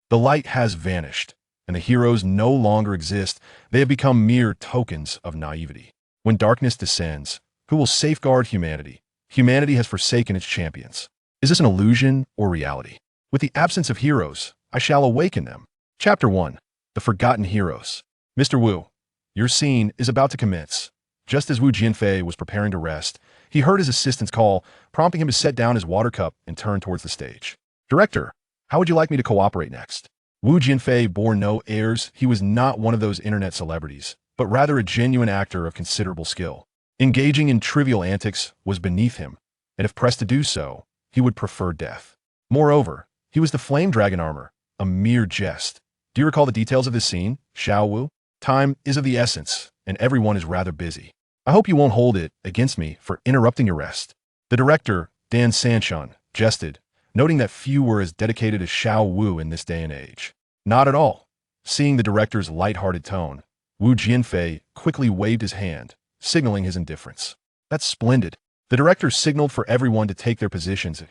The light has vanished, and the heroes no longer exist. They have become mere tokens of naivety. When darkness descends, who will safeguard humanity? Humanity has forsaken its champions. Is this an illusion or reality? With the absence of heroes, I shall awaken them. Chapter 1. The Forgotten Heroes. Mr. Wu, your scene is about to commence. Just as Wu Jianfei was preparing to rest, he heard his assistant's call, prompting him to set down his water cup and turn towards the stage. Director, how would you like me to cooperate next? Wu Jianfei bore no airs. He was not one of those internet celebrities, but rather a genuine actor of considerable skill. Engaging in trivial antics was beneath him, and if pressed to do so, he would prefer death. Moreover, he was the flame dragon armor, a mere jest. Do you recall the details of this scene, Xiao Wu? Time is of the essence, and everyone is rather busy. I hope you won't hold it against me for interrupting your rest. The director, Dan Sanshun, jested, noting that few were as dedicated as Xiao Wu in this day and age. Not at all. Seeing the director's light-hearted tone, Wu Jianfei quickly waved his hand, signaling his indifference. That's splendid. The director signaled for everyone to take their positions.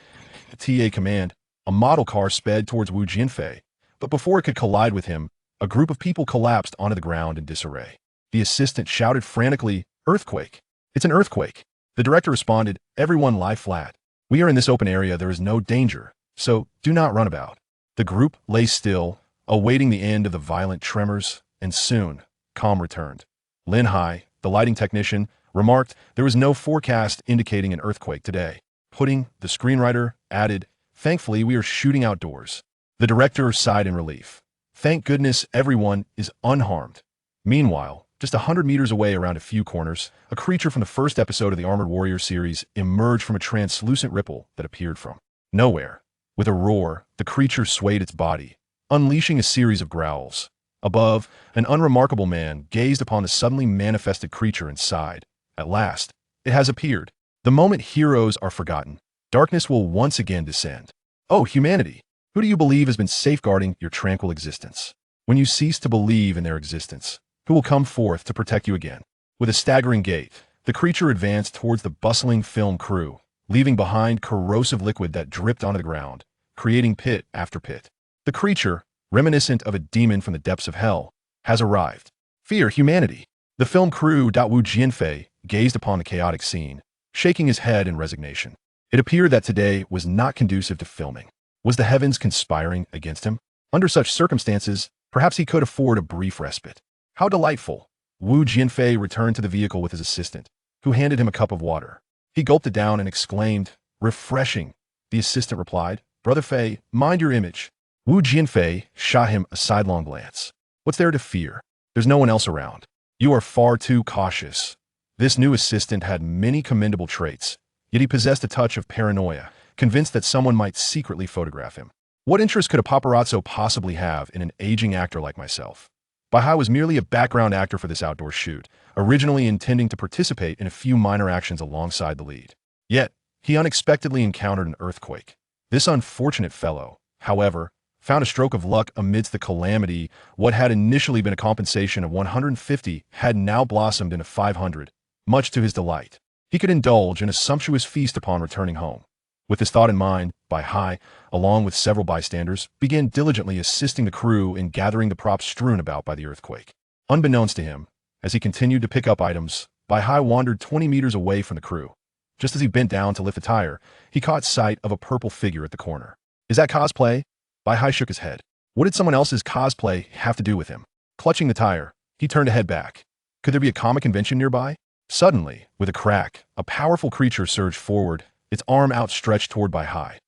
At TA command, a model car sped towards Wu Jianfei, but before it could collide with him, a group of people collapsed onto the ground in disarray. The assistant shouted frantically, "Earthquake! It's an earthquake!" The director responded, "Everyone lie flat. We are in this open area, there is no danger, so do not run about." The group lay still, awaiting the end of the violent tremors, and soon, calm returned. Lin Hai, the lighting technician, remarked there was no forecast indicating an earthquake today. Pudding, the screenwriter, added, "Thankfully, we are shooting outdoors." The director sighed in relief. Thank goodness everyone is unharmed. Meanwhile, just 100 meters away around a few corners, a creature from the first episode of the Armored Warrior series emerged from a translucent ripple that appeared from nowhere. With a roar, the creature swayed its body, unleashing a series of growls. Above, an unremarkable man gazed upon the suddenly manifested creature and sighed. At last, it has appeared. The moment heroes are forgotten, darkness will once again descend. Oh, humanity! Who do you believe has been safeguarding your tranquil existence? When you cease to believe in their existence, who will come forth to protect you again? With a staggering gait, the creature advanced towards the bustling film crew, leaving behind corrosive liquid that dripped onto the ground, creating pit after pit. The creature, reminiscent of a demon from the depths of hell, has arrived. Fear humanity. The film crew Wu Jianfei gazed upon the chaotic scene, shaking his head in resignation. It appeared that today was not conducive to filming. Was the heavens conspiring against him? Under such circumstances, perhaps he could afford a brief respite. How delightful! Wu Jianfei returned to the vehicle with his assistant, who handed him a cup of water. He gulped it down and exclaimed, "Refreshing." The assistant replied, "Brother Fei, mind your image." Wu Jianfei shot him a sidelong glance. What's there to fear? There's no one else around. You are far too cautious. This new assistant had many commendable traits, yet he possessed a touch of paranoia, convinced that someone might secretly photograph him. What interest could a paparazzo possibly have in an aging actor like myself? Bai was merely a background actor for this outdoor shoot, originally intending to participate in a few minor actions alongside the lead. Yet, he unexpectedly encountered an earthquake. This unfortunate fellow, however, found a stroke of luck amidst the calamity. What had initially been a compensation of 150 had now blossomed into 500, much to his delight. He could indulge in a sumptuous feast upon returning home. With this thought in mind, Bai, along with several bystanders, began diligently assisting the crew in gathering the props strewn about by the earthquake. Unbeknownst to him, as he continued to pick up items, Bai wandered 20 meters away from the crew. Just as he bent down to lift a tire, he caught sight of a purple figure at the corner. Is that cosplay? Bai shook his head. What did someone else's cosplay have to do with him? Clutching the tire, he turned to head back. Could there be a comic convention nearby? Suddenly, with a crack, a powerful creature surged forward, its arm outstretched toward Bai.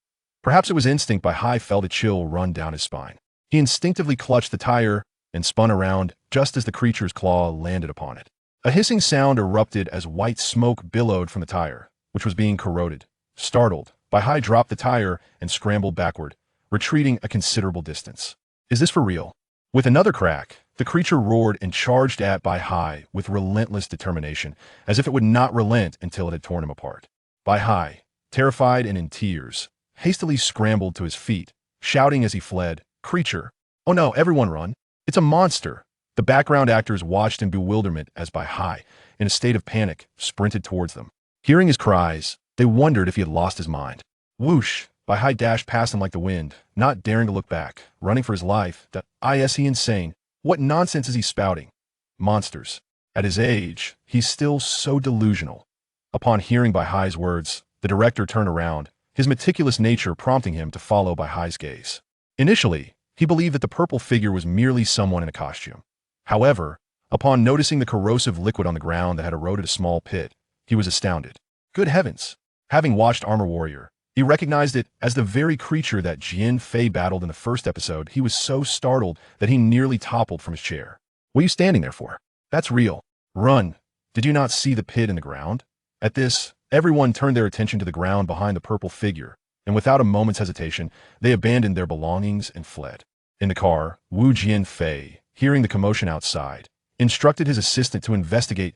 Perhaps it was instinct. Bai felt a chill run down his spine. He instinctively clutched the tire and spun around just as the creature's claw landed upon it. A hissing sound erupted as white smoke billowed from the tire, which was being corroded. Startled, Bai dropped the tire and scrambled backward, retreating a considerable distance. Is this for real? With another crack, the creature roared and charged at Bai with relentless determination, as if it would not relent until it had torn him apart. Bai, terrified and in tears, hastily scrambled to his feet, shouting as he fled, "Creature! Oh no, everyone run! It's a monster!" The background actors watched in bewilderment as Bai, in a state of panic, sprinted towards them. Hearing his cries, they wondered if he had lost his mind. Whoosh! Bai dashed past him like the wind, not daring to look back, running for his life. Is he insane? What nonsense is he spouting? Monsters. At his age, he's still so delusional. Upon hearing Bai's words, the director turned around, his meticulous nature prompting him to follow Bai's gaze. Initially, he believed that the purple figure was merely someone in a costume. However, upon noticing the corrosive liquid on the ground that had eroded a small pit, he was astounded. Good heavens! Having watched Armor Warrior, he recognized it as the very creature that Jianfei battled in the first episode. He was so startled that he nearly toppled from his chair. What are you standing there for? That's real. Run! Did you not see the pit in the ground? At this, everyone turned their attention to the ground behind the purple figure, and without a moment's hesitation, they abandoned their belongings and fled. In the car, Wu Jianfei, hearing the commotion outside, instructed his assistant to investigate.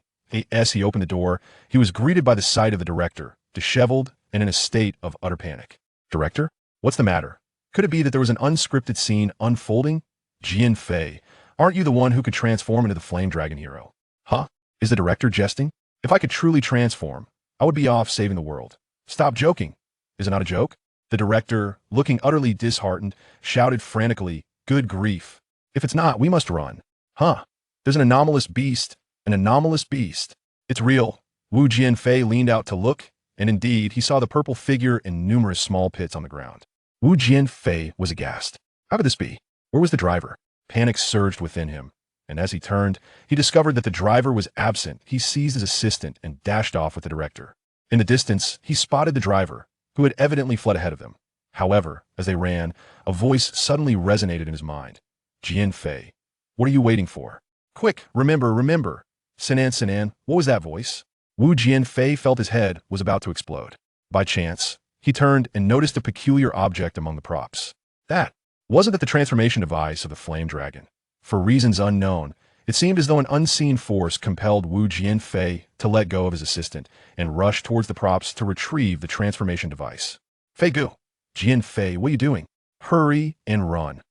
As he opened the door, he was greeted by the sight of the director, disheveled and in a state of utter panic. Director? What's the matter? Could it be that there was an unscripted scene unfolding? Jianfei, aren't you the one who could transform into the flame dragon hero? Huh? Is the director jesting? If I could truly transform, I would be off saving the world. Stop joking. Is it not a joke? The director, looking utterly disheartened, shouted frantically, good grief. If it's not, we must run. Huh? There's an anomalous beast. An anomalous beast. It's real. Wu Jianfei leaned out to look, and indeed, he saw the purple figure in numerous small pits on the ground. Wu Jianfei was aghast. How could this be? Where was the driver? Panic surged within him, and as he turned, he discovered that the driver was absent. He seized his assistant and dashed off with the director. In the distance, he spotted the driver, who had evidently fled ahead of them. However, as they ran, a voice suddenly resonated in his mind. Jianfei, what are you waiting for? Quick, remember. Sinan, what was that voice? Wu Jianfei felt his head was about to explode. By chance, he turned and noticed a peculiar object among the props. That wasn't the transformation device of the flame dragon. For reasons unknown, it seemed as though an unseen force compelled Wu Jianfei to let go of his assistant and rush towards the props to retrieve the transformation device. Fei Gu! Jianfei, what are you doing? Hurry and run.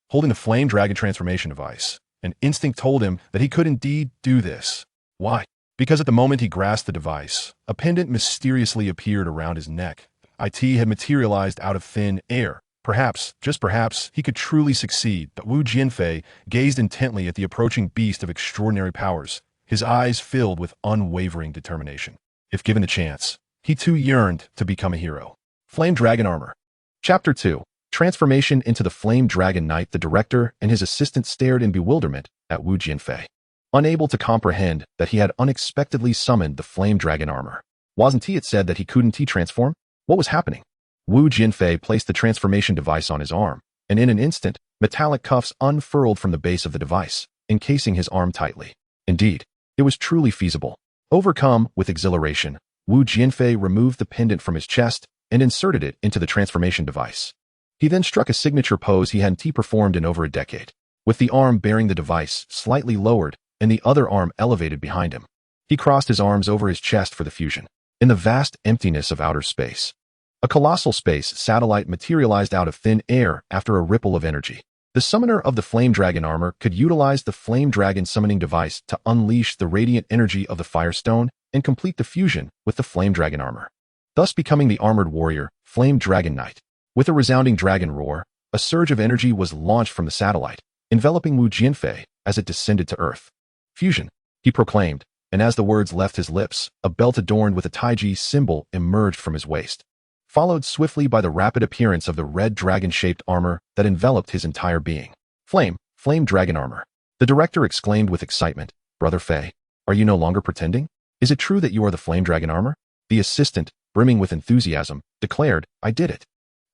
Holding the flame dragon transformation device, an instinct told him that he could indeed do this. Why? Because at the moment he grasped the device, a pendant mysteriously appeared around his neck. It had materialized out of thin air. Perhaps, just perhaps, he could truly succeed, but Wu Jianfei gazed intently at the approaching beast of extraordinary powers, his eyes filled with unwavering determination. If given the chance, he too yearned to become a hero. Flame Dragon Armor. Chapter 2. Transformation into the Flame Dragon Knight. The director and his assistant stared in bewilderment at Wu Jianfei, unable to comprehend that he had unexpectedly summoned the Flame Dragon Armor. Wasn't it said that he couldn't transform? What was happening? Wu Jianfei placed the transformation device on his arm, and in an instant, metallic cuffs unfurled from the base of the device, encasing his arm tightly. Indeed, it was truly feasible. Overcome with exhilaration, Wu Jianfei removed the pendant from his chest and inserted it into the transformation device. He then struck a signature pose he hadn't performed in over a decade, with the arm bearing the device slightly lowered and the other arm elevated behind him. He crossed his arms over his chest for the fusion. In the vast emptiness of outer space, a colossal space satellite materialized out of thin air after a ripple of energy. The summoner of the Flame Dragon Armor could utilize the Flame Dragon summoning device to unleash the radiant energy of the Firestone and complete the fusion with the Flame Dragon Armor, thus becoming the armored warrior, Flame Dragon Knight. With a resounding dragon roar, a surge of energy was launched from the satellite, enveloping Wu Jianfei as it descended to Earth. Fusion, he proclaimed, and as the words left his lips, a belt adorned with a Tiga symbol emerged from his waist, followed swiftly by the rapid appearance of the red dragon-shaped armor that enveloped his entire being. Flame Dragon Armor. The director exclaimed with excitement, Brother Fei, are you no longer pretending? Is it true that you are the Flame Dragon Armor? The assistant, brimming with enthusiasm, declared, I did it.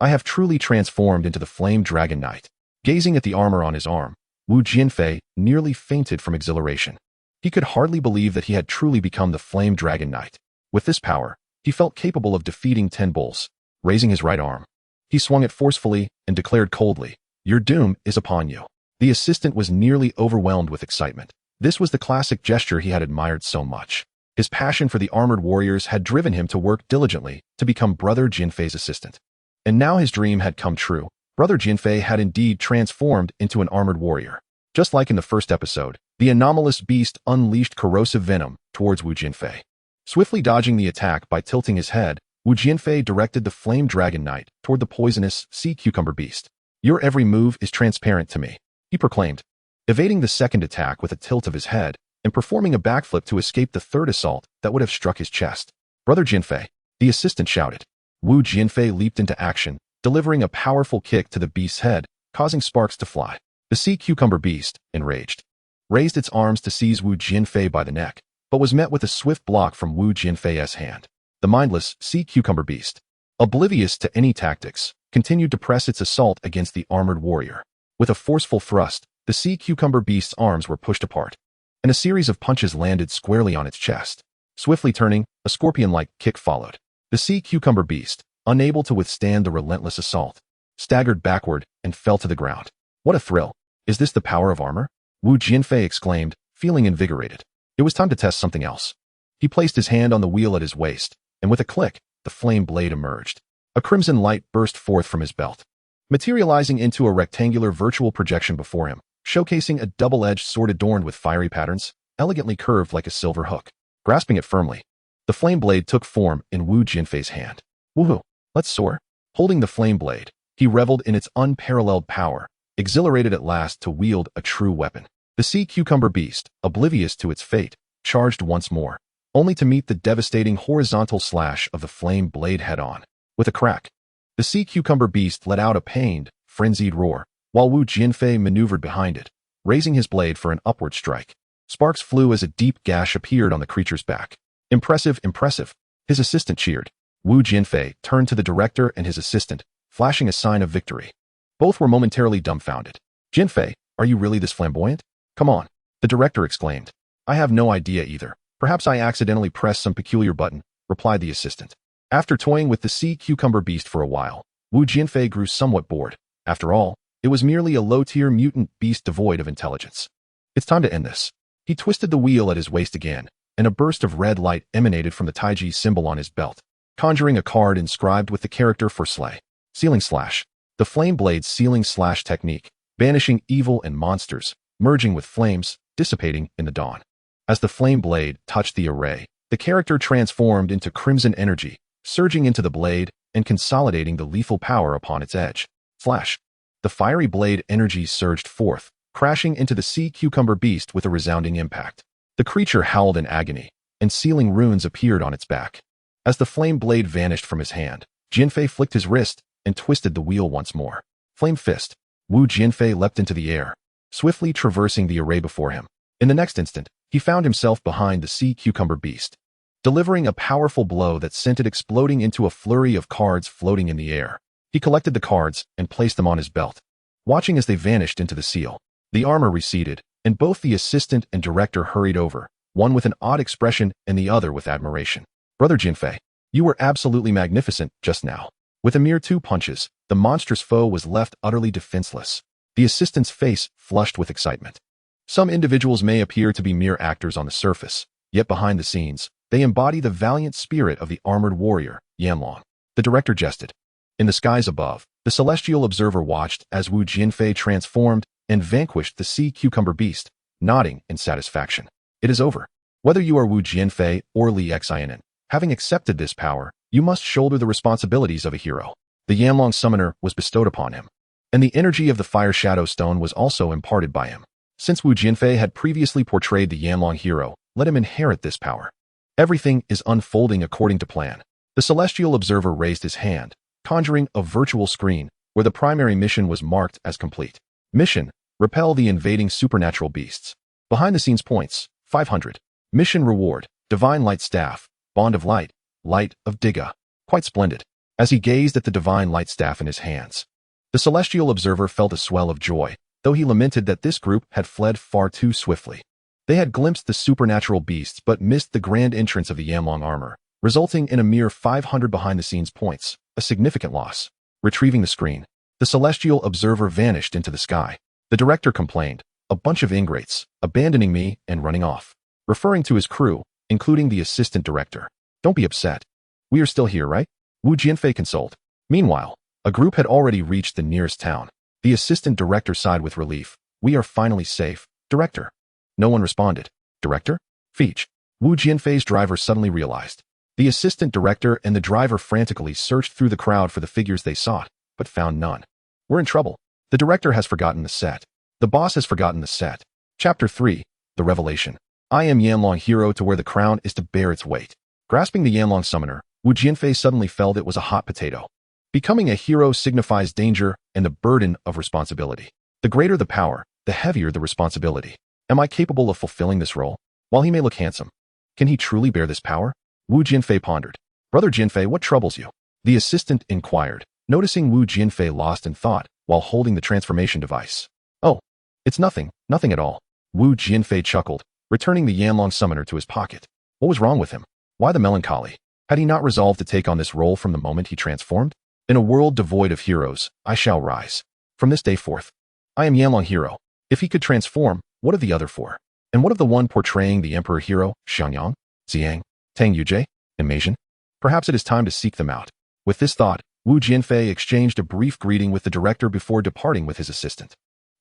I have truly transformed into the Flame Dragon Knight. Gazing at the armor on his arm, Wu Jianfei nearly fainted from exhilaration. He could hardly believe that he had truly become the Flame Dragon Knight. With this power, he felt capable of defeating 10 bulls. Raising his right arm, he swung it forcefully and declared coldly, your doom is upon you. The assistant was nearly overwhelmed with excitement. This was the classic gesture he had admired so much. His passion for the armored warriors had driven him to work diligently to become Brother Jianfei's assistant. And now his dream had come true. Brother Jianfei had indeed transformed into an armored warrior. Just like in the first episode, the anomalous beast unleashed corrosive venom towards Wu Jianfei. Swiftly dodging the attack by tilting his head, Wu Jianfei directed the flame dragon knight toward the poisonous sea cucumber beast. Your every move is transparent to me, he proclaimed, evading the second attack with a tilt of his head and performing a backflip to escape the third assault that would have struck his chest. Brother Jianfei, the assistant shouted. Wu Jianfei leaped into action, delivering a powerful kick to the beast's head, causing sparks to fly. The sea cucumber beast, enraged, raised its arms to seize Wu Jianfei by the neck, but was met with a swift block from Wu Jianfei's hand. The mindless sea cucumber beast, oblivious to any tactics, continued to press its assault against the armored warrior. With a forceful thrust, the sea cucumber beast's arms were pushed apart, and a series of punches landed squarely on its chest. Swiftly turning, a scorpion-like kick followed. The sea cucumber beast, unable to withstand the relentless assault, staggered backward and fell to the ground. What a thrill! Is this the power of armor? Wu Jianfei exclaimed, feeling invigorated. It was time to test something else. He placed his hand on the wheel at his waist, and with a click, the flame blade emerged. A crimson light burst forth from his belt, materializing into a rectangular virtual projection before him, showcasing a double-edged sword adorned with fiery patterns, elegantly curved like a silver hook. Grasping it firmly, the flame blade took form in Wu Jianfei's hand. Woohoo! Let's soar! Holding the flame blade, he reveled in its unparalleled power, exhilarated at last to wield a true weapon. The sea cucumber beast, oblivious to its fate, charged once more, only to meet the devastating horizontal slash of the flame blade head-on. With a crack, the sea cucumber beast let out a pained, frenzied roar, while Wu Jianfei maneuvered behind it, raising his blade for an upward strike. Sparks flew as a deep gash appeared on the creature's back. Impressive, impressive, his assistant cheered. Wu Jianfei turned to the director and his assistant, flashing a sign of victory. Both were momentarily dumbfounded. Jianfei, are you really this flamboyant? Come on, the director exclaimed. I have no idea either. Perhaps I accidentally pressed some peculiar button, replied the assistant. After toying with the sea cucumber beast for a while, Wu Jianfei grew somewhat bored. After all, it was merely a low-tier mutant beast devoid of intelligence. It's time to end this. He twisted the wheel at his waist again, and a burst of red light emanated from the Tiga symbol on his belt, conjuring a card inscribed with the character for slay. Sealing slash. The flame blade's sealing slash technique, banishing evil and monsters, merging with flames, dissipating in the dawn. As the flame blade touched the array, the character transformed into crimson energy, surging into the blade and consolidating the lethal power upon its edge. Flash. The fiery blade energy surged forth, crashing into the sea cucumber beast with a resounding impact. The creature howled in agony, and sealing runes appeared on its back. As the flame blade vanished from his hand, Jianfei flicked his wrist and twisted the wheel once more. Flame fist. Wu Jianfei leapt into the air, swiftly traversing the array before him. In the next instant, he found himself behind the sea cucumber beast, delivering a powerful blow that sent it exploding into a flurry of cards floating in the air. He collected the cards and placed them on his belt, watching as they vanished into the seal. The armor receded, and both the assistant and director hurried over, one with an odd expression and the other with admiration. Brother Jianfei, you were absolutely magnificent just now. With a mere 2 punches, the monstrous foe was left utterly defenseless. The assistant's face flushed with excitement. Some individuals may appear to be mere actors on the surface, yet behind the scenes, they embody the valiant spirit of the armored warrior, Yanlong. The director jested. In the skies above, the celestial observer watched as Wu Jianfei transformed and vanquished the sea cucumber beast, nodding in satisfaction. It is over. Whether you are Wu Jianfei or Li Xianen, having accepted this power, you must shoulder the responsibilities of a hero. The Yanlong summoner was bestowed upon him, and the energy of the fire shadow stone was also imparted by him. Since Wu Jianfei had previously portrayed the Yanlong hero, let him inherit this power. Everything is unfolding according to plan. The celestial observer raised his hand, conjuring a virtual screen where the primary mission was marked as complete. Mission: repel the invading supernatural beasts. Behind-the-scenes points: 500. Mission reward: divine light staff, bond of light, light of Tiga. Quite splendid. As he gazed at the divine light staff in his hands, the celestial observer felt a swell of joy, though he lamented that this group had fled far too swiftly. They had glimpsed the supernatural beasts but missed the grand entrance of the Yanlong armor, resulting in a mere 500 behind-the-scenes points, a significant loss. Retrieving the screen, the celestial observer vanished into the sky. The director complained, "A bunch of ingrates, abandoning me and running off," referring to his crew, including the assistant director. "Don't be upset. We are still here, right?" Wu Jianfei consoled. Meanwhile, a group had already reached the nearest town. The assistant director sighed with relief. "We are finally safe, director." No one responded. "Director? Feech." Wu Jianfei's driver suddenly realized. The assistant director and the driver frantically searched through the crowd for the figures they sought, but found none. We're in trouble. The director has forgotten the set. The boss has forgotten the set. Chapter 3. The Revelation. I am Yanlong hero to where the crown is to bear its weight. Grasping the Yanlong summoner, Jianfei suddenly felt it was a hot potato. Becoming a hero signifies danger and the burden of responsibility. The greater the power, the heavier the responsibility. Am I capable of fulfilling this role? While he may look handsome, can he truly bear this power? Jianfei pondered. Brother Jianfei, what troubles you? The assistant inquired, noticing Jianfei lost in thought while holding the transformation device. Oh, it's nothing at all. Jianfei chuckled, returning the Yanlong summoner to his pocket. What was wrong with him? Why the melancholy? Had he not resolved to take on this role from the moment he transformed? In a world devoid of heroes, I shall rise. From this day forth, I am Yanlong hero. If he could transform, what of the other four? And what of the one portraying the emperor hero, Xiangyang, Xiang, Tang Yujie, and Meijin? Perhaps it is time to seek them out. With this thought, Jianfei exchanged a brief greeting with the director before departing with his assistant.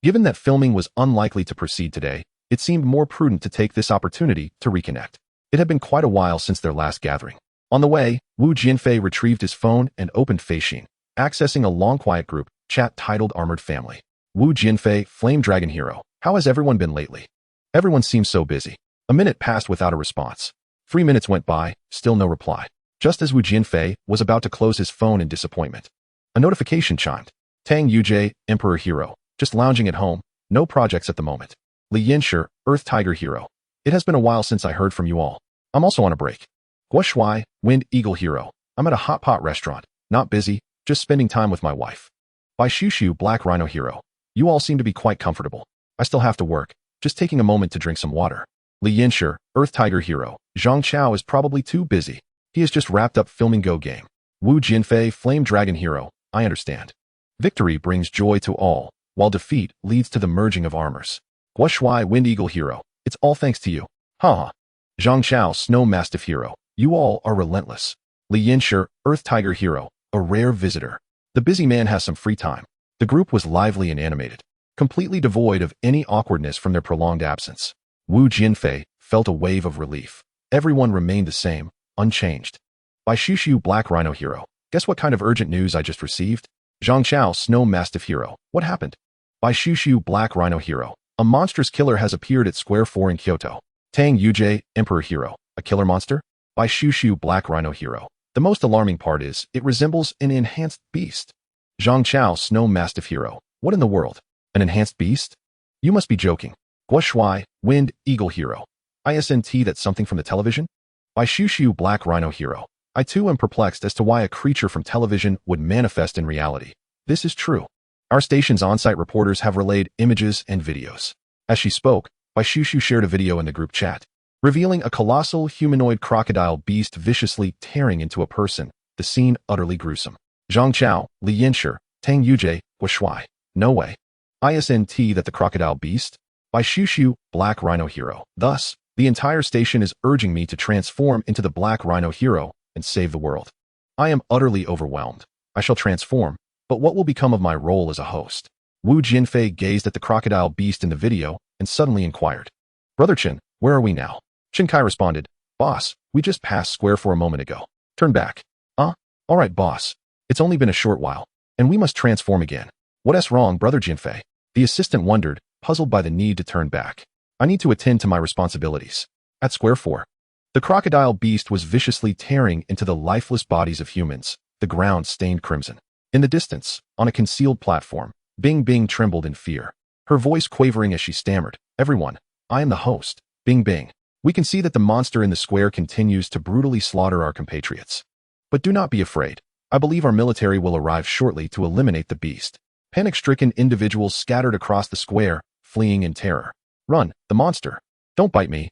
Given that filming was unlikely to proceed today, it seemed more prudent to take this opportunity to reconnect. It had been quite a while since their last gathering. On the way, Jianfei retrieved his phone and opened Feixin, accessing a long quiet group chat titled Armored Family. Jianfei, Flame Dragon Hero. How has everyone been lately? Everyone seems so busy. A minute passed without a response. 3 minutes went by, still no reply. Just as Jianfei was about to close his phone in disappointment, a notification chimed. Tang Yujie, Emperor Hero. Just lounging at home. No projects at the moment. Li Yanshi, Earth Tiger Hero. It has been a while since I heard from you all. I'm also on a break. Guo Shuai, Wind Eagle Hero. I'm at a hot pot restaurant. Not busy, just spending time with my wife. By Shushu, Black Rhino Hero. You all seem to be quite comfortable. I still have to work. Just taking a moment to drink some water. Li Yanshi, Earth Tiger Hero. Zhang Chow is probably too busy. He has just wrapped up filming Go Game. Jianfei, Flame Dragon Hero. I understand. Victory brings joy to all, while defeat leads to the merging of armors. Guo Shuai, Wind Eagle Hero. It's all thanks to you. Haha. Zhang Chow, Snow Mastiff Hero. You all are relentless. Li Yanshi, Earth Tiger Hero. A rare visitor. The busy man has some free time. The group was lively and animated, completely devoid of any awkwardness from their prolonged absence. Jianfei felt a wave of relief. Everyone remained the same, unchanged. By Shushu, Black Rhino Hero. Guess what kind of urgent news I just received? Zhang Chow, Snow Mastiff Hero. What happened? By Shushu, Black Rhino Hero. A monstrous killer has appeared at Square 4 in Kyoto. Tang Yujie, Emperor Hero. A killer monster? By Shushu, Black Rhino Hero. The most alarming part is, it resembles an enhanced beast. Zhang Chow, Snow Mastiff Hero. What in the world? An enhanced beast? You must be joking. Guo Shuai, Wind Eagle Hero. ISNT, that's something from the television? By Shushu, Black Rhino Hero. I too am perplexed as to why a creature from television would manifest in reality. This is true. Our station's on-site reporters have relayed images and videos. As she spoke, By Shushu shared a video in the group chat, revealing a colossal humanoid crocodile beast viciously tearing into a person, the scene utterly gruesome. Zhang Chow, Li Yanshi, Tang Yujie, Guo Shuai. No way. ISNT, that the crocodile beast? By Shushu, Black Rhino Hero. Thus, the entire station is urging me to transform into the Black Rhino Hero and save the world. I am utterly overwhelmed. I shall transform, but what will become of my role as a host? Jianfei gazed at the crocodile beast in the video and suddenly inquired. Brother Chen, where are we now? Chen Kai responded, Boss, we just passed Square for a moment ago. Turn back. All right, boss. It's only been a short while, and we must transform again. What's wrong, Brother Jianfei? The assistant wondered, puzzled by the need to turn back. I need to attend to my responsibilities. At Square 4, the crocodile beast was viciously tearing into the lifeless bodies of humans, the ground stained crimson. In the distance, on a concealed platform, Bing Bing trembled in fear, her voice quavering as she stammered, Everyone, I am the host, Bing Bing. We can see that the monster in the square continues to brutally slaughter our compatriots. But do not be afraid. I believe our military will arrive shortly to eliminate the beast. Panic-stricken individuals scattered across the square, fleeing in terror. Run, the monster. Don't bite me.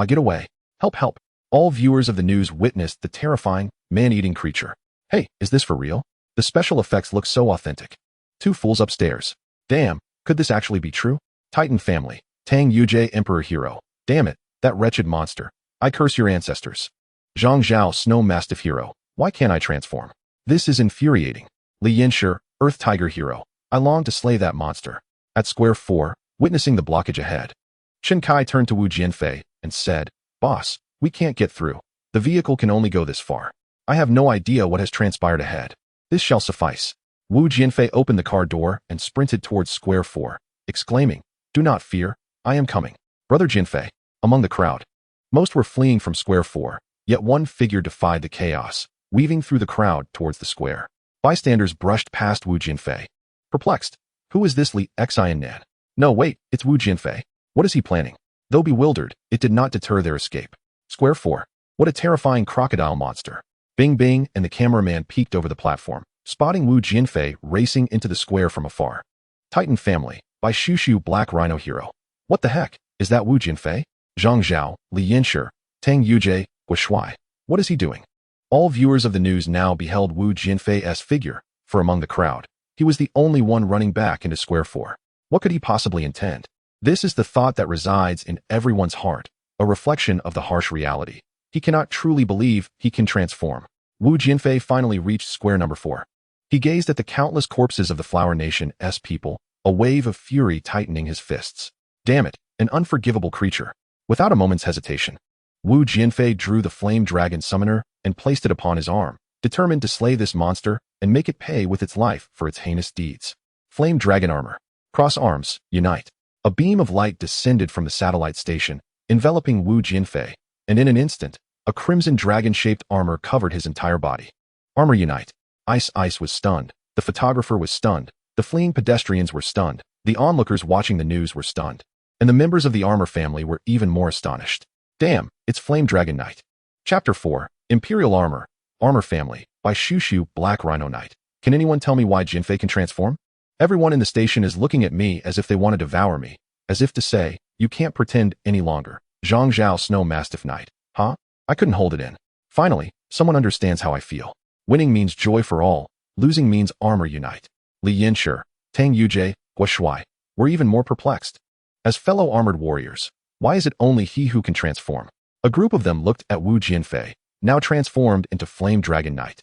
Get away. Help, help. All viewers of the news witnessed the terrifying, man-eating creature. Hey, is this for real? The special effects look so authentic. Two fools upstairs. Damn, could this actually be true? Titan family. Tang Yujie, Emperor Hero. Damn it, that wretched monster. I curse your ancestors. Zhang Zhao, Snow Mastiff Hero. Why can't I transform? This is infuriating. Li Yanshi, Earth Tiger Hero. I long to slay that monster. At Square 4, witnessing the blockage ahead, Chen Kai turned to Jianfei and said, Boss, we can't get through. The The vehicle can only go this far. I have no idea what has transpired ahead. This shall suffice. Wu Jianfei opened the car door and sprinted towards Square 4, exclaiming, "Do not fear, I am coming." Brother Jianfei. Among the crowd. Most were fleeing from Square 4, yet one figure defied the chaos, weaving through the crowd towards the square. Bystanders brushed past Wu Jianfei. Perplexed. Who is this Li Xian Nan? No, wait, it's Wu Jianfei. What is he planning? Though bewildered, it did not deter their escape. Square 4. What a terrifying crocodile monster. Bing Bing and the cameraman peeked over the platform, spotting Wu Jianfei racing into the square from afar. Titan Family, by Shushu Black Rhino Hero. What the heck? Is that Wu Jianfei? Zhang Zhao, Li Yanshi, Tang Yujie, Guoshui. What is he doing? All viewers of the news now beheld Wu Jianfei's figure, for among the crowd, he was the only one running back into Square 4. What could he possibly intend? This is the thought that resides in everyone's heart, a reflection of the harsh reality. He cannot truly believe he can transform. Wu Jianfei finally reached Square number 4. He gazed at the countless corpses of the Flower Nation's people, a wave of fury tightening his fists. Damn it, an unforgivable creature. Without a moment's hesitation, Wu Jianfei drew the Flame Dragon Summoner and placed it upon his arm, determined to slay this monster and make it pay with its life for its heinous deeds. Flame Dragon Armor. Cross arms, unite. A beam of light descended from the satellite station, enveloping Wu Jianfei, and in an instant, a crimson dragon-shaped armor covered his entire body. Armor unite. Ice was stunned. The photographer was stunned. The fleeing pedestrians were stunned. The onlookers watching the news were stunned. And the members of the Armor family were even more astonished. Damn, it's Flame Dragon Knight. Chapter 4, Imperial Armor, Armor Family, by Shushu Black Rhino Knight. Can anyone tell me why Jianfei can transform? Everyone in the station is looking at me as if they want to devour me, as if to say, you can't pretend any longer. Zhang Zhao Snow Mastiff Knight. Huh? I couldn't hold it in. Finally, someone understands how I feel. Winning means joy for all, losing means armor unite. Li Yanshi, Tang Yujie, Guoshui were even more perplexed. As fellow armored warriors, why is it only he who can transform? A group of them looked at Wu Jianfei, now transformed into Flame Dragon Knight.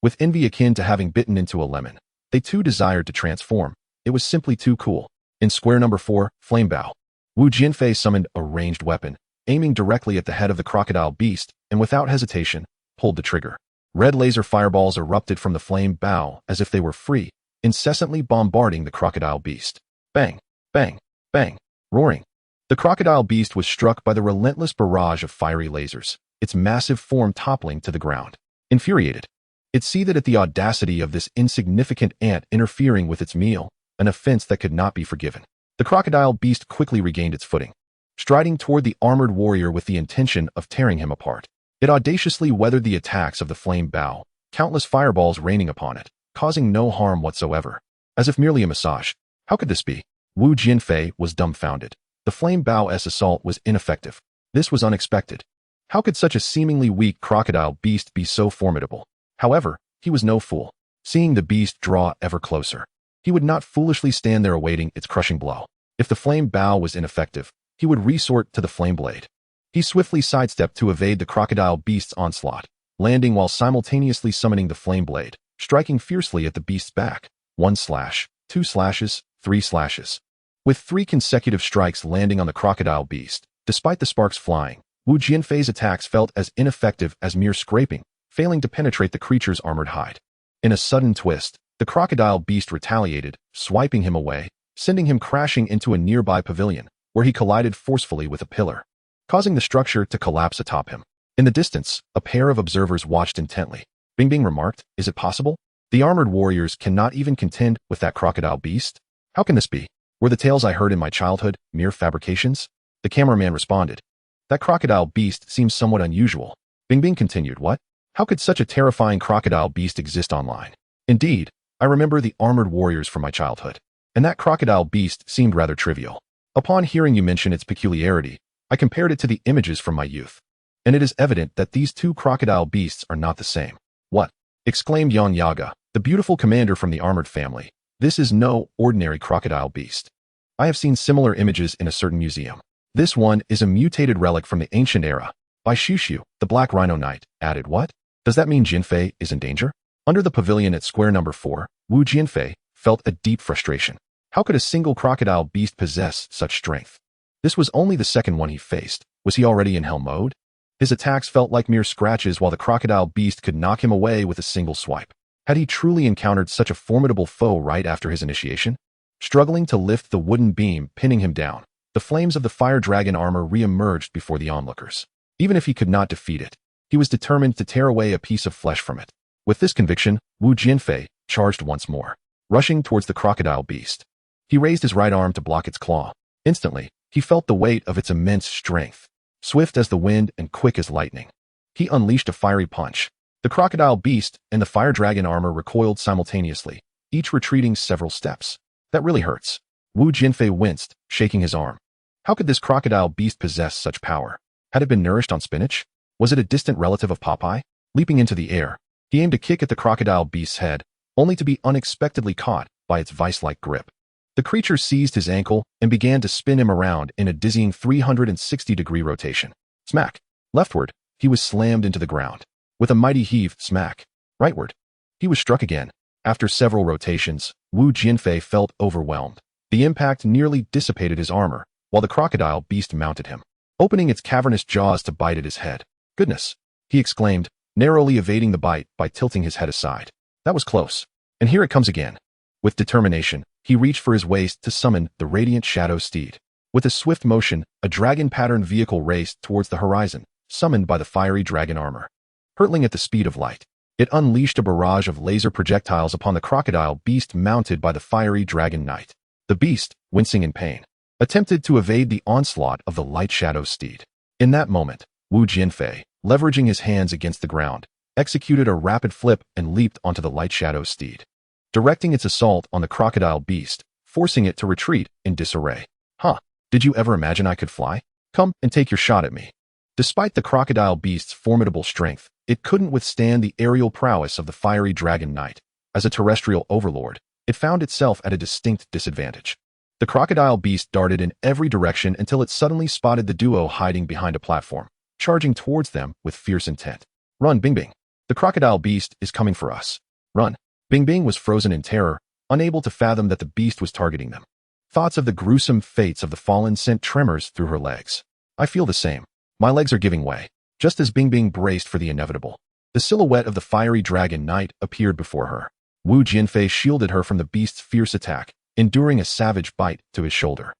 With envy akin to having bitten into a lemon, they too desired to transform. It was simply too cool. In Square number 4, Flame Bow, Wu Jianfei summoned a ranged weapon, aiming directly at the head of the crocodile beast, and without hesitation, pulled the trigger. Red laser fireballs erupted from the flame bow as if they were free, incessantly bombarding the crocodile beast. Bang, bang, bang, roaring. The crocodile beast was struck by the relentless barrage of fiery lasers, its massive form toppling to the ground. Infuriated, it seethed at the audacity of this insignificant ant interfering with its meal, an offense that could not be forgiven. The crocodile beast quickly regained its footing, striding toward the armored warrior with the intention of tearing him apart. It audaciously weathered the attacks of the flame bow, countless fireballs raining upon it, causing no harm whatsoever. As if merely a massage. How could this be? Wu Jianfei was dumbfounded. The flame bow's assault was ineffective. This was unexpected. How could such a seemingly weak crocodile beast be so formidable? However, he was no fool. Seeing the beast draw ever closer, he would not foolishly stand there awaiting its crushing blow. If the flame bow was ineffective, he would resort to the flame blade. He swiftly sidestepped to evade the crocodile beast's onslaught, landing while simultaneously summoning the flame blade, striking fiercely at the beast's back. 1 slash, 2 slashes, 3 slashes. With 3 consecutive strikes landing on the crocodile beast, despite the sparks flying, Wu Jianfei's attacks felt as ineffective as mere scraping, failing to penetrate the creature's armored hide. In a sudden twist, the crocodile beast retaliated, swiping him away, sending him crashing into a nearby pavilion, where he collided forcefully with a pillar, causing the structure to collapse atop him. In the distance, a pair of observers watched intently. Bing Bing remarked, "Is it possible? The armored warriors cannot even contend with that crocodile beast? How can this be? Were the tales I heard in my childhood mere fabrications?" The cameraman responded, "That crocodile beast seems somewhat unusual." Bing Bing continued, "What? How could such a terrifying crocodile beast exist online? Indeed, I remember the armored warriors from my childhood, and that crocodile beast seemed rather trivial. Upon hearing you mention its peculiarity, I compared it to the images from my youth, and it is evident that these two crocodile beasts are not the same." "What?" exclaimed Yan Yaga, the beautiful commander from the armored family. "This is no ordinary crocodile beast. I have seen similar images in a certain museum. This one is a mutated relic from the ancient era." By Shushu, the Black Rhino Knight, added, "What? Does that mean Jianfei is in danger?" Under the pavilion at Square number 4, Wu Jianfei felt a deep frustration. How could a single crocodile beast possess such strength? This was only the second one he faced. Was he already in hell mode? His attacks felt like mere scratches while the crocodile beast could knock him away with a single swipe. Had he truly encountered such a formidable foe right after his initiation? Struggling to lift the wooden beam, pinning him down, the flames of the fire dragon armor re-emerged before the onlookers. Even if he could not defeat it, he was determined to tear away a piece of flesh from it. With this conviction, Jianfei charged once more, rushing towards the crocodile beast. He raised his right arm to block its claw. Instantly, he felt the weight of its immense strength. Swift as the wind and quick as lightning, he unleashed a fiery punch. The crocodile beast and the fire dragon armor recoiled simultaneously, each retreating several steps. That really hurts. Jianfei winced, shaking his arm. How could this crocodile beast possess such power? Had it been nourished on spinach? Was it a distant relative of Popeye? Leaping into the air, he aimed a kick at the crocodile beast's head, only to be unexpectedly caught by its vice-like grip. The creature seized his ankle and began to spin him around in a dizzying 360-degree rotation. Smack. Leftward, he was slammed into the ground. With a mighty heave, smack. Rightward. He was struck again. After several rotations, Jianfei felt overwhelmed. The impact nearly dissipated his armor, while the crocodile beast mounted him, opening its cavernous jaws to bite at his head. Goodness, he exclaimed, narrowly evading the bite by tilting his head aside. That was close. And here it comes again. With determination, he reached for his waist to summon the radiant shadow steed. With a swift motion, a dragon-patterned vehicle raced towards the horizon, summoned by the fiery dragon armor. Hurtling at the speed of light, it unleashed a barrage of laser projectiles upon the crocodile beast mounted by the fiery dragon knight. The beast, wincing in pain, attempted to evade the onslaught of the light shadow steed. In that moment, Jianfei, leveraging his hands against the ground, executed a rapid flip and leaped onto the light shadow steed, directing its assault on the crocodile beast, forcing it to retreat in disarray. Huh, did you ever imagine I could fly? Come and take your shot at me. Despite the crocodile beast's formidable strength, it couldn't withstand the aerial prowess of the fiery dragon knight. As a terrestrial overlord, it found itself at a distinct disadvantage. The crocodile beast darted in every direction until it suddenly spotted the duo hiding behind a platform, charging towards them with fierce intent. Run, Bing Bing. The crocodile beast is coming for us. Run. Bing Bing was frozen in terror, unable to fathom that the beast was targeting them. Thoughts of the gruesome fates of the fallen sent tremors through her legs. I feel the same. My legs are giving way. Just as Bing Bing braced for the inevitable, the silhouette of the fiery dragon knight appeared before her. Jianfei shielded her from the beast's fierce attack, enduring a savage bite to his shoulder.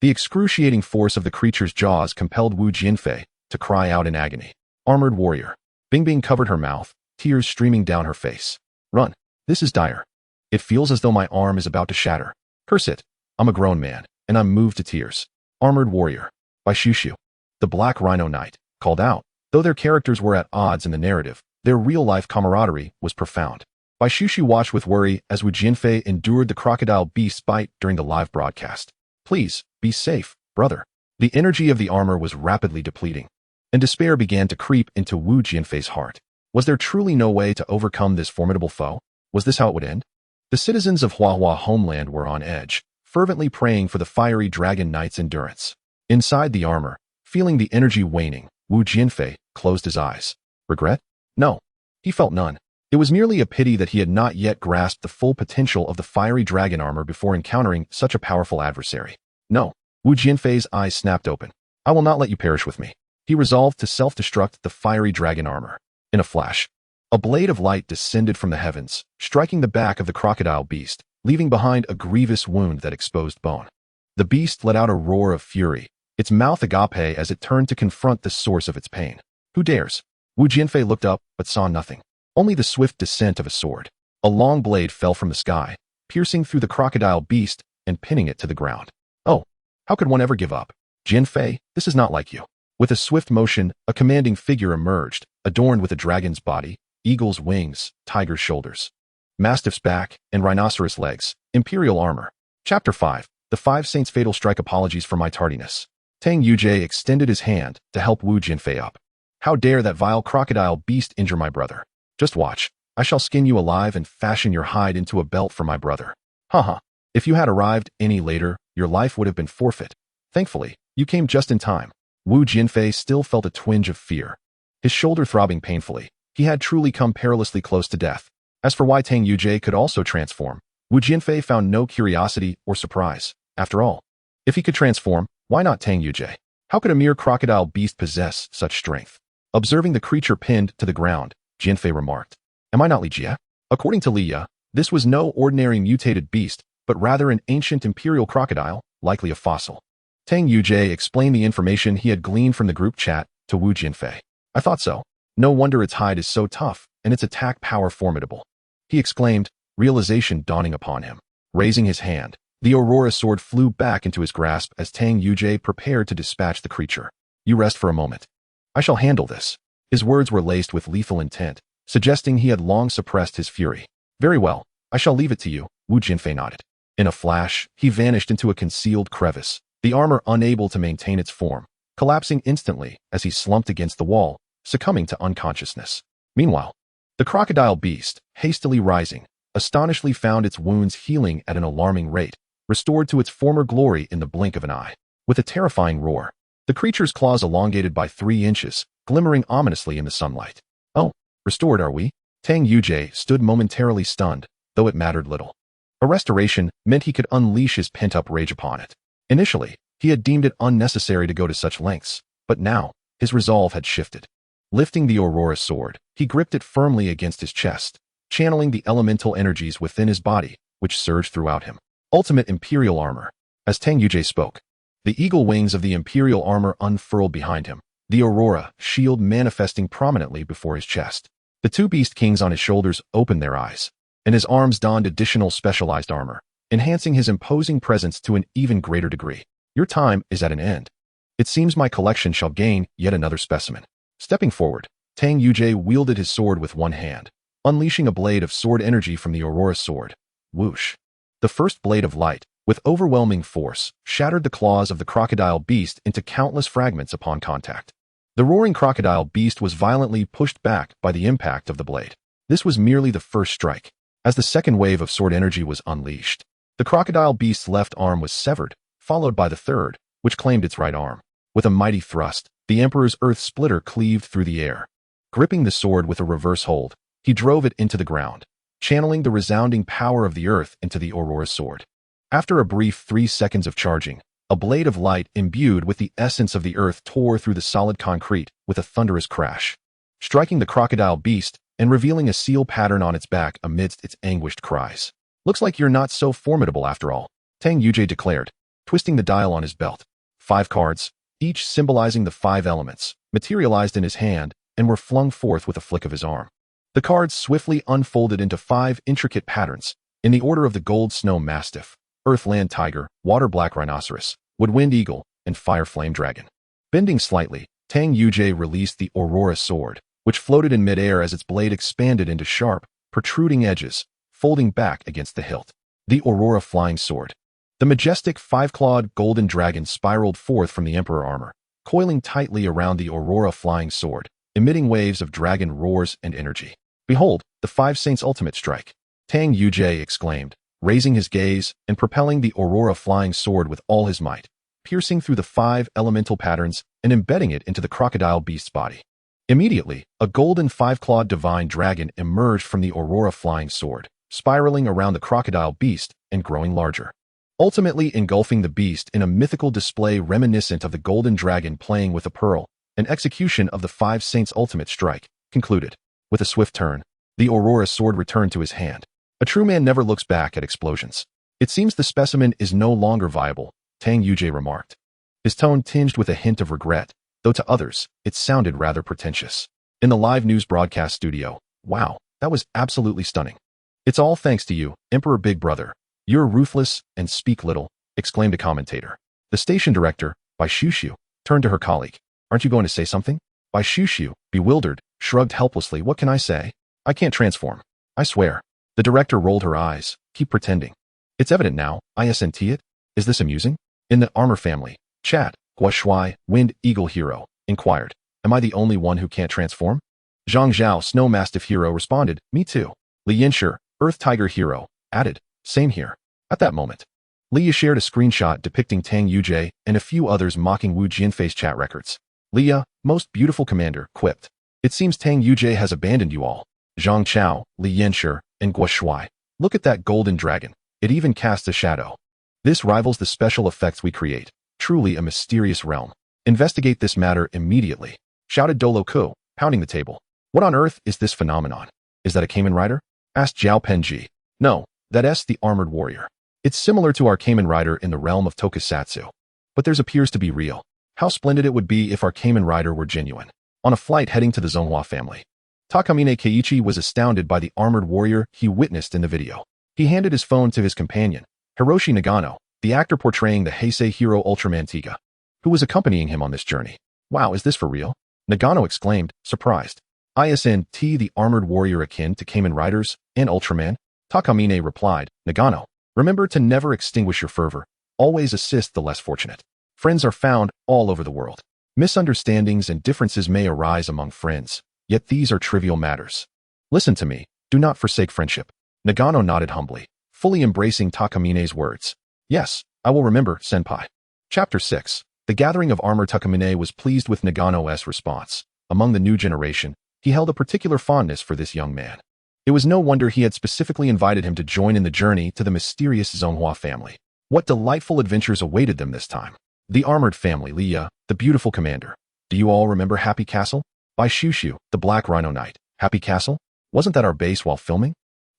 The excruciating force of the creature's jaws compelled Jianfei to cry out in agony. Armored warrior. Bing Bing covered her mouth, tears streaming down her face. Run. This is dire. It feels as though my arm is about to shatter. Curse it. I'm a grown man, and I'm moved to tears. Armored warrior. By Shushu. The Black Rhino Knight called out. Though their characters were at odds in the narrative, their real-life camaraderie was profound. Bai Shushu watched with worry as Jianfei endured the crocodile beast's bite during the live broadcast. Please, be safe, brother. The energy of the armor was rapidly depleting, and despair began to creep into Jianfei's heart. Was there truly no way to overcome this formidable foe? Was this how it would end? The citizens of Huahua homeland were on edge, fervently praying for the fiery dragon knight's endurance. Inside the armor, feeling the energy waning, Jianfei closed his eyes. Regret? No. He felt none. It was merely a pity that he had not yet grasped the full potential of the fiery dragon armor before encountering such a powerful adversary. No. Jianfei's eyes snapped open. I will not let you perish with me. He resolved to self-destruct the fiery dragon armor. In a flash, a blade of light descended from the heavens, striking the back of the crocodile beast, leaving behind a grievous wound that exposed bone. The beast let out a roar of fury, its mouth agape as it turned to confront the source of its pain. Who dares? Jianfei looked up, but saw nothing. Only the swift descent of a sword. A long blade fell from the sky, piercing through the crocodile beast and pinning it to the ground. Oh, how could one ever give up? Jianfei, this is not like you. With a swift motion, a commanding figure emerged, adorned with a dragon's body, eagle's wings, tiger's shoulders, mastiff's back, and rhinoceros legs, imperial armor. Chapter 5. The Five Saints' Fatal Strike. Apologies for my tardiness. Tang Yujie extended his hand to help Jianfei up. How dare that vile crocodile beast injure my brother? Just watch. I shall skin you alive and fashion your hide into a belt for my brother. Haha. If you had arrived any later, your life would have been forfeit. Thankfully, you came just in time. Jianfei still felt a twinge of fear. His shoulder throbbing painfully, he had truly come perilously close to death. As for why Tang Yujie could also transform, Jianfei found no curiosity or surprise. After all, if he could transform, why not Tang Yujie? How could a mere crocodile beast possess such strength? Observing the creature pinned to the ground, Jianfei remarked, "Am I not Li Jie?" According to Li Jie, this was no ordinary mutated beast, but rather an ancient imperial crocodile, likely a fossil. Tang Yujie explained the information he had gleaned from the group chat to Wu Jianfei. "I thought so. No wonder its hide is so tough, and its attack power formidable," he exclaimed, realization dawning upon him. Raising his hand, the Aurora sword flew back into his grasp as Tang Yujie prepared to dispatch the creature. "You rest for a moment. I shall handle this." His words were laced with lethal intent, suggesting he had long suppressed his fury. "Very well, I shall leave it to you," Wu Jianfei nodded. In a flash, he vanished into a concealed crevice, the armor unable to maintain its form, collapsing instantly as he slumped against the wall, succumbing to unconsciousness. Meanwhile, the crocodile beast, hastily rising, astonishingly found its wounds healing at an alarming rate, restored to its former glory in the blink of an eye. With a terrifying roar, the creature's claws elongated by 3 inches, glimmering ominously in the sunlight. "Oh, restored are we?" Tang Yujie stood momentarily stunned, though it mattered little. A restoration meant he could unleash his pent-up rage upon it. Initially, he had deemed it unnecessary to go to such lengths, but now, his resolve had shifted. Lifting the Aurora sword, he gripped it firmly against his chest, channeling the elemental energies within his body, which surged throughout him. Ultimate Imperial Armor. As Tang Yujie spoke, the eagle wings of the Imperial armor unfurled behind him, the Aurora shield manifesting prominently before his chest. The 2 beast kings on his shoulders opened their eyes, and his arms donned additional specialized armor, enhancing his imposing presence to an even greater degree. "Your time is at an end. It seems my collection shall gain yet another specimen." Stepping forward, Tang Yujie wielded his sword with one hand, unleashing a blade of sword energy from the Aurora sword. Whoosh! The first blade of light, with overwhelming force, shattered the claws of the crocodile beast into countless fragments upon contact. The roaring crocodile beast was violently pushed back by the impact of the blade. This was merely the first strike. As the second wave of sword energy was unleashed, the crocodile beast's left arm was severed, followed by the third, which claimed its right arm. With a mighty thrust, the Emperor's earth splitter cleaved through the air. Gripping the sword with a reverse hold, he drove it into the ground, channeling the resounding power of the earth into the Aurora sword. After a brief 3 seconds of charging, a blade of light imbued with the essence of the earth tore through the solid concrete with a thunderous crash, striking the crocodile beast and revealing a seal pattern on its back amidst its anguished cries. "Looks like you're not so formidable after all," Tang Yujie declared, twisting the dial on his belt. 5 cards, each symbolizing the 5 elements, materialized in his hand and were flung forth with a flick of his arm. The cards swiftly unfolded into 5 intricate patterns, in the order of the gold snow mastiff, earth-land tiger, water-black rhinoceros, woodwind eagle, and fire-flame dragon. Bending slightly, Tang Yujie released the Aurora sword, which floated in midair as its blade expanded into sharp, protruding edges, folding back against the hilt. The Aurora flying sword. The majestic 5-clawed golden dragon spiraled forth from the Emperor armor, coiling tightly around the Aurora flying sword, emitting waves of dragon roars and energy. "Behold, the 5 Saints' ultimate strike," Tang Yujie exclaimed, raising his gaze and propelling the Aurora flying sword with all his might, piercing through the 5 elemental patterns and embedding it into the crocodile beast's body. Immediately, a golden 5-clawed divine dragon emerged from the Aurora flying sword, spiraling around the crocodile beast and growing larger, ultimately engulfing the beast in a mythical display reminiscent of the golden dragon playing with a pearl. An execution of the 5 Saints' ultimate strike concluded. With a swift turn, the Aurora sword returned to his hand. A true man never looks back at explosions. "It seems the specimen is no longer viable," Tang Yujie remarked, his tone tinged with a hint of regret, though to others, it sounded rather pretentious. In the live news broadcast studio, "Wow, that was absolutely stunning." "It's all thanks to you, Emperor Big Brother. You're ruthless and speak little," exclaimed a commentator. The station director, Bai Shushu, turned to her colleague. "Aren't you going to say something?" Bai Shushu, bewildered, shrugged helplessly. "What can I say? I can't transform. I swear." The director rolled her eyes. "Keep pretending. It's evident now, isn't it? Is this amusing?" In the armor family, chat, Gua Shui, Wind Eagle Hero, inquired, "Am I the only one who can't transform?" Zhang Zhao, Snow Mastiff Hero, responded, "Me too." Li Yanshi, Earth Tiger Hero, added, "Same here." At that moment, Leah shared a screenshot depicting Tang Yujie and a few others mocking Wu Jianfei's chat records. Leah, most beautiful commander, quipped, "It seems Tang Yujie has abandoned you all." Zhang Chow, Li Yanshi, and Gua Shui, "Look at that golden dragon. It even casts a shadow. This rivals the special effects we create. Truly a mysterious realm." Investigate this matter immediately, shouted Doloku, pounding the table. What on earth is this phenomenon? Is that a Kamen Rider? Asked Zhao Penji. No, that's the armored warrior. It's similar to our Kamen Rider in the realm of tokusatsu. But theirs appears to be real. How splendid it would be if our Kamen Rider were genuine. On a flight heading to the Zonghua family, Takamine Keiichi was astounded by the armored warrior he witnessed in the video. He handed his phone to his companion, Hiroshi Nagano, the actor portraying the Heisei hero Ultraman Tiga, who was accompanying him on this journey. Wow, is this for real? Nagano exclaimed, surprised. Isn't the armored warrior akin to Kamen Riders and Ultraman? Takamine replied, Nagano, remember to never extinguish your fervor. Always assist the less fortunate. Friends are found all over the world. Misunderstandings and differences may arise among friends, yet these are trivial matters. Listen to me, do not forsake friendship. Nagano nodded humbly, fully embracing Takamine's words. Yes, I will remember, senpai. Chapter 6. The Gathering of Armor. Takamine was pleased with Nagano's response. Among the new generation, he held a particular fondness for this young man. It was no wonder he had specifically invited him to join in the journey to the mysterious Zonghua family. What delightful adventures awaited them this time. The armored family, Leah, the beautiful commander. Do you all remember Happy Castle? By Shushu, the Black Rhino Knight. Happy Castle? Wasn't that our base while filming?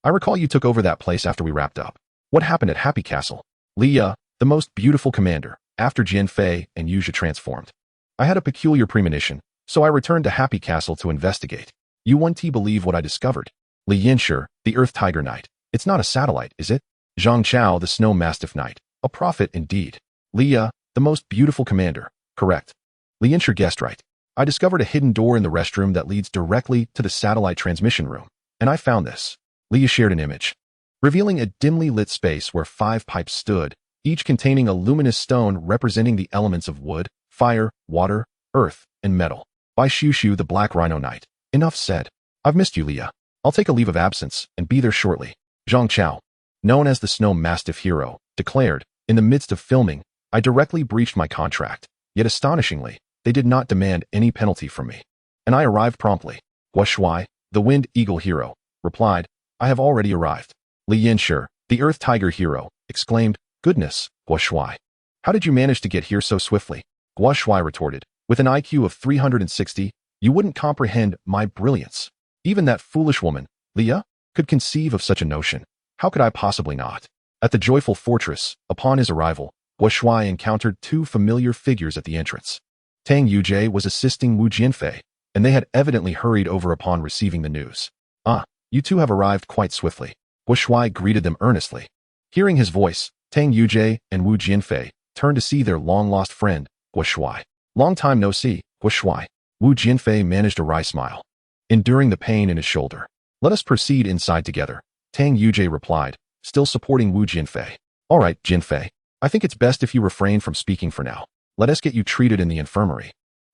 I recall you took over that place after we wrapped up. What happened at Happy Castle? Leah, the most beautiful commander, after Jianfei and Yuja transformed. I had a peculiar premonition, so I returned to Happy Castle to investigate. You won't believe what I discovered. Li Yinshi, the Earth Tiger Knight. It's not a satellite, is it? Zhang Chow, the Snow Mastiff Knight. A prophet indeed. Leah, the most beautiful commander. Correct. Li Yinshi guessed right. I discovered a hidden door in the restroom that leads directly to the satellite transmission room, and I found this. Leah shared an image, revealing a dimly lit space where 5 pipes stood, each containing a luminous stone representing the elements of wood, fire, water, earth, and metal. By Shushu, the Black Rhino Knight. Enough said. I've missed you, Leah. I'll take a leave of absence and be there shortly. Zhang Chow, known as the Snow Mastiff Hero, declared, in the midst of filming, I directly breached my contract, yet astonishingly, they did not demand any penalty from me. And I arrived promptly. Guo Shuai, the Wind Eagle Hero, replied, I have already arrived. Li Yinshi, the Earth Tiger Hero, exclaimed, Goodness, Guo Shuai. How did you manage to get here so swiftly? Guo Shuai retorted, with an IQ of 360, you wouldn't comprehend my brilliance. Even that foolish woman, Leah, could conceive of such a notion. How could I possibly not? At the joyful fortress, upon his arrival, Guo Shuai encountered 2 familiar figures at the entrance. Tang Yujie was assisting Wu Jianfei, and they had evidently hurried over upon receiving the news. Ah, you 2 have arrived quite swiftly. Guo Shuai greeted them earnestly. Hearing his voice, Tang Yujie and Wu Jianfei turned to see their long-lost friend, Guo Shuai. Long time no see, Guo Shuai. Wu Jianfei managed a wry smile, enduring the pain in his shoulder. Let us proceed inside together, Tang Yujie replied, still supporting Wu Jianfei. All right, Jianfei. I think it's best if you refrain from speaking for now. Let us get you treated in the infirmary.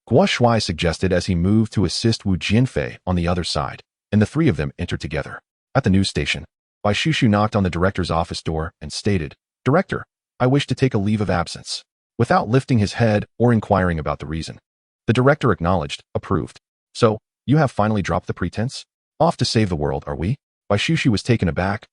Guo Shuai suggested as he moved to assist Wu Jianfei on the other side, and the 3 of them entered together. At the news station, Bai Shushu knocked on the director's office door and stated, Director, I wish to take a leave of absence. Without lifting his head or inquiring about the reason. The director acknowledged, approved. So, you have finally dropped the pretense? Off to save the world, are we? Bai Shushu was taken aback.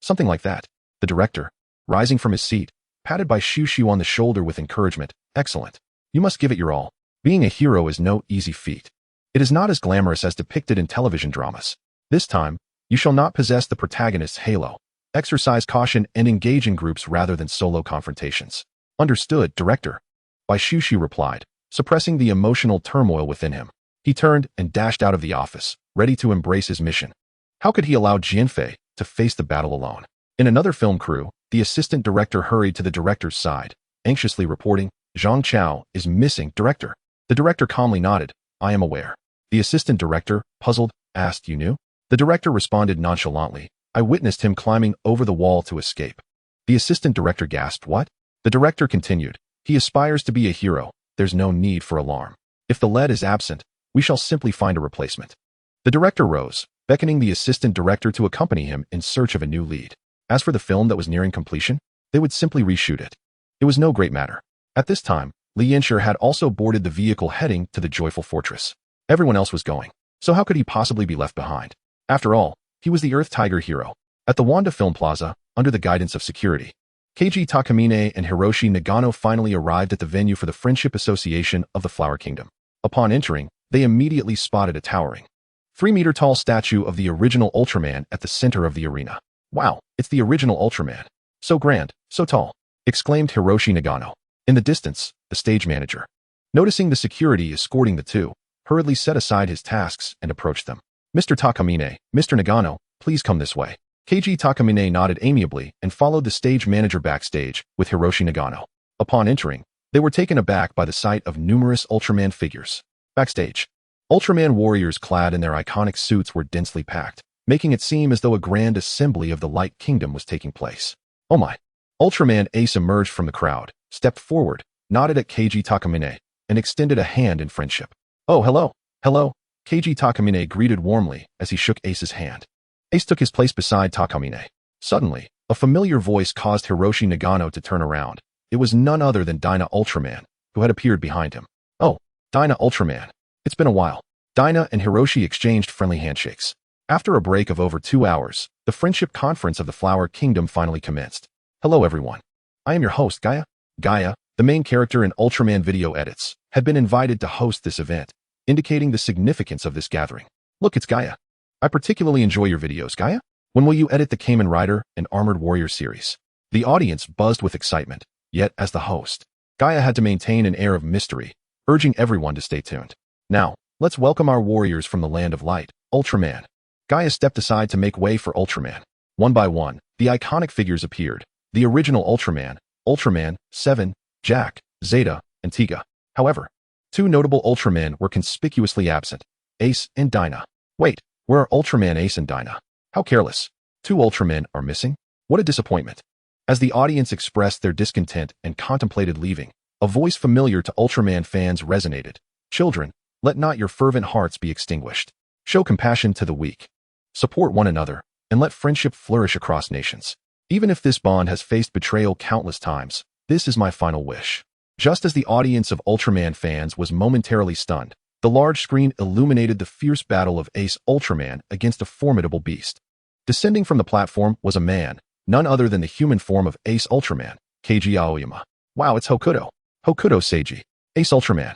Something like that. The director, rising from his seat, patted Bai Shushu on the shoulder with encouragement. Excellent. You must give it your all. Being a hero is no easy feat. It is not as glamorous as depicted in television dramas. This time, you shall not possess the protagonist's halo. Exercise caution and engage in groups rather than solo confrontations. Understood, director. Bai Shushu replied, suppressing the emotional turmoil within him. He turned and dashed out of the office, ready to embrace his mission. How could he allow Jianfei to face the battle alone? In another film crew, the assistant director hurried to the director's side, anxiously reporting, Zhang Chow is missing, director. The director calmly nodded, I am aware. The assistant director, puzzled, asked, you knew? The director responded nonchalantly, I witnessed him climbing over the wall to escape. The assistant director gasped, what? The director continued, he aspires to be a hero, there's no need for alarm. If the lead is absent, we shall simply find a replacement. The director rose, beckoning the assistant director to accompany him in search of a new lead. As for the film that was nearing completion, they would simply reshoot it. It was no great matter. At this time, Li Yinshi had also boarded the vehicle heading to the joyful fortress. Everyone else was going, so how could he possibly be left behind? After all, he was the Earth Tiger Hero. At the Wanda Film Plaza, under the guidance of security, Keiji Takamine and Hiroshi Nagano finally arrived at the venue for the Friendship Association of the Flower Kingdom. Upon entering, they immediately spotted a towering 3-meter-tall statue of the original Ultraman at the center of the arena. "Wow, it's the original Ultraman. So grand, so tall," exclaimed Hiroshi Nagano. In the distance, the stage manager, noticing the security escorting the two, hurriedly set aside his tasks and approached them. "Mr. Takamine, Mr. Nagano, please come this way." Keiji Takamine nodded amiably and followed the stage manager backstage with Hiroshi Nagano. Upon entering, they were taken aback by the sight of numerous Ultraman figures. Backstage, Ultraman warriors clad in their iconic suits were densely packed, making it seem as though a grand assembly of the Light Kingdom was taking place. "Oh my!" Ultraman Ace emerged from the crowd, stepped forward, nodded at Keiji Takamine, and extended a hand in friendship. "Oh, hello, hello." Keiji Takamine greeted warmly as he shook Ace's hand. Ace took his place beside Takamine. Suddenly, a familiar voice caused Hiroshi Nagano to turn around. It was none other than Dyna Ultraman, who had appeared behind him. "Oh, Dyna Ultraman. It's been a while." Dyna and Hiroshi exchanged friendly handshakes. After a break of over 2 hours, the Friendship Conference of the Flower Kingdom finally commenced. "Hello everyone. I am your host, Gaia." Gaia, the main character in Ultraman video edits, had been invited to host this event, indicating the significance of this gathering. "Look, it's Gaia. I particularly enjoy your videos, Gaia. When will you edit the Kamen Rider and Armored Warrior series?" The audience buzzed with excitement, yet as the host, Gaia had to maintain an air of mystery, urging everyone to stay tuned. "Now, let's welcome our warriors from the Land of Light, Ultraman." Gaia stepped aside to make way for Ultraman. One by one, the iconic figures appeared. The original Ultraman, Ultraman 7, Jack, Zeta, and Tiga. However, 2 notable Ultramen were conspicuously absent, Ace and Dyna. "Wait, where are Ultraman Ace and Dyna? How careless. 2 Ultramen are missing? What a disappointment." As the audience expressed their discontent and contemplated leaving, a voice familiar to Ultraman fans resonated. "Children, let not your fervent hearts be extinguished. Show compassion to the weak. Support one another, and let friendship flourish across nations. Even if this bond has faced betrayal countless times, this is my final wish." Just as the audience of Ultraman fans was momentarily stunned, the large screen illuminated the fierce battle of Ace Ultraman against a formidable beast. Descending from the platform was a man, none other than the human form of Ace Ultraman, Keiji Aoyama. "Wow, it's Hokuto. Hokuto Seiji, Ace Ultraman."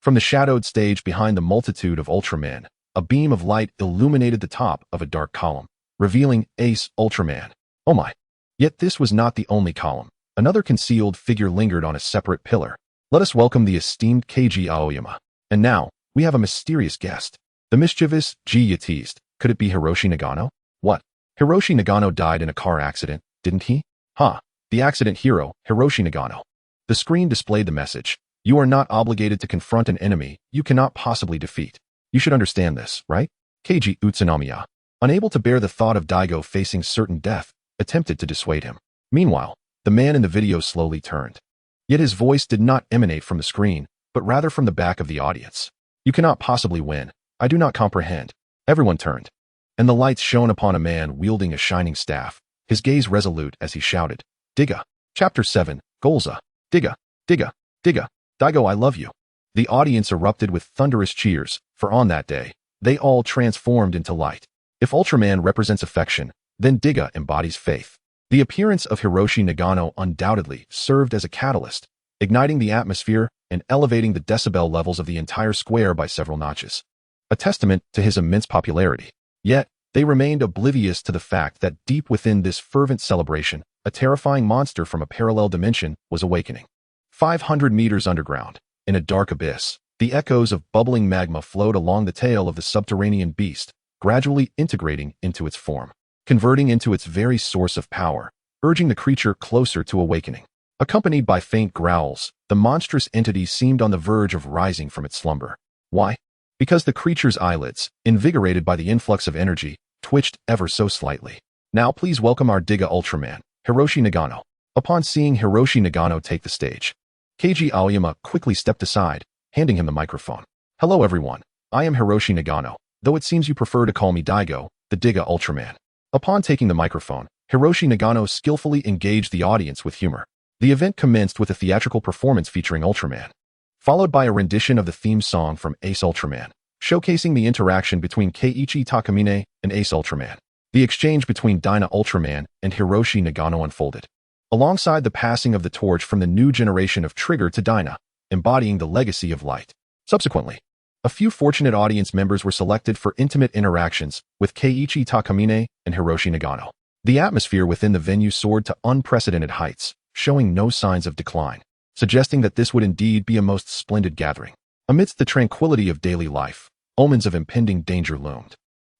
From the shadowed stage behind the multitude of Ultramen, a beam of light illuminated the top of a dark column, revealing Ace Ultraman. "Oh my!" Yet this was not the only column. Another concealed figure lingered on a separate pillar. Let us welcome the esteemed Keiji Aoyama. And now, we have a mysterious guest. The mischievous Ji teased. Could it be Hiroshi Nagano? What? Hiroshi Nagano died in a car accident, didn't he? Huh. The accident hero, Hiroshi Nagano. The screen displayed the message. You are not obligated to confront an enemy you cannot possibly defeat. You should understand this, right? Keiji Utsunomiya, unable to bear the thought of Daigo facing certain death, attempted to dissuade him. Meanwhile, the man in the video slowly turned. Yet his voice did not emanate from the screen, but rather from the back of the audience. "You cannot possibly win. I do not comprehend." Everyone turned, and the lights shone upon a man wielding a shining staff, his gaze resolute as he shouted, "Diga." Chapter 7, Golza. "Diga, Diga, Diga. Daigo, I love you." The audience erupted with thunderous cheers, for on that day, they all transformed into light. If Ultraman represents affection, then Diga embodies faith. The appearance of Hiroshi Nagano undoubtedly served as a catalyst, igniting the atmosphere and elevating the decibel levels of the entire square by several notches, a testament to his immense popularity. Yet, they remained oblivious to the fact that deep within this fervent celebration, a terrifying monster from a parallel dimension was awakening. 500 meters underground, in a dark abyss, the echoes of bubbling magma flowed along the tail of the subterranean beast, gradually integrating into its form, converting into its very source of power, urging the creature closer to awakening. Accompanied by faint growls, the monstrous entity seemed on the verge of rising from its slumber. Why? Because the creature's eyelids, invigorated by the influx of energy, twitched ever so slightly. "Now please welcome our Diga Ultraman, Hiroshi Nagano." Upon seeing Hiroshi Nagano take the stage, Keiji Aoyama quickly stepped aside, handing him the microphone. "Hello everyone, I am Hiroshi Nagano, though it seems you prefer to call me Daigo, the Diga Ultraman." Upon taking the microphone, Hiroshi Nagano skillfully engaged the audience with humor. The event commenced with a theatrical performance featuring Ultraman, followed by a rendition of the theme song from Ace Ultraman, showcasing the interaction between Keiichi Takamine and Ace Ultraman. The exchange between Dyna Ultraman and Hiroshi Nagano unfolded. alongside the passing of the torch from the new generation of Trigger to Dinah, embodying the legacy of light. Subsequently, a few fortunate audience members were selected for intimate interactions with Keiichi Takamine and Hiroshi Nagano. The atmosphere within the venue soared to unprecedented heights, showing no signs of decline, suggesting that this would indeed be a most splendid gathering. Amidst the tranquility of daily life, omens of impending danger loomed.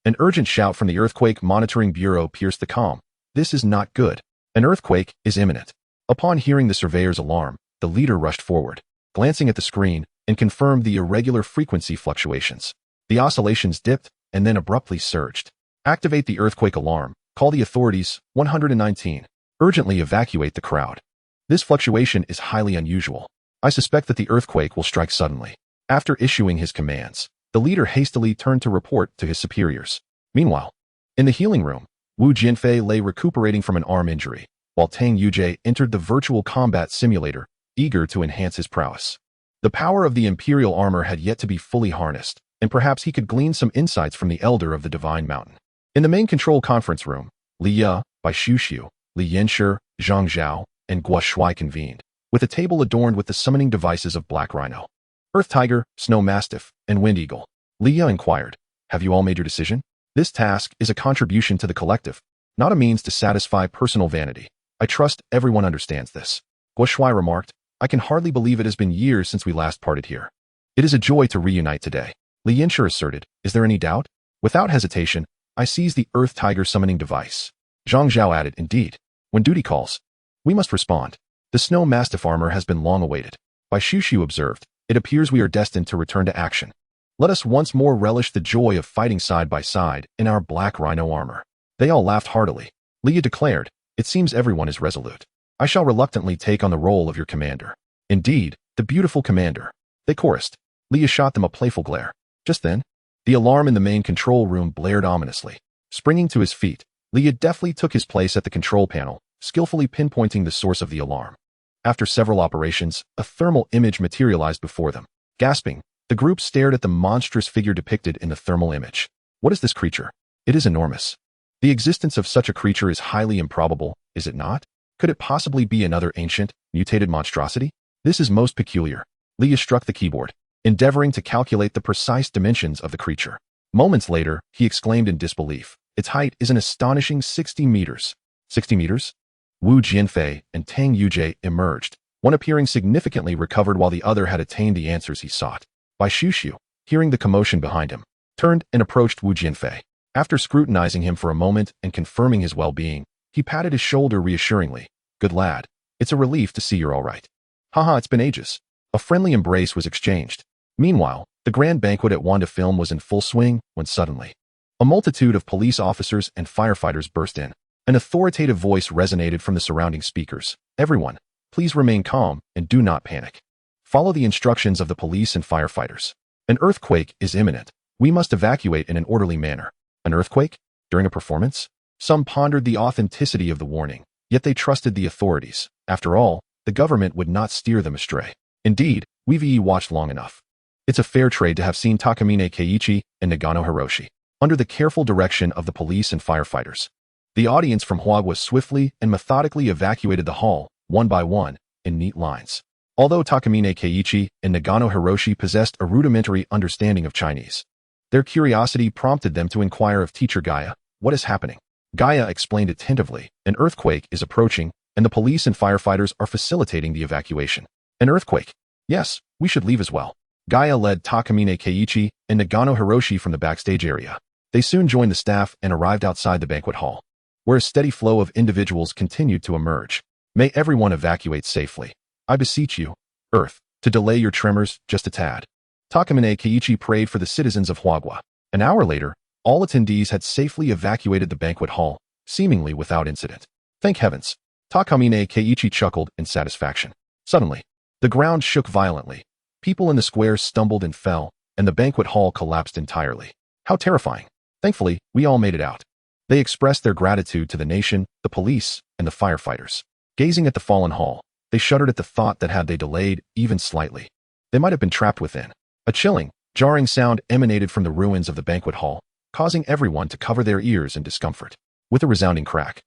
An urgent shout from the Earthquake Monitoring Bureau pierced the calm. This is not good. An earthquake is imminent. Upon hearing the surveyor's alarm, the leader rushed forward, glancing at the screen, and confirmed the irregular frequency fluctuations. The oscillations dipped and then abruptly surged. Activate the earthquake alarm. Call the authorities. 119. Urgently evacuate the crowd. This fluctuation is highly unusual. I suspect that the earthquake will strike suddenly. After issuing his commands, the leader hastily turned to report to his superiors. Meanwhile, in the healing room, Wu Jianfei lay recuperating from an arm injury, while Tang Yujie entered the virtual combat simulator, eager to enhance his prowess. The power of the imperial armor had yet to be fully harnessed, and perhaps he could glean some insights from the elder of the Divine Mountain. In the main control conference room, Li Ya, Bai Shuxiu, Li Yanshi, Zhang Zhao, and Guo Shui convened, with a table adorned with the summoning devices of Black Rhino, Earth Tiger, Snow Mastiff, and Wind Eagle. Li Ya inquired, "Have you all made your decision? This task is a contribution to the collective, not a means to satisfy personal vanity. I trust everyone understands this." Guo Shui remarked, "I can hardly believe it has been years since we last parted here. It is a joy to reunite today." Li Yanshi asserted, "Is there any doubt?" Without hesitation, I seized the Earth Tiger summoning device. Zhang Zhao added, "Indeed. When duty calls, we must respond. The Snow Mastiff armor has been long awaited." Bai Shuxiu observed, "It appears we are destined to return to action. Let us once more relish the joy of fighting side by side in our Black Rhino armor." They all laughed heartily. Li Ya declared, "It seems everyone is resolute. I shall reluctantly take on the role of your commander." "Indeed, the beautiful commander," they chorused. Li Ya shot them a playful glare. Just then, the alarm in the main control room blared ominously. Springing to his feet, Li Ya deftly took his place at the control panel, skillfully pinpointing the source of the alarm. After several operations, a thermal image materialized before them. Gasping, the group stared at the monstrous figure depicted in the thermal image. What is this creature? It is enormous. The existence of such a creature is highly improbable, is it not? Could it possibly be another ancient, mutated monstrosity? This is most peculiar. Li Ya struck the keyboard, endeavoring to calculate the precise dimensions of the creature. Moments later, he exclaimed in disbelief, "Its height is an astonishing 60 meters. 60 meters? Wu Jianfei and Tang Yujie emerged, one appearing significantly recovered while the other had attained the answers he sought. Bai Shuxiu, hearing the commotion behind him, turned and approached Wu Jianfei. After scrutinizing him for a moment and confirming his well-being, he patted his shoulder reassuringly. "Good lad. It's a relief to see you're all right." "Haha, it's been ages." A friendly embrace was exchanged. Meanwhile, the grand banquet at Wanda Film was in full swing when suddenly, a multitude of police officers and firefighters burst in. An authoritative voice resonated from the surrounding speakers. "Everyone, please remain calm and do not panic. Follow the instructions of the police and firefighters. An earthquake is imminent. We must evacuate in an orderly manner." An earthquake? During a performance? Some pondered the authenticity of the warning, yet they trusted the authorities. After all, the government would not steer them astray. Indeed, we've watched long enough. It's a fair trade to have seen Takamine Keiichi and Nagano Hiroshi, under the careful direction of the police and firefighters. The audience from Huagua swiftly and methodically evacuated the hall, one by one, in neat lines. Although Takamine Keiichi and Nagano Hiroshi possessed a rudimentary understanding of Chinese, their curiosity prompted them to inquire of teacher Gaia, "What is happening?" Gaia explained attentively, "An earthquake is approaching, and the police and firefighters are facilitating the evacuation." "An earthquake? Yes, we should leave as well." Gaia led Takamine Keiichi and Nagano Hiroshi from the backstage area. They soon joined the staff and arrived outside the banquet hall, where a steady flow of individuals continued to emerge. "May everyone evacuate safely. I beseech you, Earth, to delay your tremors just a tad." Takamine Keiichi prayed for the citizens of Huagua. An hour later, all attendees had safely evacuated the banquet hall, seemingly without incident. "Thank heavens." Takamine Keiichi chuckled in satisfaction. Suddenly, the ground shook violently. People in the square stumbled and fell, and the banquet hall collapsed entirely. How terrifying. Thankfully, we all made it out. They expressed their gratitude to the nation, the police, and the firefighters. Gazing at the fallen hall, they shuddered at the thought that had they delayed, even slightly, they might have been trapped within. A chilling, jarring sound emanated from the ruins of the banquet hall, causing everyone to cover their ears in discomfort. With a resounding crack,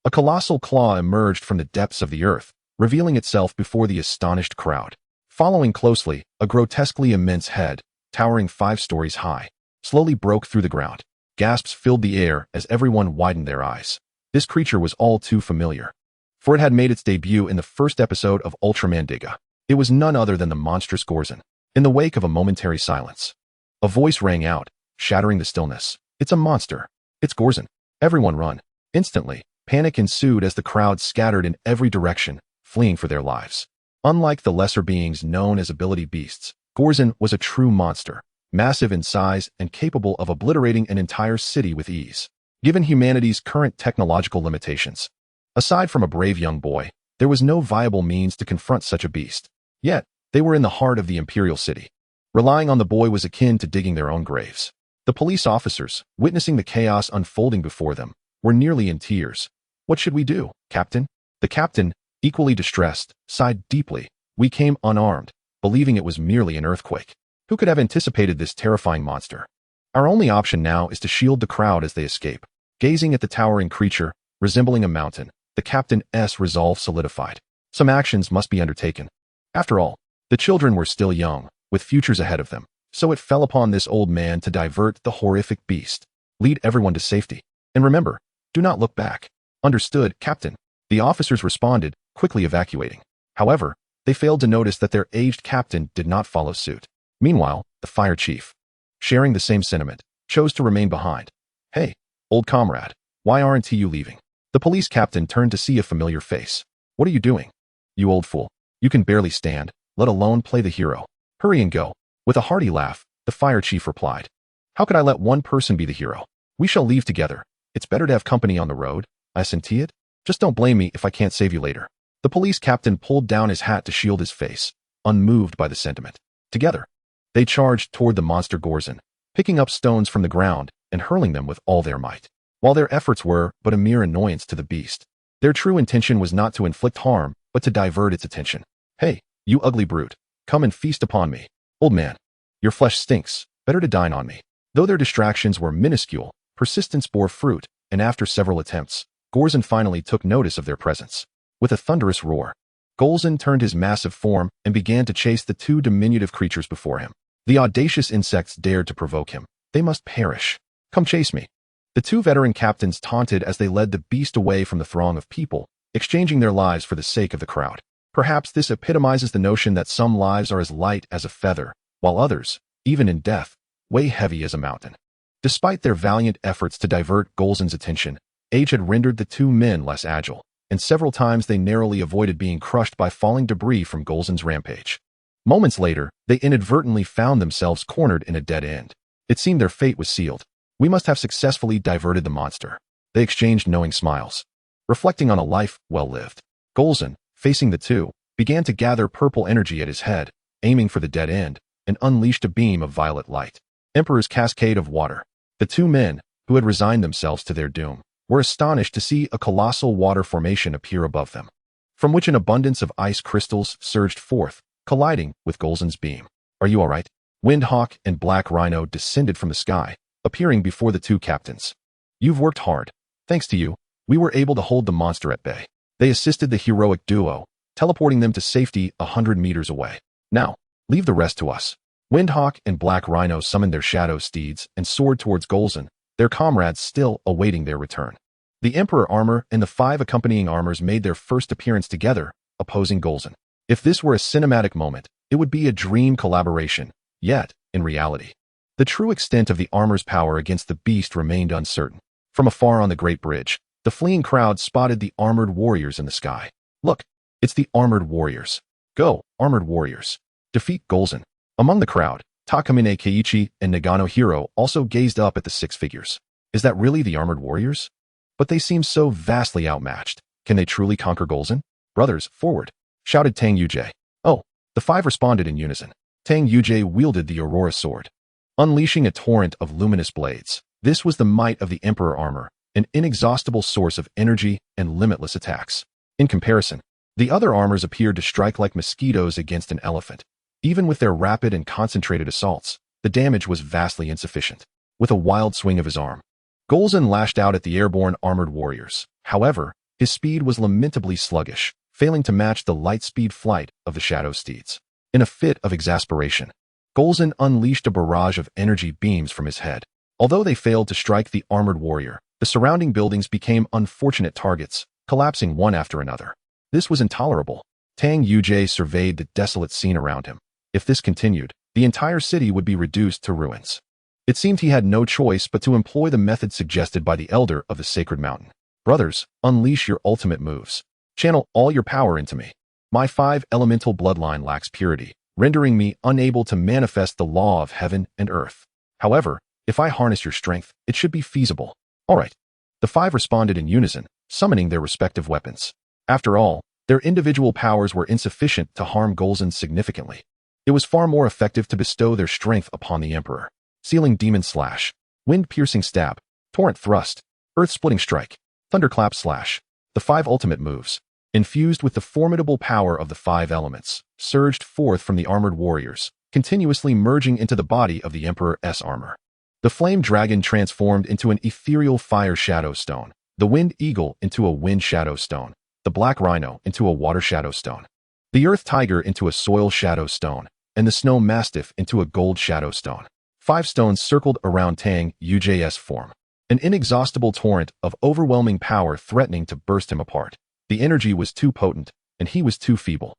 A colossal claw emerged from the depths of the earth, revealing itself before the astonished crowd. Following closely, a grotesquely immense head, towering 5 stories high, slowly broke through the ground. Gasps filled the air as everyone widened their eyes. This creature was all too familiar, for it had made its debut in the first episode of Ultraman Tiga. It was none other than the monstrous Gorzen. In the wake of a momentary silence, a voice rang out, shattering the stillness. "It's a monster. It's Gorzen. Everyone run." Instantly, panic ensued as the crowd scattered in every direction, fleeing for their lives. Unlike the lesser beings known as ability beasts, Gorzen was a true monster, massive in size and capable of obliterating an entire city with ease. Given humanity's current technological limitations, aside from a brave young boy, there was no viable means to confront such a beast. Yet, they were in the heart of the imperial city. Relying on the boy was akin to digging their own graves. The police officers, witnessing the chaos unfolding before them, were nearly in tears. "What should we do, Captain?" The captain, equally distressed, sighed deeply. "We came unarmed, believing it was merely an earthquake. Who could have anticipated this terrifying monster? Our only option now is to shield the crowd as they escape." Gazing at the towering creature, resembling a mountain, the captain's resolve solidified. Some actions must be undertaken. After all, the children were still young, with futures ahead of them, so it fell upon this old man to divert the horrific beast. Lead everyone to safety. And remember, do not look back. "Understood, Captain." The officers responded, quickly evacuating. However, they failed to notice that their aged captain did not follow suit. Meanwhile, the fire chief, sharing the same sentiment, chose to remain behind. "Hey, old comrade, why aren't you leaving?" The police captain turned to see a familiar face. "What are you doing? You old fool. You can barely stand, let alone play the hero. Hurry and go." With a hearty laugh, the fire chief replied, "How could I let one person be the hero? We shall leave together. It's better to have company on the road. I senti it. Just don't blame me if I can't save you later." The police captain pulled down his hat to shield his face, unmoved by the sentiment. Together, they charged toward the monster Gorzen, picking up stones from the ground and hurling them with all their might. While their efforts were but a mere annoyance to the beast, their true intention was not to inflict harm, but to divert its attention. "Hey, you ugly brute, come and feast upon me. Old man, your flesh stinks, better to dine on me." Though their distractions were minuscule, persistence bore fruit, and after several attempts, Gorzen finally took notice of their presence. With a thunderous roar, Gorzen turned his massive form and began to chase the 2 diminutive creatures before him. The audacious insects dared to provoke him. They must perish. "Come chase me." The 2 veteran captains taunted as they led the beast away from the throng of people, exchanging their lives for the sake of the crowd. Perhaps this epitomizes the notion that some lives are as light as a feather, while others, even in death, weigh heavy as a mountain. Despite their valiant efforts to divert Gorzen's attention, age had rendered the 2 men less agile, and several times they narrowly avoided being crushed by falling debris from Gorzen's rampage. Moments later, they inadvertently found themselves cornered in a dead end. It seemed their fate was sealed. "We must have successfully diverted the monster." They exchanged knowing smiles, reflecting on a life well lived. Gorzen, facing the 2, began to gather purple energy at his head, aiming for the dead end, and unleashed a beam of violet light. Emperor's cascade of water. The 2 men, who had resigned themselves to their doom, were astonished to see a colossal water formation appear above them, from which an abundance of ice crystals surged forth, colliding with Gorzen's beam. "Are you all right?" Windhawk and Black Rhino descended from the sky, appearing before the 2 captains. "You've worked hard. Thanks to you, we were able to hold the monster at bay." They assisted the heroic duo, teleporting them to safety 100 meters away. "Now, leave the rest to us." Windhawk and Black Rhino summoned their shadow steeds and soared towards Gorzen, their comrades still awaiting their return. The Emperor armor and the 5 accompanying armors made their first appearance together, opposing Gorzen. If this were a cinematic moment, it would be a dream collaboration, yet, in reality, the true extent of the armor's power against the beast remained uncertain. From afar on the Great Bridge, the fleeing crowd spotted the armored warriors in the sky. "Look, it's the armored warriors. Go, armored warriors. Defeat Gorzen." Among the crowd, Takamine Keiichi and Nagano Hiro also gazed up at the 6 figures. Is that really the armored warriors? But they seem so vastly outmatched. Can they truly conquer Gorzen? "Brothers, forward!" shouted Tang Yujie. "Oh!" The 5 responded in unison. Tang Yujie wielded the Aurora sword, unleashing a torrent of luminous blades. This was the might of the Emperor armor, an inexhaustible source of energy and limitless attacks. In comparison, the other armors appeared to strike like mosquitoes against an elephant. Even with their rapid and concentrated assaults, the damage was vastly insufficient. With a wild swing of his arm, Gorzen lashed out at the airborne armored warriors. However, His speed was lamentably sluggish, failing to match the light-speed flight of the shadow steeds. In a fit of exasperation, Golzin unleashed a barrage of energy beams from his head. Although they failed to strike the armored warrior, the surrounding buildings became unfortunate targets, collapsing one after another. This was intolerable. Tang Yujie surveyed the desolate scene around him. If this continued, the entire city would be reduced to ruins. It seemed he had no choice but to employ the method suggested by the elder of the sacred mountain. Brothers, unleash your ultimate moves. Channel all your power into me. My 5-elemental bloodline lacks purity, rendering me unable to manifest the law of heaven and earth. However, if I harness your strength, it should be feasible. All right. The 5 responded in unison, summoning their respective weapons. After all, their individual powers were insufficient to harm Golzin significantly. It was far more effective to bestow their strength upon the Emperor. Sealing Demon Slash, Wind-Piercing Stab, Torrent Thrust, Earth-Splitting Strike, Thunderclap Slash. The 5 ultimate moves, infused with the formidable power of the 5 elements, surged forth from the armored warriors, continuously merging into the body of the Emperor's armor. The Flame Dragon transformed into an ethereal Fire Shadow Stone, the Wind Eagle into a Wind Shadow Stone, the Black Rhino into a Water Shadow Stone, the Earth Tiger into a Soil Shadow Stone, and the Snow Mastiff into a Gold Shadow Stone. 5 stones circled around Tang Yujie's form, an inexhaustible torrent of overwhelming power threatening to burst him apart. The energy was too potent, and he was too feeble.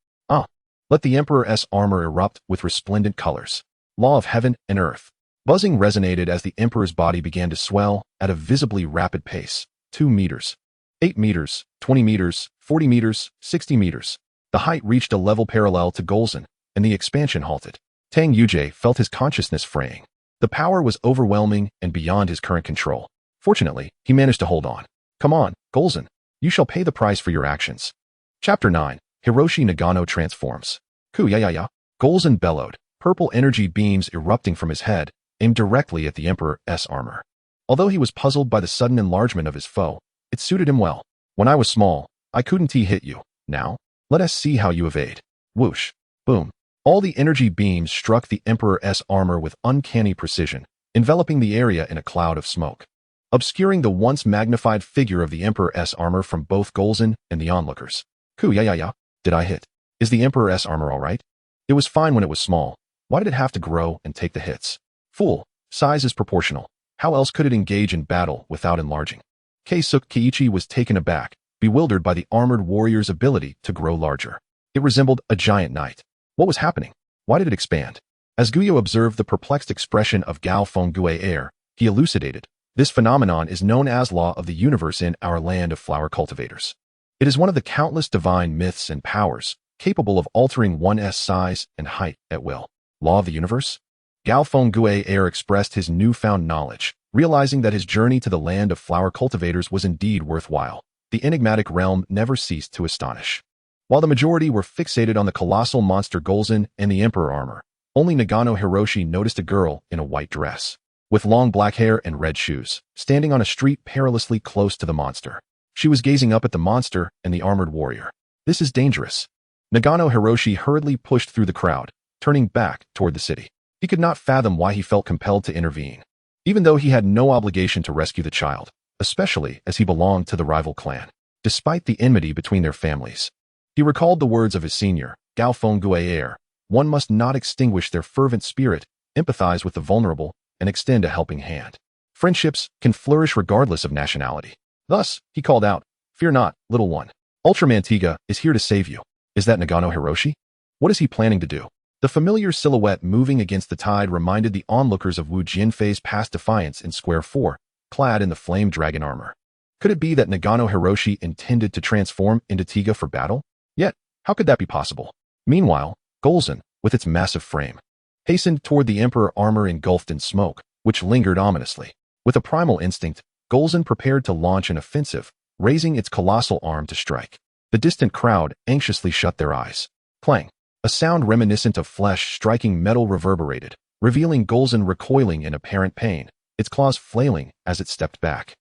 Let the Emperor's armor erupt with resplendent colors. Law of heaven and earth. Buzzing resonated as the Emperor's body began to swell at a visibly rapid pace. 2 meters, 8 meters, 20 meters, 40 meters, 60 meters. The height reached a level parallel to Golzin, and the expansion halted. Tang Yujie felt his consciousness fraying. The power was overwhelming and beyond his current control. Fortunately, he managed to hold on. Come on, Golzin. You shall pay the price for your actions. Chapter 9. Hiroshi Nagano transforms. Ku-ya-ya-ya. Golzin bellowed, purple energy beams erupting from his head, aimed directly at the Emperor's armor. Although he was puzzled by the sudden enlargement of his foe, it suited him well. When I was small, I couldn't hit you. Now, let us see how you evade. Whoosh. Boom. All the energy beams struck the Emperor's armor with uncanny precision, enveloping the area in a cloud of smoke, obscuring the once magnified figure of the Emperor's armor from both Golzin and the onlookers. Ku-ya-ya-ya. Did I hit? Is the Emperor's armor all right? It was fine when it was small. Why did it have to grow and take the hits? Fool. Size is proportional. How else could it engage in battle without enlarging? Keisuke Kiichi was taken aback, bewildered by the armored warrior's ability to grow larger. It resembled a giant knight. What was happening? Why did it expand? As Guyo observed the perplexed expression of Gao Fenggue, he elucidated. This phenomenon is known as law of the universe in our land of flower cultivators. It is one of the countless divine myths and powers, capable of altering one's size and height at will. Law of the universe? Gao Fenggue expressed his newfound knowledge, realizing that his journey to the land of flower cultivators was indeed worthwhile. The enigmatic realm never ceased to astonish. While the majority were fixated on the colossal monster Golzin and the Emperor armor, only Nagano Hiroshi noticed a girl in a white dress, with long black hair and red shoes, standing on a street perilously close to the monster. She was gazing up at the monster and the armored warrior. This is dangerous. Nagano Hiroshi hurriedly pushed through the crowd, turning back toward the city. He could not fathom why he felt compelled to intervene, even though he had no obligation to rescue the child, especially as he belonged to the rival clan. Despite the enmity between their families, he recalled the words of his senior, Gao Fenggue, one must not extinguish their fervent spirit, empathize with the vulnerable, and extend a helping hand. Friendships can flourish regardless of nationality. Thus, he called out, fear not, little one. Ultraman Tiga is here to save you. Is that Nagano Hiroshi? What is he planning to do? The familiar silhouette moving against the tide reminded the onlookers of Wu Jianfei's past defiance in Square 4, clad in the flame dragon armor. Could it be that Nagano Hiroshi intended to transform into Tiga for battle? Yet, how could that be possible? Meanwhile, Golzin, with its massive frame, hastened toward the Emperor armor engulfed in smoke, which lingered ominously. With a primal instinct, Golzin prepared to launch an offensive, raising its colossal arm to strike. The distant crowd anxiously shut their eyes. Clang. A sound reminiscent of flesh striking metal reverberated, revealing Golzin recoiling in apparent pain, its claws flailing as it stepped back.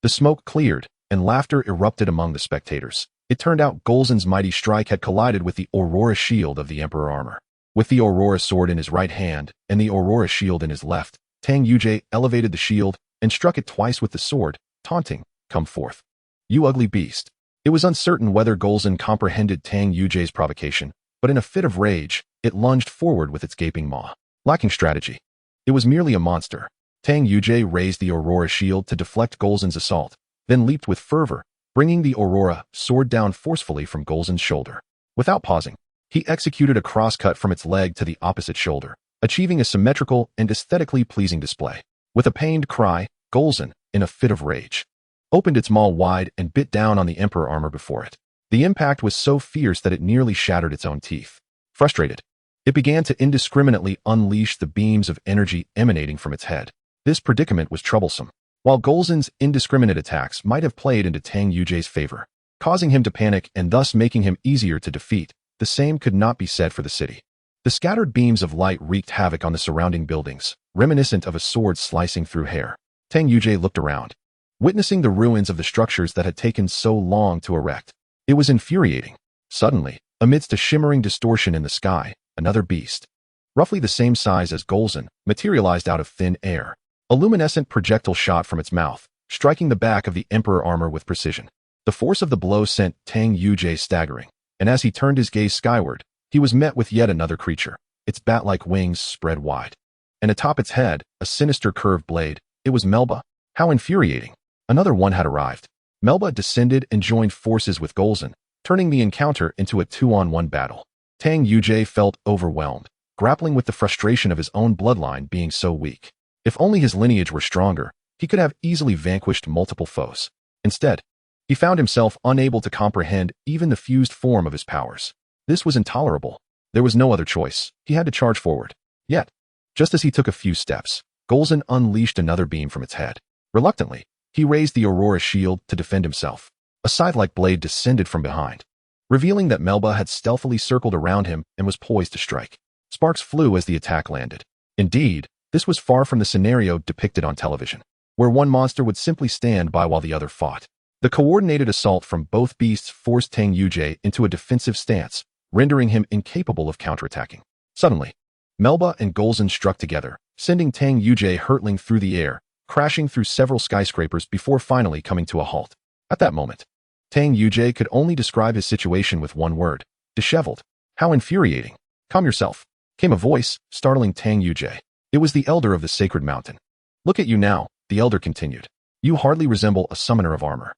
The smoke cleared, and laughter erupted among the spectators. It turned out Golzin's mighty strike had collided with the Aurora shield of the Emperor armor. With the Aurora sword in his right hand and the Aurora shield in his left, Tang Yujie elevated the shield and struck it twice with the sword, taunting, "Come forth, you ugly beast." It was uncertain whether Golzon comprehended Tang Yujie's provocation, but in a fit of rage, it lunged forward with its gaping maw. Lacking strategy. It was merely a monster. Tang Yujie raised the Aurora shield to deflect Golzon's assault, then leaped with fervor, bringing the Aurora sword down forcefully from Golzon's shoulder. Without pausing, he executed a crosscut from its leg to the opposite shoulder, achieving a symmetrical and aesthetically pleasing display. With a pained cry, Golzon, in a fit of rage, opened its maw wide and bit down on the Emperor armor before it. The impact was so fierce that it nearly shattered its own teeth. Frustrated, it began to indiscriminately unleash the beams of energy emanating from its head. This predicament was troublesome. While Golzon's indiscriminate attacks might have played into Tang Yujie's favor, causing him to panic and thus making him easier to defeat, the same could not be said for the city. The scattered beams of light wreaked havoc on the surrounding buildings, reminiscent of a sword slicing through hair. Tang Yujie looked around, witnessing the ruins of the structures that had taken so long to erect. It was infuriating. Suddenly, amidst a shimmering distortion in the sky, another beast, roughly the same size as Golzon, materialized out of thin air. A luminescent projectile shot from its mouth, striking the back of the Emperor armor with precision. The force of the blow sent Tang Yujie staggering, and as he turned his gaze skyward, he was met with yet another creature, its bat-like wings spread wide. And atop its head, a sinister curved blade. It was Melba. How infuriating. Another one had arrived. Melba descended and joined forces with Golzon, turning the encounter into a 2-on-1 battle. Tang Yujie felt overwhelmed, grappling with the frustration of his own bloodline being so weak. If only his lineage were stronger, he could have easily vanquished multiple foes. Instead, he found himself unable to comprehend even the fused form of his powers. This was intolerable. There was no other choice. He had to charge forward. Yet, just as he took a few steps, Golzon unleashed another beam from its head. Reluctantly, he raised the Aurora shield to defend himself. A scythe-like blade descended from behind, revealing that Melba had stealthily circled around him and was poised to strike. Sparks flew as the attack landed. Indeed, this was far from the scenario depicted on television, where one monster would simply stand by while the other fought. The coordinated assault from both beasts forced Tang Yujie into a defensive stance, rendering him incapable of counterattacking. Suddenly, Melba and Golzon struck together, sending Tang Yujie hurtling through the air, crashing through several skyscrapers before finally coming to a halt. At that moment, Tang Yujie could only describe his situation with one word: disheveled. How infuriating. Calm yourself, came a voice, startling Tang Yujie. It was the elder of the sacred mountain. Look at you now, the elder continued. You hardly resemble a summoner of armor.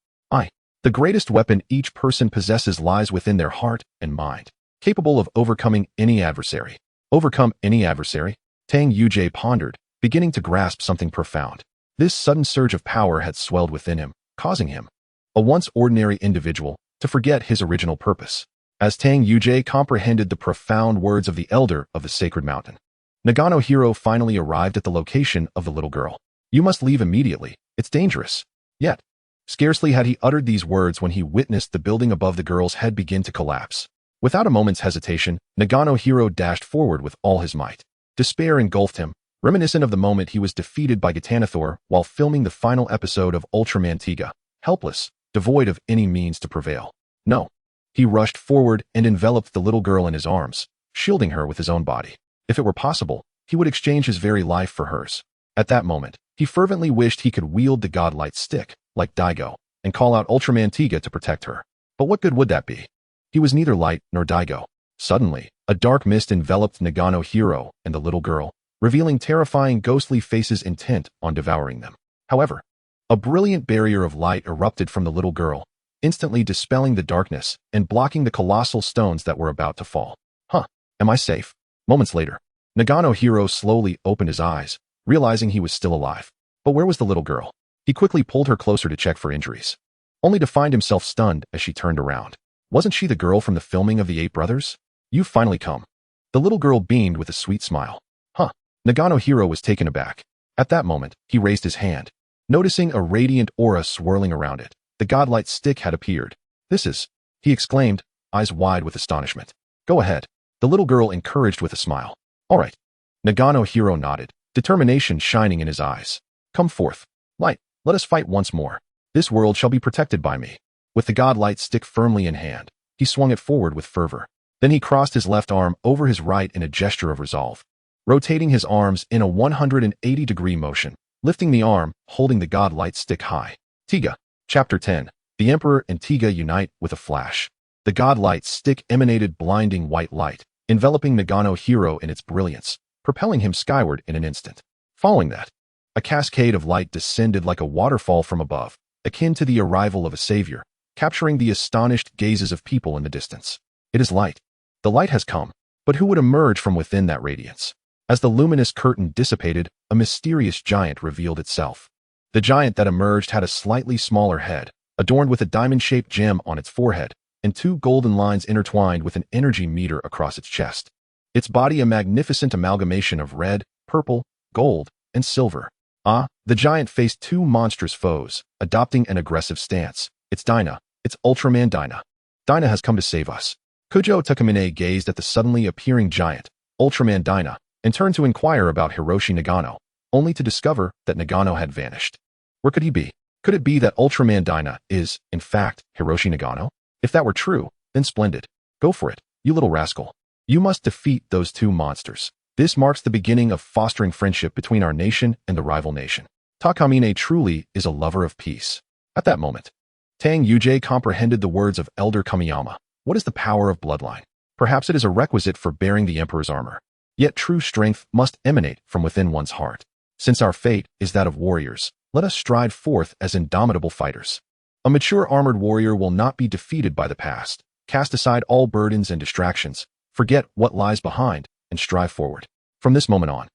The greatest weapon each person possesses lies within their heart and mind, capable of overcoming any adversary. Overcome any adversary? Tang Yujie pondered, beginning to grasp something profound. This sudden surge of power had swelled within him, causing him, a once ordinary individual, to forget his original purpose. As Tang Yujie comprehended the profound words of the elder of the sacred mountain, Nagano Hero finally arrived at the location of the little girl. You must leave immediately. It's dangerous. Yet, scarcely had he uttered these words when he witnessed the building above the girl's head begin to collapse. Without a moment's hesitation, Nagano Hero dashed forward with all his might. Despair engulfed him, reminiscent of the moment he was defeated by Gitanathor while filming the final episode of Ultraman Tiga, helpless, devoid of any means to prevail. No. He rushed forward and enveloped the little girl in his arms, shielding her with his own body. If it were possible, he would exchange his very life for hers. At that moment, he fervently wished he could wield the godlight stick, like Daigo, and call out Ultraman Tiga to protect her. But what good would that be? He was neither light nor Daigo. Suddenly, a dark mist enveloped Nagano Hero and the little girl, revealing terrifying ghostly faces intent on devouring them. However, a brilliant barrier of light erupted from the little girl, instantly dispelling the darkness and blocking the colossal stones that were about to fall. Am I safe? Moments later, Nagano Hero slowly opened his eyes, realizing he was still alive. But where was the little girl? He quickly pulled her closer to check for injuries, only to find himself stunned as she turned around. Wasn't she the girl from the filming of The Eight Brothers? You've finally come. The little girl beamed with a sweet smile. Nagano Hero was taken aback. At that moment, he raised his hand, noticing a radiant aura swirling around it. The godlight stick had appeared. This is, he exclaimed, eyes wide with astonishment. Go ahead. The little girl encouraged with a smile. All right. Nagano Hero nodded, determination shining in his eyes. Come forth. Light, let us fight once more. This world shall be protected by me. With the godlight stick firmly in hand, he swung it forward with fervor. Then he crossed his left arm over his right in a gesture of resolve, rotating his arms in a 180-degree motion, lifting the arm, holding the godlight stick high. Tiga. Chapter 10. The Emperor and Tiga unite with a flash. The godlight stick emanated blinding white light, enveloping Nagano Hero in its brilliance, propelling him skyward in an instant. Following that, a cascade of light descended like a waterfall from above, akin to the arrival of a savior, capturing the astonished gazes of people in the distance. It is light. The light has come, but who would emerge from within that radiance? As the luminous curtain dissipated, a mysterious giant revealed itself. The giant that emerged had a slightly smaller head, adorned with a diamond-shaped gem on its forehead, and two golden lines intertwined with an energy meter across its chest. Its body a magnificent amalgamation of red, purple, gold, and silver. The giant faced two monstrous foes, adopting an aggressive stance. It's Dyna. It's Ultraman Dyna. Dyna has come to save us. Kujo Takamine gazed at the suddenly appearing giant, Ultraman Dyna, and turned to inquire about Hiroshi Nagano, only to discover that Nagano had vanished. Where could he be? Could it be that Ultraman Dyna is, in fact, Hiroshi Nagano? If that were true, then splendid. Go for it, you little rascal. You must defeat those two monsters. This marks the beginning of fostering friendship between our nation and the rival nation. Takamine truly is a lover of peace. At that moment, Tang Yujie comprehended the words of Elder Kamiyama. What is the power of bloodline? Perhaps it is a requisite for bearing the Emperor's armor. Yet true strength must emanate from within one's heart. Since our fate is that of warriors, let us stride forth as indomitable fighters. A mature armored warrior will not be defeated by the past. Cast aside all burdens and distractions, forget what lies behind, and strive forward. From this moment on,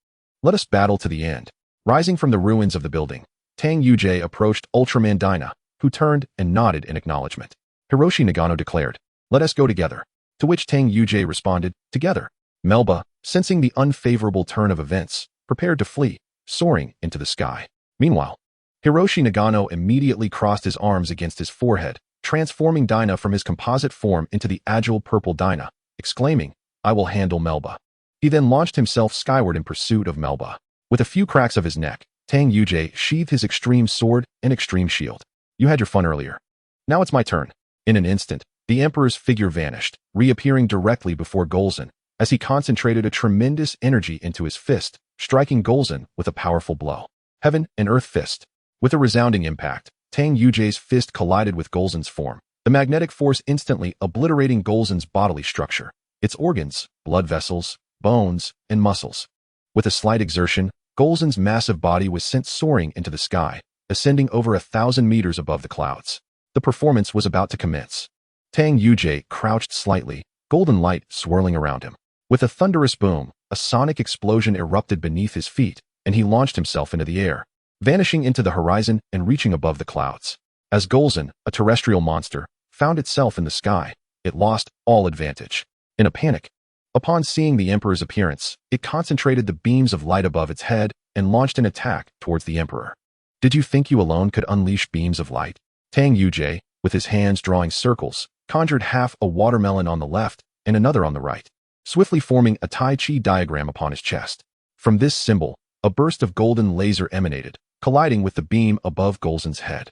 let us battle to the end. Rising from the ruins of the building, Tang Yujie approached Ultraman Dyna, who turned and nodded in acknowledgement. Hiroshi Nagano declared, "Let us go together." To which Tang Yujie responded, "Together." Melba, sensing the unfavorable turn of events, prepared to flee, soaring into the sky. Meanwhile, Hiroshi Nagano immediately crossed his arms against his forehead, transforming Dyna from his composite form into the agile purple Dyna, exclaiming, "I will handle Melba." He then launched himself skyward in pursuit of Melba. With a few cracks of his neck, Tang Yujie sheathed his extreme sword and extreme shield. You had your fun earlier. Now it's my turn. In an instant, the Emperor's figure vanished, reappearing directly before Golzan, as he concentrated a tremendous energy into his fist, striking Golzan with a powerful blow. Heaven and Earth Fist. With a resounding impact, Tang Yujie's fist collided with Golzan's form, the magnetic force instantly obliterating Golzan's bodily structure, its organs, blood vessels, bones, and muscles. With a slight exertion, Golzan's massive body was sent soaring into the sky, ascending over 1,000 meters above the clouds. The performance was about to commence. Tang Yujie crouched slightly, golden light swirling around him. With a thunderous boom, a sonic explosion erupted beneath his feet, and he launched himself into the air, vanishing into the horizon and reaching above the clouds. As Golzan, a terrestrial monster, found itself in the sky, it lost all advantage. In a panic, upon seeing the Emperor's appearance, it concentrated the beams of light above its head and launched an attack towards the Emperor. Did you think you alone could unleash beams of light? Tang Yujie, with his hands drawing circles, conjured half a watermelon on the left and another on the right, swiftly forming a Tai Chi diagram upon his chest. From this symbol, a burst of golden laser emanated, colliding with the beam above Golzan's head.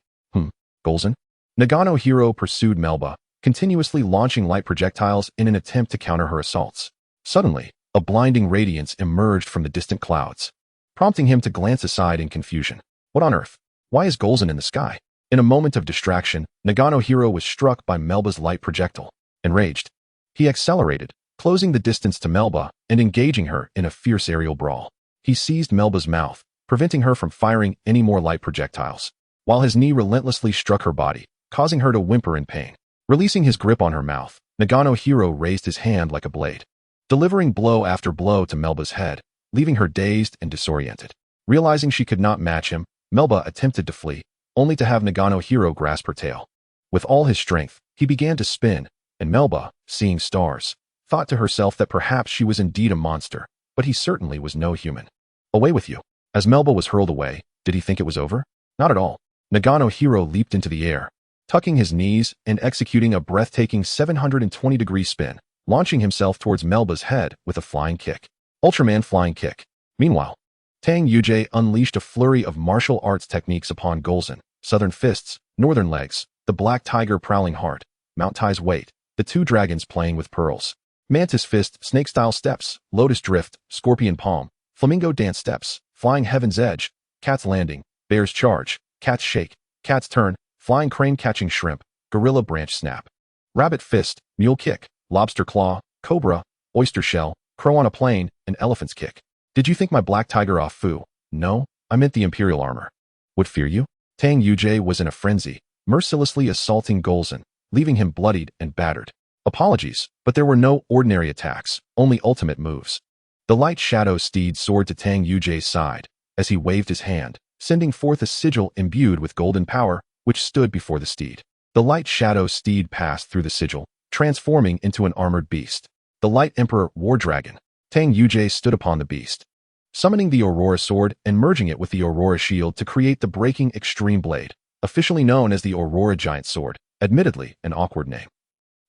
Golzan? Nagano Hero pursued Melba, continuously launching light projectiles in an attempt to counter her assaults. Suddenly, a blinding radiance emerged from the distant clouds, prompting him to glance aside in confusion. What on earth? Why is Golzan in the sky? In a moment of distraction, Nagano Hero was struck by Melba's light projectile. Enraged, he accelerated, closing the distance to Melba and engaging her in a fierce aerial brawl. He seized Melba's mouth, preventing her from firing any more light projectiles, while his knee relentlessly struck her body, causing her to whimper in pain. Releasing his grip on her mouth, Nagano Hero raised his hand like a blade, delivering blow after blow to Melba's head, leaving her dazed and disoriented. Realizing she could not match him, Melba attempted to flee, only to have Nagano Hero grasp her tail. With all his strength, he began to spin, and Melba, seeing stars, thought to herself that perhaps she was indeed a monster, but he certainly was no human. Away with you. As Melba was hurled away, did he think it was over? Not at all. Nagano Hero leaped into the air, tucking his knees and executing a breathtaking 720-degree spin, launching himself towards Melba's head with a flying kick. Ultraman flying kick. Meanwhile, Tang Yujie unleashed a flurry of martial arts techniques upon Golzan: southern fists, northern legs, the black tiger prowling heart, Mount Tai's weight, the two dragons playing with pearls, mantis fist, snake-style steps, lotus drift, scorpion palm, flamingo dance steps, flying heaven's edge, cat's landing, bear's charge, cat's shake, cat's turn, flying crane catching shrimp, gorilla branch snap, rabbit fist, mule kick, lobster claw, cobra, oyster shell, crow on a plane, and elephant's kick. Did you think my black tiger off foo? No, I meant the imperial armor. Would fear you? Tang Yujie was in a frenzy, mercilessly assaulting Golzon, leaving him bloodied and battered. Apologies, but there were no ordinary attacks, only ultimate moves. The light shadow steed soared to Tang Yujie's side as he waved his hand, sending forth a sigil imbued with golden power, which stood before the steed. The light shadow steed passed through the sigil, transforming into an armored beast. The Light Emperor War Dragon. Tang Yujie stood upon the beast, summoning the Aurora Sword and merging it with the Aurora Shield to create the Breaking Extreme Blade, officially known as the Aurora Giant Sword, admittedly an awkward name.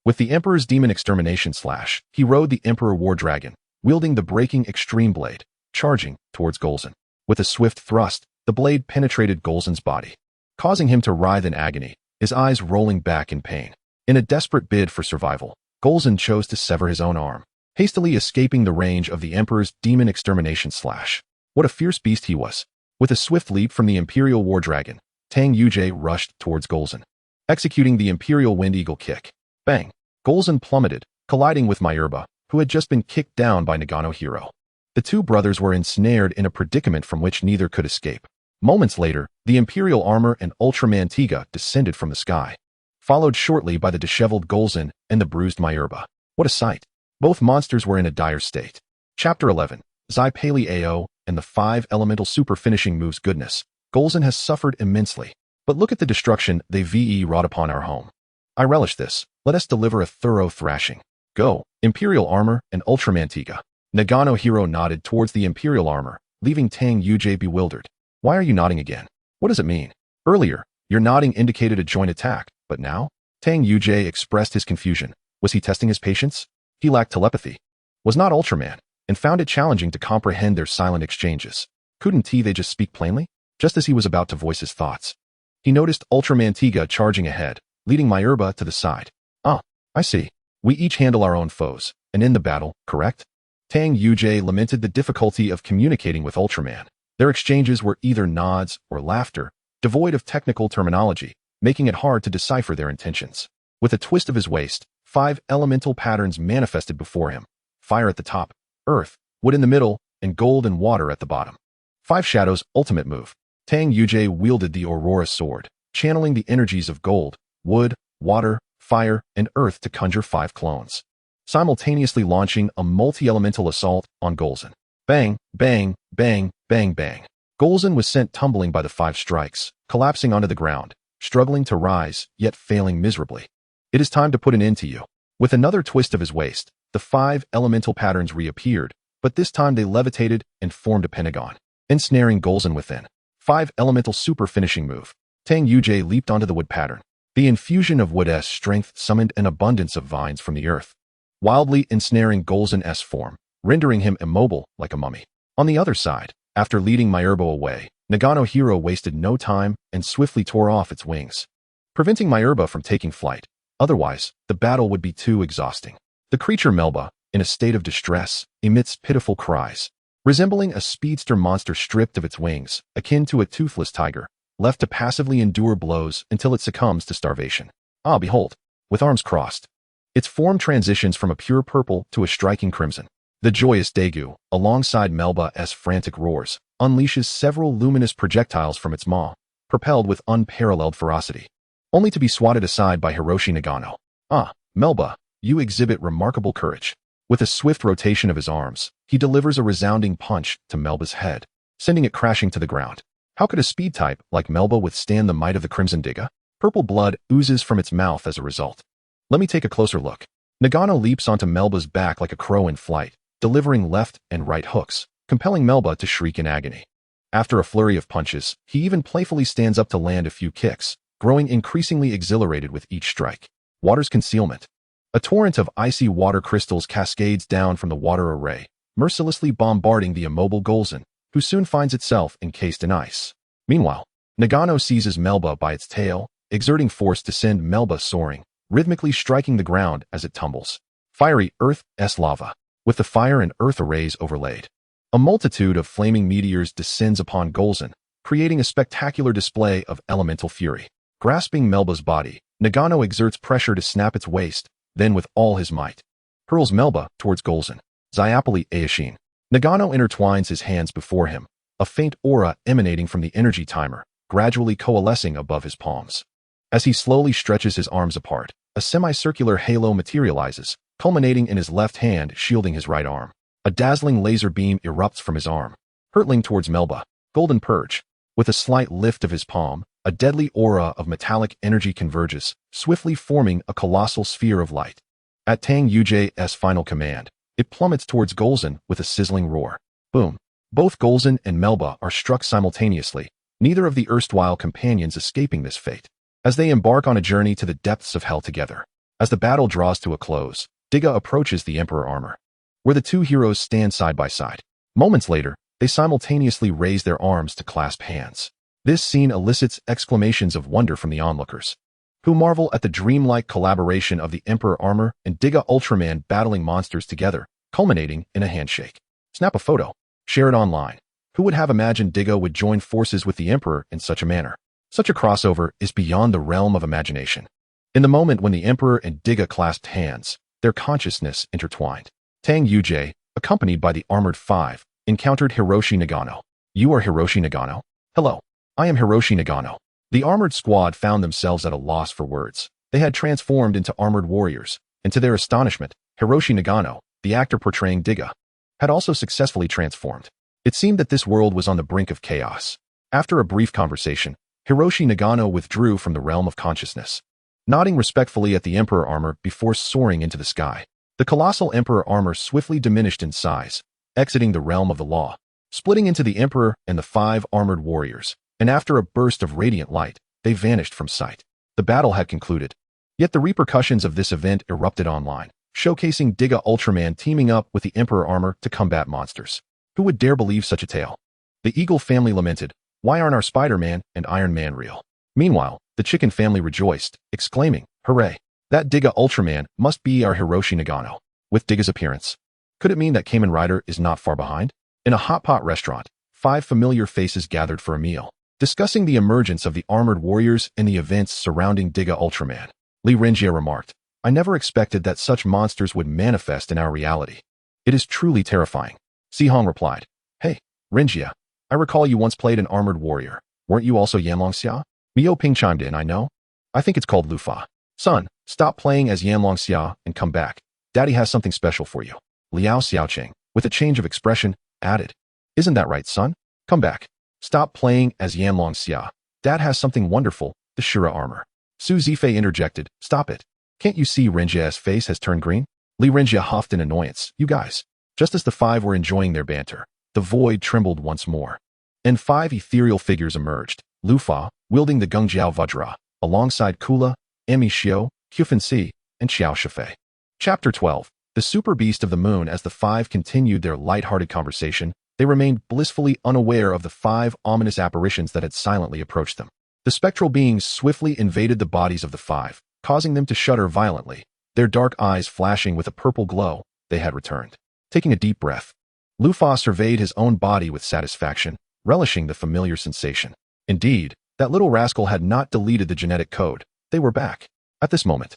With the Emperor's Demon Extermination Slash, he rode the Emperor War Dragon, wielding the Breaking Extreme Blade, charging towards Golzon. With a swift thrust, the blade penetrated Golzon's body, causing him to writhe in agony, his eyes rolling back in pain. In a desperate bid for survival, Golzon chose to sever his own arm, hastily escaping the range of the Emperor's Demon Extermination Slash. What a fierce beast he was. With a swift leap from the Imperial War Dragon, Tang Yujie rushed towards Golzon, executing the Imperial Wind Eagle kick. Bang! Golzon plummeted, colliding with Myurba, who had just been kicked down by Nagano Hero. The two brothers were ensnared in a predicament from which neither could escape. Moments later, the Imperial armor and Ultraman Tiga descended from the sky, followed shortly by the disheveled Golzon and the bruised Myurba. What a sight! Both monsters were in a dire state. Chapter 11. Zai Pali AO and the 5 elemental super finishing moves. Goodness, Golzon has suffered immensely. But look at the destruction they VE wrought upon our home. I relish this. Let us deliver a thorough thrashing. Go, Imperial armor and Ultraman Tiga. Nagano Hero nodded towards the Imperial armor, leaving Tang Yujie bewildered. Why are you nodding again? What does it mean? Earlier, your nodding indicated a joint attack, but now? Tang Yujie expressed his confusion. Was he testing his patience? He lacked telepathy, was not Ultraman, and found it challenging to comprehend their silent exchanges. Couldn't they just speak plainly? Just as he was about to voice his thoughts, he noticed Ultraman Tiga charging ahead, leading Myurba to the side. Ah, I see. We each handle our own foes, and in the battle, correct? Tang Yujie lamented the difficulty of communicating with Ultraman. Their exchanges were either nods or laughter, devoid of technical terminology, making it hard to decipher their intentions. With a twist of his waist, 5 elemental patterns manifested before him. Fire at the top, earth, wood in the middle, and gold and water at the bottom. 5 Shadows ultimate move. Tang Yujie wielded the Aurora Sword, channeling the energies of gold, wood, water, fire, and earth to conjure 5 clones, simultaneously launching a multi-elemental assault on Golzon. Bang, bang, bang, bang, bang. Golzon was sent tumbling by the 5 strikes, collapsing onto the ground, struggling to rise, yet failing miserably. It is time to put an end to you. With another twist of his waist, the 5 elemental patterns reappeared, but this time they levitated and formed a pentagon, ensnaring Golzon within. 5 elemental super finishing move. Tang Yujie leaped onto the wood pattern. The infusion of wood-s strength summoned an abundance of vines from the earth, wildly ensnaring Golzon-s form, rendering him immobile like a mummy. On the other side, after leading Myurba away, Nagano Hero wasted no time and swiftly tore off its wings, preventing Myurba from taking flight. Otherwise, the battle would be too exhausting. The creature Melba, in a state of distress, emits pitiful cries, resembling a speedster monster stripped of its wings, akin to a toothless tiger, left to passively endure blows until it succumbs to starvation. Ah, behold, with arms crossed, its form transitions from a pure purple to a striking crimson. The joyous Daegu, alongside Melba's frantic roars, unleashes several luminous projectiles from its maw, propelled with unparalleled ferocity, only to be swatted aside by Hiroshi Nagano. Ah, Melba, you exhibit remarkable courage. With a swift rotation of his arms, he delivers a resounding punch to Melba's head, sending it crashing to the ground. How could a speed type like Melba withstand the might of the Crimson Tiga? Purple blood oozes from its mouth as a result. Let me take a closer look. Nagano leaps onto Melba's back like a crow in flight, delivering left and right hooks, compelling Melba to shriek in agony. After a flurry of punches, he even playfully stands up to land a few kicks, growing increasingly exhilarated with each strike. Water's concealment. A torrent of icy water crystals cascades down from the water array, mercilessly bombarding the immobile Golzon, who soon finds itself encased in ice. Meanwhile, Nagano seizes Melba by its tail, exerting force to send Melba soaring, rhythmically striking the ground as it tumbles. Fiery Earth-s lava, with the fire and earth arrays overlaid. A multitude of flaming meteors descends upon Golzon, creating a spectacular display of elemental fury. Grasping Melba's body, Nagano exerts pressure to snap its waist, then with all his might, hurls Melba towards Golzan. Xiapoli Aishin. Nagano intertwines his hands before him, a faint aura emanating from the energy timer, gradually coalescing above his palms. As he slowly stretches his arms apart, a semicircular halo materializes, culminating in his left hand shielding his right arm. A dazzling laser beam erupts from his arm, hurtling towards Melba. Golden Purge. With a slight lift of his palm, a deadly aura of metallic energy converges, swiftly forming a colossal sphere of light. At Tang Yujie's final command, it plummets towards Golzan with a sizzling roar. Boom. Both Golzan and Melba are struck simultaneously, neither of the erstwhile companions escaping this fate. As they embark on a journey to the depths of hell together. As the battle draws to a close, Tiga approaches the Emperor armor, where the two heroes stand side by side. Moments later, they simultaneously raise their arms to clasp hands. This scene elicits exclamations of wonder from the onlookers, who marvel at the dreamlike collaboration of the Emperor armor and Tiga Ultraman battling monsters together, culminating in a handshake. Snap a photo. Share it online. Who would have imagined Tiga would join forces with the Emperor in such a manner? Such a crossover is beyond the realm of imagination. In the moment when the Emperor and Tiga clasped hands, their consciousness intertwined. Tang Yujie, accompanied by the Armored Five, encountered Hiroshi Nagano. You are Hiroshi Nagano? Hello. I am Hiroshi Nagano. The armored squad found themselves at a loss for words. They had transformed into armored warriors, and to their astonishment, Hiroshi Nagano, the actor portraying Tiga, had also successfully transformed. It seemed that this world was on the brink of chaos. After a brief conversation, Hiroshi Nagano withdrew from the realm of consciousness, nodding respectfully at the Emperor armor before soaring into the sky. The colossal Emperor armor swiftly diminished in size, exiting the realm of the law, splitting into the Emperor and the 5 armored warriors, and after a burst of radiant light, they vanished from sight. The battle had concluded. Yet the repercussions of this event erupted online, showcasing Tiga Ultraman teaming up with the Emperor armor to combat monsters. Who would dare believe such a tale? The Eagle family lamented, why aren't our Spider-Man and Iron Man real? Meanwhile, the Chicken family rejoiced, exclaiming, hooray! That Tiga Ultraman must be our Hiroshi Nagano. With Tiga's appearance, could it mean that Kamen Rider is not far behind? In a hot pot restaurant, 5 familiar faces gathered for a meal, discussing the emergence of the armored warriors and the events surrounding Tiga Ultraman. Li Renjie remarked, I never expected that such monsters would manifest in our reality. It is truly terrifying. Si Hong replied, hey, Renjie, I recall you once played an armored warrior. Weren't you also Yanlongxia? Miao Ping chimed in, I know. I think it's called Lufa. Son, stop playing as Yanlongxia and come back. Daddy has something special for you. Liao Xiaoqing, with a change of expression, added, isn't that right, son? Come back. Stop playing as Yanlongxia. Dad has something wonderful, the Shura armor. Su Zifei interjected, stop it. Can't you see Renjie's face has turned green? Li Renjie huffed in annoyance, you guys. Just as the 5 were enjoying their banter, the void trembled once more, and 5 ethereal figures emerged, Lufa, wielding the Gungjiao Vajra, alongside Kula, Emi Xiao, Qufan Si, and Xiao Shifei. Chapter 12. The Super Beast of the Moon. As the 5 continued their light-hearted conversation, they remained blissfully unaware of the 5 ominous apparitions that had silently approached them. The spectral beings swiftly invaded the bodies of the 5, causing them to shudder violently, their dark eyes flashing with a purple glow. They had returned. Taking a deep breath, Lufa surveyed his own body with satisfaction, relishing the familiar sensation. Indeed, that little rascal had not deleted the genetic code. They were back. At this moment,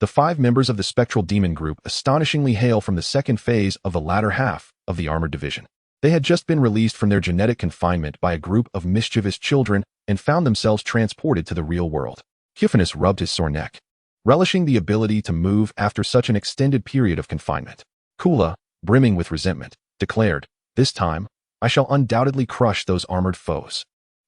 the 5 members of the Spectral Demon Group astonishingly hail from the second phase of the latter half of the Armored Division. They had just been released from their genetic confinement by a group of mischievous children and found themselves transported to the real world. Cufinus rubbed his sore neck, relishing the ability to move after such an extended period of confinement. Kula, brimming with resentment, declared, this time, I shall undoubtedly crush those armored foes.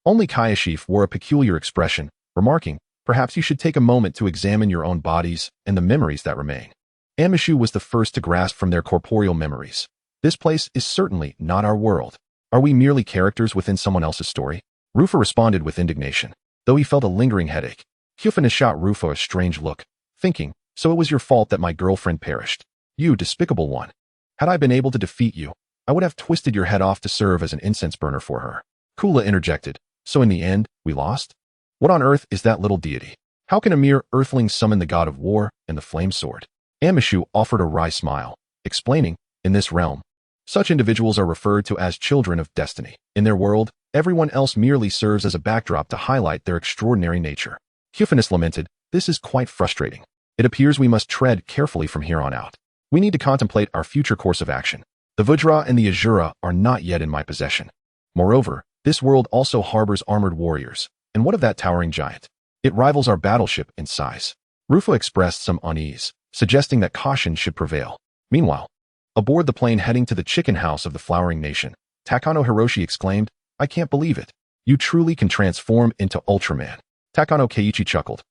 Only Kayashif wore a peculiar expression, remarking, perhaps you should take a moment to examine your own bodies and the memories that remain. Amishu was the first to grasp from their corporeal memories. This place is certainly not our world. Are we merely characters within someone else's story? Rufa responded with indignation, though he felt a lingering headache. Cufinus shot Rufa a strange look, thinking, so it was your fault that my girlfriend perished. You despicable one. Had I been able to defeat you, I would have twisted your head off to serve as an incense burner for her. Kula interjected, so in the end, we lost? What on earth is that little deity? How can a mere earthling summon the god of war and the flame sword? Amishu offered a wry smile, explaining, in this realm, such individuals are referred to as children of destiny. In their world, everyone else merely serves as a backdrop to highlight their extraordinary nature. Cufinus lamented, This is quite frustrating. It appears we must tread carefully from here on out. We need to contemplate our future course of action. The Vajra and the Azura are not yet in my possession. Moreover, this world also harbors armored warriors. And what of that towering giant? It rivals our battleship in size. Rufa expressed some unease, suggesting that caution should prevail. Meanwhile, aboard the plane heading to the chicken house of the flowering nation, Takano Hiroshi exclaimed, "I can't believe it. You truly can transform into Ultraman." Takano Keiichi chuckled,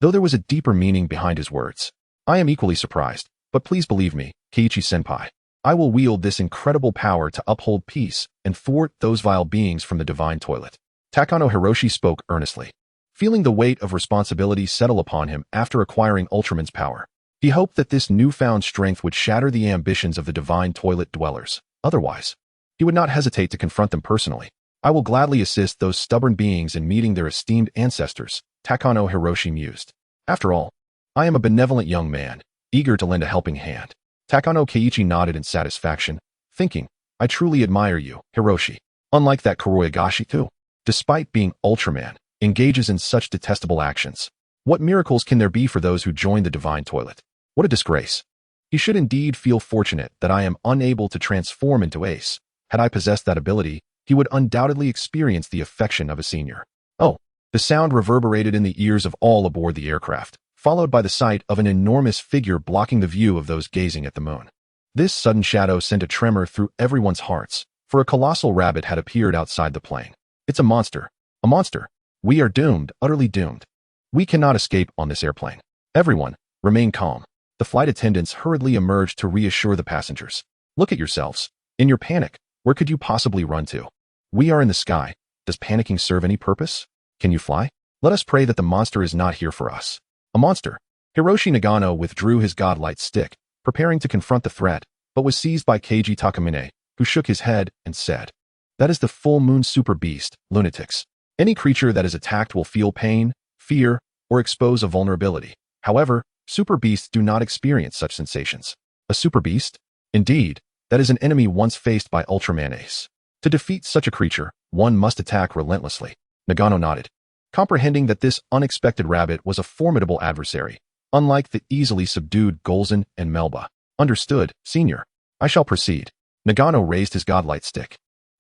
though there was a deeper meaning behind his words. "I am equally surprised, but please believe me, Keiichi-senpai. I will wield this incredible power to uphold peace and thwart those vile beings from the divine toilet." Takano Hiroshi spoke earnestly, feeling the weight of responsibility settle upon him after acquiring Ultraman's power. He hoped that this newfound strength would shatter the ambitions of the divine toilet dwellers. Otherwise, he would not hesitate to confront them personally. "I will gladly assist those stubborn beings in meeting their esteemed ancestors," Takano Hiroshi mused. "After all, I am a benevolent young man, eager to lend a helping hand." Takano Keiichi nodded in satisfaction, thinking, "I truly admire you, Hiroshi. Unlike that Kuroyagashi too, despite being Ultraman, engages in such detestable actions. What miracles can there be for those who join the divine toilet? What a disgrace. He should indeed feel fortunate that I am unable to transform into Ace. Had I possessed that ability, he would undoubtedly experience the affection of a senior." Oh, the sound reverberated in the ears of all aboard the aircraft, followed by the sight of an enormous figure blocking the view of those gazing at the moon. This sudden shadow sent a tremor through everyone's hearts, for a colossal rabbit had appeared outside the plane. "It's a monster. A monster. We are doomed, utterly doomed. We cannot escape on this airplane. Everyone, remain calm." The flight attendants hurriedly emerged to reassure the passengers. "Look at yourselves. In your panic, where could you possibly run to? We are in the sky. Does panicking serve any purpose? Can you fly? Let us pray that the monster is not here for us." A monster. Hiroshi Nagano withdrew his godlight stick, preparing to confront the threat, but was seized by Keiji Takamine, who shook his head and said, "That is the full moon super beast, lunatics. Any creature that is attacked will feel pain, fear, or expose a vulnerability. However, super beasts do not experience such sensations." A super beast? Indeed, that is an enemy once faced by Ultraman Ace. To defeat such a creature, one must attack relentlessly. Nagano nodded, comprehending that this unexpected rabbit was a formidable adversary, unlike the easily subdued Golzen and Melba. "Understood, senior. I shall proceed." Nagano raised his godlight stick,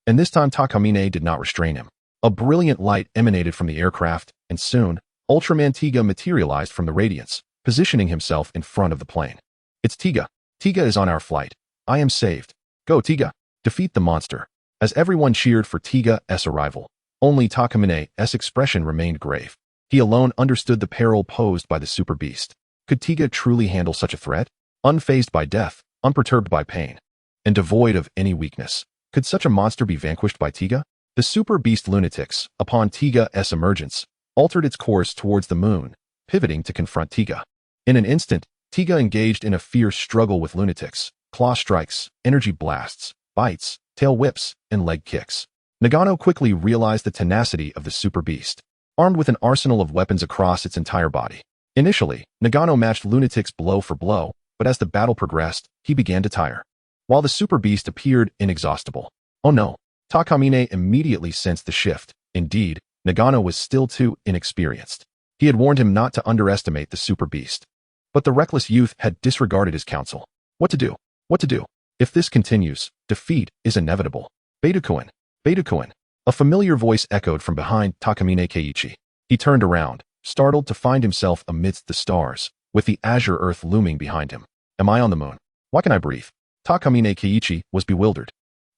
and this time Takamine did not restrain him. A brilliant light emanated from the aircraft, and soon, Ultraman Tiga materialized from the radiance, positioning himself in front of the plane. "It's Tiga. Tiga is on our flight. I am saved. Go, Tiga. Defeat the monster." As everyone cheered for Tiga's arrival, only Takamine's expression remained grave. He alone understood the peril posed by the super beast. Could Tiga truly handle such a threat? Unfazed by death, unperturbed by pain, and devoid of any weakness, could such a monster be vanquished by Tiga? The super beast lunatics, upon Tiga's emergence, altered its course towards the moon, pivoting to confront Tiga. In an instant, Tiga engaged in a fierce struggle with lunatics, claw strikes, energy blasts, bites, tail whips, and leg kicks. Nagano quickly realized the tenacity of the super beast, armed with an arsenal of weapons across its entire body. Initially, Nagano matched lunatics blow for blow, but as the battle progressed, he began to tire, while the super beast appeared inexhaustible. Oh no! Takamine immediately sensed the shift. Indeed, Nagano was still too inexperienced. He had warned him not to underestimate the super beast. But the reckless youth had disregarded his counsel. What to do? What to do? If this continues, defeat is inevitable. Beidoukuin! Beidoukuin! A familiar voice echoed from behind Takamine Keiichi. He turned around, startled to find himself amidst the stars, with the azure earth looming behind him. Am I on the moon? Why can I breathe? Takamine Keiichi was bewildered.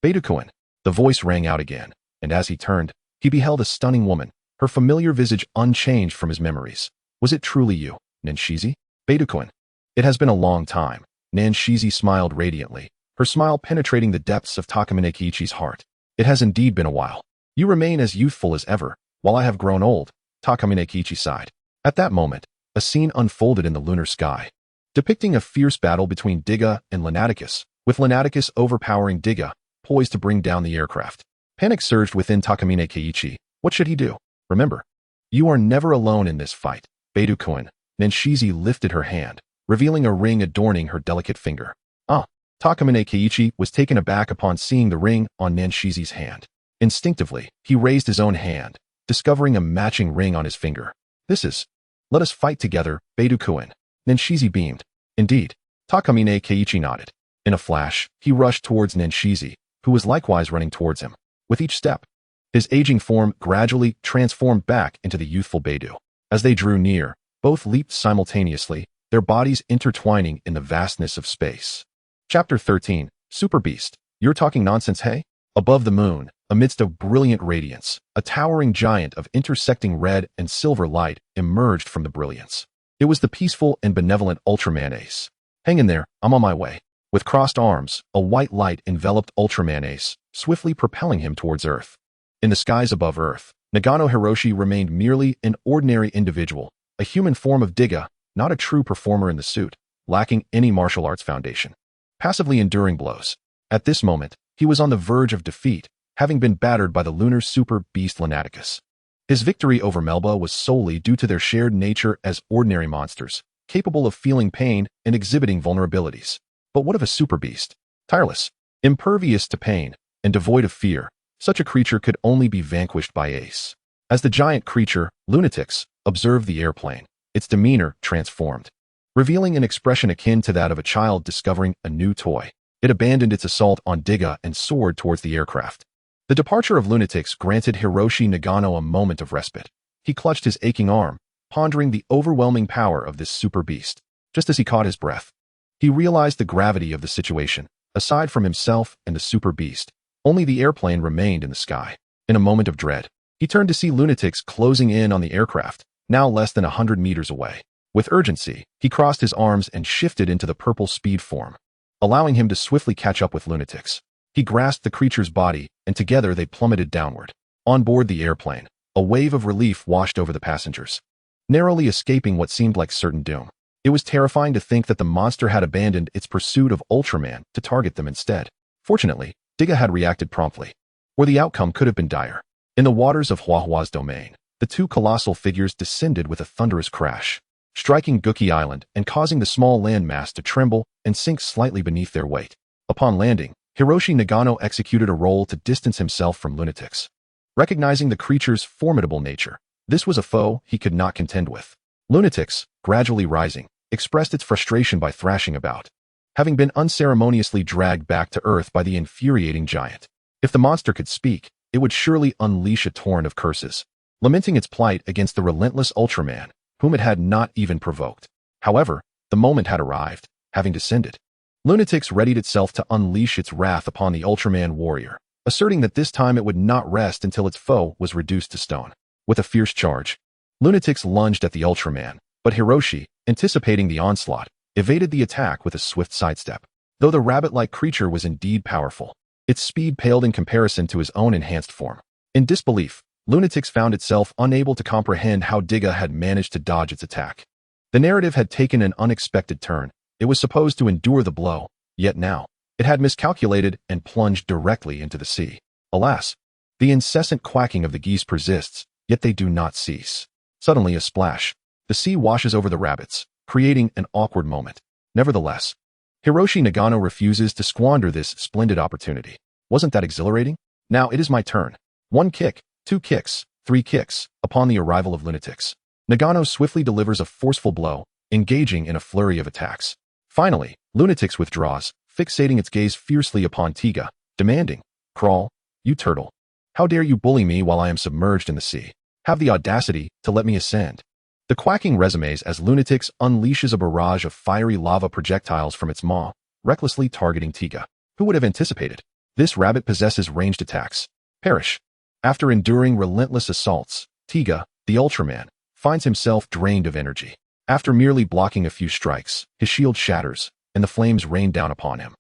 Beidoukuin! The voice rang out again, and as he turned, he beheld a stunning woman, her familiar visage unchanged from his memories. Was it truly you, Nanshizi? Beidoukuin! It has been a long time. Nanshizi smiled radiantly, her smile penetrating the depths of Takamine Keiichi's heart. It has indeed been a while. You remain as youthful as ever, while I have grown old, Takamine Keiichi sighed. At that moment, a scene unfolded in the lunar sky, depicting a fierce battle between Tiga and Lunaticus, with Lunaticus overpowering Tiga, poised to bring down the aircraft. Panic surged within Takamine Keiichi. What should he do? Remember, you are never alone in this fight. Beidoukuin! Nanshizi lifted her hand, revealing a ring adorning her delicate finger. Ah! Takamine Keiichi was taken aback upon seeing the ring on Nanshizi's hand. Instinctively, he raised his own hand, discovering a matching ring on his finger. This is Let us fight together, Beidou-kun. Nenshizi beamed. Indeed. Takamine Keiichi nodded. In a flash, he rushed towards Nenshizi, who was likewise running towards him. With each step, his aging form gradually transformed back into the youthful Beidou. As they drew near, both leaped simultaneously, their bodies intertwining in the vastness of space. Chapter 13, Super Beast. You're talking nonsense, hey? Above the moon, amidst a brilliant radiance, a towering giant of intersecting red and silver light emerged from the brilliance. It was the peaceful and benevolent Ultraman Ace. Hang in there, I'm on my way. With crossed arms, a white light enveloped Ultraman Ace, swiftly propelling him towards Earth. In the skies above Earth, Nagano Hiroshi remained merely an ordinary individual, a human form of Tiga, not a true performer in the suit, lacking any martial arts foundation. Passively enduring blows. At this moment, he was on the verge of defeat, having been battered by the lunar super beast Lunaticus. His victory over Melba was solely due to their shared nature as ordinary monsters, capable of feeling pain and exhibiting vulnerabilities. But what of a super beast? Tireless, impervious to pain, and devoid of fear, such a creature could only be vanquished by Ace. As the giant creature, Lunatix, observed the airplane, its demeanor transformed. Revealing an expression akin to that of a child discovering a new toy, it abandoned its assault on Tiga and soared towards the aircraft. The departure of Lunatix granted Hiroshi Nagano a moment of respite. He clutched his aching arm, pondering the overwhelming power of this super beast. Just as he caught his breath, he realized the gravity of the situation. Aside from himself and the super beast, only the airplane remained in the sky. In a moment of dread, he turned to see Lunatix closing in on the aircraft, now less than 100 meters away. With urgency, he crossed his arms and shifted into the purple speed form, allowing him to swiftly catch up with Lunatix. He grasped the creature's body, and together they plummeted downward. On board the airplane, a wave of relief washed over the passengers, narrowly escaping what seemed like certain doom. It was terrifying to think that the monster had abandoned its pursuit of Ultraman to target them instead. Fortunately, Tiga had reacted promptly, or the outcome could have been dire. In the waters of Huahua's domain, the two colossal figures descended with a thunderous crash, striking Guki Island and causing the small landmass to tremble and sink slightly beneath their weight. Upon landing, Hiroshi Nagano executed a roll to distance himself from Lunatix. Recognizing the creature's formidable nature, this was a foe he could not contend with. Lunatix, gradually rising, expressed its frustration by thrashing about, having been unceremoniously dragged back to Earth by the infuriating giant. If the monster could speak, it would surely unleash a torrent of curses, lamenting its plight against the relentless Ultraman, whom it had not even provoked. However, the moment had arrived. Having descended, Lunatix readied itself to unleash its wrath upon the Ultraman warrior, asserting that this time it would not rest until its foe was reduced to stone. With a fierce charge, Lunatix lunged at the Ultraman, but Hiroshi, anticipating the onslaught, evaded the attack with a swift sidestep. Though the rabbit-like creature was indeed powerful, its speed paled in comparison to his own enhanced form. In disbelief, Lunatix found itself unable to comprehend how Tiga had managed to dodge its attack. The narrative had taken an unexpected turn. It was supposed to endure the blow, yet now, it had miscalculated and plunged directly into the sea. Alas, the incessant quacking of the geese persists, yet they do not cease. Suddenly a splash. The sea washes over the rabbits, creating an awkward moment. Nevertheless, Hiroshi Nagano refuses to squander this splendid opportunity. Wasn't that exhilarating? Now it is my turn. 1 kick, 2 kicks, 3 kicks. Upon the arrival of Lunatix, Nagano swiftly delivers a forceful blow, engaging in a flurry of attacks. Finally, Lunatix withdraws, fixating its gaze fiercely upon Tiga, demanding, "Crawl, you turtle. How dare you bully me while I am submerged in the sea? Have the audacity to let me ascend." The quacking resumes as Lunatix unleashes a barrage of fiery lava projectiles from its maw, recklessly targeting Tiga. Who would have anticipated? This rabbit possesses ranged attacks. Perish. After enduring relentless assaults, Tiga, the Ultraman, finds himself drained of energy. After merely blocking a few strikes, his shield shatters, and the flames rain down upon him.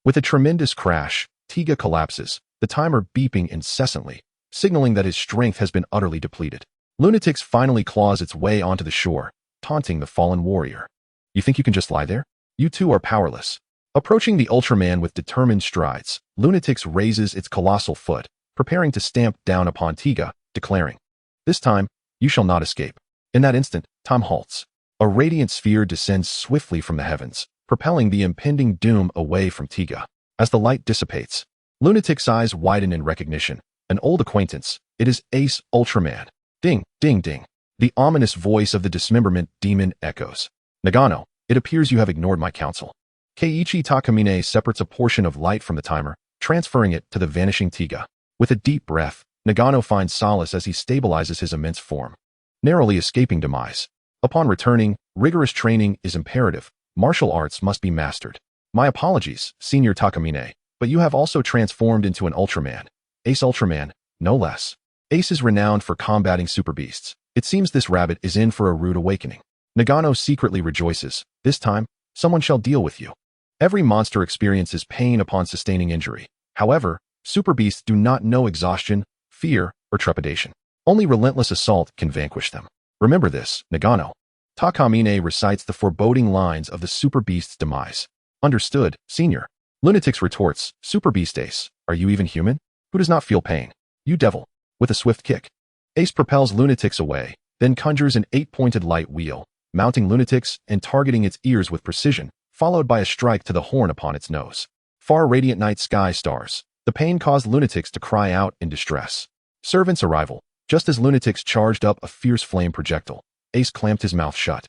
With a tremendous crash, Tiga collapses, the timer beeping incessantly, signaling that his strength has been utterly depleted. Lunatix finally claws its way onto the shore, taunting the fallen warrior. "You think you can just lie there? You too are powerless." Approaching the Ultraman with determined strides, Lunatix raises its colossal foot, preparing to stamp down upon Tiga, declaring, "This time, you shall not escape." In that instant, time halts. A radiant sphere descends swiftly from the heavens, propelling the impending doom away from Tiga. As the light dissipates, Lunatix's eyes widen in recognition. An old acquaintance. It is Ace Ultraman. Ding, ding, ding. The ominous voice of the dismemberment demon echoes. Nagano, it appears you have ignored my counsel. Keiichi Takamine separates a portion of light from the timer, transferring it to the vanishing Tiga. With a deep breath, Nagano finds solace as he stabilizes his immense form, narrowly escaping demise. Upon returning, rigorous training is imperative. Martial arts must be mastered. My apologies, Senior Takamine, but you have also transformed into an Ultraman. Ace Ultraman, no less. Ace is renowned for combating super beasts. It seems this rabbit is in for a rude awakening. Nagano secretly rejoices. This time, someone shall deal with you. Every monster experiences pain upon sustaining injury. However, super beasts do not know exhaustion, fear, or trepidation. Only relentless assault can vanquish them. Remember this, Nagano. Takamine recites the foreboding lines of the super beast's demise. Understood, Senior. Lunatics retorts, Super Beast Ace, are you even human? Who does not feel pain? You devil. With a swift kick. Ace propels Lunatics away, then conjures an 8-pointed light wheel, mounting Lunatics and targeting its ears with precision, followed by a strike to the horn upon its nose. Far radiant night sky stars. The pain caused Lunatics to cry out in distress. Servant's arrival. Just as Lunatics charged up a fierce flame projectile, Ace clamped his mouth shut,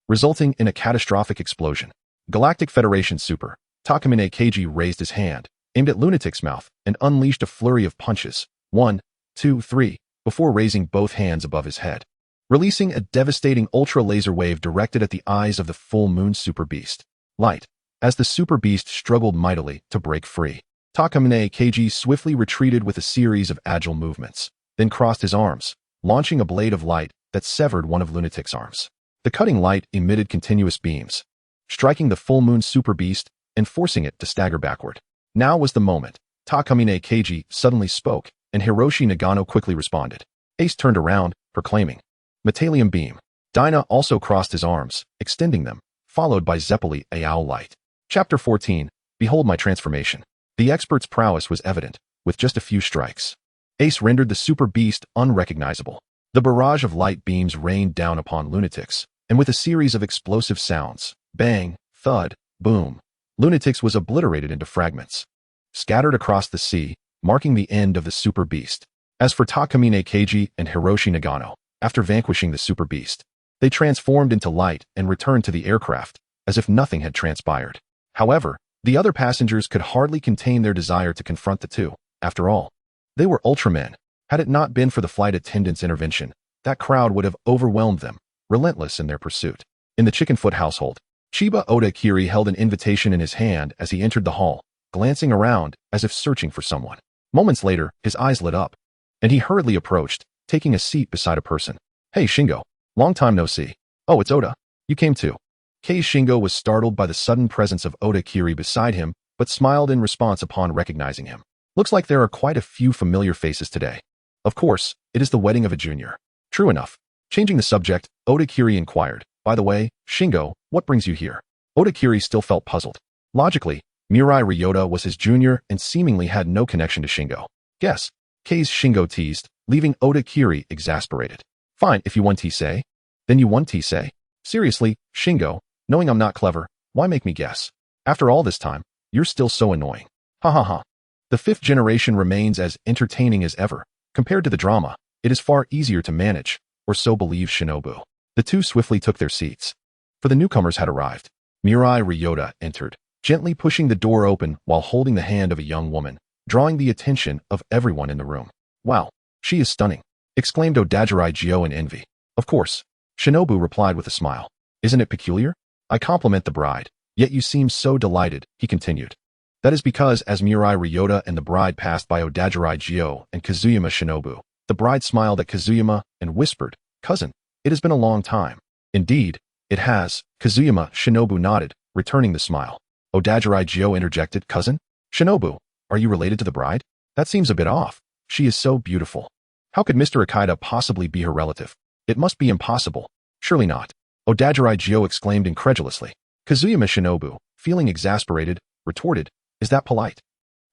resulting in a catastrophic explosion. Galactic Federation Super. Takamine Keiji raised his hand, aimed at Lunatic's mouth, and unleashed a flurry of punches. 1, 2, 3, before raising both hands above his head, releasing a devastating ultra-laser wave directed at the eyes of the full moon super beast. Light. As the super beast struggled mightily to break free, Takamine Keiji swiftly retreated with a series of agile movements, then crossed his arms, launching a blade of light that severed one of Lunatic's arms. The cutting light emitted continuous beams, striking the full moon super beast and forcing it to stagger backward. Now was the moment. Takamine Keiji suddenly spoke, and Hiroshi Nagano quickly responded. Ace turned around, proclaiming, Metalium Beam. Dyna also crossed his arms, extending them, followed by Zeppeli Aow Light. Chapter 14. Behold my transformation. The expert's prowess was evident, with just a few strikes. Ace rendered the super beast unrecognizable. The barrage of light beams rained down upon Lunatics, and with a series of explosive sounds, bang, thud, boom, Lunatics was obliterated into fragments, scattered across the sea, marking the end of the super beast. As for Takamine Keiji and Hiroshi Nagano, after vanquishing the super beast, they transformed into light and returned to the aircraft, as if nothing had transpired. However, the other passengers could hardly contain their desire to confront the two. After all, they were Ultramen. Had it not been for the flight attendant's intervention, that crowd would have overwhelmed them, relentless in their pursuit. In the Chickenfoot household, Chiba Oda Kiri held an invitation in his hand as he entered the hall, glancing around as if searching for someone. Moments later, his eyes lit up, and he hurriedly approached, taking a seat beside a person. Hey Shingo, long time no see. Oh, it's Oda. You came too. Kei Shingo was startled by the sudden presence of Oda Kiri beside him, but smiled in response upon recognizing him. Looks like there are quite a few familiar faces today. Of course, it is the wedding of a junior. True enough. Changing the subject, Oda Kiri inquired, by the way, Shingo, what brings you here? Oda Kiri still felt puzzled. Logically, Mirai Ryota was his junior and seemingly had no connection to Shingo. Guess. Kei's Shingo teased, leaving Oda Kiri exasperated. Fine, if you want Tisei. Then you want Tisei. Seriously, Shingo, knowing I'm not clever, why make me guess? After all this time, you're still so annoying. Ha ha ha. The fifth generation remains as entertaining as ever. Compared to the drama, it is far easier to manage, or so believes Shinobu. The two swiftly took their seats. For the newcomers had arrived. Mirai Ryota entered, gently pushing the door open while holding the hand of a young woman, drawing the attention of everyone in the room. Wow, she is stunning, exclaimed Odajirai Gyo in envy. Of course, Shinobu replied with a smile. Isn't it peculiar? I compliment the bride, yet you seem so delighted, he continued. That is because as Mirai Ryota and the bride passed by Odajirai Gyo and Kazuyama Shinobu, the bride smiled at Kazuyama and whispered, Cousin, it has been a long time. Indeed, it has. Kazuyama Shinobu nodded, returning the smile. Odajirai Gyo interjected, Cousin? Shinobu, are you related to the bride? That seems a bit off. She is so beautiful. How could Mr. Ikeda possibly be her relative? It must be impossible. Surely not. Odajirai Gyo exclaimed incredulously. Kazuyama Shinobu, feeling exasperated, retorted, Is that polite?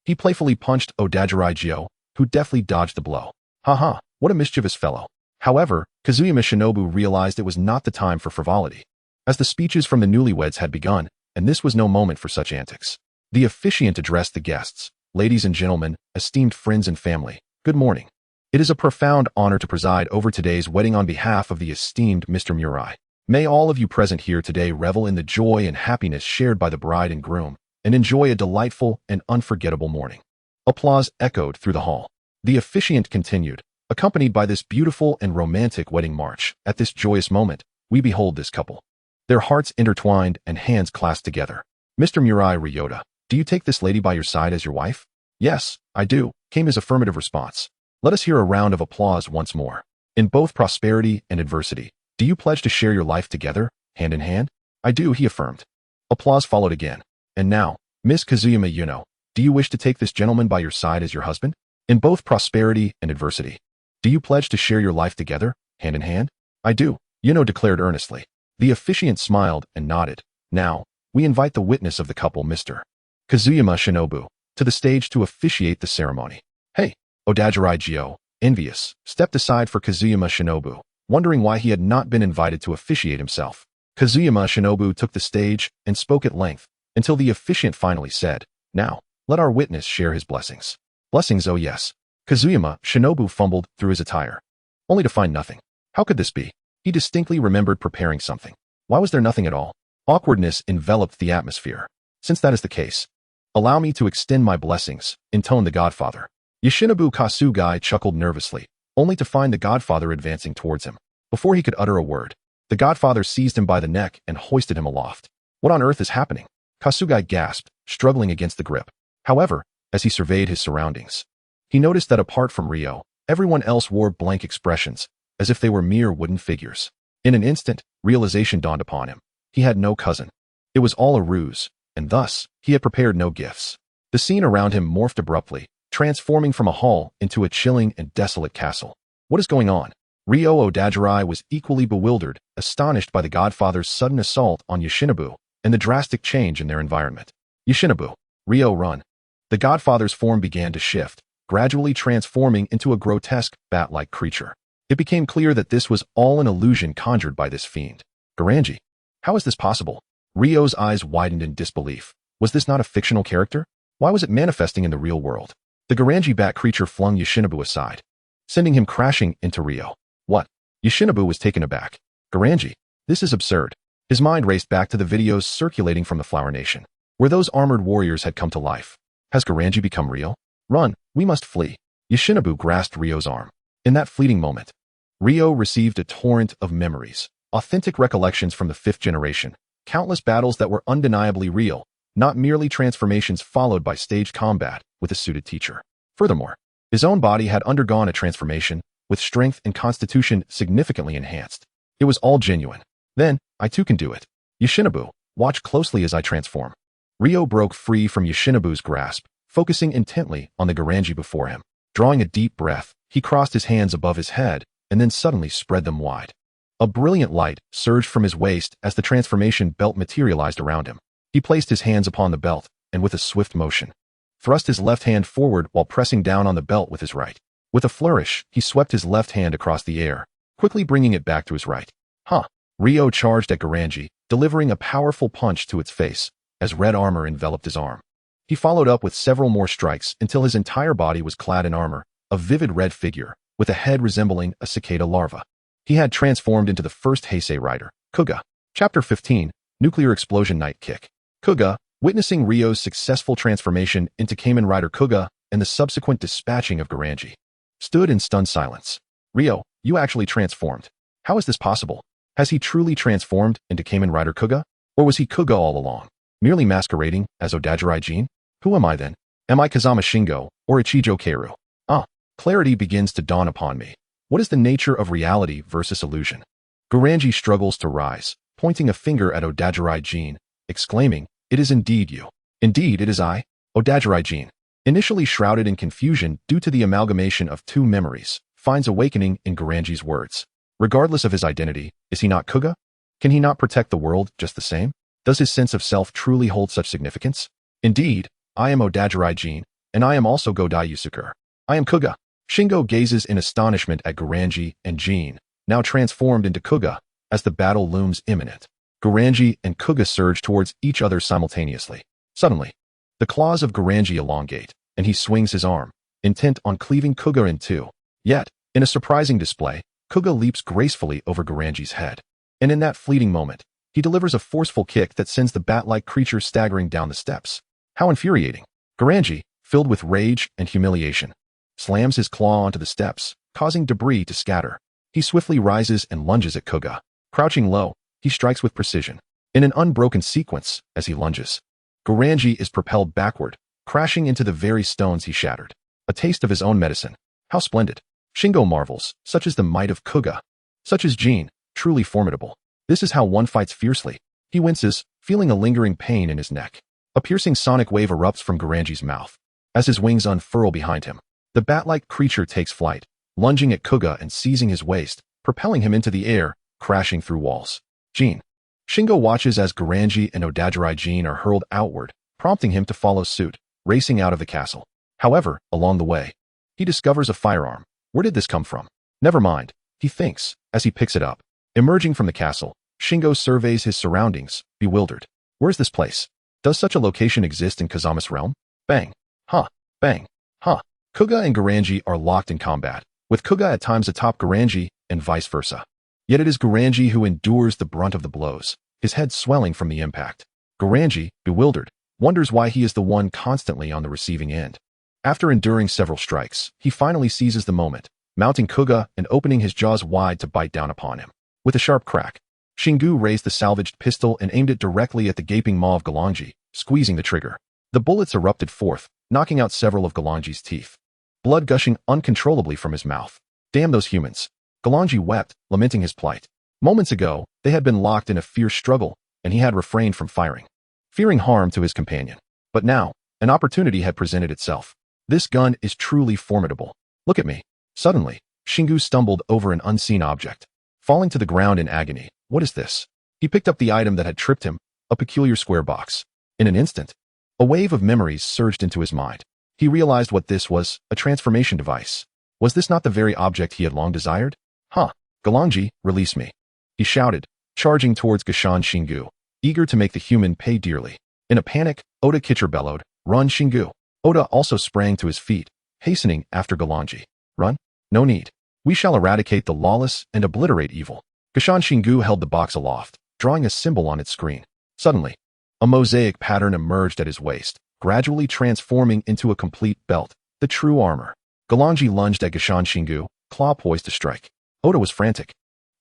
He playfully punched Odajirai Gyo, who deftly dodged the blow. Haha, what a mischievous fellow. However, Kazuyama Shinobu realized it was not the time for frivolity, as the speeches from the newlyweds had begun, and this was no moment for such antics. The officiant addressed the guests. Ladies and gentlemen, esteemed friends and family, good morning. It is a profound honor to preside over today's wedding on behalf of the esteemed Mr. Murai. May all of you present here today revel in the joy and happiness shared by the bride and groom, and enjoy a delightful and unforgettable morning. Applause echoed through the hall. The officiant continued, accompanied by this beautiful and romantic wedding march. At this joyous moment, we behold this couple. Their hearts intertwined and hands clasped together. Mr. Murai Ryota, do you take this lady by your side as your wife? Yes, I do, came his affirmative response. Let us hear a round of applause once more. In both prosperity and adversity, do you pledge to share your life together, hand in hand? I do, he affirmed. Applause followed again. And now, Miss Kazuyama Yuno, do you wish to take this gentleman by your side as your husband? In both prosperity and adversity, do you pledge to share your life together, hand in hand? I do, Yuno declared earnestly. The officiant smiled and nodded. Now, we invite the witness of the couple, Mr. Kazuyama Shinobu, to the stage to officiate the ceremony. Hey, Odajirai Gyo, envious, stepped aside for Kazuyama Shinobu, wondering why he had not been invited to officiate himself. Kazuyama Shinobu took the stage and spoke at length, until the officiant finally said, now, let our witness share his blessings. Blessings, oh yes. Kazuyama Shinobu fumbled through his attire, only to find nothing. How could this be? He distinctly remembered preparing something. Why was there nothing at all? Awkwardness enveloped the atmosphere. Since that is the case, allow me to extend my blessings, intoned the godfather. Yoshinobu Kasugai chuckled nervously, only to find the godfather advancing towards him. Before he could utter a word, the godfather seized him by the neck and hoisted him aloft. What on earth is happening? Kasugai gasped, struggling against the grip. However, as he surveyed his surroundings, he noticed that apart from Ryo, everyone else wore blank expressions, as if they were mere wooden figures. In an instant, realization dawned upon him. He had no cousin. It was all a ruse, and thus, he had prepared no gifts. The scene around him morphed abruptly, transforming from a hall into a chilling and desolate castle. What is going on? Ryo Odajirai was equally bewildered, astonished by the godfather's sudden assault on Yoshinobu and the drastic change in their environment. Yoshinobu, Ryo, run. The godfather's form began to shift, gradually transforming into a grotesque, bat-like creature. It became clear that this was all an illusion conjured by this fiend. Garanji, how is this possible? Ryo's eyes widened in disbelief. Was this not a fictional character? Why was it manifesting in the real world? The Garanji bat creature flung Yoshinobu aside, sending him crashing into Ryo. What? Yoshinobu was taken aback. Garanji, this is absurd. His mind raced back to the videos circulating from the Flower Nation, where those armored warriors had come to life. Has Garanji become real? Run, we must flee. Yoshinobu grasped Ryo's arm. In that fleeting moment, Ryo received a torrent of memories, authentic recollections from the 5th generation, countless battles that were undeniably real, not merely transformations followed by staged combat with a suited teacher. Furthermore, his own body had undergone a transformation, with strength and constitution significantly enhanced. It was all genuine. Then, I too can do it. Yoshinobu, watch closely as I transform. Ryo broke free from Yoshinobu's grasp, focusing intently on the Garanji before him. Drawing a deep breath, he crossed his hands above his head, and then suddenly spread them wide. A brilliant light surged from his waist as the transformation belt materialized around him. He placed his hands upon the belt, and with a swift motion, thrust his left hand forward while pressing down on the belt with his right. With a flourish, he swept his left hand across the air, quickly bringing it back to his right. Ryo charged at Garanji, delivering a powerful punch to its face, as red armor enveloped his arm. He followed up with several more strikes until his entire body was clad in armor, a vivid red figure, with a head resembling a cicada larva. He had transformed into the first Heisei rider, Kuga. Chapter 15, Nuclear Explosion Night Kick. Kuga, witnessing Ryo's successful transformation into Kamen Rider Kuga and the subsequent dispatching of Garanji, stood in stunned silence. Ryo, you actually transformed. How is this possible? Has he truly transformed into Kamen Rider Kuga? Or was he Kuga all along, merely masquerading as Odajirai Jin? Who am I then? Am I Kazama Shingo, or Ichijo Keiru? Clarity begins to dawn upon me. What is the nature of reality versus illusion? Garanji struggles to rise, pointing a finger at Odajirai Jin, exclaiming, it is indeed you. Indeed, it is I, Odajirai Jin. Initially shrouded in confusion due to the amalgamation of two memories, finds awakening in Garanji's words. Regardless of his identity, is he not Kuga? Can he not protect the world just the same? Does his sense of self truly hold such significance? Indeed, I am Odajirai Jin, and I am also Godai Yusuke. I am Kuga. Shingo gazes in astonishment at Garanji and Jin, now transformed into Kuga, as the battle looms imminent. Garanji and Kuga surge towards each other simultaneously. Suddenly, the claws of Garanji elongate, and he swings his arm, intent on cleaving Kuga in two. Yet, in a surprising display, Kuga leaps gracefully over Garanji's head. And in that fleeting moment, he delivers a forceful kick that sends the bat-like creature staggering down the steps. How infuriating. Garanji, filled with rage and humiliation, slams his claw onto the steps, causing debris to scatter. He swiftly rises and lunges at Kuga. Crouching low, he strikes with precision. In an unbroken sequence, as he lunges, Garanji is propelled backward, crashing into the very stones he shattered. A taste of his own medicine. How splendid. Shingo marvels, such is the might of Kuga. Such is Jin, truly formidable. This is how one fights fiercely. He winces, feeling a lingering pain in his neck. A piercing sonic wave erupts from Garanji's mouth. As his wings unfurl behind him, the bat-like creature takes flight, lunging at Kuga and seizing his waist, propelling him into the air, crashing through walls. Jin. Shingo watches as Garanji and Odajirai Jin are hurled outward, prompting him to follow suit, racing out of the castle. However, along the way, he discovers a firearm. Where did this come from? Never mind, he thinks, as he picks it up. Emerging from the castle, Shingo surveys his surroundings, bewildered. Where's this place? Does such a location exist in Kazama's realm? Bang. Huh. Bang. Huh. Kuga and Garanji are locked in combat, with Kuga at times atop Garanji and vice versa. Yet it is Garanji who endures the brunt of the blows, his head swelling from the impact. Garanji, bewildered, wonders why he is the one constantly on the receiving end. After enduring several strikes, he finally seizes the moment, mounting Kuga and opening his jaws wide to bite down upon him. With a sharp crack, Shingu raised the salvaged pistol and aimed it directly at the gaping maw of Galanji, squeezing the trigger. The bullets erupted forth, knocking out several of Galanji's teeth. Blood gushing uncontrollably from his mouth. Damn those humans. Galanji wept, lamenting his plight. Moments ago, they had been locked in a fierce struggle, and he had refrained from firing, fearing harm to his companion. But now, an opportunity had presented itself. This gun is truly formidable. Look at me. Suddenly, Shingu stumbled over an unseen object, falling to the ground in agony. What is this? He picked up the item that had tripped him, a peculiar square box. In an instant, a wave of memories surged into his mind. He realized what this was, a transformation device. Was this not the very object he had long desired? Huh. Galanji, release me. He shouted, charging towards Gashan Shingu, eager to make the human pay dearly. In a panic, Oda Kitcher bellowed, Run, Shingu. Oda also sprang to his feet, hastening after Galanji. Run? No need. We shall eradicate the lawless and obliterate evil. Gashan Shingu held the box aloft, drawing a symbol on its screen. Suddenly, a mosaic pattern emerged at his waist, gradually transforming into a complete belt, the true armor. Galanji lunged at Gashan Shingu, claw poised to strike. Oda was frantic.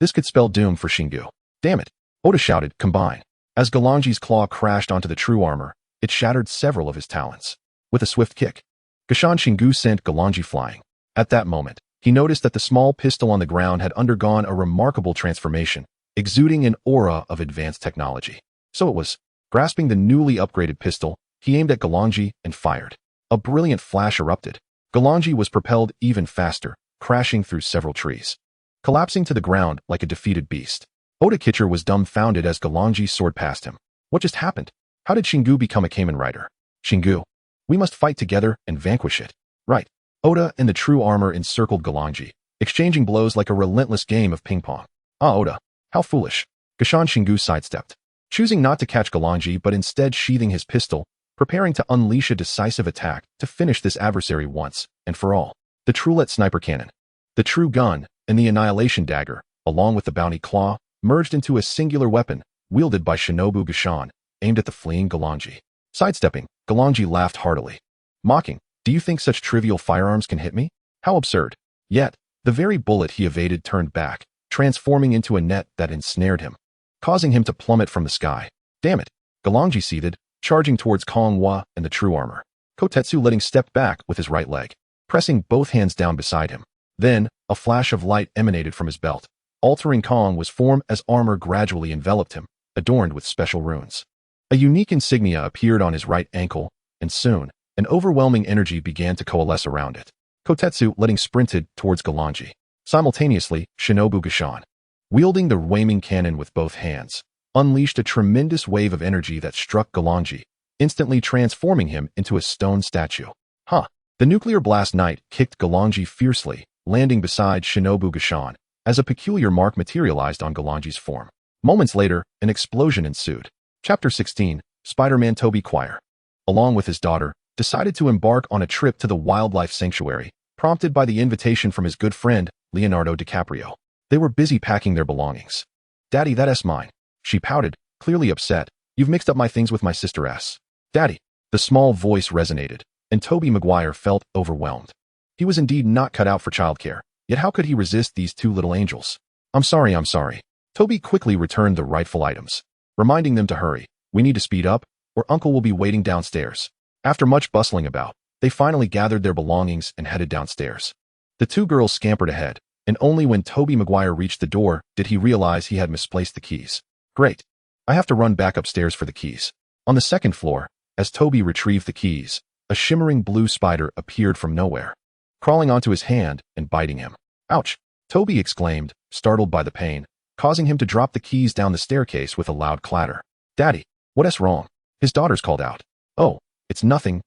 This could spell doom for Shingu. Damn it. Oda shouted, combine. As Galanji's claw crashed onto the true armor, it shattered several of his talons. With a swift kick, Gashan Shingu sent Galanji flying. At that moment, he noticed that the small pistol on the ground had undergone a remarkable transformation, exuding an aura of advanced technology. So it was. Grasping the newly upgraded pistol, he aimed at Galanji and fired. A brilliant flash erupted. Galanji was propelled even faster, crashing through several trees, collapsing to the ground like a defeated beast. Oda Kitcher was dumbfounded as Galanji soared past him. What just happened? How did Shingu become a Kamen Rider? Shingu. We must fight together and vanquish it. Right. Oda and the true armor encircled Galanji, exchanging blows like a relentless game of ping-pong. Ah, Oda. How foolish. Gashan Shingu sidestepped, choosing not to catch Galanji but instead sheathing his pistol, preparing to unleash a decisive attack to finish this adversary once and for all. The Trulet sniper cannon, the true gun, and the annihilation dagger, along with the bounty claw, merged into a singular weapon, wielded by Shinobu Gashan, aimed at the fleeing Galanji. Sidestepping, Galanji laughed heartily, mocking, do you think such trivial firearms can hit me? How absurd. Yet, the very bullet he evaded turned back, transforming into a net that ensnared him, causing him to plummet from the sky. Damn it. Galanji seethed, charging towards Kongwa and the true armor. Kotetsu letting step back with his right leg, pressing both hands down beside him. Then, a flash of light emanated from his belt. Altering Kong was formed as armor gradually enveloped him, adorned with special runes. A unique insignia appeared on his right ankle, and soon, an overwhelming energy began to coalesce around it. Kotetsu letting sprinted towards Galanji. Simultaneously, Shinobu Gashan, wielding the Waiming cannon with both hands, unleashed a tremendous wave of energy that struck Galanji, instantly transforming him into a stone statue. Huh. The nuclear blast knight kicked Galanji fiercely, landing beside Shinobu Gashan, as a peculiar mark materialized on Galanji's form. Moments later, an explosion ensued. Chapter 16, Spider-Man Toby Quire, along with his daughter, decided to embark on a trip to the wildlife sanctuary, prompted by the invitation from his good friend, Leonardo DiCaprio. They were busy packing their belongings. "Daddy, that's mine." She pouted, clearly upset. "You've mixed up my things with my sister S." "Daddy." The small voice resonated, and Tobey Maguire felt overwhelmed. He was indeed not cut out for childcare, yet how could he resist these two little angels? I'm sorry. Tobey quickly returned the rightful items, reminding them to hurry. "We need to speed up, or Uncle will be waiting downstairs." After much bustling about, they finally gathered their belongings and headed downstairs. The two girls scampered ahead, and only when Tobey Maguire reached the door did he realize he had misplaced the keys. "Great. I have to run back upstairs for the keys." On the second floor, as Tobey retrieved the keys, a shimmering blue spider appeared from nowhere, crawling onto his hand and biting him. "Ouch!" Tobey exclaimed, startled by the pain, causing him to drop the keys down the staircase with a loud clatter. "Daddy, what's wrong?" his daughters called out. "Oh, it's nothing,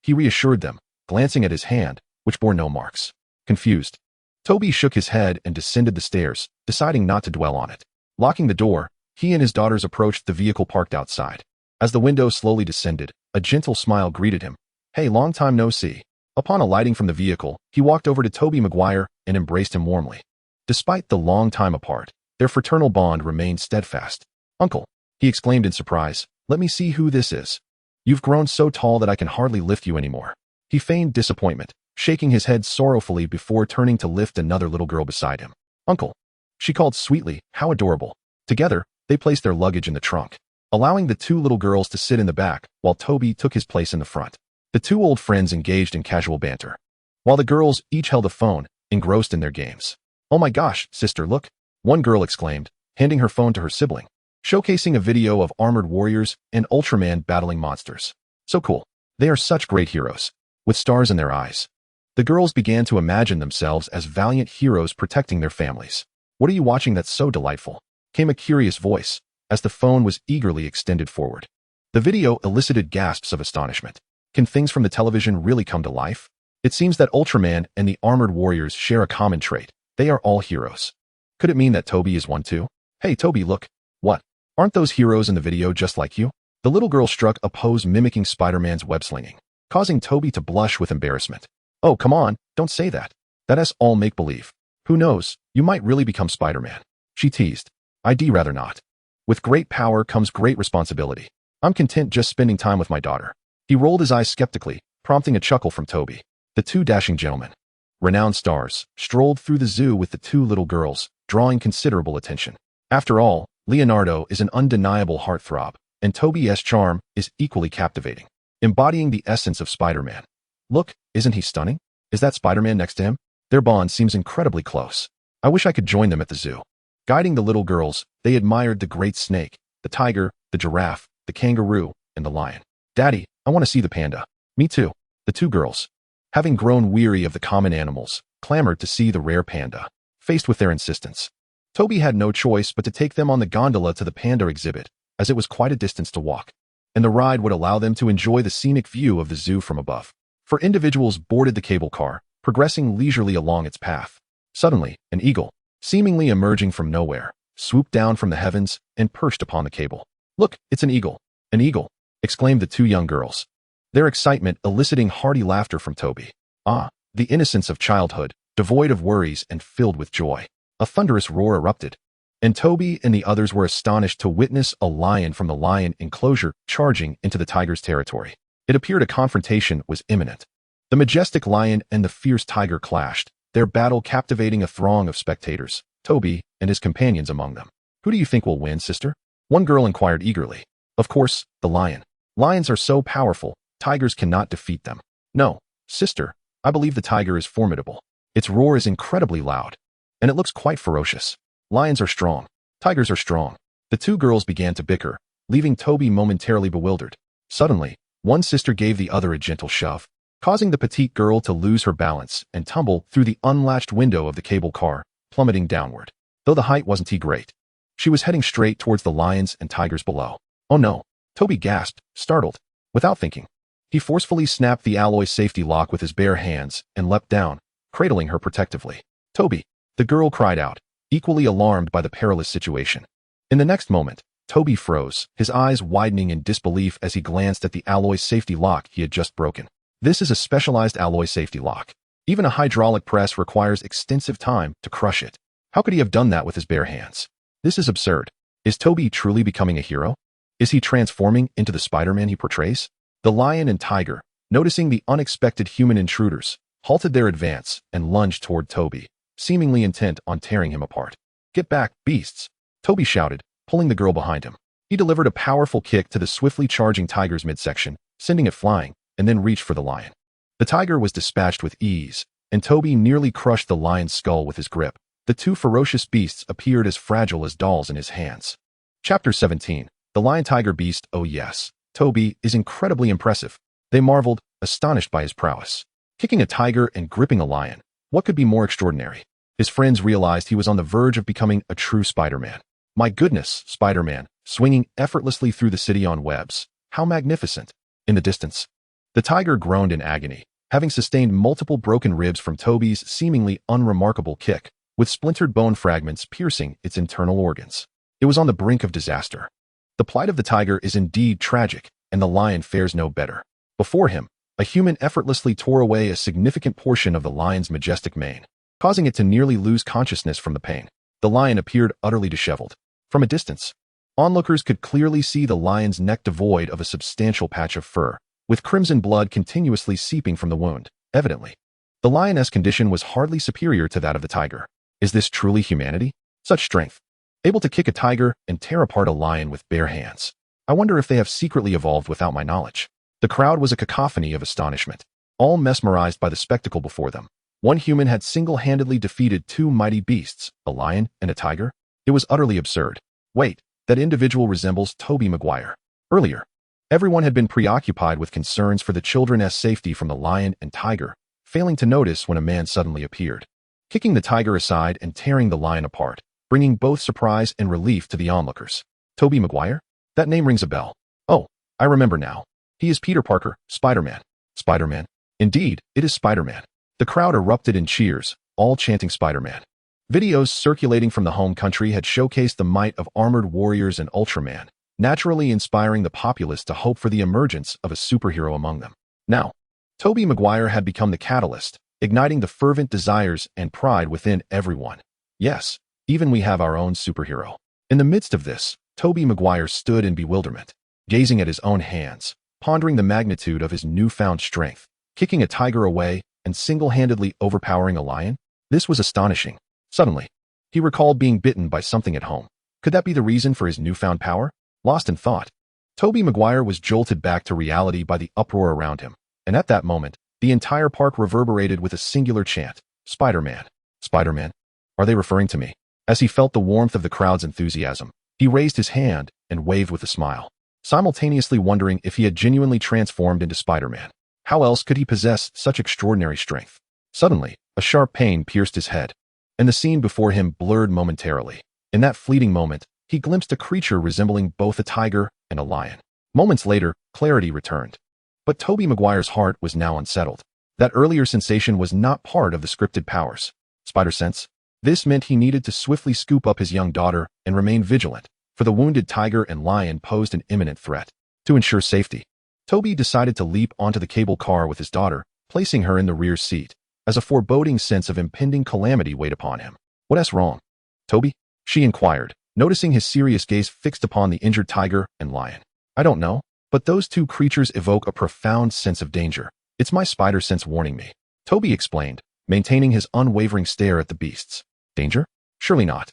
he reassured them, glancing at his hand, which bore no marks. Confused, Tobey shook his head and descended the stairs, deciding not to dwell on it. Locking the door, he and his daughters approached the vehicle parked outside. As the window slowly descended, a gentle smile greeted him. "Hey, long time no see." Upon alighting from the vehicle, he walked over to Tobey Maguire and embraced him warmly. Despite the long time apart, their fraternal bond remained steadfast. "Uncle," he exclaimed in surprise, "let me see who this is. You've grown so tall that I can hardly lift you anymore." He feigned disappointment, shaking his head sorrowfully before turning to lift another little girl beside him. "Uncle," she called sweetly, "how adorable." Together, they placed their luggage in the trunk, allowing the two little girls to sit in the back while Tobey took his place in the front. The two old friends engaged in casual banter, while the girls each held a phone, engrossed in their games. "Oh my gosh, sister, look," one girl exclaimed, handing her phone to her sibling, showcasing a video of armored warriors and Ultraman battling monsters. "So cool. They are such great heroes, with stars in their eyes." The girls began to imagine themselves as valiant heroes protecting their families. "What are you watching that's so delightful?" came a curious voice, as the phone was eagerly extended forward. The video elicited gasps of astonishment. Can things from the television really come to life? It seems that Ultraman and the armored warriors share a common trait. They are all heroes. Could it mean that Tobey is one too? "Hey Tobey, look." "What? Aren't those heroes in the video just like you?" The little girl struck a pose mimicking Spider-Man's web-slinging, causing Tobey to blush with embarrassment. "Oh, come on, don't say that. That's all make-believe. Who knows, you might really become Spider-Man," she teased. "I'd rather not. With great power comes great responsibility. I'm content just spending time with my daughter." He rolled his eyes skeptically, prompting a chuckle from Tobey. The two dashing gentlemen, renowned stars, strolled through the zoo with the two little girls, drawing considerable attention. After all, Leonardo is an undeniable heartthrob, and Tobey's charm is equally captivating, embodying the essence of Spider-Man. "Look, isn't he stunning? Is that Spider-Man next to him?" Their bond seems incredibly close. I wish I could join them at the zoo. Guiding the little girls, they admired the great snake, the tiger, the giraffe, the kangaroo, and the lion. "Daddy, I want to see the panda." "Me too." The two girls, having grown weary of the common animals, clamored to see the rare panda. Faced with their insistence, Tobey had no choice but to take them on the gondola to the panda exhibit, as it was quite a distance to walk, and the ride would allow them to enjoy the scenic view of the zoo from above. For individuals boarded the cable car, progressing leisurely along its path. Suddenly, an eagle, seemingly emerging from nowhere, swooped down from the heavens and perched upon the cable. "Look, it's an eagle." "An eagle," exclaimed the two young girls, their excitement eliciting hearty laughter from Tobey. Ah, the innocence of childhood, devoid of worries and filled with joy. A thunderous roar erupted, and Tobey and the others were astonished to witness a lion from the lion enclosure charging into the tiger's territory. It appeared a confrontation was imminent. The majestic lion and the fierce tiger clashed, their battle captivating a throng of spectators, Tobey and his companions among them. "Who do you think will win, sister?" one girl inquired eagerly. "Of course, the lion. Lions are so powerful, tigers cannot defeat them." "No, sister, I believe the tiger is formidable. Its roar is incredibly loud, and it looks quite ferocious. Lions are strong. Tigers are strong." The two girls began to bicker, leaving Tobey momentarily bewildered. Suddenly, one sister gave the other a gentle shove, causing the petite girl to lose her balance and tumble through the unlatched window of the cable car, plummeting downward. Though the height wasn't too great, she was heading straight towards the lions and tigers below. "Oh no," Tobey gasped, startled. Without thinking, he forcefully snapped the alloy safety lock with his bare hands and leapt down, cradling her protectively. "Tobey," the girl cried out, equally alarmed by the perilous situation. In the next moment, Tobey froze, his eyes widening in disbelief as he glanced at the alloy safety lock he had just broken. "This is a specialized alloy safety lock," Even a hydraulic press requires extensive time to crush it. How could he have done that with his bare hands? This is absurd. Is Toby truly becoming a hero? Is he transforming into the Spider-Man he portrays? The lion and tiger, noticing the unexpected human intruders, halted their advance and lunged toward Toby, seemingly intent on tearing him apart. "Get back, beasts!" Toby shouted, pulling the girl behind him. He delivered a powerful kick to the swiftly charging tiger's midsection, sending it flying, and then reached for the lion. The tiger was dispatched with ease, and Toby nearly crushed the lion's skull with his grip. The two ferocious beasts appeared as fragile as dolls in his hands. Chapter 17. The Lion-Tiger Beast. Oh yes, Toby is incredibly impressive. They marveled, astonished by his prowess. Kicking a tiger and gripping a lion. What could be more extraordinary? His friends realized he was on the verge of becoming a true Spider-Man. My goodness, Spider-Man, swinging effortlessly through the city on webs. How magnificent. In the distance, the tiger groaned in agony, having sustained multiple broken ribs from Toby's seemingly unremarkable kick, with splintered bone fragments piercing its internal organs. It was on the brink of disaster. The plight of the tiger is indeed tragic, and the lion fares no better. Before him, a human effortlessly tore away a significant portion of the lion's majestic mane, causing it to nearly lose consciousness from the pain. The lion appeared utterly disheveled. From a distance, onlookers could clearly see the lion's neck devoid of a substantial patch of fur, with crimson blood continuously seeping from the wound. Evidently, the lioness condition was hardly superior to that of the tiger. Is this truly humanity? Such strength. Able to kick a tiger and tear apart a lion with bare hands. I wonder if they have secretly evolved without my knowledge. The crowd was a cacophony of astonishment, all mesmerized by the spectacle before them. One human had single-handedly defeated two mighty beasts, a lion and a tiger. It was utterly absurd. Wait, that individual resembles Tobey Maguire. Earlier, everyone had been preoccupied with concerns for the children's safety from the lion and tiger, failing to notice when a man suddenly appeared, kicking the tiger aside and tearing the lion apart, bringing both surprise and relief to the onlookers. Tobey Maguire? That name rings a bell. Oh, I remember now. He is Peter Parker, Spider-Man. Spider-Man? Indeed, it is Spider-Man. The crowd erupted in cheers, all chanting Spider-Man. Videos circulating from the home country had showcased the might of armored warriors and Ultraman, naturally inspiring the populace to hope for the emergence of a superhero among them. Now, Tobey Maguire had become the catalyst, igniting the fervent desires and pride within everyone. Yes, even we have our own superhero. In the midst of this, Tobey Maguire stood in bewilderment, gazing at his own hands, pondering the magnitude of his newfound strength, kicking a tiger away and single-handedly overpowering a lion. This was astonishing. Suddenly, he recalled being bitten by something at home. Could that be the reason for his newfound power? Lost in thought, Tobey Maguire was jolted back to reality by the uproar around him, and at that moment, the entire park reverberated with a singular chant. Spider-Man. Spider-Man? Are they referring to me? As he felt the warmth of the crowd's enthusiasm, he raised his hand and waved with a smile, simultaneously wondering if he had genuinely transformed into Spider-Man. How else could he possess such extraordinary strength? Suddenly, a sharp pain pierced his head, and the scene before him blurred momentarily. In that fleeting moment, he glimpsed a creature resembling both a tiger and a lion. Moments later, clarity returned. But Tobey Maguire's heart was now unsettled. That earlier sensation was not part of the scripted powers. Spider sense? This meant he needed to swiftly scoop up his young daughter and remain vigilant, for the wounded tiger and lion posed an imminent threat. To ensure safety, Tobey decided to leap onto the cable car with his daughter, placing her in the rear seat, as a foreboding sense of impending calamity weighed upon him. What's wrong, Tobey? She inquired, noticing his serious gaze fixed upon the injured tiger and lion. I don't know, but those two creatures evoke a profound sense of danger. It's my spider sense warning me, Tobey explained, maintaining his unwavering stare at the beasts. Danger? Surely not.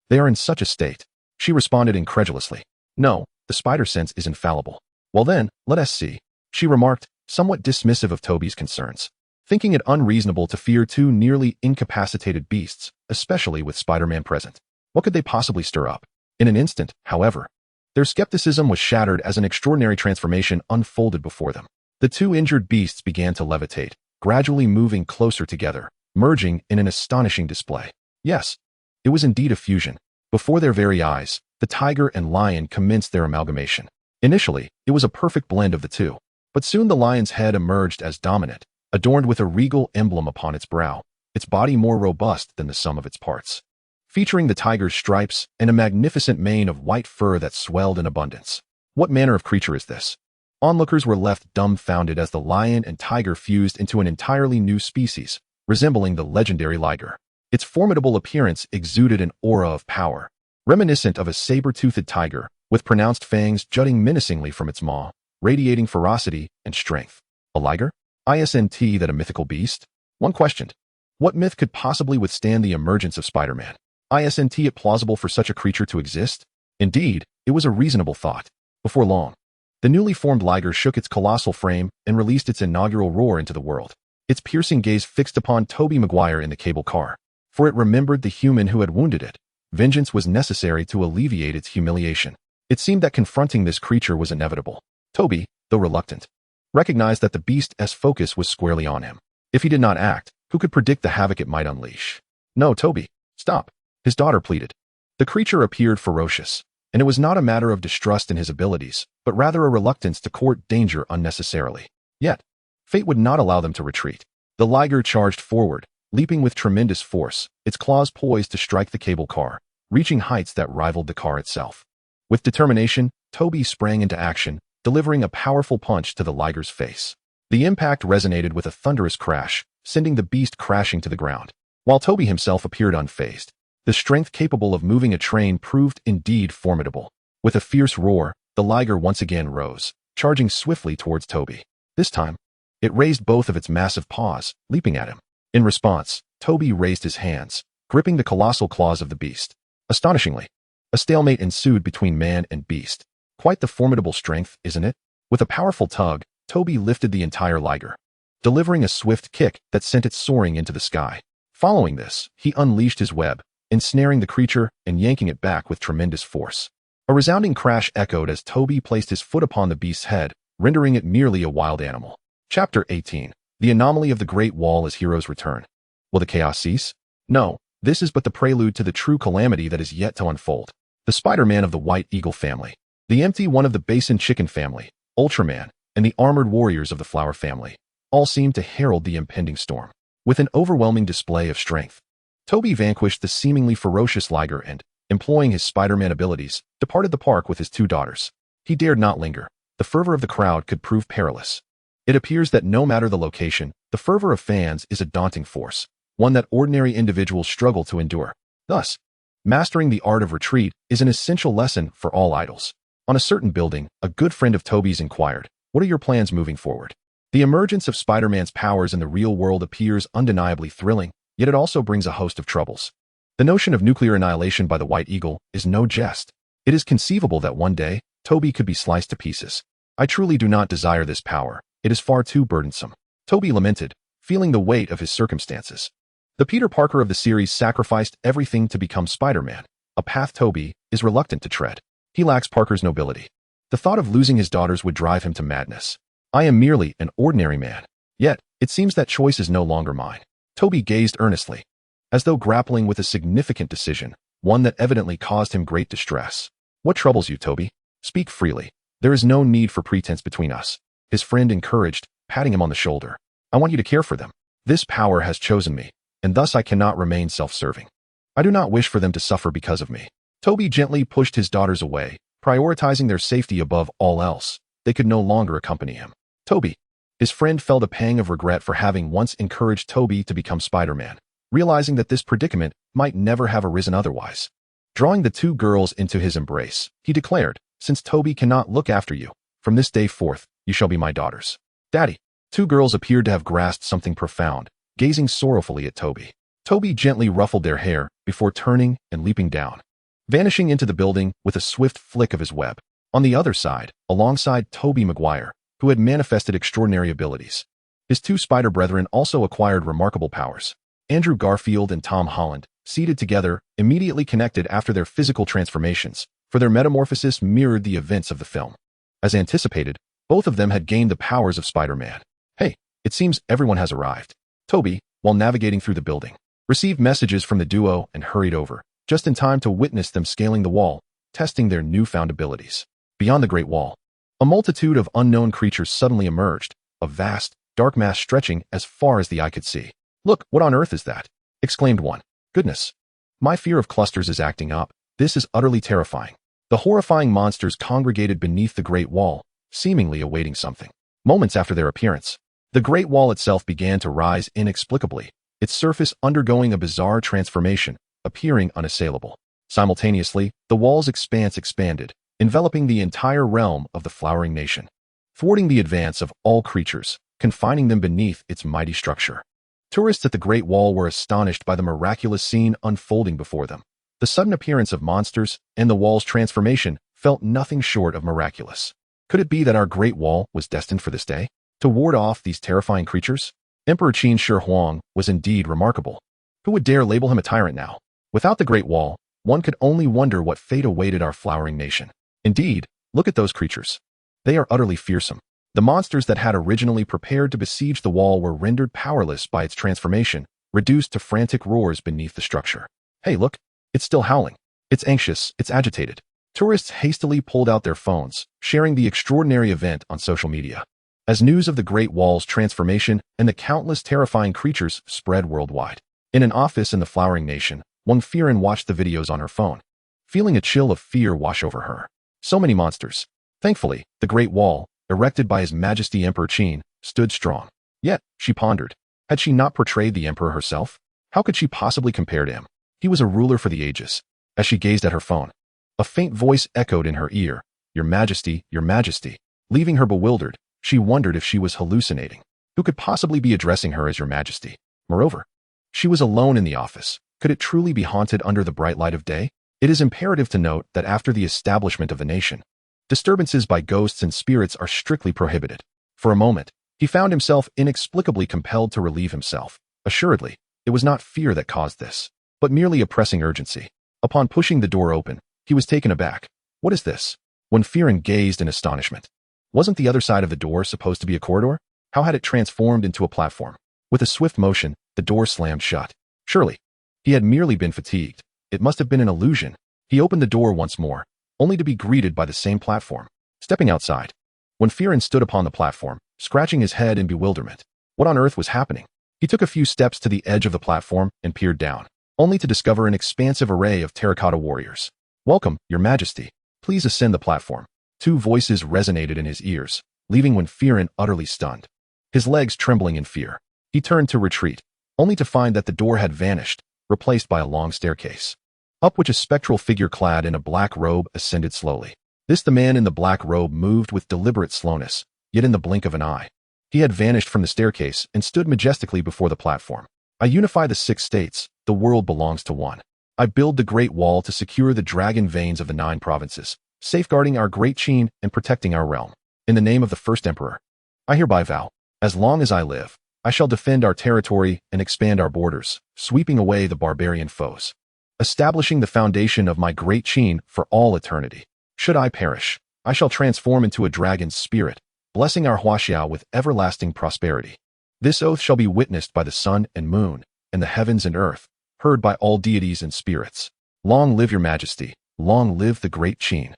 They are in such a state. She responded incredulously. No, the spider sense is infallible. Well then, let us see, she remarked, somewhat dismissive of Tobey's concerns, thinking it unreasonable to fear two nearly incapacitated beasts, especially with Spider-Man present. What could they possibly stir up? In an instant, however, their skepticism was shattered as an extraordinary transformation unfolded before them. The two injured beasts began to levitate, gradually moving closer together, merging in an astonishing display. Yes, it was indeed a fusion. Before their very eyes, the tiger and lion commenced their amalgamation. Initially, it was a perfect blend of the two, but soon the lion's head emerged as dominant, adorned with a regal emblem upon its brow, its body more robust than the sum of its parts, featuring the tiger's stripes and a magnificent mane of white fur that swelled in abundance. What manner of creature is this? Onlookers were left dumbfounded as the lion and tiger fused into an entirely new species, resembling the legendary liger. Its formidable appearance exuded an aura of power, reminiscent of a saber-toothed tiger, with pronounced fangs jutting menacingly from its maw, radiating ferocity and strength. A liger? Isn't that a mythical beast? One questioned. What myth could possibly withstand the emergence of Spider-Man? Isn't it plausible for such a creature to exist? Indeed, it was a reasonable thought. Before long, the newly formed liger shook its colossal frame and released its inaugural roar into the world. Its piercing gaze fixed upon Tobey Maguire in the cable car, for it remembered the human who had wounded it. Vengeance was necessary to alleviate its humiliation. It seemed that confronting this creature was inevitable. Tobey, though reluctant, recognized that the beast's focus was squarely on him. If he did not act, who could predict the havoc it might unleash? No, Tobey, stop, his daughter pleaded. The creature appeared ferocious, and it was not a matter of distrust in his abilities, but rather a reluctance to court danger unnecessarily. Yet, fate would not allow them to retreat. The liger charged forward, leaping with tremendous force, its claws poised to strike the cable car, reaching heights that rivaled the car itself. With determination, Tobey sprang into action, delivering a powerful punch to the liger's face. The impact resonated with a thunderous crash, sending the beast crashing to the ground, while Tobey himself appeared unfazed. The strength capable of moving a train proved indeed formidable. With a fierce roar, the liger once again rose, charging swiftly towards Tobey. This time, it raised both of its massive paws, leaping at him. In response, Tobey raised his hands, gripping the colossal claws of the beast. Astonishingly, a stalemate ensued between man and beast. Quite the formidable strength, isn't it? With a powerful tug, Tobey lifted the entire liger, delivering a swift kick that sent it soaring into the sky. Following this, he unleashed his web, ensnaring the creature and yanking it back with tremendous force. A resounding crash echoed as Tobey placed his foot upon the beast's head, rendering it merely a wild animal. Chapter 18. The anomaly of the Great Wall as heroes return. Will the chaos cease? No, this is but the prelude to the true calamity that is yet to unfold. The Spider-Man of the White Eagle family, the empty one of the Basin Chicken family, Ultraman, and the armored warriors of the Flower family, all seemed to herald the impending storm. With an overwhelming display of strength, Tobey vanquished the seemingly ferocious liger and, employing his Spider-Man abilities, departed the park with his two daughters. He dared not linger. The fervor of the crowd could prove perilous. It appears that no matter the location, the fervor of fans is a daunting force, one that ordinary individuals struggle to endure. Thus, mastering the art of retreat is an essential lesson for all idols. On a certain building, a good friend of Tobey's inquired, "What are your plans moving forward?" The emergence of Spider-Man's powers in the real world appears undeniably thrilling, yet it also brings a host of troubles. The notion of nuclear annihilation by the White Eagle is no jest. It is conceivable that one day, Tobey could be sliced to pieces. I truly do not desire this power. It is far too burdensome. Tobey lamented, feeling the weight of his circumstances. The Peter Parker of the series sacrificed everything to become Spider-Man, a path Tobey is reluctant to tread. He lacks Parker's nobility. The thought of losing his daughters would drive him to madness. I am merely an ordinary man. Yet, it seems that choice is no longer mine. Tobey gazed earnestly, as though grappling with a significant decision, one that evidently caused him great distress. What troubles you, Tobey? Speak freely. There is no need for pretense between us. His friend encouraged, patting him on the shoulder. I want you to care for them. This power has chosen me, and thus I cannot remain self-serving. I do not wish for them to suffer because of me. Tobey gently pushed his daughters away, prioritizing their safety above all else. They could no longer accompany him. Tobey. His friend felt a pang of regret for having once encouraged Tobey to become Spider-Man, realizing that this predicament might never have arisen otherwise. Drawing the two girls into his embrace, he declared, "Since Tobey cannot look after you, from this day forth, you shall be my daughters." Daddy. Two girls appeared to have grasped something profound, gazing sorrowfully at Tobey. Tobey gently ruffled their hair before turning and leaping down, vanishing into the building with a swift flick of his web. On the other side, alongside Tobey Maguire, who had manifested extraordinary abilities, his two spider brethren also acquired remarkable powers. Andrew Garfield and Tom Holland, seated together, immediately connected after their physical transformations, for their metamorphosis mirrored the events of the film. As anticipated, both of them had gained the powers of Spider-Man. Hey, it seems everyone has arrived. Tobey, while navigating through the building, received messages from the duo and hurried over, just in time to witness them scaling the wall, testing their newfound abilities. Beyond the Great Wall, a multitude of unknown creatures suddenly emerged, a vast, dark mass stretching as far as the eye could see. "Look, what on earth is that?" exclaimed one. "Goodness. My fear of clusters is acting up. This is utterly terrifying." The horrifying monsters congregated beneath the Great Wall, seemingly awaiting something. Moments after their appearance, the Great Wall itself began to rise inexplicably, its surface undergoing a bizarre transformation, appearing unassailable. Simultaneously, the wall's expanse expanded, enveloping the entire realm of the flowering nation, thwarting the advance of all creatures, confining them beneath its mighty structure. Tourists at the Great Wall were astonished by the miraculous scene unfolding before them. The sudden appearance of monsters and the wall's transformation felt nothing short of miraculous. Could it be that our Great Wall was destined for this day? To ward off these terrifying creatures? Emperor Qin Shi Huang was indeed remarkable. Who would dare label him a tyrant now? Without the Great Wall, one could only wonder what fate awaited our flowering nation. Indeed, look at those creatures. They are utterly fearsome. The monsters that had originally prepared to besiege the wall were rendered powerless by its transformation, reduced to frantic roars beneath the structure. Hey, look, it's still howling. It's anxious, it's agitated. Tourists hastily pulled out their phones, sharing the extraordinary event on social media. As news of the Great Wall's transformation and the countless terrifying creatures spread worldwide. In an office in the flowering nation, Wang Firen watched the videos on her phone, feeling a chill of fear wash over her. So many monsters. Thankfully, the Great Wall, erected by His Majesty Emperor Qin, stood strong. Yet, she pondered, had she not portrayed the emperor herself? How could she possibly compare to him? He was a ruler for the ages. As she gazed at her phone, a faint voice echoed in her ear, Your Majesty, Your Majesty. Leaving her bewildered, she wondered if she was hallucinating. Who could possibly be addressing her as Your Majesty? Moreover, she was alone in the office. Could it truly be haunted under the bright light of day? It is imperative to note that after the establishment of the nation, disturbances by ghosts and spirits are strictly prohibited. For a moment, he found himself inexplicably compelled to relieve himself. Assuredly, it was not fear that caused this, but merely a pressing urgency. Upon pushing the door open, he was taken aback. What is this? When Firen gazed in astonishment. Wasn't the other side of the door supposed to be a corridor? How had it transformed into a platform? With a swift motion, the door slammed shut. Surely, he had merely been fatigued. It must have been an illusion. He opened the door once more, only to be greeted by the same platform. Stepping outside, when Firen stood upon the platform, scratching his head in bewilderment. What on earth was happening? He took a few steps to the edge of the platform and peered down, only to discover an expansive array of terracotta warriors. Welcome, Your Majesty. Please ascend the platform. Two voices resonated in his ears, leaving Wang Firen utterly stunned. His legs trembling in fear, he turned to retreat, only to find that the door had vanished, replaced by a long staircase, up which a spectral figure clad in a black robe ascended slowly. The man in the black robe moved with deliberate slowness, yet in the blink of an eye, he had vanished from the staircase and stood majestically before the platform. I unify the 6 states, the world belongs to one. I build the Great Wall to secure the dragon veins of the 9 provinces, safeguarding our great Qin and protecting our realm. In the name of the first emperor, I hereby vow, as long as I live, I shall defend our territory and expand our borders, sweeping away the barbarian foes, establishing the foundation of my great Qin for all eternity. Should I perish, I shall transform into a dragon's spirit, blessing our Huaxiao with everlasting prosperity. This oath shall be witnessed by the sun and moon, and the heavens and earth, heard by all deities and spirits. Long live Your Majesty, long live the great Qin.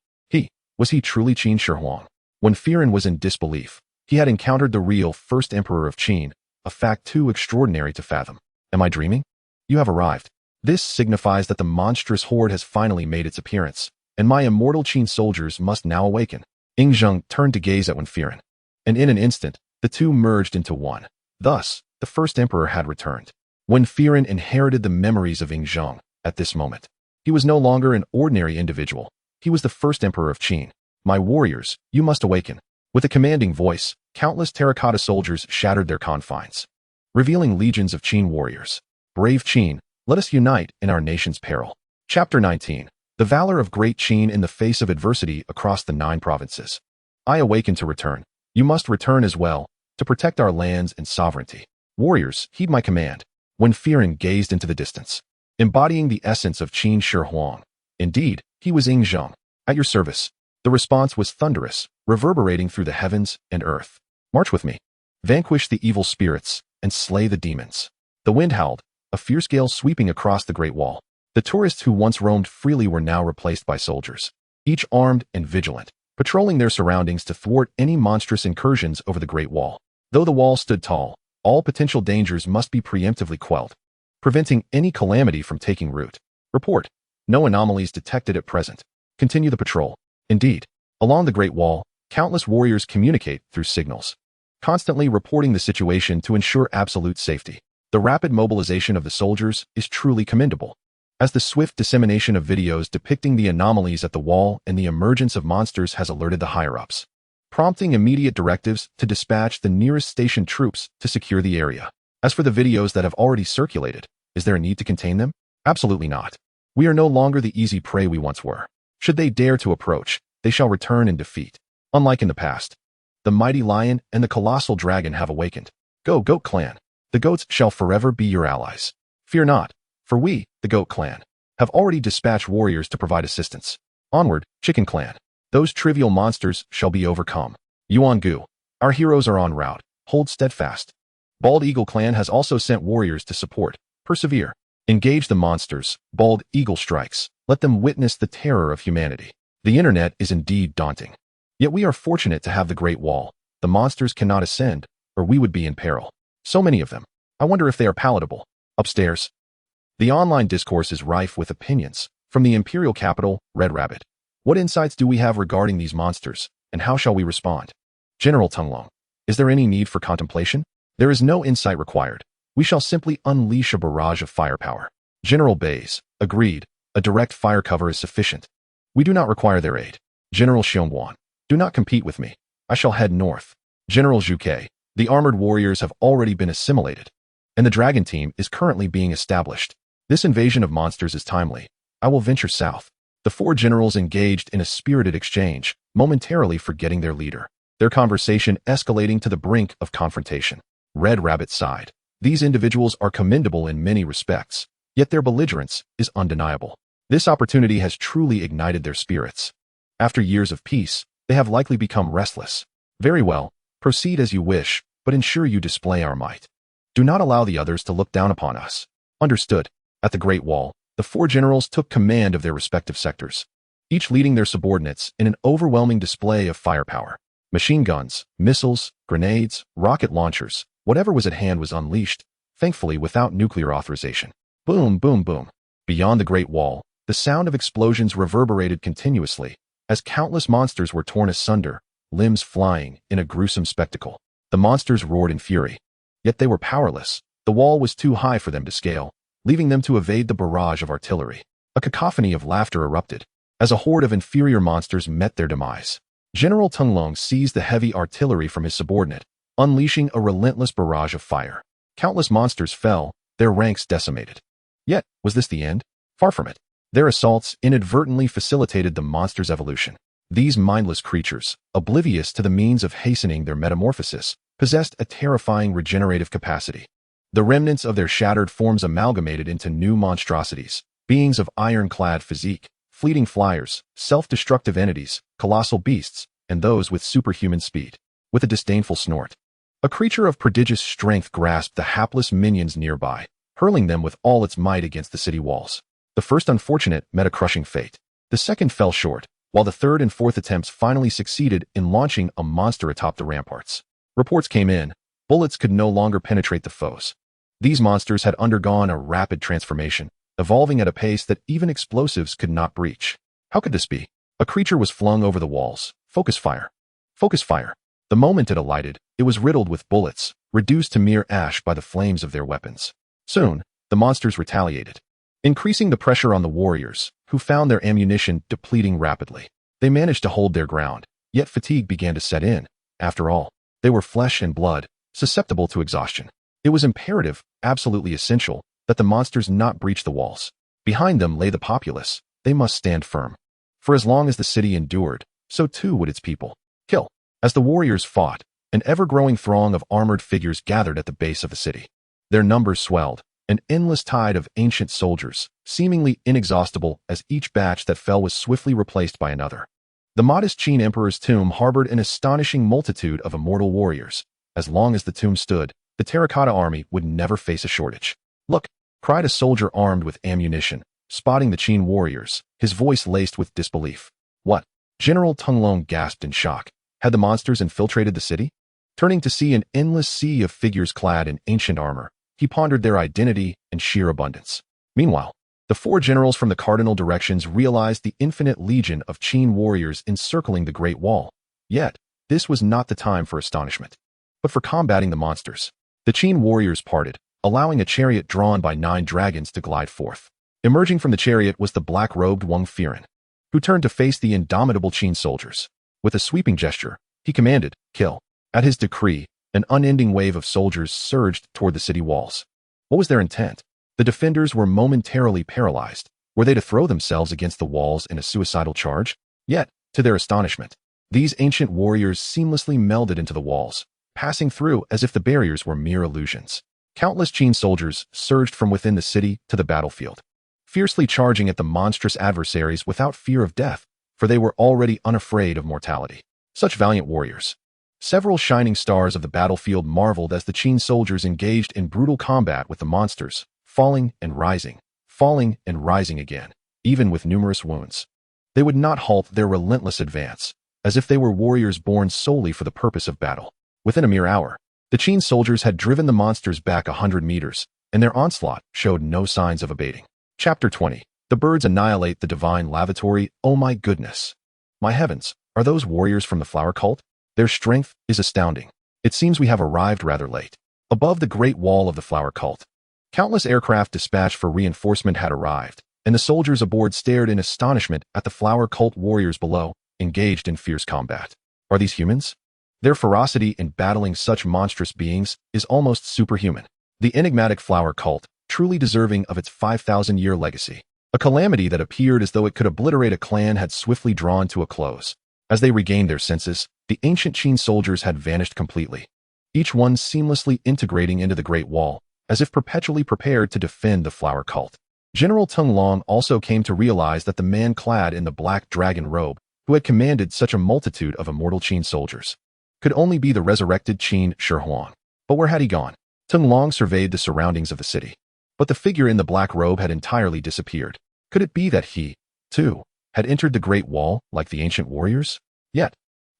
Was he truly Qin Shi Huang? When Firen was in disbelief, he had encountered the real first emperor of Qin, a fact too extraordinary to fathom. Am I dreaming? You have arrived. This signifies that the monstrous horde has finally made its appearance, and my immortal Qin soldiers must now awaken. Yingzheng turned to gaze at Wang Firen, and in an instant, the two merged into one. Thus, the first emperor had returned. When Firen inherited the memories of Yingzheng at this moment, he was no longer an ordinary individual. He was the first emperor of Qin. My warriors, you must awaken. With a commanding voice, countless terracotta soldiers shattered their confines, revealing legions of Qin warriors. Brave Qin, let us unite in our nation's peril. Chapter 19. The valor of great Qin in the face of adversity across the 9 provinces. I awaken to return. You must return as well, to protect our lands and sovereignty. Warriors, heed my command. When Firen gazed into the distance, embodying the essence of Qin Shi Huang. Indeed, he was Yingzheng. At your service. The response was thunderous, reverberating through the heavens and earth. March with me. Vanquish the evil spirits and slay the demons. The wind howled, a fierce gale sweeping across the Great Wall. The tourists who once roamed freely were now replaced by soldiers, each armed and vigilant, patrolling their surroundings to thwart any monstrous incursions over the Great Wall. Though the wall stood tall, all potential dangers must be preemptively quelled, preventing any calamity from taking root. Report. No anomalies detected at present. Continue the patrol. Indeed, along the Great Wall, countless warriors communicate through signals, constantly reporting the situation to ensure absolute safety. The rapid mobilization of the soldiers is truly commendable, as the swift dissemination of videos depicting the anomalies at the wall and the emergence of monsters has alerted the higher-ups, prompting immediate directives to dispatch the nearest station troops to secure the area. As for the videos that have already circulated, is there a need to contain them? Absolutely not. We are no longer the easy prey we once were. Should they dare to approach, they shall return in defeat. Unlike in the past, the mighty lion and the colossal dragon have awakened. Go, Goat Clan. The goats shall forever be your allies. Fear not, for we, the Goat Clan, have already dispatched warriors to provide assistance. Onward, Chicken Clan. Those trivial monsters shall be overcome. Yuan-gu, our heroes are en route. Hold steadfast. Bald Eagle Clan has also sent warriors to support. Persevere. Engage the monsters. Bald Eagle strikes. Let them witness the terror of humanity. The internet is indeed daunting. Yet we are fortunate to have the Great Wall. The monsters cannot ascend, or we would be in peril. So many of them. I wonder if they are palatable. Upstairs. The online discourse is rife with opinions. From the imperial capital, Red Rabbit. What insights do we have regarding these monsters, and how shall we respond? General Tunglong, is there any need for contemplation? There is no insight required. We shall simply unleash a barrage of firepower. General Bays, agreed. A direct fire cover is sufficient. We do not require their aid. General Xiongguan, do not compete with me. I shall head north. General Zhuke, the armored warriors have already been assimilated, and the dragon team is currently being established. This invasion of monsters is timely. I will venture south. The four generals engaged in a spirited exchange, momentarily forgetting their leader, their conversation escalating to the brink of confrontation. Red Rabbit sighed. These individuals are commendable in many respects, yet their belligerence is undeniable. This opportunity has truly ignited their spirits. After years of peace, they have likely become restless. Very well, proceed as you wish, but ensure you display our might. Do not allow the others to look down upon us. Understood. At the Great Wall, the four generals took command of their respective sectors, each leading their subordinates in an overwhelming display of firepower. Machine guns, missiles, grenades, rocket launchers, whatever was at hand was unleashed, thankfully without nuclear authorization. Boom, boom, boom. Beyond the Great Wall, the sound of explosions reverberated continuously, as countless monsters were torn asunder, limbs flying in a gruesome spectacle. The monsters roared in fury. Yet they were powerless. The wall was too high for them to scale, leaving them to evade the barrage of artillery. A cacophony of laughter erupted, as a horde of inferior monsters met their demise. General Tunglong seized the heavy artillery from his subordinate, unleashing a relentless barrage of fire. Countless monsters fell, their ranks decimated. Yet, was this the end? Far from it. Their assaults inadvertently facilitated the monsters' evolution. These mindless creatures, oblivious to the means of hastening their metamorphosis, possessed a terrifying regenerative capacity. The remnants of their shattered forms amalgamated into new monstrosities, beings of iron-clad physique, fleeting flyers, self-destructive entities, colossal beasts, and those with superhuman speed. With a disdainful snort, a creature of prodigious strength grasped the hapless minions nearby, hurling them with all its might against the city walls. The first unfortunate met a crushing fate. The second fell short, while the third and fourth attempts finally succeeded in launching a monster atop the ramparts. Reports came in. Bullets could no longer penetrate the foes. These monsters had undergone a rapid transformation, evolving at a pace that even explosives could not breach. How could this be? A creature was flung over the walls. Focus fire. Focus fire. The moment it alighted, it was riddled with bullets, reduced to mere ash by the flames of their weapons. Soon, the monsters retaliated, increasing the pressure on the warriors, who found their ammunition depleting rapidly. They managed to hold their ground, yet fatigue began to set in. After all, they were flesh and blood, susceptible to exhaustion. It was imperative, absolutely essential, that the monsters not breach the walls. Behind them lay the populace. They must stand firm. For as long as the city endured, so too would its people. Kill. As the warriors fought, an ever-growing throng of armored figures gathered at the base of the city. Their numbers swelled, an endless tide of ancient soldiers, seemingly inexhaustible as each batch that fell was swiftly replaced by another. The modest Qin Emperor's tomb harbored an astonishing multitude of immortal warriors. As long as the tomb stood, the terracotta army would never face a shortage. Look, cried a soldier armed with ammunition, spotting the Qin warriors, his voice laced with disbelief. What? General Tunglong gasped in shock. Had the monsters infiltrated the city? Turning to see an endless sea of figures clad in ancient armor, he pondered their identity and sheer abundance. Meanwhile, the four generals from the cardinal directions realized the infinite legion of Qin warriors encircling the Great Wall. Yet, this was not the time for astonishment, but for combating the monsters. The Qin warriors parted, allowing a chariot drawn by 9 dragons to glide forth. Emerging from the chariot was the black-robed Wang Firen, who turned to face the indomitable Qin soldiers. With a sweeping gesture, he commanded, "Kill." At his decree, an unending wave of soldiers surged toward the city walls. What was their intent? The defenders were momentarily paralyzed. Were they to throw themselves against the walls in a suicidal charge? Yet, to their astonishment, these ancient warriors seamlessly melded into the walls, passing through as if the barriers were mere illusions. Countless Qin soldiers surged from within the city to the battlefield, fiercely charging at the monstrous adversaries without fear of death, for they were already unafraid of mortality. Such valiant warriors. Several shining stars of the battlefield marveled as the Qin soldiers engaged in brutal combat with the monsters, falling and rising again, even with numerous wounds. They would not halt their relentless advance, as if they were warriors born solely for the purpose of battle. Within a mere hour, the Qin soldiers had driven the monsters back 100 meters, and their onslaught showed no signs of abating. Chapter 20. The birds annihilate the divine lavatory. Oh my goodness. My heavens, are those warriors from the flower cult? Their strength is astounding. It seems we have arrived rather late. Above the great wall of the flower cult, countless aircraft dispatched for reinforcement had arrived, and the soldiers aboard stared in astonishment at the flower cult warriors below, engaged in fierce combat. Are these humans? Their ferocity in battling such monstrous beings is almost superhuman. The enigmatic flower cult, truly deserving of its 5,000-year legacy. A calamity that appeared as though it could obliterate a clan had swiftly drawn to a close. As they regained their senses, the ancient Qin soldiers had vanished completely, each one seamlessly integrating into the Great Wall, as if perpetually prepared to defend the flower cult. General Teng Long also came to realize that the man clad in the black dragon robe, who had commanded such a multitude of immortal Qin soldiers, could only be the resurrected Qin Shi Huang. But where had he gone? Teng Long surveyed the surroundings of the city. But the figure in the black robe had entirely disappeared. Could it be that he, too, had entered the Great Wall like the ancient warriors? Yet,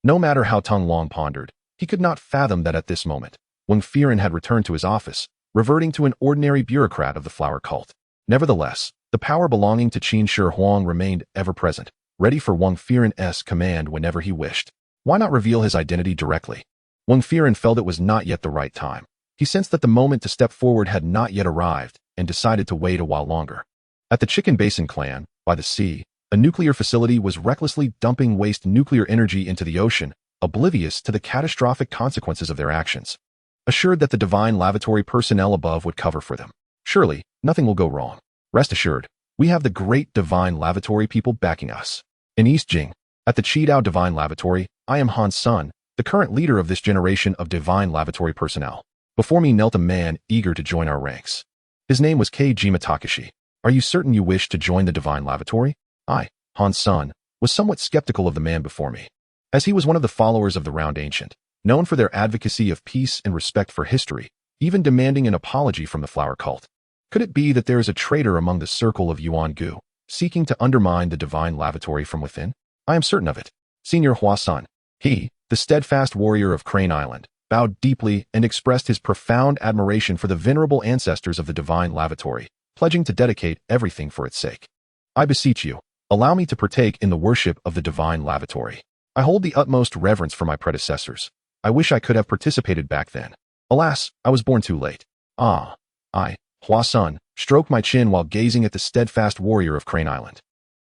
no matter how Teng Long pondered, he could not fathom that at this moment, Wang Firen had returned to his office, reverting to an ordinary bureaucrat of the flower cult. Nevertheless, the power belonging to Qin Shi Huang remained ever present, ready for Wang Firen's command whenever he wished. Why not reveal his identity directly? Wang Firen felt it was not yet the right time. He sensed that the moment to step forward had not yet arrived, and decided to wait a while longer. At the Chicken Basin clan, by the sea, a nuclear facility was recklessly dumping waste nuclear energy into the ocean, oblivious to the catastrophic consequences of their actions. Assured that the divine lavatory personnel above would cover for them. Surely, nothing will go wrong. Rest assured, we have the great divine lavatory people backing us. In East Jing, at the Qidao Divine Lavatory, I am Han's son, the current leader of this generation of divine lavatory personnel. Before me knelt a man eager to join our ranks. His name was Kajima Takeshi. Are you certain you wish to join the divine lavatory? I, Han's son, was somewhat skeptical of the man before me, as he was one of the followers of the Round Ancient, known for their advocacy of peace and respect for history, even demanding an apology from the flower cult. Could it be that there is a traitor among the circle of Yuan Gu, seeking to undermine the divine lavatory from within? I am certain of it. Senior Hua-san, he, the steadfast warrior of Crane Island, bowed deeply and expressed his profound admiration for the venerable ancestors of the divine lavatory, pledging to dedicate everything for its sake. I beseech you, allow me to partake in the worship of the divine lavatory. I hold the utmost reverence for my predecessors. I wish I could have participated back then. Alas, I was born too late. I, Hua-san, stroked my chin while gazing at the steadfast warrior of Crane Island,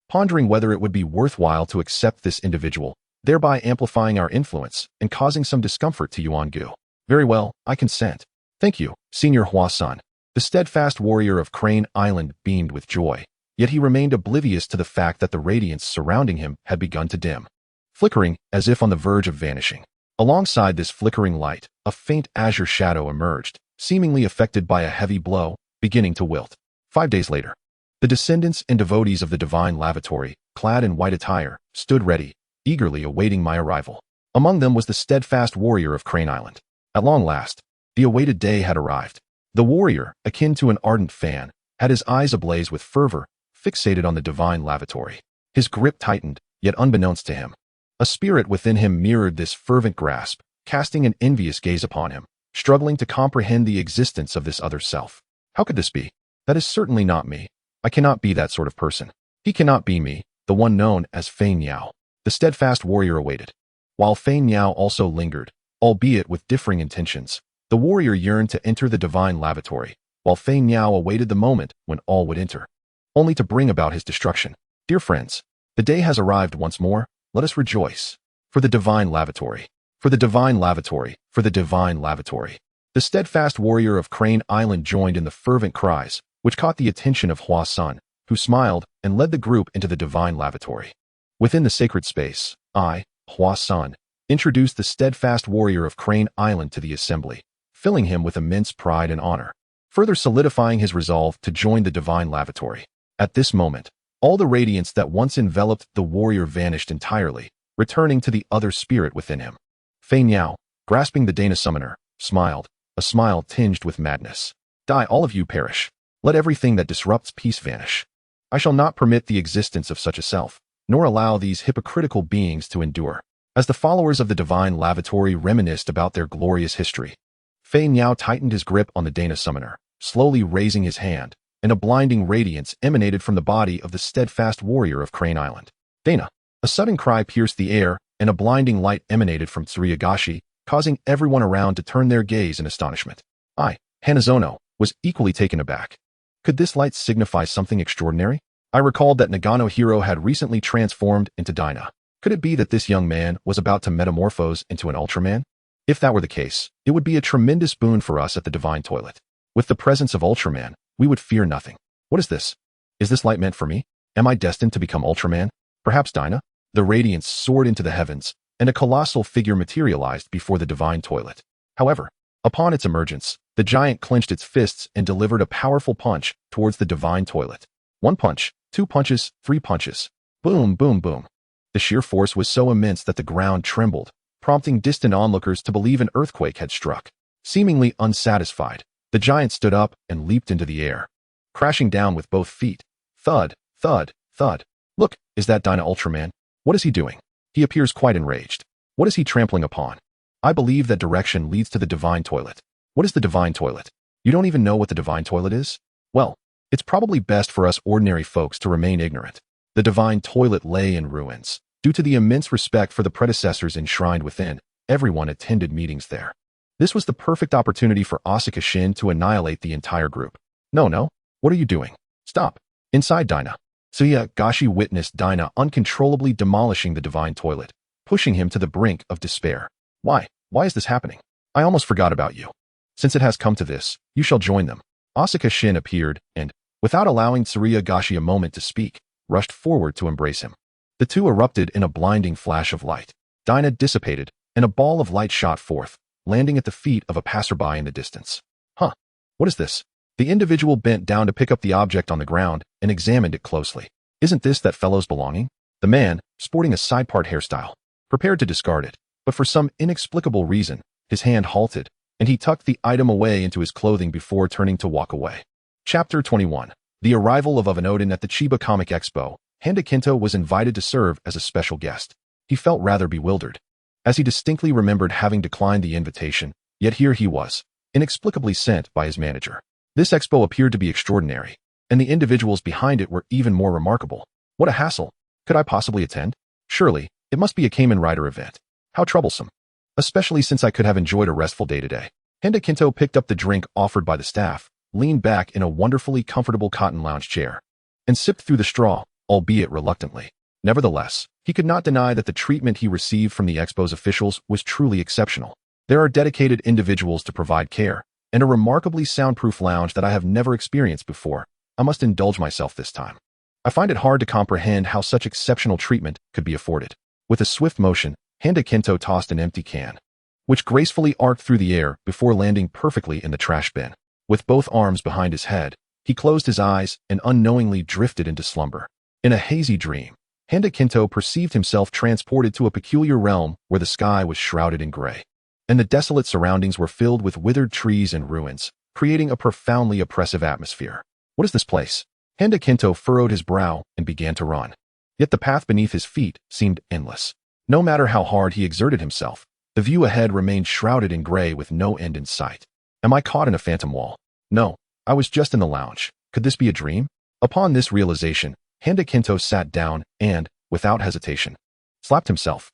pondering whether it would be worthwhile to accept this individual, thereby amplifying our influence and causing some discomfort to Yuan Gu. Very well, I consent. Thank you, Senior Hua-san. The steadfast warrior of Crane Island beamed with joy, yet he remained oblivious to the fact that the radiance surrounding him had begun to dim, flickering as if on the verge of vanishing. Alongside this flickering light, a faint azure shadow emerged, seemingly affected by a heavy blow, beginning to wilt. 5 days later, the descendants and devotees of the divine lavatory, clad in white attire, stood ready, eagerly awaiting my arrival. Among them was the steadfast warrior of Crane Island. At long last, the awaited day had arrived. The warrior, akin to an ardent fan, had his eyes ablaze with fervor, fixated on the divine lavatory. His grip tightened, yet unbeknownst to him, a spirit within him mirrored this fervent grasp, casting an envious gaze upon him, struggling to comprehend the existence of this other self. How could this be? That is certainly not me. I cannot be that sort of person. He cannot be me, the one known as Fei Miao. The steadfast warrior awaited. While Fei Miao also lingered, albeit with differing intentions, the warrior yearned to enter the divine lavatory, while Fei Niao awaited the moment when all would enter, only to bring about his destruction. Dear friends, the day has arrived once more. Let us rejoice. For the divine lavatory. For the divine lavatory. For the divine lavatory. The steadfast warrior of Crane Island joined in the fervent cries, which caught the attention of Hua Sun, who smiled and led the group into the divine lavatory. Within the sacred space, I, Hua Sun, introduced the steadfast warrior of Crane Island to the assembly, filling him with immense pride and honor, further solidifying his resolve to join the divine lavatory. At this moment, all the radiance that once enveloped the warrior vanished entirely, returning to the other spirit within him. Fei Niao, grasping the Dana summoner, smiled, a smile tinged with madness. Die, all of you perish. Let everything that disrupts peace vanish. I shall not permit the existence of such a self, nor allow these hypocritical beings to endure. As the followers of the divine lavatory reminisced about their glorious history, Fei Niao tightened his grip on the Dana summoner, slowly raising his hand, and a blinding radiance emanated from the body of the steadfast warrior of Crane Island. Dana! A sudden cry pierced the air, and a blinding light emanated from Tsuruyagashi, causing everyone around to turn their gaze in astonishment. I, Hanazono, was equally taken aback. Could this light signify something extraordinary? I recalled that Nagano Hiro had recently transformed into Dina. Could it be that this young man was about to metamorphose into an Ultraman? If that were the case, it would be a tremendous boon for us at the Divine Toilet. With the presence of Ultraman, we would fear nothing. What is this? Is this light meant for me? Am I destined to become Ultraman? Perhaps Dina? The radiance soared into the heavens, and a colossal figure materialized before the Divine Toilet. However, upon its emergence, the giant clenched its fists and delivered a powerful punch towards the Divine Toilet. 1 punch, 2 punches, 3 punches. Boom, boom, boom. The sheer force was so immense that the ground trembled, prompting distant onlookers to believe an earthquake had struck. Seemingly unsatisfied, the giant stood up and leaped into the air, crashing down with both feet. Thud, thud, thud. Look, is that Dina Ultraman? What is he doing? He appears quite enraged. What is he trampling upon? I believe that direction leads to the Divine Toilet. What is the Divine Toilet? You don't even know what the Divine Toilet is? Well, it's probably best for us ordinary folks to remain ignorant. The Divine Toilet lay in ruins. Due to the immense respect for the predecessors enshrined within, everyone attended meetings there. This was the perfect opportunity for Asuka Shin to annihilate the entire group. No, what are you doing? Stop. Inside Dina. Tsuruyagashi witnessed Dina uncontrollably demolishing the Divine Toilet, pushing him to the brink of despair. Why is this happening? I almost forgot about you. Since it has come to this, you shall join them. Asuka Shin appeared and, without allowing Tsuruyagashi a moment to speak, rushed forward to embrace him. The two erupted in a blinding flash of light. Dina dissipated, and a ball of light shot forth, landing at the feet of a passerby in the distance. Huh? What is this? The individual bent down to pick up the object on the ground and examined it closely. Isn't this that fellow's belonging? The man, sporting a side-part hairstyle, prepared to discard it, but for some inexplicable reason, his hand halted, and he tucked the item away into his clothing before turning to walk away. Chapter 21. The arrival of Odin at the Chiba Comic Expo. Handa Kinto was invited to serve as a special guest. He felt rather bewildered, as he distinctly remembered having declined the invitation, yet here he was, inexplicably sent by his manager. This expo appeared to be extraordinary, and the individuals behind it were even more remarkable. What a hassle. Could I possibly attend? Surely, it must be a Kamen Rider event. How troublesome. Especially since I could have enjoyed a restful day today. Handa Kinto picked up the drink offered by the staff, leaned back in a wonderfully comfortable cotton lounge chair, and sipped through the straw, albeit reluctantly. Nevertheless, he could not deny that the treatment he received from the expo's officials was truly exceptional. There are dedicated individuals to provide care, and a remarkably soundproof lounge that I have never experienced before. I must indulge myself this time. I find it hard to comprehend how such exceptional treatment could be afforded. With a swift motion, Handa Kinto tossed an empty can, which gracefully arced through the air before landing perfectly in the trash bin. With both arms behind his head, he closed his eyes and unknowingly drifted into slumber. In a hazy dream, Handa Kinto perceived himself transported to a peculiar realm where the sky was shrouded in gray, and the desolate surroundings were filled with withered trees and ruins, creating a profoundly oppressive atmosphere. What is this place? Handa Kinto furrowed his brow and began to run. Yet the path beneath his feet seemed endless. No matter how hard he exerted himself, the view ahead remained shrouded in gray with no end in sight. Am I caught in a phantom wall? No, I was just in the lounge. Could this be a dream? Upon this realization, Handa Kinto sat down and, without hesitation, slapped himself.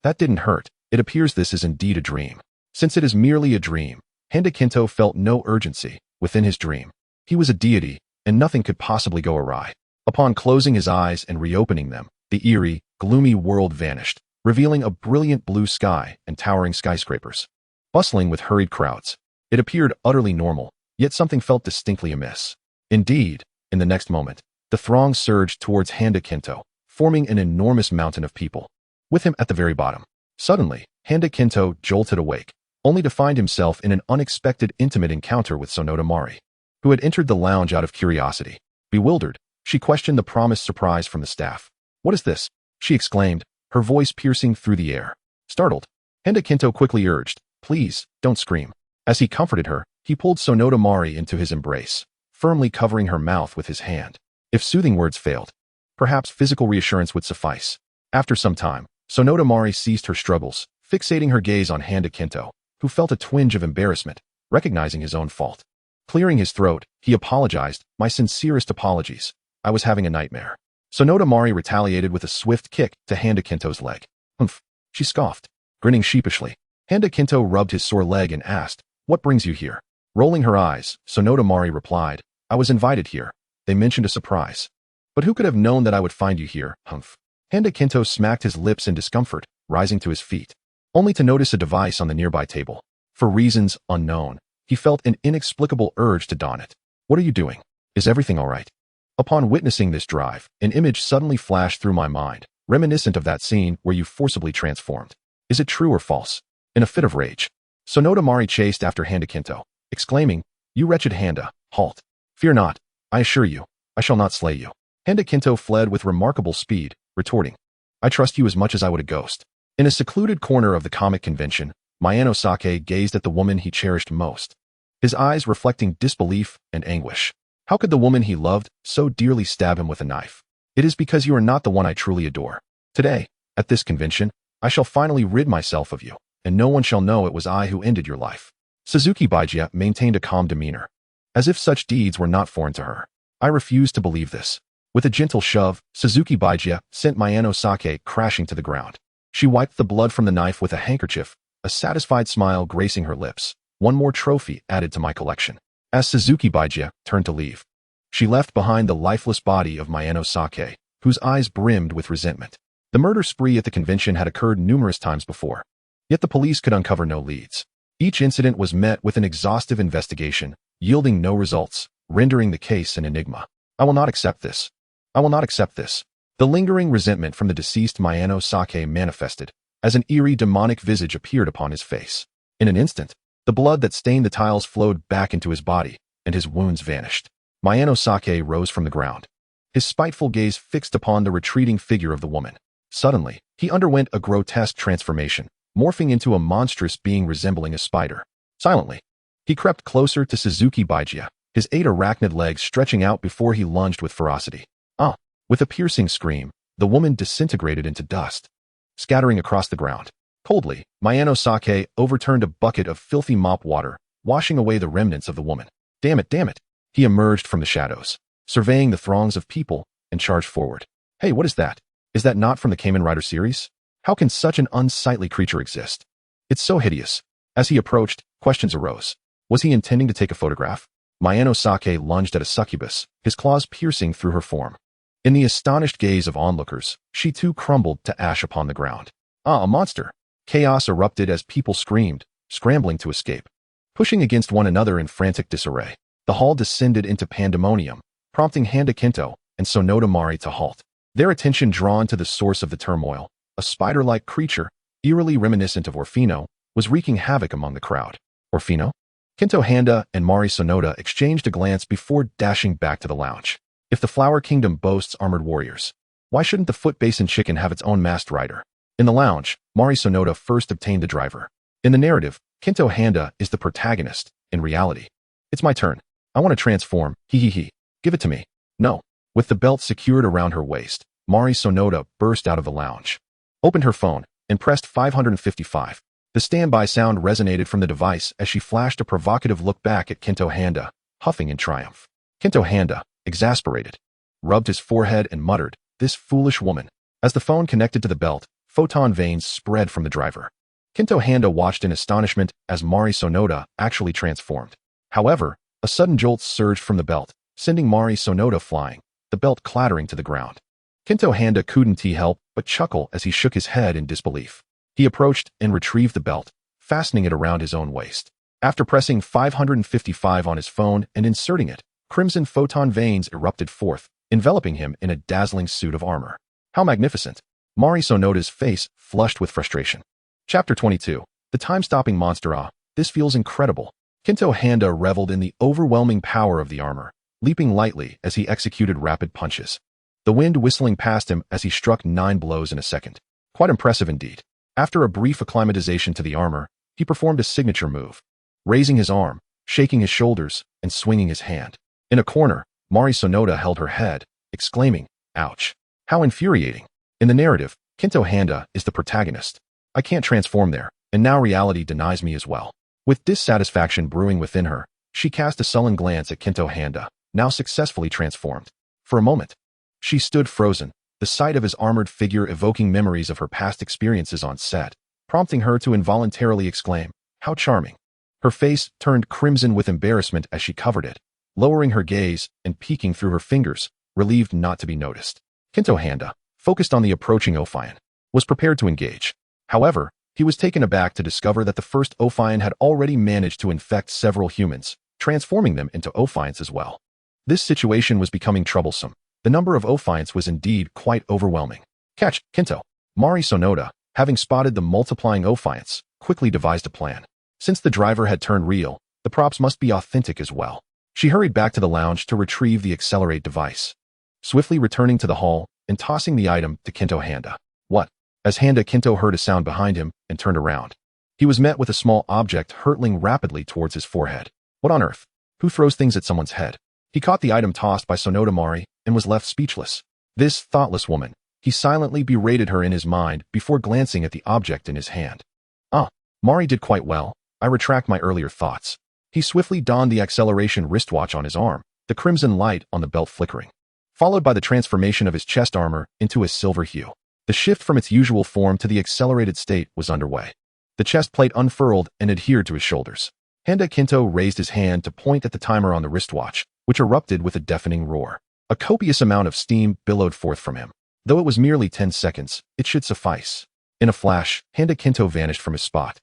That didn't hurt. It appears this is indeed a dream. Since it is merely a dream, Handa Kinto felt no urgency, within his dream. He was a deity, and nothing could possibly go awry. Upon closing his eyes and reopening them, the eerie, gloomy world vanished, revealing a brilliant blue sky and towering skyscrapers. Bustling with hurried crowds, it appeared utterly normal, yet something felt distinctly amiss. Indeed, in the next moment, the throng surged towards Handa Kinto, forming an enormous mountain of people, with him at the very bottom. Suddenly, Handa Kinto jolted awake, only to find himself in an unexpected intimate encounter with Sonoda Mari, who had entered the lounge out of curiosity. Bewildered, she questioned the promised surprise from the staff. "What is this?" she exclaimed, her voice piercing through the air. Startled, Handa Kinto quickly urged, "Please, don't scream." As he comforted her, he pulled Sonoda Mari into his embrace, firmly covering her mouth with his hand. If soothing words failed, perhaps physical reassurance would suffice. After some time, Sonoda Mari ceased her struggles, fixating her gaze on Handa Kinto, who felt a twinge of embarrassment, recognizing his own fault. Clearing his throat, he apologized, "My sincerest apologies. I was having a nightmare." Sonoda Mari retaliated with a swift kick to Handa Kinto's leg. "Humph," she scoffed, grinning sheepishly. Handa Kinto rubbed his sore leg and asked, "What brings you here?" Rolling her eyes, Sonoda Mari replied, "I was invited here. They mentioned a surprise. But who could have known that I would find you here, humph?" Handa Kinto smacked his lips in discomfort, rising to his feet, only to notice a device on the nearby table. For reasons unknown, he felt an inexplicable urge to don it. "What are you doing? Is everything all right?" Upon witnessing this drive, an image suddenly flashed through my mind, reminiscent of that scene where you forcibly transformed. Is it true or false? In a fit of rage, Sonoda Mari chased after Handa Kinto, exclaiming, "You wretched Handa, halt. Fear not. I assure you, I shall not slay you." Handa Kinto fled with remarkable speed, retorting, "I trust you as much as I would a ghost." In a secluded corner of the comic convention, Mayano Sake gazed at the woman he cherished most, his eyes reflecting disbelief and anguish. How could the woman he loved so dearly stab him with a knife? "It is because you are not the one I truly adore. Today, at this convention, I shall finally rid myself of you, and no one shall know it was I who ended your life." Suzuki Baijia maintained a calm demeanor, as if such deeds were not foreign to her. "I refuse to believe this." With a gentle shove, Suzuki Baijia sent Mayano Sake crashing to the ground. She wiped the blood from the knife with a handkerchief, a satisfied smile gracing her lips. "One more trophy added to my collection." As Suzuki Baijia turned to leave, she left behind the lifeless body of Mayano Sake, whose eyes brimmed with resentment. The murder spree at the convention had occurred numerous times before, yet the police could uncover no leads. Each incident was met with an exhaustive investigation, yielding no results, rendering the case an enigma. "I will not accept this. I will not accept this." The lingering resentment from the deceased Mayano Sake manifested, as an eerie demonic visage appeared upon his face. In an instant, the blood that stained the tiles flowed back into his body, and his wounds vanished. Mayano Sake rose from the ground, his spiteful gaze fixed upon the retreating figure of the woman. Suddenly, he underwent a grotesque transformation, morphing into a monstrous being resembling a spider. Silently, he crept closer to Suzuki Baijia, his 8 arachnid legs stretching out before he lunged with ferocity. "Ah!" With a piercing scream, the woman disintegrated into dust, scattering across the ground. Coldly, Mayano Sake overturned a bucket of filthy mop water, washing away the remnants of the woman. Damn it, damn it." He emerged from the shadows, surveying the throngs of people, and charged forward. "Hey, what is that? Is that not from the Kamen Rider series? How can such an unsightly creature exist? It's so hideous." As he approached, questions arose. Was he intending to take a photograph? Mayano Sake lunged at a succubus, his claws piercing through her form. In the astonished gaze of onlookers, she too crumbled to ash upon the ground. "Ah, a monster!" Chaos erupted as people screamed, scrambling to escape. Pushing against one another in frantic disarray, the hall descended into pandemonium, prompting Handa Kinto and Sonoda Mari to halt, their attention drawn to the source of the turmoil. A spider-like creature, eerily reminiscent of Orfino, was wreaking havoc among the crowd. Orfino? Kinto Handa and Mari Sonoda exchanged a glance before dashing back to the lounge. If the Flower Kingdom boasts armored warriors, why shouldn't the Foot Basin Chicken have its own masked rider? In the lounge, Mari Sonoda first obtained the driver. In the narrative, Kinto Handa is the protagonist. In reality, "It's my turn. I want to transform. He. Give it to me." "No." With the belt secured around her waist, Mari Sonoda burst out of the lounge, opened her phone, and pressed 555. The standby sound resonated from the device as she flashed a provocative look back at Kinto Handa, huffing in triumph. Kinto Handa, exasperated, rubbed his forehead and muttered, "This foolish woman." As the phone connected to the belt, photon veins spread from the driver. Kinto Handa watched in astonishment as Mari Sonoda actually transformed. However, A sudden jolt surged from the belt, sending Mari Sonoda flying, the belt clattering to the ground. Kento Handa couldn't help but chuckle as he shook his head in disbelief. He approached and retrieved the belt, fastening it around his own waist. After pressing 555 on his phone and inserting it, crimson photon veins erupted forth, enveloping him in a dazzling suit of armor. How magnificent! Mari Sonoda's face flushed with frustration. Chapter 22. The Time-Stopping Monster. Ah, this feels incredible. Kento Handa reveled in the overwhelming power of the armor, leaping lightly as he executed rapid punches. The wind whistling past him as he struck 9 blows in a second. Quite impressive indeed. After a brief acclimatization to the armor, he performed a signature move, raising his arm, shaking his shoulders, and swinging his hand. In a corner, Mari Sonoda held her head, exclaiming, "Ouch. How infuriating." In the narrative, Kento Handa is the protagonist. I can't transform there, and now reality denies me as well. With dissatisfaction brewing within her, she cast a sullen glance at Kento Handa, now successfully transformed. For a moment, she stood frozen, the sight of his armored figure evoking memories of her past experiences on set, prompting her to involuntarily exclaim, "How charming." Her face turned crimson with embarrassment as she covered it, lowering her gaze and peeking through her fingers, relieved not to be noticed. Kento Handa, focused on the approaching Ophion, was prepared to engage. However, he was taken aback to discover that the first Ophion had already managed to infect several humans, transforming them into Ophions as well. This situation was becoming troublesome. The number of Ophions was indeed quite overwhelming. Catch, Kento. Mari Sonoda, having spotted the multiplying Ophions, quickly devised a plan. Since the driver had turned real, the props must be authentic as well. She hurried back to the lounge to retrieve the accelerate device, swiftly returning to the hall and tossing the item to Kento Handa. What? As Handa Kento heard a sound behind him and turned around. He was met with a small object hurtling rapidly towards his forehead. What on earth? Who throws things at someone's head? He caught the item tossed by Sonoda Mari and was left speechless. This thoughtless woman. He silently berated her in his mind before glancing at the object in his hand. Ah, Mari did quite well. I retract my earlier thoughts. He swiftly donned the acceleration wristwatch on his arm, the crimson light on the belt flickering, followed by the transformation of his chest armor into a silver hue. The shift from its usual form to the accelerated state was underway. The chest plate unfurled and adhered to his shoulders. Handa Kento raised his hand to point at the timer on the wristwatch, which erupted with a deafening roar. A copious amount of steam billowed forth from him. Though it was merely 10 seconds, it should suffice. In a flash, Handa Kento vanished from his spot.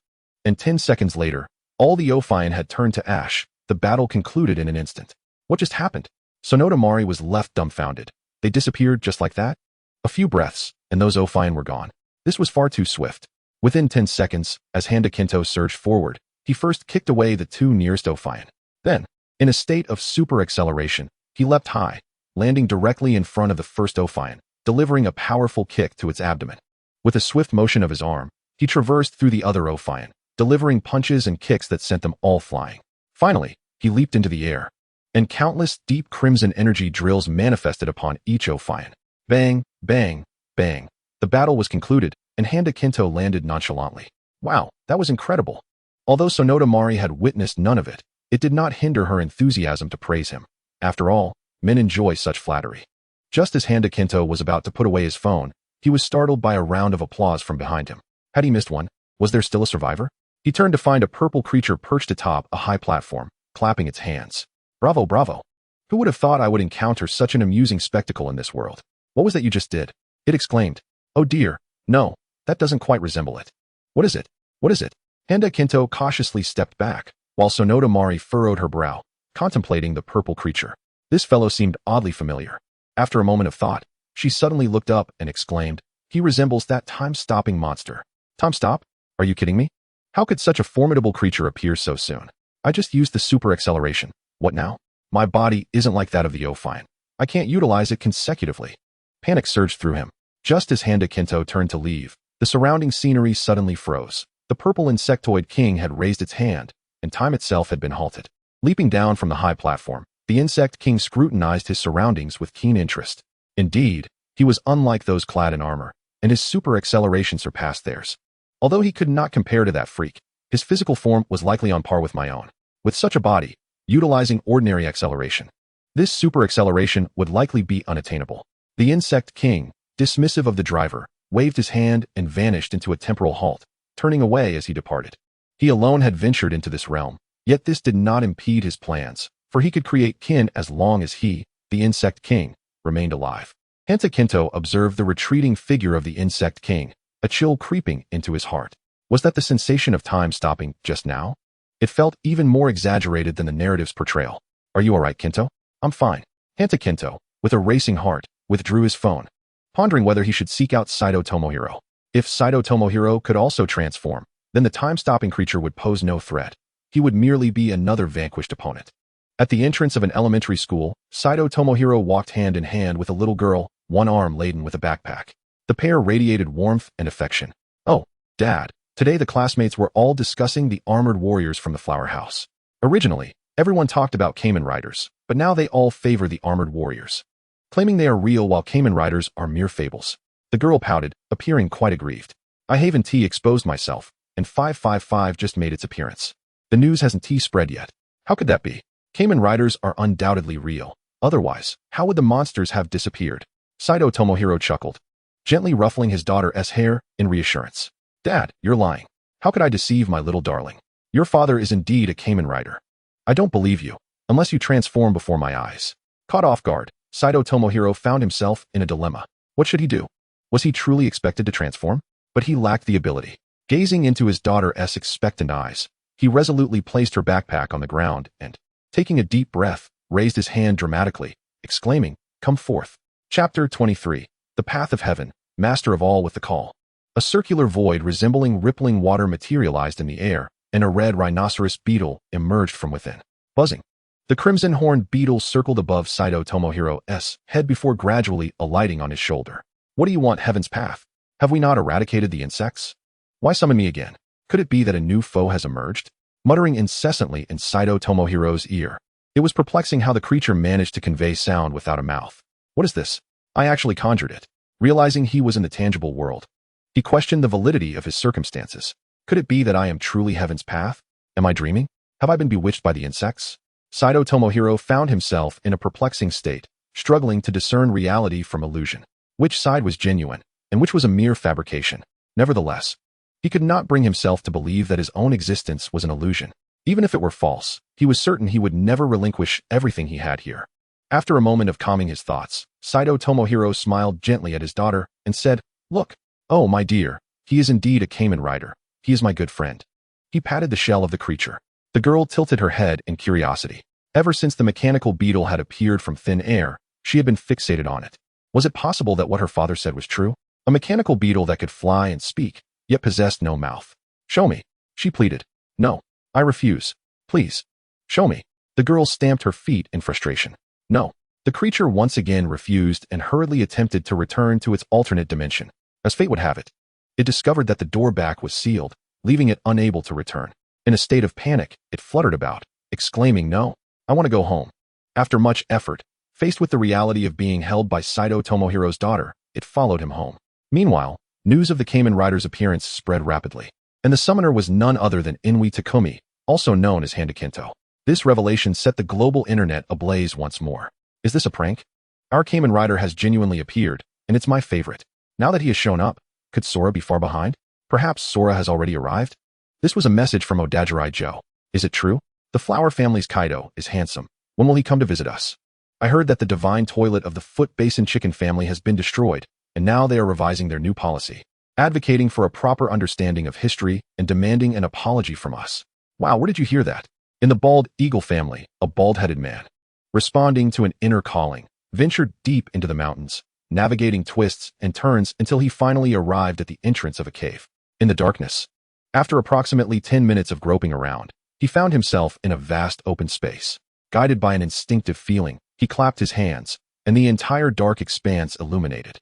And 10 seconds later, all the Ophion had turned to ash. The battle concluded in an instant. What just happened? Sonoda Mari was left dumbfounded. They disappeared just like that? A few breaths, and those Ophion were gone. This was far too swift. Within 10 seconds, as Handa Kento surged forward, he first kicked away the 2 nearest Ophion. Then, in a state of super acceleration, he leapt high, landing directly in front of the first Ophion, delivering a powerful kick to its abdomen. With a swift motion of his arm, he traversed through the other Ophion, delivering punches and kicks that sent them all flying. Finally, he leaped into the air, and countless deep crimson energy drills manifested upon each Ophion. Bang, bang, bang. The battle was concluded, and Handa Kento landed nonchalantly. Wow, that was incredible. Although Sonoda Mari had witnessed none of it, it did not hinder her enthusiasm to praise him. After all, men enjoy such flattery. Just as Handa Kento was about to put away his phone, he was startled by a round of applause from behind him. Had he missed one? Was there still a survivor? He turned to find a purple creature perched atop a high platform, clapping its hands. Bravo, bravo. Who would have thought I would encounter such an amusing spectacle in this world? What was that you just did? It exclaimed. Oh dear, no, that doesn't quite resemble it. What is it? What is it? Handa Kento cautiously stepped back, while Sonoda Mari furrowed her brow, contemplating the purple creature. This fellow seemed oddly familiar. After a moment of thought, she suddenly looked up and exclaimed, he resembles that time-stopping monster. Time stop? Are you kidding me? How could such a formidable creature appear so soon? I just used the super acceleration. What now? My body isn't like that of the Ophion. I can't utilize it consecutively. Panic surged through him. Just as Handa Kento turned to leave, the surrounding scenery suddenly froze. The purple insectoid king had raised its hand, and time itself had been halted. Leaping down from the high platform, the insect king scrutinized his surroundings with keen interest. Indeed, he was unlike those clad in armor, and his super acceleration surpassed theirs. Although he could not compare to that freak, his physical form was likely on par with my own. With such a body, utilizing ordinary acceleration, this super acceleration would likely be unattainable. The insect king, dismissive of the driver, waved his hand and vanished into a temporal halt, turning away as he departed. He alone had ventured into this realm, yet this did not impede his plans, for he could create kin as long as he, the insect king, remained alive. Kinto observed the retreating figure of the insect king, a chill creeping into his heart. Was that the sensation of time stopping just now? It felt even more exaggerated than the narrative's portrayal. Are you alright, Kinto? I'm fine. Kinto, with a racing heart, withdrew his phone, pondering whether he should seek out Saito Tomohiro. If Saito Tomohiro could also transform, then the time-stopping creature would pose no threat. He would merely be another vanquished opponent. At the entrance of an elementary school, Saito Tomohiro walked hand in hand with a little girl, one arm laden with a backpack. The pair radiated warmth and affection. Oh, Dad, today the classmates were all discussing the armored warriors from the Flower House. Originally, everyone talked about Kamen Riders, but now they all favor the armored warriors, claiming they are real while Kamen Riders are mere fables. The girl pouted, appearing quite aggrieved. I haven't exposed myself, and 555 just made its appearance. The news hasn't spread yet. How could that be? Kamen Riders are undoubtedly real. Otherwise, how would the monsters have disappeared? Saito Tomohiro chuckled, gently ruffling his daughter's hair in reassurance. Dad, you're lying. How could I deceive my little darling? Your father is indeed a Kamen Rider. I don't believe you, unless you transform before my eyes. Caught off guard, Saito Tomohiro found himself in a dilemma. What should he do? Was he truly expected to transform? But he lacked the ability. Gazing into his daughter's expectant eyes, he resolutely placed her backpack on the ground and, taking a deep breath, raised his hand dramatically, exclaiming, Come forth. Chapter 23. The Path of Heaven, Master of All with the Call. A circular void resembling rippling water materialized in the air, and a red rhinoceros beetle emerged from within. Buzzing. The crimson-horned beetle circled above Saito Tomohiro's head before gradually alighting on his shoulder. What do you want, Heaven's Path? Have we not eradicated the insects? Why summon me again? Could it be that a new foe has emerged? Muttering incessantly in Saito Tomohiro's ear. It was perplexing how the creature managed to convey sound without a mouth. What is this? I actually conjured it. Realizing he was in the tangible world, he questioned the validity of his circumstances. Could it be that I am truly Heaven's Path? Am I dreaming? Have I been bewitched by the insects? Saito Tomohiro found himself in a perplexing state, struggling to discern reality from illusion. Which side was genuine, and which was a mere fabrication? Nevertheless, he could not bring himself to believe that his own existence was an illusion. Even if it were false, he was certain he would never relinquish everything he had here. After a moment of calming his thoughts, Saito Tomohiro smiled gently at his daughter and said, Look, oh my dear, he is indeed a Kamen Rider. He is my good friend. He patted the shell of the creature. The girl tilted her head in curiosity. Ever since the mechanical beetle had appeared from thin air, she had been fixated on it. Was it possible that what her father said was true? A mechanical beetle that could fly and speak, yet possessed no mouth. Show me, she pleaded. No, I refuse. Please, show me. The girl stamped her feet in frustration. No. The creature once again refused and hurriedly attempted to return to its alternate dimension. As fate would have it, it discovered that the door back was sealed, leaving it unable to return. In a state of panic, it fluttered about, exclaiming, No, I want to go home. After much effort, faced with the reality of being held by Saito Tomohiro's daughter, it followed him home. Meanwhile, news of the Kamen Rider's appearance spread rapidly, and the summoner was none other than Inui Takumi, also known as Handakinto. This revelation set the global internet ablaze once more. Is this a prank? Our Kamen Rider has genuinely appeared, and it's my favorite. Now that he has shown up, could Sora be far behind? Perhaps Sora has already arrived? This was a message from Odajirai Joe. Is it true? The Flower family's Kaido is handsome. When will he come to visit us? I heard that the divine toilet of the Foot Basin Chicken family has been destroyed, and now they are revising their new policy, advocating for a proper understanding of history and demanding an apology from us. Wow, where did you hear that? In the Bald Eagle family, a bald-headed man, responding to an inner calling, ventured deep into the mountains, navigating twists and turns until he finally arrived at the entrance of a cave. In the darkness, after approximately 10 minutes of groping around, he found himself in a vast open space. Guided by an instinctive feeling, he clapped his hands, and the entire dark expanse illuminated,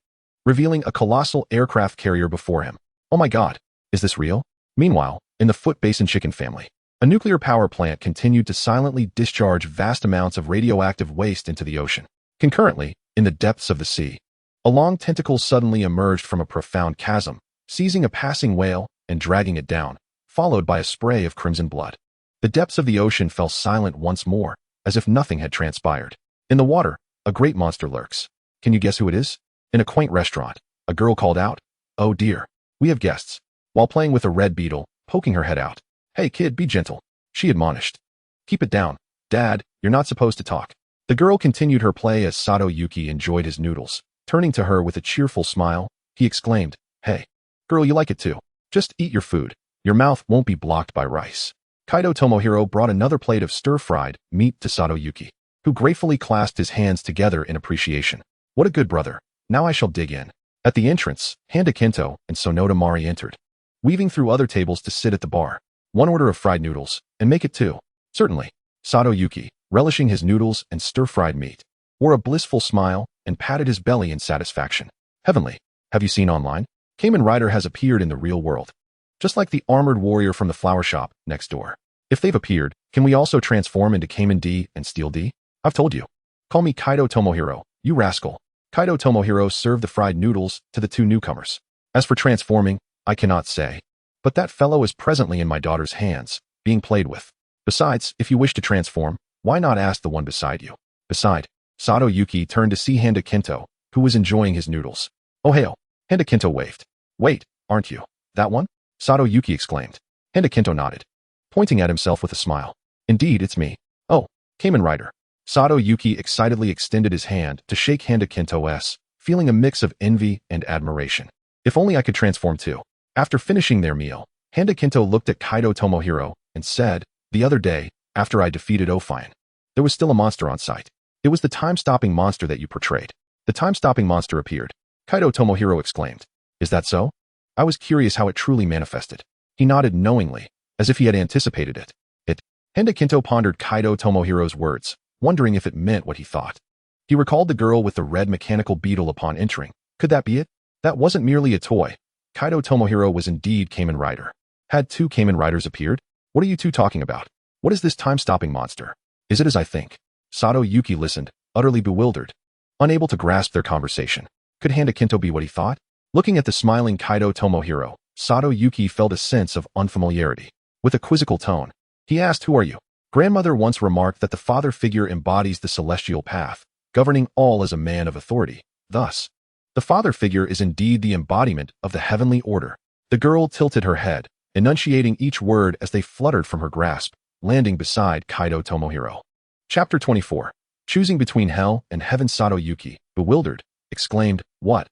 revealing a colossal aircraft carrier before him. Oh my God, is this real? Meanwhile, in the Foot Basin Chicken family, a nuclear power plant continued to silently discharge vast amounts of radioactive waste into the ocean. Concurrently, in the depths of the sea, a long tentacle suddenly emerged from a profound chasm, seizing a passing whale and dragging it down, followed by a spray of crimson blood. The depths of the ocean fell silent once more, as if nothing had transpired. In the water, a great monster lurks. Can you guess who it is? In a quaint restaurant, a girl called out, Oh dear, we have guests, while playing with a red beetle, poking her head out. Hey kid, be gentle, she admonished. Keep it down, Dad, You're not supposed to talk. The girl continued her play as Sato Yuki enjoyed his noodles. Turning to her with a cheerful smile, he exclaimed, "Hey, girl, you like it too. Just eat your food. Your mouth won't be blocked by rice." Kaido Tomohiro brought another plate of stir-fried meat to Sato Yuki, who gratefully clasped his hands together in appreciation. "What a good brother. Now I shall dig in." At the entrance, Handa Kinto and Sonoda Mari entered, weaving through other tables to sit at the bar. "One order of fried noodles, and make it two." "Certainly." Sato Yuki, relishing his noodles and stir-fried meat, wore a blissful smile and patted his belly in satisfaction. "Heavenly. Have you seen online? Kamen Rider has appeared in the real world. Just like the armored warrior from the flower shop next door. If they've appeared, can we also transform into Kamen D and Steel D? I've told you. Call me Kaido Tomohiro, you rascal." Kaido Tomohiro served the fried noodles to the two newcomers. "As for transforming, I cannot say. But that fellow is presently in my daughter's hands, being played with. Besides, if you wish to transform, why not ask the one beside you?" Beside, Sato Yuki turned to see Handa Kinto, who was enjoying his noodles. "Oh hail." Handa Kinto waved. "Wait, aren't you? That one?" Sato Yuki exclaimed. Handa Kinto nodded, pointing at himself with a smile. "Indeed, it's me. Oh, Kamen Rider." Sato Yuki excitedly extended his hand to shake Handa Kinto's, feeling a mix of envy and admiration. "If only I could transform too." After finishing their meal, Handa Kinto looked at Kaido Tomohiro and said, "The other day, after I defeated Ophion, there was still a monster on site. It was the time-stopping monster that you portrayed." "The time-stopping monster appeared," Kaido Tomohiro exclaimed. "Is that so? I was curious how it truly manifested." He nodded knowingly, as if he had anticipated it. Handa Kinto pondered Kaido Tomohiro's words, wondering if it meant what he thought. He recalled the girl with the red mechanical beetle upon entering. Could that be it? That wasn't merely a toy. Kaido Tomohiro was indeed Kamen Rider. Had two Kamen Riders appeared? What are you two talking about? What is this time-stopping monster? Is it as I think? Sato Yuki listened, utterly bewildered, unable to grasp their conversation. Could Handa Kinto be what he thought? Looking at the smiling Kaido Tomohiro, Sato Yuki felt a sense of unfamiliarity. With a quizzical tone, he asked, "Who are you?" Grandmother once remarked that the father figure embodies the celestial path, governing all as a man of authority. Thus, the father figure is indeed the embodiment of the heavenly order. The girl tilted her head, enunciating each word as they fluttered from her grasp, landing beside Kaido Tomohiro. Chapter 24. Choosing between hell and heaven. Sato Yuki, bewildered, exclaimed, What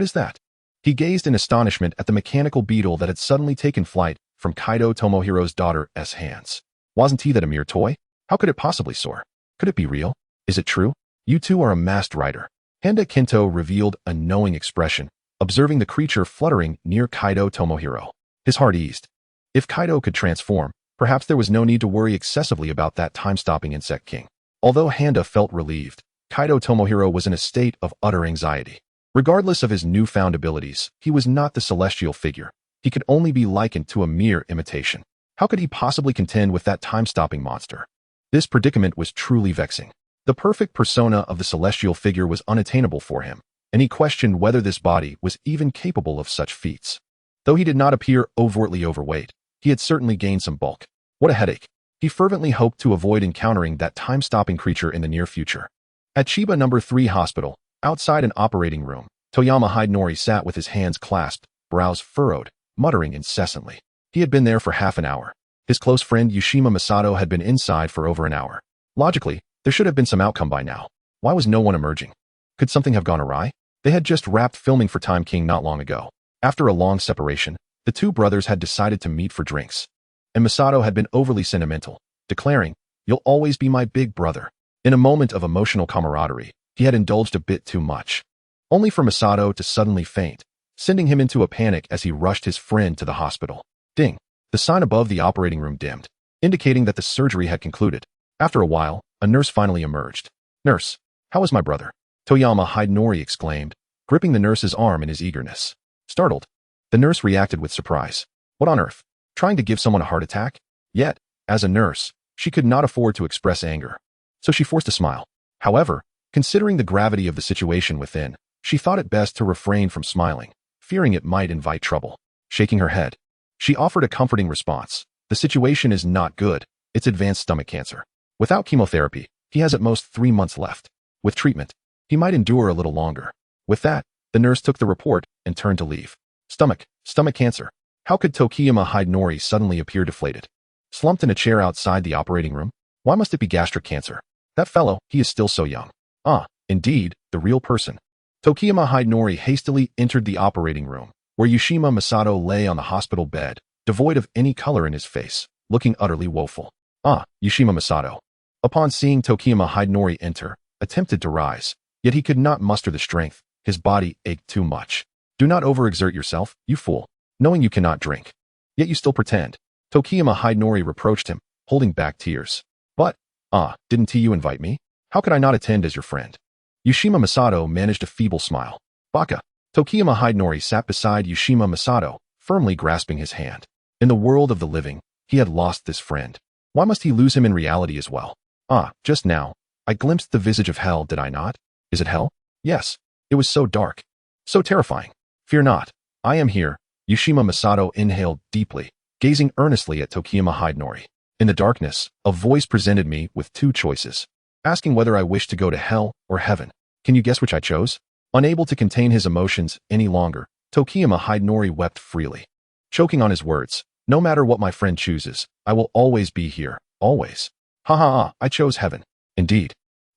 is that?" He gazed in astonishment at the mechanical beetle that had suddenly taken flight from Kaido Tomohiro's daughter's hands. Wasn't he that a mere toy? How could it possibly soar? Could it be real? Is it true? You two are a masked rider. Handa Kinto revealed a knowing expression, observing the creature fluttering near Kaido Tomohiro. His heart eased. If Kaido could transform, perhaps there was no need to worry excessively about that time-stopping insect king. Although Handa felt relieved, Kaido Tomohiro was in a state of utter anxiety. Regardless of his newfound abilities, he was not the celestial figure. He could only be likened to a mere imitation. How could he possibly contend with that time-stopping monster? This predicament was truly vexing. The perfect persona of the celestial figure was unattainable for him, and he questioned whether this body was even capable of such feats. Though he did not appear overtly overweight, he had certainly gained some bulk. What a headache. He fervently hoped to avoid encountering that time-stopping creature in the near future. At Chiba No. 3 Hospital, outside an operating room, Toyama Hidenori sat with his hands clasped, brows furrowed, muttering incessantly. He had been there for half an hour. His close friend Yushima Masato had been inside for over an hour. Logically, there should have been some outcome by now. Why was no one emerging? Could something have gone awry? They had just wrapped filming for Time King not long ago. After a long separation, the two brothers had decided to meet for drinks. And Masato had been overly sentimental, declaring, "You'll always be my big brother." In a moment of emotional camaraderie, he had indulged a bit too much. Only for Masato to suddenly faint, sending him into a panic as he rushed his friend to the hospital. Ding! The sign above the operating room dimmed, indicating that the surgery had concluded. After a while, a nurse finally emerged. "Nurse, how is my brother?" Toyama Hidenori exclaimed, gripping the nurse's arm in his eagerness. Startled, the nurse reacted with surprise. What on earth? Trying to give someone a heart attack? Yet, as a nurse, she could not afford to express anger. So she forced a smile. However, considering the gravity of the situation within, she thought it best to refrain from smiling, fearing it might invite trouble. Shaking her head, she offered a comforting response. "The situation is not good. It's advanced stomach cancer. Without chemotherapy, he has at most 3 months left. With treatment, he might endure a little longer." With that, the nurse took the report and turned to leave. Stomach cancer. How could Toyama Hidenori suddenly appear deflated? Slumped in a chair outside the operating room? Why must it be gastric cancer? That fellow, he is still so young. Ah, indeed, the real person. Tokiyama Hidenori hastily entered the operating room, where Yushima Masato lay on the hospital bed, devoid of any color in his face, looking utterly woeful. Ah, Yushima Masato. Upon seeing Tokiyama Hidenori enter, attempted to rise, yet he could not muster the strength, his body ached too much. Do not overexert yourself, you fool, knowing you cannot drink. Yet you still pretend. Tokiyama Hidenori reproached him, holding back tears. But, didn't you invite me? How could I not attend as your friend? Yushima Masato managed a feeble smile. Baka. Tokiyama Hidenori sat beside Yushima Masato, firmly grasping his hand. In the world of the living, he had lost this friend. Why must he lose him in reality as well? Just now, I glimpsed the visage of hell, did I not? Is it hell? Yes. It was so dark. So terrifying. Fear not. I am here. Yushima Masato inhaled deeply, gazing earnestly at Tokiyama Hidenori. In the darkness, a voice presented me with two choices, asking whether I wished to go to hell or heaven. Can you guess which I chose? Unable to contain his emotions any longer, Tokiyama Hidenori wept freely, choking on his words. No matter what my friend chooses, I will always be here, always. I chose heaven. Indeed.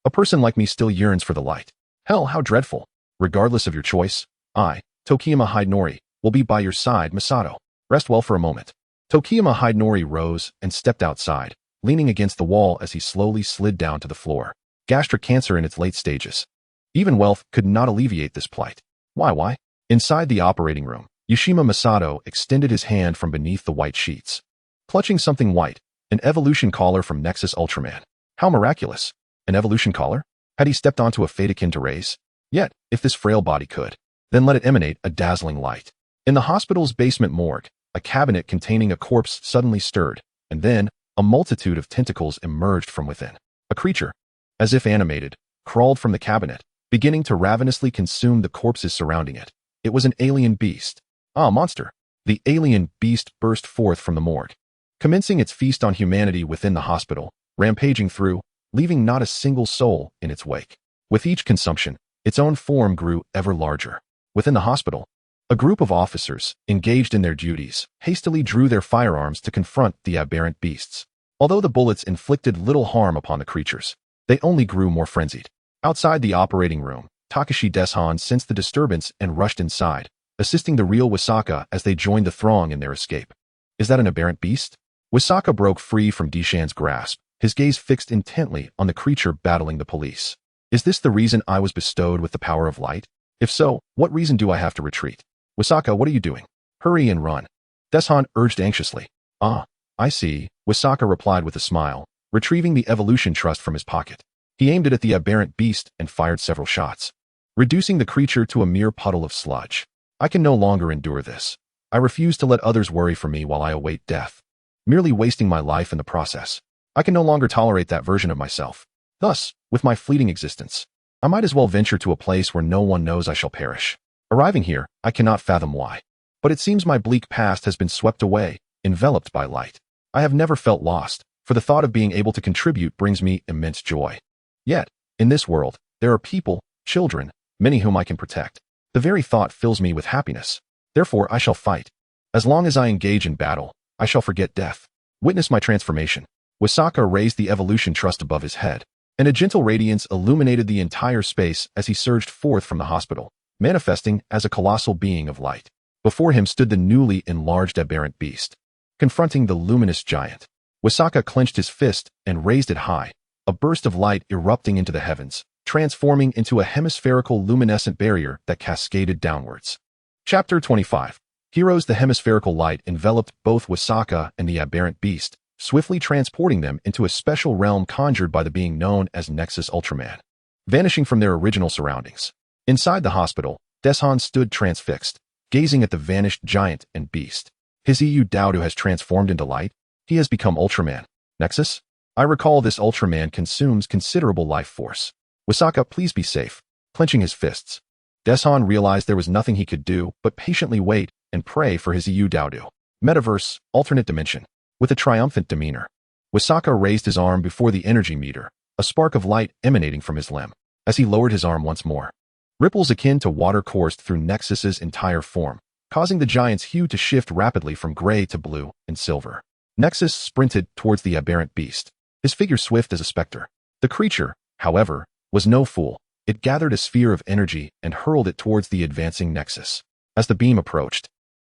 A person like me still yearns for the light. Hell, how dreadful. Regardless of your choice, I, Tokiyama Hidenori, will be by your side, Masato. Rest well for a moment. Tokiyama Hidenori rose and stepped outside, leaning against the wall as he slowly slid down to the floor. Gastric cancer in its late stages. Even wealth could not alleviate this plight. Why? Inside the operating room, Yushima Masato extended his hand from beneath the white sheets. Clutching something white, an evolution collar from Nexus Ultraman. How miraculous. An evolution collar? Had he stepped onto a fate akin to Ray's? Yet, if this frail body could, then let it emanate a dazzling light. In the hospital's basement morgue, a cabinet containing a corpse suddenly stirred, and then, a multitude of tentacles emerged from within. A creature, as if animated, crawled from the cabinet, beginning to ravenously consume the corpses surrounding it. It was an alien beast. Monster. The alien beast burst forth from the morgue, commencing its feast on humanity within the hospital, rampaging through, leaving not a single soul in its wake. With each consumption, its own form grew ever larger. Within the hospital, a group of officers, engaged in their duties, hastily drew their firearms to confront the aberrant beasts. Although the bullets inflicted little harm upon the creatures, they only grew more frenzied. Outside the operating room, Takeshi Hongo sensed the disturbance and rushed inside, assisting the real Wisaka as they joined the throng in their escape. Is that an aberrant beast? Wisaka broke free from Dishan's grasp, his gaze fixed intently on the creature battling the police. Is this the reason I was bestowed with the power of light? If so, what reason do I have to retreat? Wisaka, what are you doing? Hurry and run. Deshan urged anxiously. I see, Wisaka replied with a smile, retrieving the evolution trust from his pocket. He aimed it at the aberrant beast and fired several shots, reducing the creature to a mere puddle of sludge. I can no longer endure this. I refuse to let others worry for me while I await death, merely wasting my life in the process. I can no longer tolerate that version of myself. Thus, with my fleeting existence, I might as well venture to a place where no one knows I shall perish. Arriving here, I cannot fathom why. But it seems my bleak past has been swept away, enveloped by light. I have never felt lost, for the thought of being able to contribute brings me immense joy. Yet, in this world, there are people, children, many whom I can protect. The very thought fills me with happiness. Therefore, I shall fight. As long as I engage in battle, I shall forget death. Witness my transformation. Wisaka raised the evolution trust above his head, and a gentle radiance illuminated the entire space as he surged forth from the hospital, manifesting as a colossal being of light. Before him stood the newly enlarged aberrant beast, confronting the luminous giant. Wisaka clenched his fist and raised it high, a burst of light erupting into the heavens, transforming into a hemispherical luminescent barrier that cascaded downwards. Chapter 25. Heroes. The hemispherical light enveloped both Wisaka and the aberrant beast, swiftly transporting them into a special realm conjured by the being known as Nexus Ultraman, vanishing from their original surroundings. Inside the hospital, Deshan stood transfixed, gazing at the vanished giant and beast. His EU Dowdu has transformed into light. He has become Ultraman. Nexus? I recall this Ultraman consumes considerable life force. Wisaka, please be safe. Clenching his fists, Deshan realized there was nothing he could do but patiently wait and pray for his EU Dowdu. Metaverse, alternate dimension. With a triumphant demeanor, Wisaka raised his arm before the energy meter, a spark of light emanating from his limb. As he lowered his arm once more, ripples akin to water coursed through Nexus's entire form, causing the giant's hue to shift rapidly from gray to blue and silver. Nexus sprinted towards the aberrant beast, his figure swift as a specter. The creature, however, was no fool. It gathered a sphere of energy and hurled it towards the advancing nexus. As the beam approached,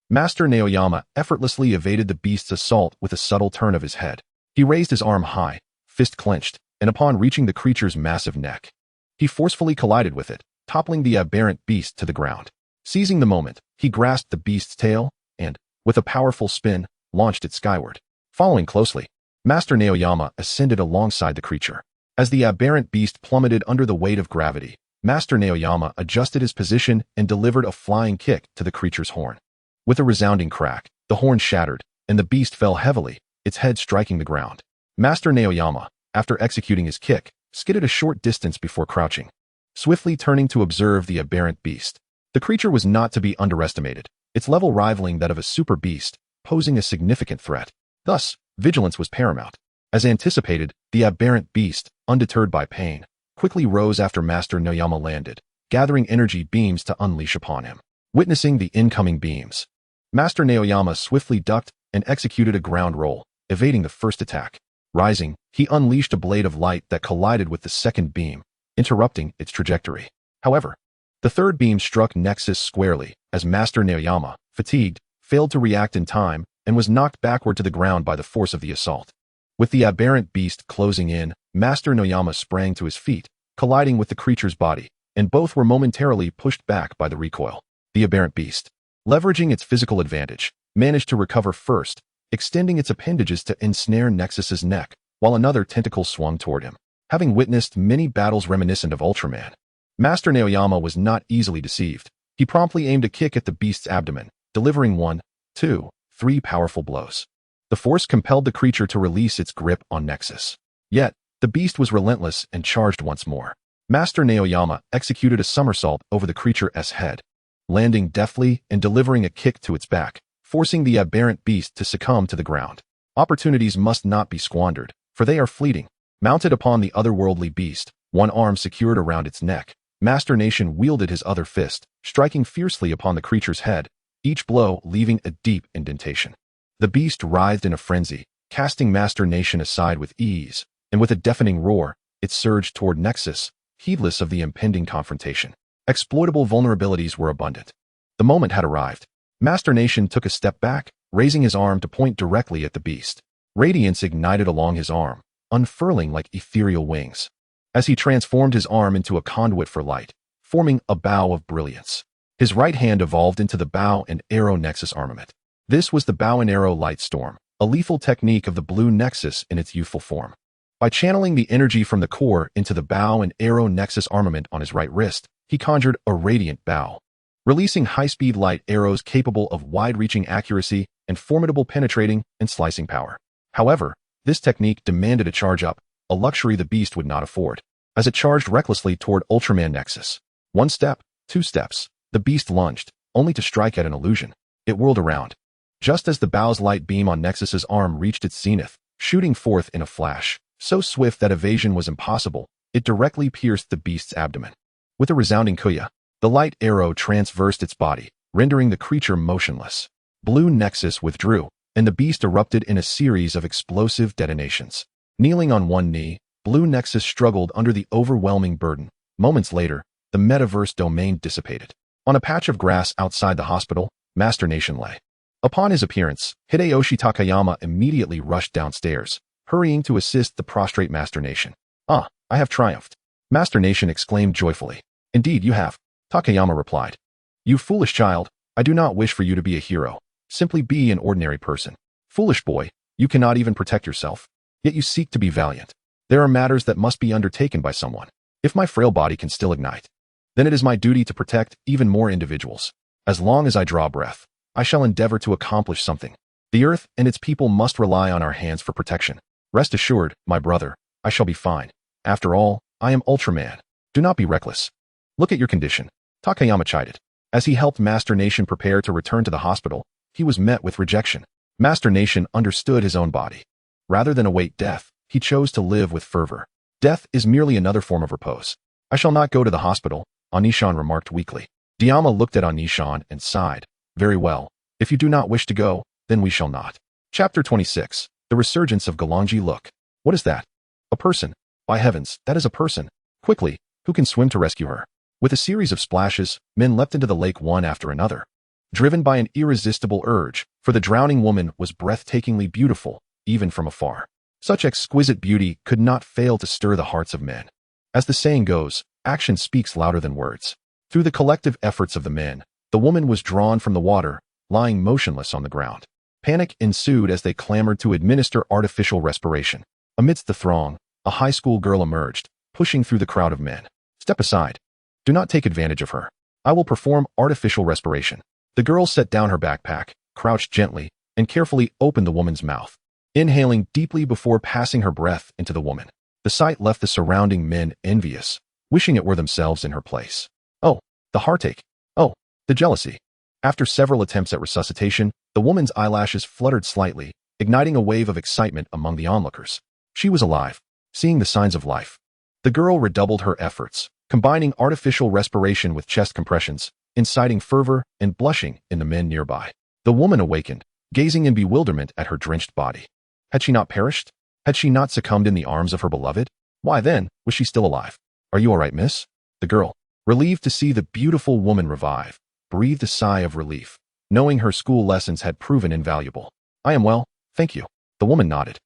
Master Naoyama effortlessly evaded the beast's assault with a subtle turn of his head. He raised his arm high, fist clenched, and upon reaching the creature's massive neck, he forcefully collided with it, toppling the aberrant beast to the ground. Seizing the moment, he grasped the beast's tail and, with a powerful spin, launched it skyward. Following closely, Master Naoyama ascended alongside the creature. As the aberrant beast plummeted under the weight of gravity, Master Naoyama adjusted his position and delivered a flying kick to the creature's horn. With a resounding crack, the horn shattered, and the beast fell heavily, its head striking the ground. Master Naoyama, after executing his kick, skidded a short distance before crouching, swiftly turning to observe the aberrant beast. The creature was not to be underestimated, its level rivaling that of a super beast, posing a significant threat. Thus, vigilance was paramount. As anticipated, the aberrant beast, undeterred by pain, quickly rose after Master Naoyama landed, gathering energy beams to unleash upon him. Witnessing the incoming beams, Master Naoyama swiftly ducked and executed a ground roll, evading the first attack. Rising, he unleashed a blade of light that collided with the second beam, interrupting its trajectory. However, the third beam struck Nexus squarely, as Master Naoyama, fatigued, failed to react in time and was knocked backward to the ground by the force of the assault. With the aberrant beast closing in, Master Naoyama sprang to his feet, colliding with the creature's body, and both were momentarily pushed back by the recoil. The aberrant beast, leveraging its physical advantage, managed to recover first, extending its appendages to ensnare Nexus's neck, while another tentacle swung toward him. Having witnessed many battles reminiscent of Ultraman, Master Naoyama was not easily deceived. He promptly aimed a kick at the beast's abdomen, delivering 1, 2, 3 powerful blows. The force compelled the creature to release its grip on Nexus. Yet, the beast was relentless and charged once more. Master Naoyama executed a somersault over the creature's head, landing deftly and delivering a kick to its back, forcing the aberrant beast to succumb to the ground. Opportunities must not be squandered, for they are fleeting. Mounted upon the otherworldly beast, one arm secured around its neck, Master Nation wielded his other fist, striking fiercely upon the creature's head, each blow leaving a deep indentation. The beast writhed in a frenzy, casting Master Nation aside with ease, and with a deafening roar, it surged toward Nexus, heedless of the impending confrontation. Exploitable vulnerabilities were abundant. The moment had arrived. Master Nation took a step back, raising his arm to point directly at the beast. Radiance ignited along his arm, unfurling like ethereal wings, as he transformed his arm into a conduit for light, forming a bow of brilliance. His right hand evolved into the bow and arrow Nexus armament. This was the bow and arrow light storm, a lethal technique of the blue Nexus in its youthful form. By channeling the energy from the core into the bow and arrow Nexus armament on his right wrist, he conjured a radiant bow, releasing high-speed light arrows capable of wide-reaching accuracy and formidable penetrating and slicing power. However, this technique demanded a charge-up, a luxury the beast would not afford, as it charged recklessly toward Ultraman Nexus. 1 step, 2 steps, the beast lunged, only to strike at an illusion. It whirled around, just as the bow's light beam on Nexus's arm reached its zenith, shooting forth in a flash. So swift that evasion was impossible, it directly pierced the beast's abdomen. With a resounding kuya, the light arrow transversed its body, rendering the creature motionless. Blue Nexus withdrew, and the beast erupted in a series of explosive detonations. Kneeling on one knee, Blue Nexus struggled under the overwhelming burden. Moments later, the metaverse domain dissipated. On a patch of grass outside the hospital, Master Nation lay. Upon his appearance, Hideyoshi Takayama immediately rushed downstairs, hurrying to assist the prostrate Master Nation. "Ah, I have triumphed," Master Nation exclaimed joyfully. "Indeed you have," Takayama replied. "You foolish child, I do not wish for you to be a hero. Simply be an ordinary person. Foolish boy, you cannot even protect yourself. Yet you seek to be valiant. There are matters that must be undertaken by someone. If my frail body can still ignite, then it is my duty to protect even more individuals. As long as I draw breath, I shall endeavor to accomplish something. The earth and its people must rely on our hands for protection. Rest assured, my brother, I shall be fine. After all, I am Ultraman. Do not be reckless. Look at your condition," Takayama chided. As he helped Master Nation prepare to return to the hospital, he was met with rejection. Master Nation understood his own body. Rather than await death, he chose to live with fervor. Death is merely another form of repose. "I shall not go to the hospital," Anishan remarked weakly. Diama looked at Anishan and sighed. "Very well. If you do not wish to go, then we shall not." Chapter 26. The Resurgence of Galangji Look. What is that? A person. By heavens, that is a person. Quickly, who can swim to rescue her? With a series of splashes, men leapt into the lake one after another, driven by an irresistible urge, for the drowning woman was breathtakingly beautiful, even from afar. Such exquisite beauty could not fail to stir the hearts of men. As the saying goes, action speaks louder than words. Through the collective efforts of the men, the woman was drawn from the water, lying motionless on the ground. Panic ensued as they clamored to administer artificial respiration. Amidst the throng, a high school girl emerged, pushing through the crowd of men. Step aside. Do not take advantage of her. I will perform artificial respiration. The girl set down her backpack, crouched gently, and carefully opened the woman's mouth, inhaling deeply before passing her breath into the woman. The sight left the surrounding men envious, wishing it were themselves in her place. Oh, the heartache. Oh, the jealousy. After several attempts at resuscitation, the woman's eyelashes fluttered slightly, igniting a wave of excitement among the onlookers. She was alive, seeing the signs of life. The girl redoubled her efforts, combining artificial respiration with chest compressions, inciting fervor and blushing in the men nearby. The woman awakened, gazing in bewilderment at her drenched body. Had she not perished? Had she not succumbed in the arms of her beloved? Why then, was she still alive? Are you all right, miss? The girl, relieved to see the beautiful woman revive, breathed a sigh of relief, knowing her school lessons had proven invaluable. I am well, thank you. The woman nodded,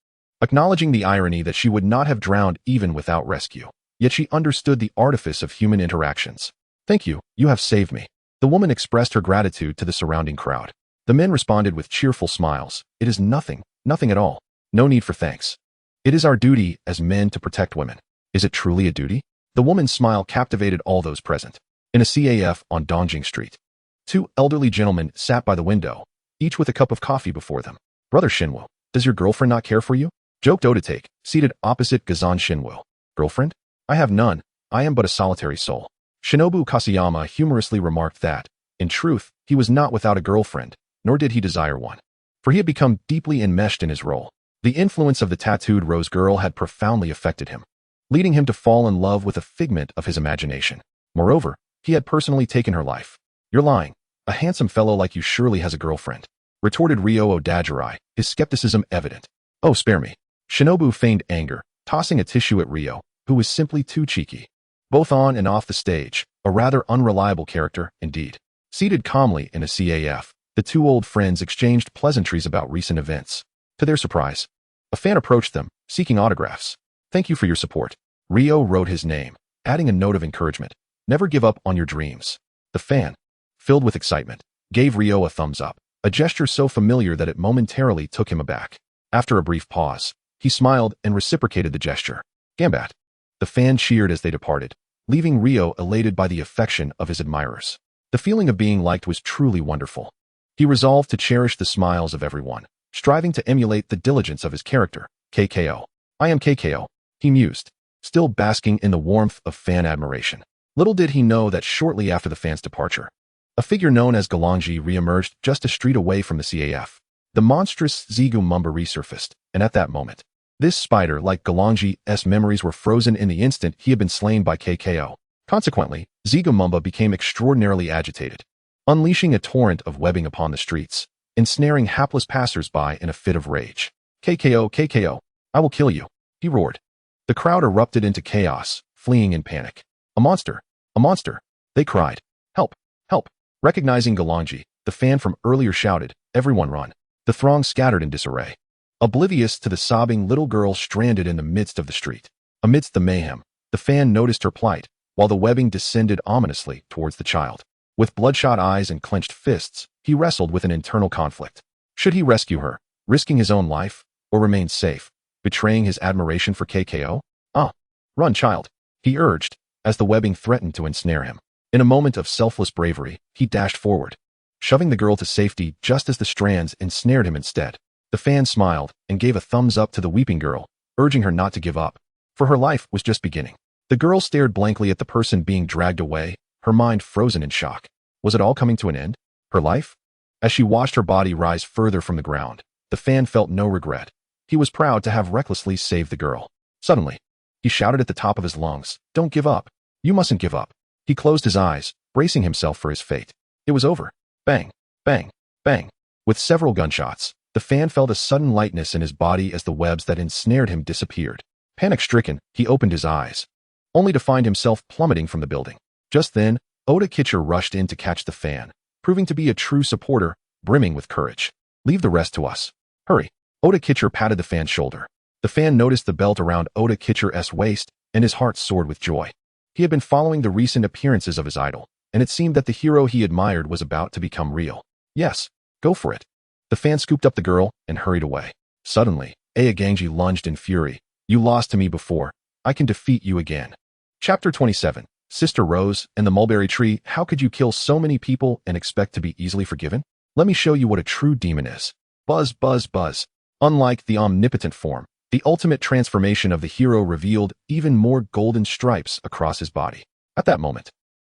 acknowledging the irony that she would not have drowned even without rescue. Yet she understood the artifice of human interactions. Thank you, you have saved me. The woman expressed her gratitude to the surrounding crowd. The men responded with cheerful smiles. It is nothing, nothing at all. No need for thanks. It is our duty as men to protect women. Is it truly a duty? The woman's smile captivated all those present. In a CAF on Dongjing Street, two elderly gentlemen sat by the window, each with a cup of coffee before them. Brother Shinwo, does your girlfriend not care for you? Joked Otatake, seated opposite Gazan Shinwo. Girlfriend? I have none. I am but a solitary soul. Shinobu Kasayama humorously remarked that, in truth, he was not without a girlfriend, nor did he desire one. For he had become deeply enmeshed in his role. The influence of the tattooed rose girl had profoundly affected him, leading him to fall in love with a figment of his imagination. Moreover, he had personally taken her life. You're lying. A handsome fellow like you surely has a girlfriend, retorted Ryo Odajirai, his skepticism evident. Oh, spare me. Shinobu feigned anger, tossing a tissue at Ryo, who was simply too cheeky. Both on and off the stage, a rather unreliable character, indeed. Seated calmly in a CAF, the two old friends exchanged pleasantries about recent events. To their surprise, a fan approached them, seeking autographs. Thank you for your support. Ryo wrote his name, adding a note of encouragement. Never give up on your dreams. The fan, filled with excitement, gave Ryo a thumbs up, a gesture so familiar that it momentarily took him aback. After a brief pause, he smiled and reciprocated the gesture. Gambat. The fan cheered as they departed, leaving Ryo elated by the affection of his admirers. The feeling of being liked was truly wonderful. He resolved to cherish the smiles of everyone, striving to emulate the diligence of his character, KKO. I am KKO, he mused, still basking in the warmth of fan admiration. Little did he know that shortly after the fan's departure, a figure known as Galangji reemerged just a street away from the CAF. The monstrous Zigu Mumba resurfaced, and at that moment, this spider, like Galangji's memories, were frozen in the instant he had been slain by KKO. Consequently, Zigu Mumba became extraordinarily agitated, unleashing a torrent of webbing upon the streets, ensnaring hapless passers-by in a fit of rage. KKO, KKO, I will kill you, he roared. The crowd erupted into chaos, fleeing in panic. A monster! A monster! They cried. Help! Help! Recognizing Galangji, the fan from earlier shouted, everyone run. The throng scattered in disarray, oblivious to the sobbing little girl stranded in the midst of the street. Amidst the mayhem, the fan noticed her plight, while the webbing descended ominously towards the child. With bloodshot eyes and clenched fists, he wrestled with an internal conflict. Should he rescue her, risking his own life, or remain safe, betraying his admiration for KKO? Run, child, he urged, as the webbing threatened to ensnare him. In a moment of selfless bravery, he dashed forward, shoving the girl to safety just as the strands ensnared him instead. The fan smiled and gave a thumbs up to the weeping girl, urging her not to give up, for her life was just beginning. The girl stared blankly at the person being dragged away, her mind frozen in shock. Was it all coming to an end? Her life? As she watched her body rise further from the ground, the fan felt no regret. He was proud to have recklessly saved the girl. Suddenly, he shouted at the top of his lungs, "Don't give up. You mustn't give up." He closed his eyes, bracing himself for his fate. It was over. Bang, bang, bang. With several gunshots, the fan felt a sudden lightness in his body as the webs that ensnared him disappeared. Panic-stricken, he opened his eyes, only to find himself plummeting from the building. Just then, Oda Kitcher rushed in to catch the fan, proving to be a true supporter, brimming with courage. Leave the rest to us. Hurry. Oda Kitcher patted the fan's shoulder. The fan noticed the belt around Oda Kitcher's waist, and his heart soared with joy. He had been following the recent appearances of his idol, and it seemed that the hero he admired was about to become real. Yes, go for it. The fan scooped up the girl and hurried away. Suddenly, Aoganji lunged in fury. You lost to me before. I can defeat you again. Chapter 27. Sister Rose and the Mulberry Tree. How could you kill so many people and expect to be easily forgiven? Let me show you what a true demon is. Buzz, buzz, buzz. Unlike the omnipotent form, the ultimate transformation of the hero revealed even more golden stripes across his body. At that moment,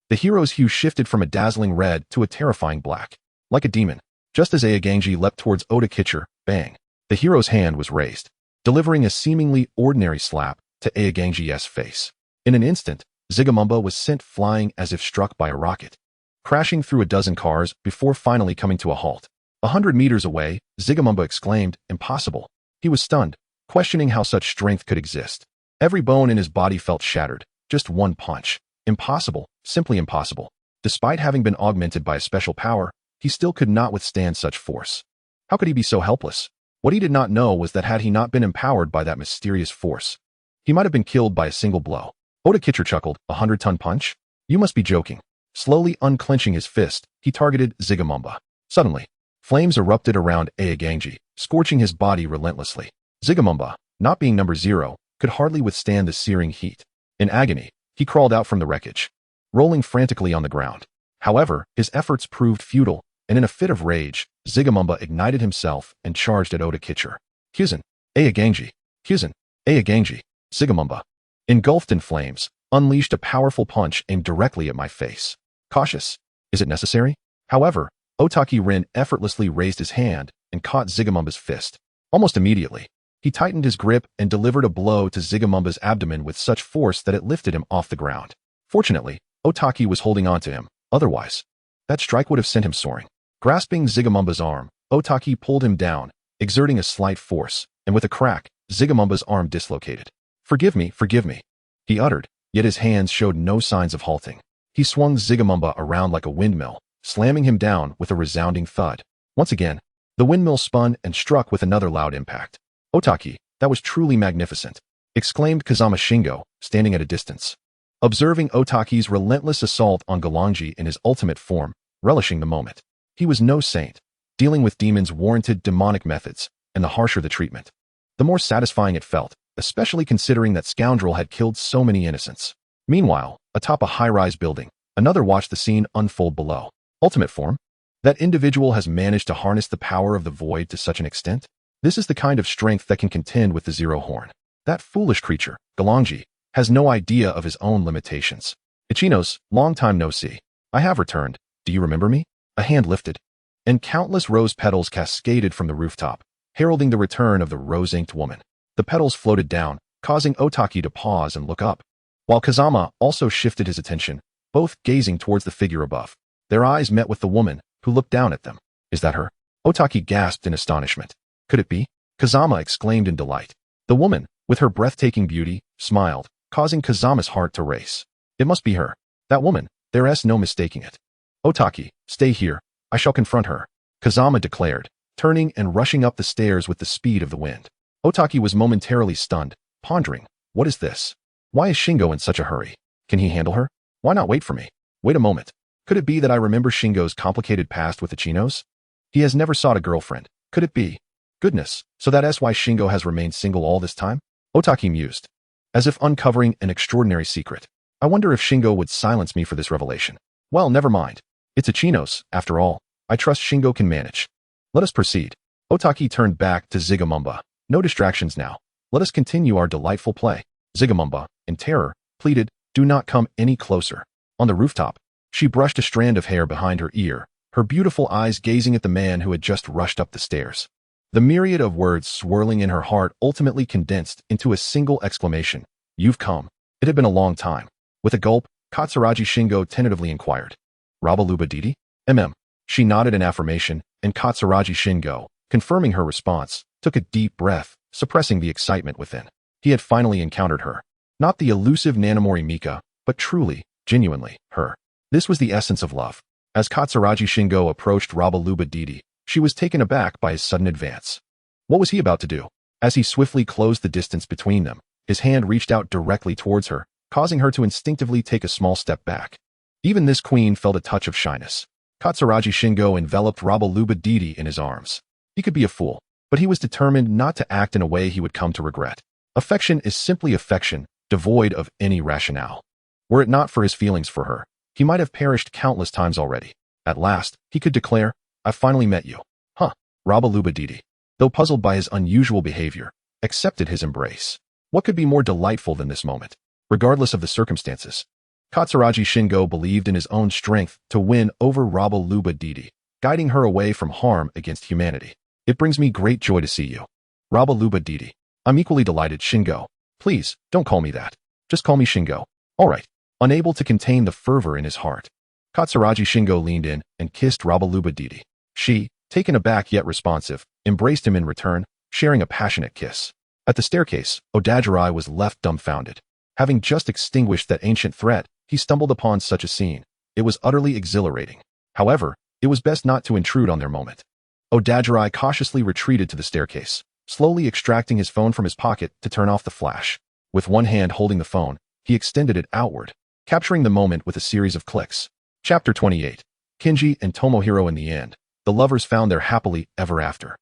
the hero's hue shifted from a dazzling red to a terrifying black. Like a demon, just as Aoganji leapt towards Oda Kitcher, bang, the hero's hand was raised, delivering a seemingly ordinary slap to Aoganji's face. In an instant, Zigamumba was sent flying as if struck by a rocket, crashing through a dozen cars before finally coming to a halt. 100 meters away, Zigamumba exclaimed, impossible. He was stunned, questioning how such strength could exist. Every bone in his body felt shattered. Just one punch. Impossible, simply impossible. Despite having been augmented by a special power, he still could not withstand such force. How could he be so helpless? What he did not know was that had he not been empowered by that mysterious force, he might have been killed by a single blow. Oda Kitcher chuckled, 100-ton punch? You must be joking. Slowly unclenching his fist, he targeted Zigamumba. Suddenly, flames erupted around Aoganji, scorching his body relentlessly. Zigamumba, not being number 0, could hardly withstand the searing heat. In agony, he crawled out from the wreckage, rolling frantically on the ground. However, his efforts proved futile, and in a fit of rage, Zigamumba ignited himself and charged at Oda Kitcher. Kyuzen, Aoganji, Kyuzen, Aoganji, Zigamumba, engulfed in flames, unleashed a powerful punch aimed directly at my face. Cautious. Is it necessary? However, Otaki Rin effortlessly raised his hand and caught Zigamumba's fist. Almost immediately, he tightened his grip and delivered a blow to Zigamumba's abdomen with such force that it lifted him off the ground. Fortunately, Otaki was holding on to him. Otherwise, that strike would have sent him soaring. Grasping Zigamumba's arm, Otaki pulled him down, exerting a slight force, and with a crack, Zigamumba's arm dislocated. Forgive me, he uttered, yet his hands showed no signs of halting. He swung Zigamumba around like a windmill, slamming him down with a resounding thud. Once again, the windmill spun and struck with another loud impact. Otaki, that was truly magnificent, exclaimed Kazama Shingo, standing at a distance, observing Otaki's relentless assault on Galangji in his ultimate form, relishing the moment. He was no saint. Dealing with demons warranted demonic methods, and the harsher the treatment, the more satisfying it felt, especially considering that scoundrel had killed so many innocents. Meanwhile, atop a high-rise building, another watched the scene unfold below. Ultimate form? That individual has managed to harness the power of the void to such an extent? This is the kind of strength that can contend with the Zero Horn. That foolish creature, Galangji, has no idea of his own limitations. Ichinos, long time no see. I have returned. Do you remember me? A hand lifted, and countless rose petals cascaded from the rooftop, heralding the return of the rose-inked woman. The petals floated down, causing Otaki to pause and look up, while Kazama also shifted his attention, both gazing towards the figure above. Their eyes met with the woman, who looked down at them. Is that her? Otaki gasped in astonishment. Could it be? Kazama exclaimed in delight. The woman, with her breathtaking beauty, smiled, causing Kazama's heart to race. It must be her. That woman, there's no mistaking it. Otaki, stay here. I shall confront her, Kazama declared, turning and rushing up the stairs with the speed of the wind. Otaki was momentarily stunned, pondering, what is this? Why is Shingo in such a hurry? Can he handle her? Why not wait for me? Wait a moment. Could it be that I remember Shingo's complicated past with the Chinos? He has never sought a girlfriend. Could it be? Goodness, so that's why Shingo has remained single all this time? Otaki mused, as if uncovering an extraordinary secret. I wonder if Shingo would silence me for this revelation. Well, never mind. It's a Chinos, after all. I trust Shingo can manage. Let us proceed. Otaki turned back to Zigamumba. No distractions now. Let us continue our delightful play. Zigamumba, in terror, pleaded, do not come any closer. On the rooftop, she brushed a strand of hair behind her ear, her beautiful eyes gazing at the man who had just rushed up the stairs. The myriad of words swirling in her heart ultimately condensed into a single exclamation. You've come. It had been a long time. With a gulp, Katsuragi Shingo tentatively inquired. Rabaluba Didi? She nodded in affirmation, and Katsuragi Shingo, confirming her response, took a deep breath, suppressing the excitement within. He had finally encountered her. Not the elusive Nanamori Mika, but truly, genuinely, her. This was the essence of love. As Katsuragi Shingo approached Rabaluba Didi, she was taken aback by his sudden advance. What was he about to do? As he swiftly closed the distance between them, his hand reached out directly towards her, causing her to instinctively take a small step back. Even this queen felt a touch of shyness. Katsuragi Shingo enveloped Rabaluba Didi in his arms. He could be a fool, but he was determined not to act in a way he would come to regret. Affection is simply affection, devoid of any rationale. Were it not for his feelings for her, he might have perished countless times already. At last, he could declare, "I finally met you." Rabaluba Didi, though puzzled by his unusual behavior, accepted his embrace. What could be more delightful than this moment? Regardless of the circumstances, Katsuragi Shingo believed in his own strength to win over Rabaluba Didi, guiding her away from harm against humanity. "It brings me great joy to see you." Rabaluba Didi. "I'm equally delighted, Shingo. Please, don't call me that. Just call me Shingo." "All right." Unable to contain the fervor in his heart, Katsuragi Shingo leaned in and kissed Rabaluba Didi. She, taken aback yet responsive, embraced him in return, sharing a passionate kiss. At the staircase, Odajirai was left dumbfounded. Having just extinguished that ancient threat, he stumbled upon such a scene. It was utterly exhilarating. However, it was best not to intrude on their moment. Odajirai cautiously retreated to the staircase, slowly extracting his phone from his pocket to turn off the flash. With one hand holding the phone, he extended it outward, capturing the moment with a series of clicks. Chapter 28. Kinji and Tomohiro. In the end, the lovers found their happily ever after.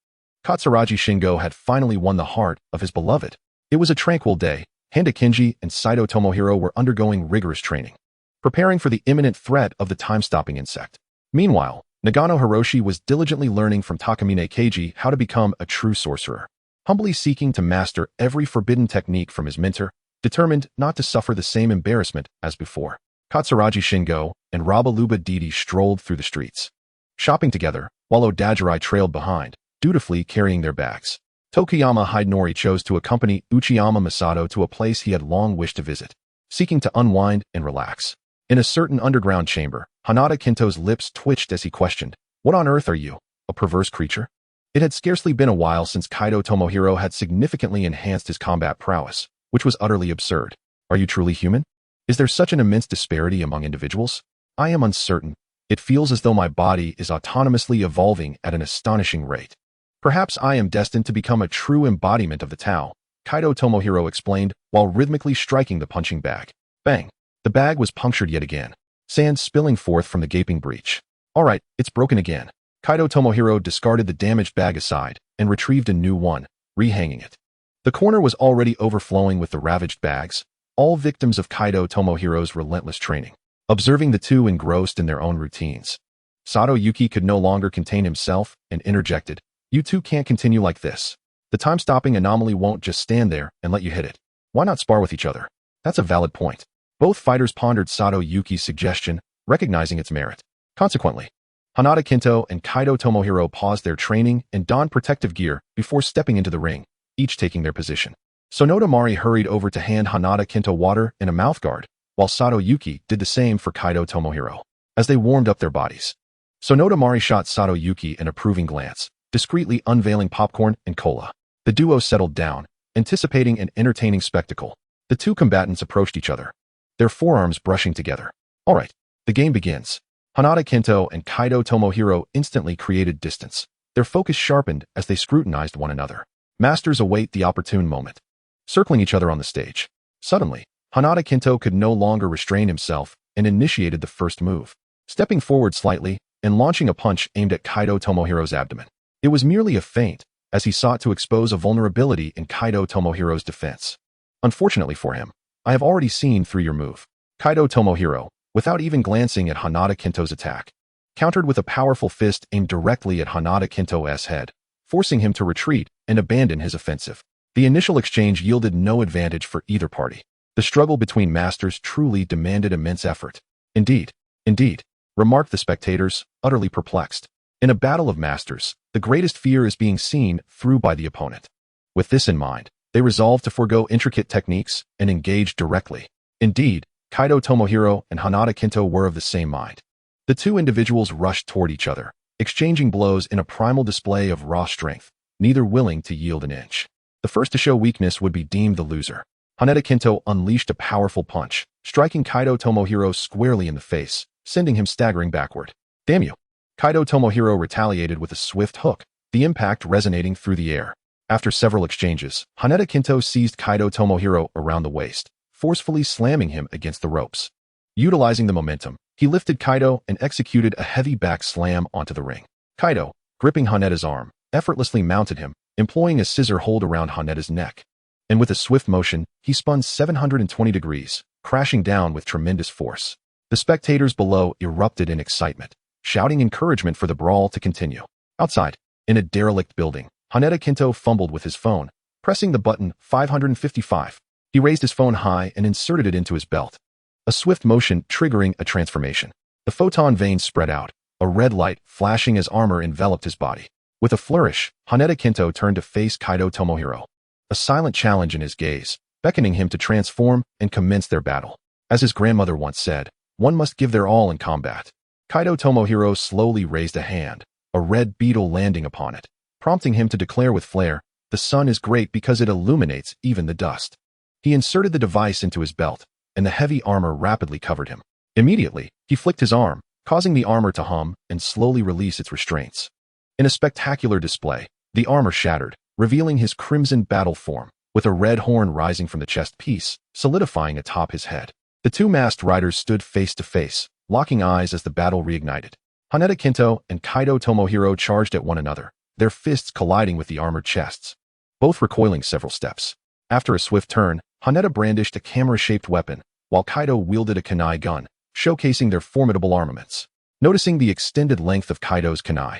Katsuragi Shingo had finally won the heart of his beloved. It was a tranquil day. Handa Kinji and Saito Tomohiro were undergoing rigorous training, preparing for the imminent threat of the time-stopping insect. Meanwhile, Nagano Hiroshi was diligently learning from Takamine Keiji how to become a true sorcerer, humbly seeking to master every forbidden technique from his mentor, determined not to suffer the same embarrassment as before. Katsuragi Shingo and Rabaluba Didi strolled through the streets, shopping together, while Odajirai trailed behind, dutifully carrying their bags. Tokuyama Hidenori chose to accompany Uchiyama Masato to a place he had long wished to visit, seeking to unwind and relax. In a certain underground chamber, Hanada Kinto's lips twitched as he questioned, "What on earth are you, a perverse creature?" It had scarcely been a while since Kaido Tomohiro had significantly enhanced his combat prowess, which was utterly absurd. "Are you truly human? Is there such an immense disparity among individuals? I am uncertain. It feels as though my body is autonomously evolving at an astonishing rate. Perhaps I am destined to become a true embodiment of the Tao," Kaido Tomohiro explained while rhythmically striking the punching bag. Bang! The bag was punctured yet again, sand spilling forth from the gaping breach. "All right, it's broken again." Kaido Tomohiro discarded the damaged bag aside and retrieved a new one, rehanging it. The corner was already overflowing with the ravaged bags, all victims of Kaido Tomohiro's relentless training. Observing the two engrossed in their own routines, Sato Yuki could no longer contain himself and interjected, "You two can't continue like this. The time-stopping anomaly won't just stand there and let you hit it. Why not spar with each other?" "That's a valid point." Both fighters pondered Sato Yuki's suggestion, recognizing its merit. Consequently, Hanada Kinto and Kaido Tomohiro paused their training and donned protective gear before stepping into the ring, each taking their position. Sonoda Mari hurried over to hand Hanada Kinto water and a mouthguard, while Sato Yuki did the same for Kaido Tomohiro. As they warmed up their bodies, Sonoda Mari shot Sato Yuki an approving glance, discreetly unveiling popcorn and cola. The duo settled down, anticipating an entertaining spectacle. The two combatants approached each other, their forearms brushing together. "All right, the game begins." Hanada Kinto and Kaido Tomohiro instantly created distance, their focus sharpened as they scrutinized one another. Masters await the opportune moment, circling each other on the stage. Suddenly, Hanada Kinto could no longer restrain himself and initiated the first move, stepping forward slightly and launching a punch aimed at Kaido Tomohiro's abdomen. It was merely a feint, as he sought to expose a vulnerability in Kaido Tomohiro's defense. "Unfortunately for him, I have already seen through your move." Kaido Tomohiro, without even glancing at Hanada Kinto's attack, countered with a powerful fist aimed directly at Hanada Kinto's head, forcing him to retreat and abandon his offensive. The initial exchange yielded no advantage for either party. The struggle between masters truly demanded immense effort. Indeed, remarked the spectators, utterly perplexed. In a battle of masters, the greatest fear is being seen through by the opponent. With this in mind, they resolved to forego intricate techniques and engage directly. Indeed, Kaido Tomohiro and Hanada Kinto were of the same mind. The two individuals rushed toward each other, exchanging blows in a primal display of raw strength, neither willing to yield an inch. The first to show weakness would be deemed the loser. Haneda Kinto unleashed a powerful punch, striking Kaido Tomohiro squarely in the face, sending him staggering backward. Damn you! Kaido Tomohiro retaliated with a swift hook, the impact resonating through the air. After several exchanges, Haneda Kinto seized Kaido Tomohiro around the waist, forcefully slamming him against the ropes. Utilizing the momentum, he lifted Kaido and executed a heavy back slam onto the ring. Kaido, gripping Haneda's arm, effortlessly mounted him, employing a scissor hold around Haneda's neck. And with a swift motion, he spun 720 degrees, crashing down with tremendous force. The spectators below erupted in excitement, shouting encouragement for the brawl to continue. Outside, in a derelict building, Haneda Kinto fumbled with his phone, pressing the button 555. He raised his phone high and inserted it into his belt. A swift motion triggering a transformation. The photon veins spread out, a red light flashing as armor enveloped his body. With a flourish, Haneda Kinto turned to face Kaido Tomohiro, a silent challenge in his gaze, beckoning him to transform and commence their battle. As his grandmother once said, one must give their all in combat. Kaido Tomohiro slowly raised a hand, a red beetle landing upon it, prompting him to declare with flair, "The sun is great because it illuminates even the dust." He inserted the device into his belt, and the heavy armor rapidly covered him. Immediately, he flicked his arm, causing the armor to hum and slowly release its restraints. In a spectacular display, the armor shattered, revealing his crimson battle form, with a red horn rising from the chest piece, solidifying atop his head. The two masked riders stood face to face, locking eyes as the battle reignited. Haneda Kinto and Kaido Tomohiro charged at one another, their fists colliding with the armored chests, both recoiling several steps. After a swift turn, Haneda brandished a camera-shaped weapon, while Kaido wielded a kunai gun, showcasing their formidable armaments. Noticing the extended length of Kaido's kunai,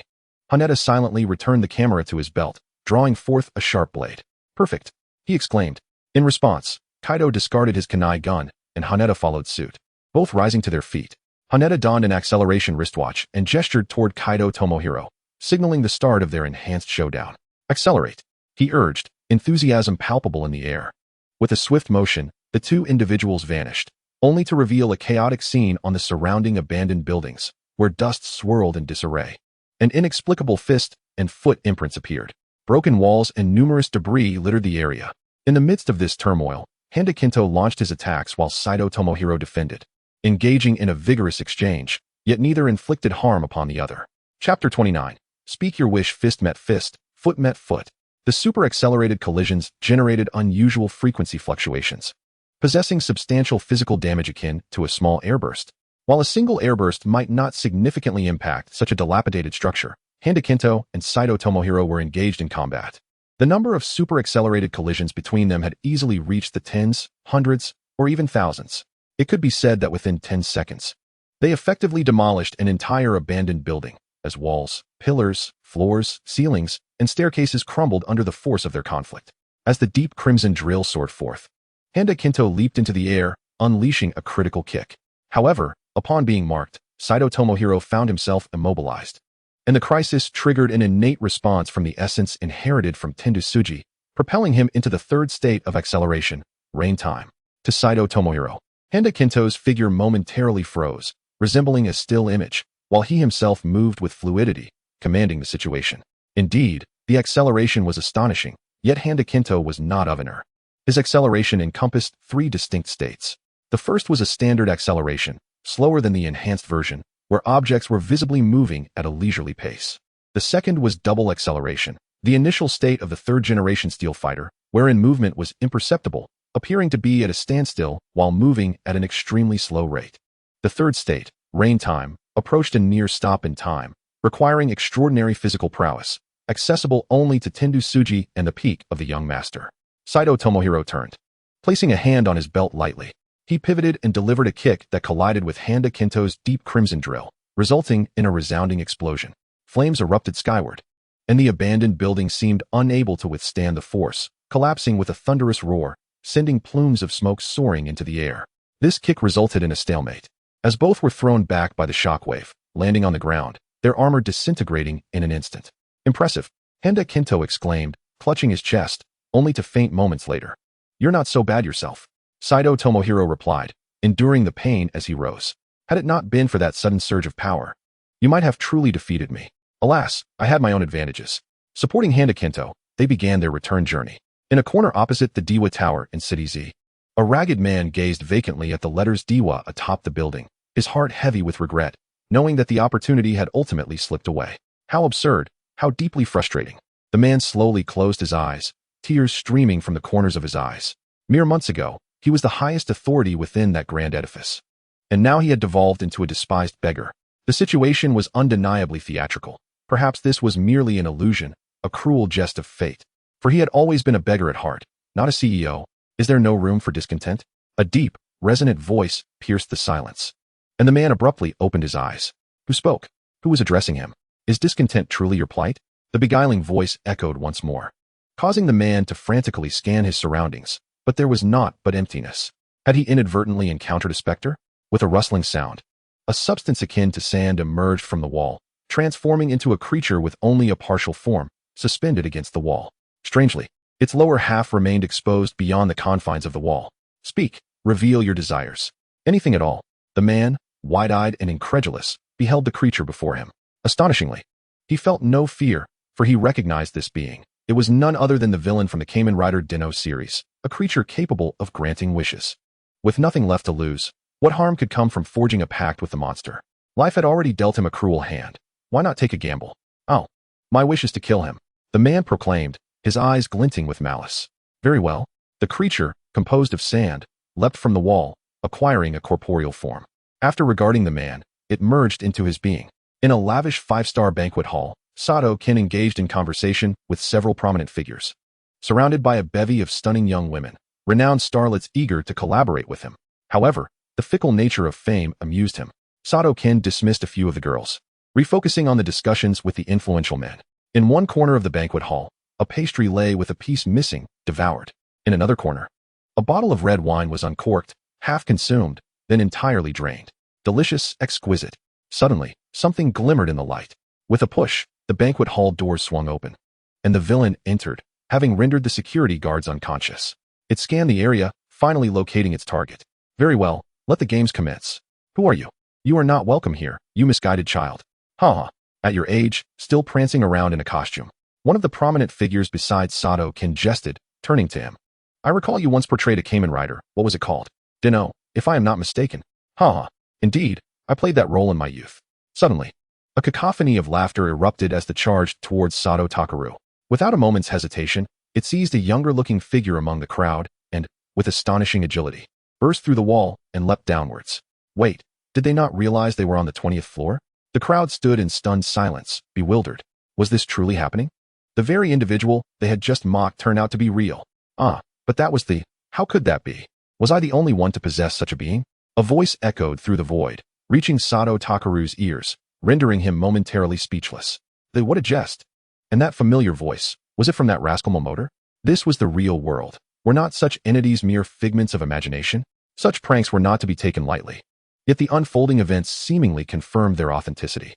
Haneda silently returned the camera to his belt, drawing forth a sharp blade. "Perfect," he exclaimed. In response, Kaido discarded his kunai gun, and Haneda followed suit. Both rising to their feet, Haneda donned an acceleration wristwatch and gestured toward Kaido Tomohiro, signaling the start of their enhanced showdown. "Accelerate," he urged, enthusiasm palpable in the air. With a swift motion, the two individuals vanished, only to reveal a chaotic scene on the surrounding abandoned buildings, where dust swirled in disarray. An inexplicable fist and foot imprints appeared. Broken walls and numerous debris littered the area. In the midst of this turmoil, Haneda Kinto launched his attacks while Kaido Tomohiro defended, engaging in a vigorous exchange, yet neither inflicted harm upon the other. Chapter 29. Speak your wish. Fist met fist, foot met foot. The super-accelerated collisions generated unusual frequency fluctuations, possessing substantial physical damage akin to a small airburst. While a single airburst might not significantly impact such a dilapidated structure, Haneda Kinto and Kaido Tomohiro were engaged in combat. The number of super-accelerated collisions between them had easily reached the tens, hundreds, or even thousands. It could be said that within 10 seconds, they effectively demolished an entire abandoned building, as walls, pillars, floors, ceilings, and staircases crumbled under the force of their conflict. As the deep crimson drill soared forth, Haneda Kinto leaped into the air, unleashing a critical kick. However, upon being marked, Kaido Tomohiro found himself immobilized, and the crisis triggered an innate response from the essence inherited from Tendusuji, propelling him into the third state of acceleration, rain time. To Kaido Tomohiro, Haneda Kinto's figure momentarily froze, resembling a still image, while he himself moved with fluidity, commanding the situation. Indeed, the acceleration was astonishing, yet Haneda Kinto was not of an error. His acceleration encompassed 3 distinct states. The first was a standard acceleration, slower than the enhanced version, where objects were visibly moving at a leisurely pace. The second was double acceleration, the initial state of the third-generation steel fighter, wherein movement was imperceptible, appearing to be at a standstill while moving at an extremely slow rate. The third state, rain time, approached a near stop in time, requiring extraordinary physical prowess, accessible only to Tendusuji and the peak of the young master. Kaido Tomohiro turned. Placing a hand on his belt lightly, he pivoted and delivered a kick that collided with Haneda Kinto's deep crimson drill, resulting in a resounding explosion. Flames erupted skyward, and the abandoned building seemed unable to withstand the force, collapsing with a thunderous roar, sending plumes of smoke soaring into the air. This kick resulted in a stalemate, as both were thrown back by the shockwave, landing on the ground, their armor disintegrating in an instant. "Impressive," Haneda Kinto exclaimed, clutching his chest, only to faint moments later. "You're not so bad yourself," Kaido Tomohiro replied, enduring the pain as he rose. "Had it not been for that sudden surge of power, you might have truly defeated me. Alas, I had my own advantages." Supporting Haneda Kinto, they began their return journey. In a corner opposite the Diwa Tower in City Z, a ragged man gazed vacantly at the letters Diwa atop the building, his heart heavy with regret, knowing that the opportunity had ultimately slipped away. How absurd, how deeply frustrating. The man slowly closed his eyes, tears streaming from the corners of his eyes. Mere months ago, he was the highest authority within that grand edifice. And now he had devolved into a despised beggar. The situation was undeniably theatrical. Perhaps this was merely an illusion, a cruel jest of fate. For he had always been a beggar at heart, not a CEO. Is there no room for discontent? A deep, resonant voice pierced the silence. And the man abruptly opened his eyes. Who spoke? Who was addressing him? Is discontent truly your plight? The beguiling voice echoed once more, causing the man to frantically scan his surroundings. But there was naught but emptiness. Had he inadvertently encountered a specter? With a rustling sound, a substance akin to sand emerged from the wall, transforming into a creature with only a partial form, suspended against the wall. Strangely, its lower half remained exposed beyond the confines of the wall. Speak, reveal your desires. Anything at all. The man, wide-eyed and incredulous, beheld the creature before him. Astonishingly, he felt no fear, for he recognized this being. It was none other than the villain from the Kamen Rider Dino series, a creature capable of granting wishes. With nothing left to lose, what harm could come from forging a pact with the monster? Life had already dealt him a cruel hand. Why not take a gamble? Oh, my wish is to kill him, the man proclaimed, his eyes glinting with malice. Very well. The creature, composed of sand, leapt from the wall, acquiring a corporeal form. After regarding the man, it merged into his being. In a lavish 5-star banquet hall, Sato Kin engaged in conversation with several prominent figures. Surrounded by a bevy of stunning young women, renowned starlets eager to collaborate with him. However, the fickle nature of fame amused him. Sato Kin dismissed a few of the girls, refocusing on the discussions with the influential men. In one corner of the banquet hall, a pastry lay with a piece missing, devoured. In another corner, a bottle of red wine was uncorked, half consumed, then entirely drained. Delicious, exquisite. Suddenly, something glimmered in the light. With a push, the banquet hall doors swung open, and the villain entered, having rendered the security guards unconscious. It scanned the area, finally locating its target. Very well, let the games commence. Who are you? You are not welcome here, you misguided child. Ha! At your age, still prancing around in a costume. One of the prominent figures besides Sato Kin jested, turning to him. I recall you once portrayed a Kamen Rider. What was it called? Dino, if I am not mistaken. Ha! Indeed, I played that role in my youth. Suddenly, a cacophony of laughter erupted as the charged towards Sato Takaru. Without a moment's hesitation, it seized a younger-looking figure among the crowd and, with astonishing agility, burst through the wall and leapt downwards. Wait, did they not realize they were on the 20th floor? The crowd stood in stunned silence, bewildered. Was this truly happening? The very individual they had just mocked turned out to be real. Ah, but that was how could that be? Was I the only one to possess such a being? A voice echoed through the void, reaching Sato Takaru's ears, rendering him momentarily speechless. What a jest! And that familiar voice, was it from that rascal Momoder? This was the real world. Were not such entities mere figments of imagination? Such pranks were not to be taken lightly. Yet the unfolding events seemingly confirmed their authenticity.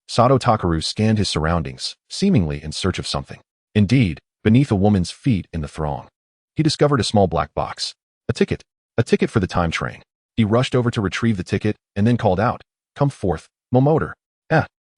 Sato Takaru scanned his surroundings, seemingly in search of something. Indeed, beneath a woman's feet in the throng, he discovered a small black box. A ticket for the time train. He rushed over to retrieve the ticket and then called out, "Come forth, Momoder."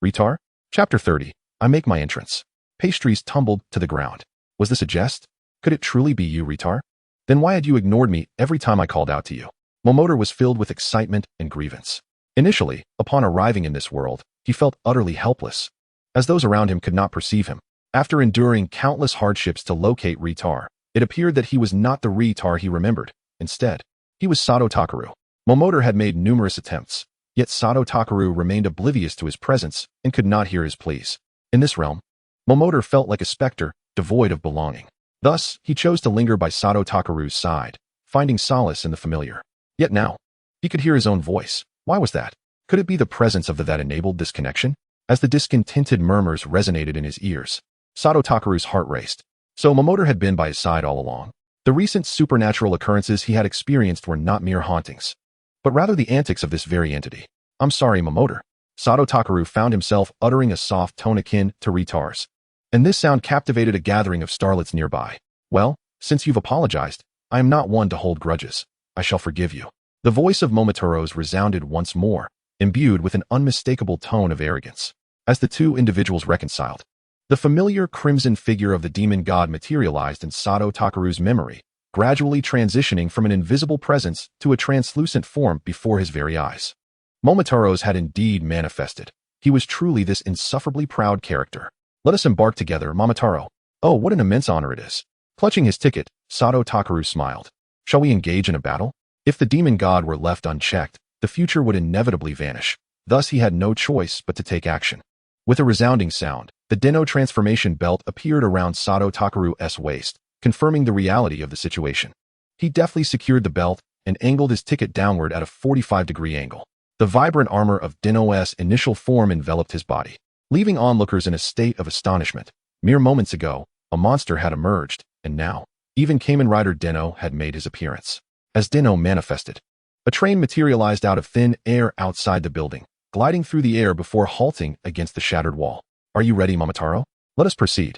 Retard? Chapter 30. I make my entrance. Pastries tumbled to the ground. Was this a jest? Could it truly be you, retard? Then why had you ignored me every time I called out to you? Momoder was filled with excitement and grievance. Initially, upon arriving in this world, he felt utterly helpless, as those around him could not perceive him. After enduring countless hardships to locate Ritar, it appeared that he was not the Ritar he remembered. Instead, he was Sato Takaru. Momoder had made numerous attempts, yet Sato Takaru remained oblivious to his presence and could not hear his pleas. In this realm, Momoder felt like a specter, devoid of belonging. Thus, he chose to linger by Sato Takaru's side, finding solace in the familiar. Yet now, he could hear his own voice. Why was that? Could it be the presence of that enabled this connection? As the discontented murmurs resonated in his ears, Sato Takaru's heart raced. So Momoder had been by his side all along. The recent supernatural occurrences he had experienced were not mere hauntings, but rather the antics of this very entity. I'm sorry, Momoder. Sato Takaru found himself uttering a soft tone akin to Ritar's, and this sound captivated a gathering of starlets nearby. Well, since you've apologized, I am not one to hold grudges. I shall forgive you. The voice of Momotaro's resounded once more, imbued with an unmistakable tone of arrogance. As the two individuals reconciled, The familiar crimson figure of the demon god materialized in Sato Takeru's memory, gradually transitioning from an invisible presence to a translucent form before his very eyes. Momotaro's had indeed manifested. He was truly this insufferably proud character. Let us embark together, Momotaro. Oh, what an immense honor it is. Clutching his ticket, Sato Takeru smiled. Shall we engage in a battle? If the demon god were left unchecked, the future would inevitably vanish. Thus he had no choice but to take action. With a resounding sound, the Den-O transformation belt appeared around Sato Takeru's waist, confirming the reality of the situation. He deftly secured the belt and angled his ticket downward at a 45-degree angle. The vibrant armor of Den-O's initial form enveloped his body, leaving onlookers in a state of astonishment. Mere moments ago, a monster had emerged, and now, even Kamen Rider Den-O had made his appearance. As Den-O manifested, a train materialized out of thin air outside the building, gliding through the air before halting against the shattered wall. Are you ready, Momotaro? Let us proceed.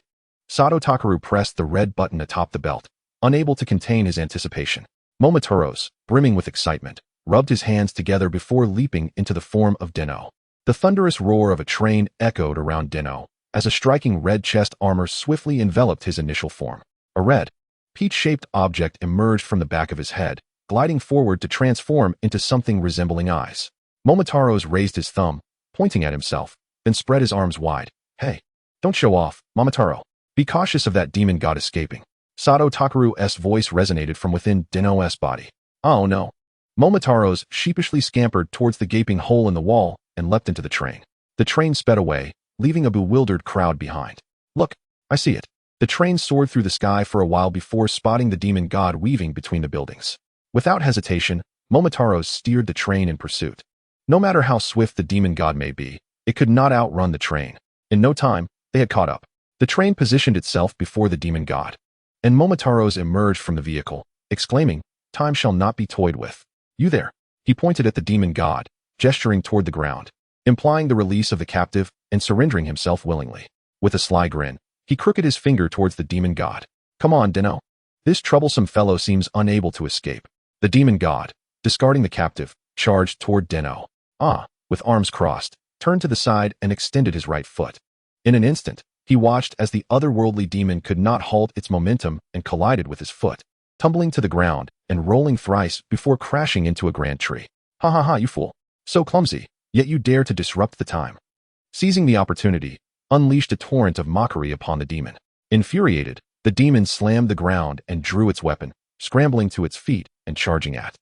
Sato Takeru pressed the red button atop the belt, unable to contain his anticipation. Momotaro's, brimming with excitement, rubbed his hands together before leaping into the form of Den-O. The thunderous roar of a train echoed around Den-O, as a striking red chest armor swiftly enveloped his initial form. A red, peach-shaped object emerged from the back of his head, gliding forward to transform into something resembling eyes. Momotaro's raised his thumb, pointing at himself, then spread his arms wide. Hey, don't show off, Momotaro. Be cautious of that demon god escaping. Sato Takeru's voice resonated from within Den-O's body. Oh no. Momotaro's sheepishly scampered towards the gaping hole in the wall and leapt into the train. The train sped away, leaving a bewildered crowd behind. Look, I see it. The train soared through the sky for a while before spotting the demon god weaving between the buildings. Without hesitation, Momotaro steered the train in pursuit. No matter how swift the demon god may be, it could not outrun the train. In no time, they had caught up. The train positioned itself before the demon god, and Momotaro's emerged from the vehicle, exclaiming, "Time shall not be toyed with. You there." He pointed at the demon god, gesturing toward the ground, implying the release of the captive and surrendering himself willingly. With a sly grin, he crooked his finger towards the demon god. Come on, Den-O. This troublesome fellow seems unable to escape. The demon god, discarding the captive, charged toward Den-O. With arms crossed, turned to the side and extended his right foot. In an instant, he watched as the otherworldly demon could not halt its momentum and collided with his foot, tumbling to the ground and rolling thrice before crashing into a grand tree. Ha ha ha, you fool. So clumsy, yet you dare to disrupt the time. Seizing the opportunity, unleashed a torrent of mockery upon the demon. Infuriated, the demon slammed the ground and drew its weapon, scrambling to its feet and charging at.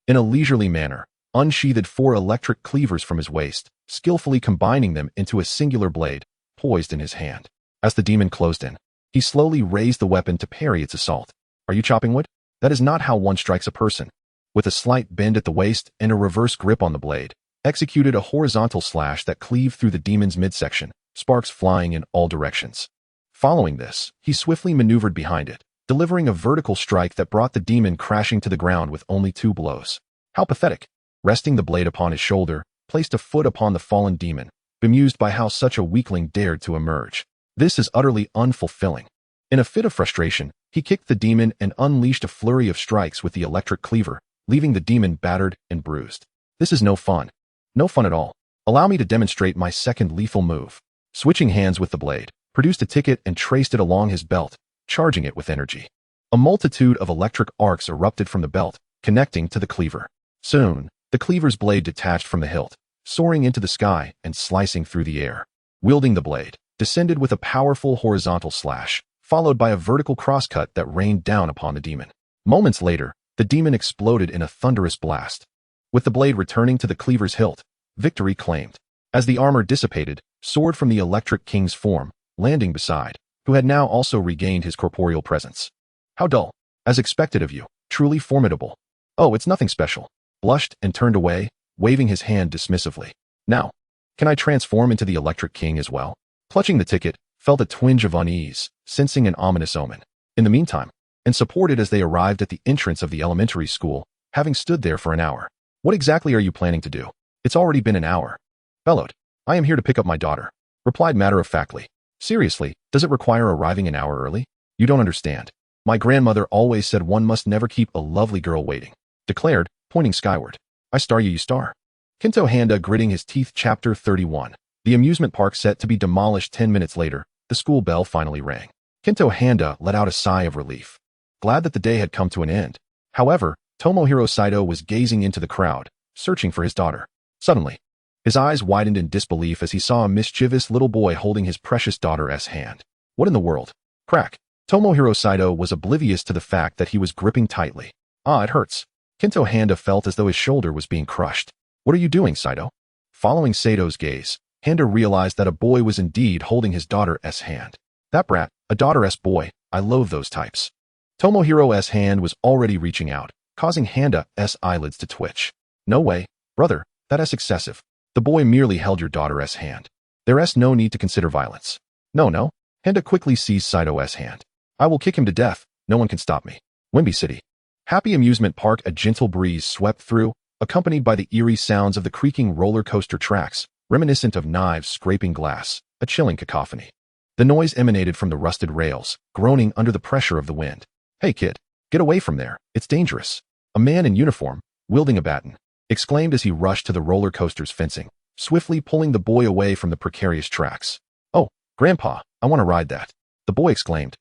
In a leisurely manner, unsheathed 4 electric cleavers from his waist, skillfully combining them into a singular blade, poised in his hand. As the demon closed in, he slowly raised the weapon to parry its assault. Are you chopping wood? That is not how one strikes a person. With a slight bend at the waist and a reverse grip on the blade, executed a horizontal slash that cleaved through the demon's midsection, sparks flying in all directions. Following this, he swiftly maneuvered behind it, delivering a vertical strike that brought the demon crashing to the ground with only 2 blows. How pathetic. Resting the blade upon his shoulder, placed a foot upon the fallen demon, bemused by how such a weakling dared to emerge. This is utterly unfulfilling. In a fit of frustration, he kicked the demon and unleashed a flurry of strikes with the electric cleaver, leaving the demon battered and bruised. This is no fun. No fun at all. Allow me to demonstrate my second lethal move. Switching hands with the blade, produced a ticket and traced it along his belt, charging it with energy. A multitude of electric arcs erupted from the belt, connecting to the cleaver. Soon, the cleaver's blade detached from the hilt, soaring into the sky and slicing through the air. Wielding the blade, descended with a powerful horizontal slash, followed by a vertical crosscut that rained down upon the demon. Moments later, the demon exploded in a thunderous blast. With the blade returning to the cleaver's hilt, victory claimed. As the armor dissipated, soared from the Electric King's form, landing beside, who had now also regained his corporeal presence. How dull. As expected of you. Truly formidable. Oh, it's nothing special. Blushed and turned away, waving his hand dismissively. Now, can I transform into the Electric King as well? Clutching the ticket, felt a twinge of unease, sensing an ominous omen. In the meantime, and supported as they arrived at the entrance of the elementary school, having stood there for an hour. What exactly are you planning to do? It's already been an hour. Bellowed. I am here to pick up my daughter. Replied matter-of-factly. Seriously, does it require arriving an hour early? You don't understand. My grandmother always said one must never keep a lovely girl waiting. Declared, pointing skyward. I star you star. Kento Handa gritting his teeth. Chapter 31. The amusement park set to be demolished 10 minutes later, the school bell finally rang. Kinto Handa let out a sigh of relief, glad that the day had come to an end. However, Tomohiro Saito was gazing into the crowd, searching for his daughter. Suddenly, his eyes widened in disbelief as he saw a mischievous little boy holding his precious daughter's hand. What in the world? Crack. Tomohiro Saito was oblivious to the fact that he was gripping tightly. Ah, it hurts. Kinto Handa felt as though his shoulder was being crushed. What are you doing, Saito? Following Saito's gaze, Handa realized that a boy was indeed holding his daughter's hand. That brat, a daughter's boy, I loathe those types. Tomohiro's hand was already reaching out, causing Handa's eyelids to twitch. No way, brother, that's excessive. The boy merely held your daughter's hand. There's no need to consider violence. No. Handa quickly seized Saito's hand. I will kick him to death. No one can stop me. Wimby City. Happy Amusement Park. A gentle breeze swept through, accompanied by the eerie sounds of the creaking roller coaster tracks, reminiscent of knives scraping glass, a chilling cacophony. The noise emanated from the rusted rails, groaning under the pressure of the wind. Hey kid, get away from there, it's dangerous. A man in uniform, wielding a baton, exclaimed as he rushed to the roller coaster's fencing, swiftly pulling the boy away from the precarious tracks. Oh, Grandpa, I want to ride that, the boy exclaimed,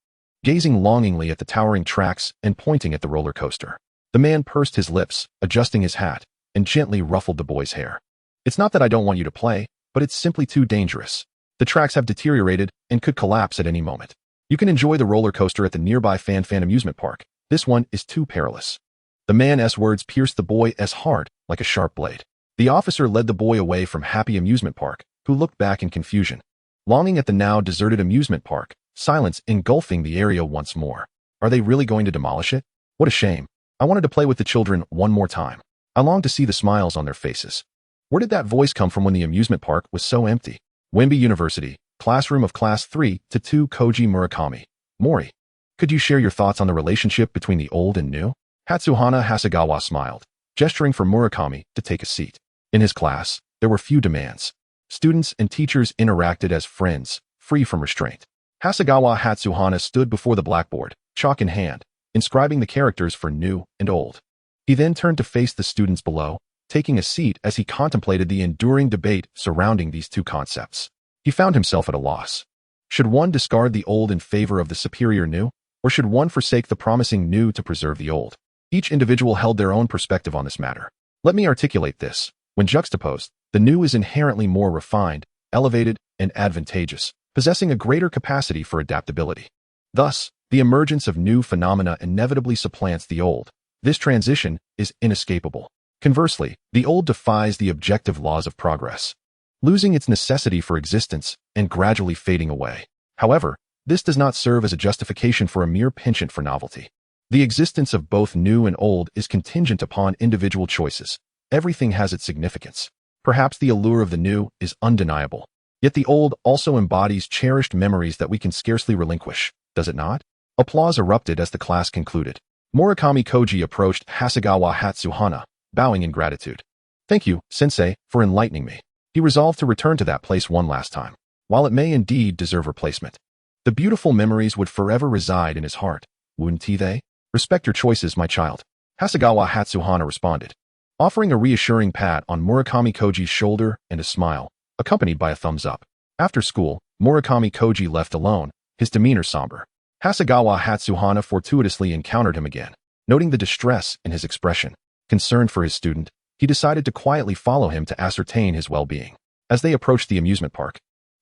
gazing longingly at the towering tracks and pointing at the roller coaster. The man pursed his lips, adjusting his hat, and gently ruffled the boy's hair. It's not that I don't want you to play, but it's simply too dangerous. The tracks have deteriorated and could collapse at any moment. You can enjoy the roller coaster at the nearby Fan Amusement Park. This one is too perilous. The man's words pierced the boy's heart like a sharp blade. The officer led the boy away from Happy Amusement Park, who looked back in confusion. Longing at the now deserted amusement park, silence engulfing the area once more. Are they really going to demolish it? What a shame. I wanted to play with the children one more time. I longed to see the smiles on their faces. Where did that voice come from when the amusement park was so empty? Wimby University, classroom of class 3 to 2. Koji Murakami. Mori, could you share your thoughts on the relationship between the old and new? Hatsuhana Hasegawa smiled, gesturing for Murakami to take a seat. In his class, there were few demands. Students and teachers interacted as friends, free from restraint. Hasegawa Hatsuhana stood before the blackboard, chalk in hand, inscribing the characters for new and old. He then turned to face the students below, taking a seat as he contemplated the enduring debate surrounding these two concepts. He found himself at a loss. Should one discard the old in favor of the superior new, or should one forsake the promising new to preserve the old? Each individual held their own perspective on this matter. Let me articulate this. When juxtaposed, the new is inherently more refined, elevated, and advantageous, possessing a greater capacity for adaptability. Thus, the emergence of new phenomena inevitably supplants the old. This transition is inescapable. Conversely, the old defies the objective laws of progress, losing its necessity for existence and gradually fading away. However, this does not serve as a justification for a mere penchant for novelty. The existence of both new and old is contingent upon individual choices. Everything has its significance. Perhaps the allure of the new is undeniable. Yet the old also embodies cherished memories that we can scarcely relinquish, does it not? Applause erupted as the class concluded. Murakami Koji approached Hasegawa Hatsuhana, bowing in gratitude. Thank you, sensei, for enlightening me. He resolved to return to that place one last time. While it may indeed deserve replacement, the beautiful memories would forever reside in his heart, wouldn't they? Respect your choices, my child. Hasegawa Hatsuhana responded, offering a reassuring pat on Murakami Koji's shoulder and a smile, accompanied by a thumbs up. After school, Murakami Koji left alone, his demeanor somber. Hasegawa Hatsuhana fortuitously encountered him again. Noting the distress in his expression, concerned for his student, he decided to quietly follow him to ascertain his well-being. As they approached the amusement park,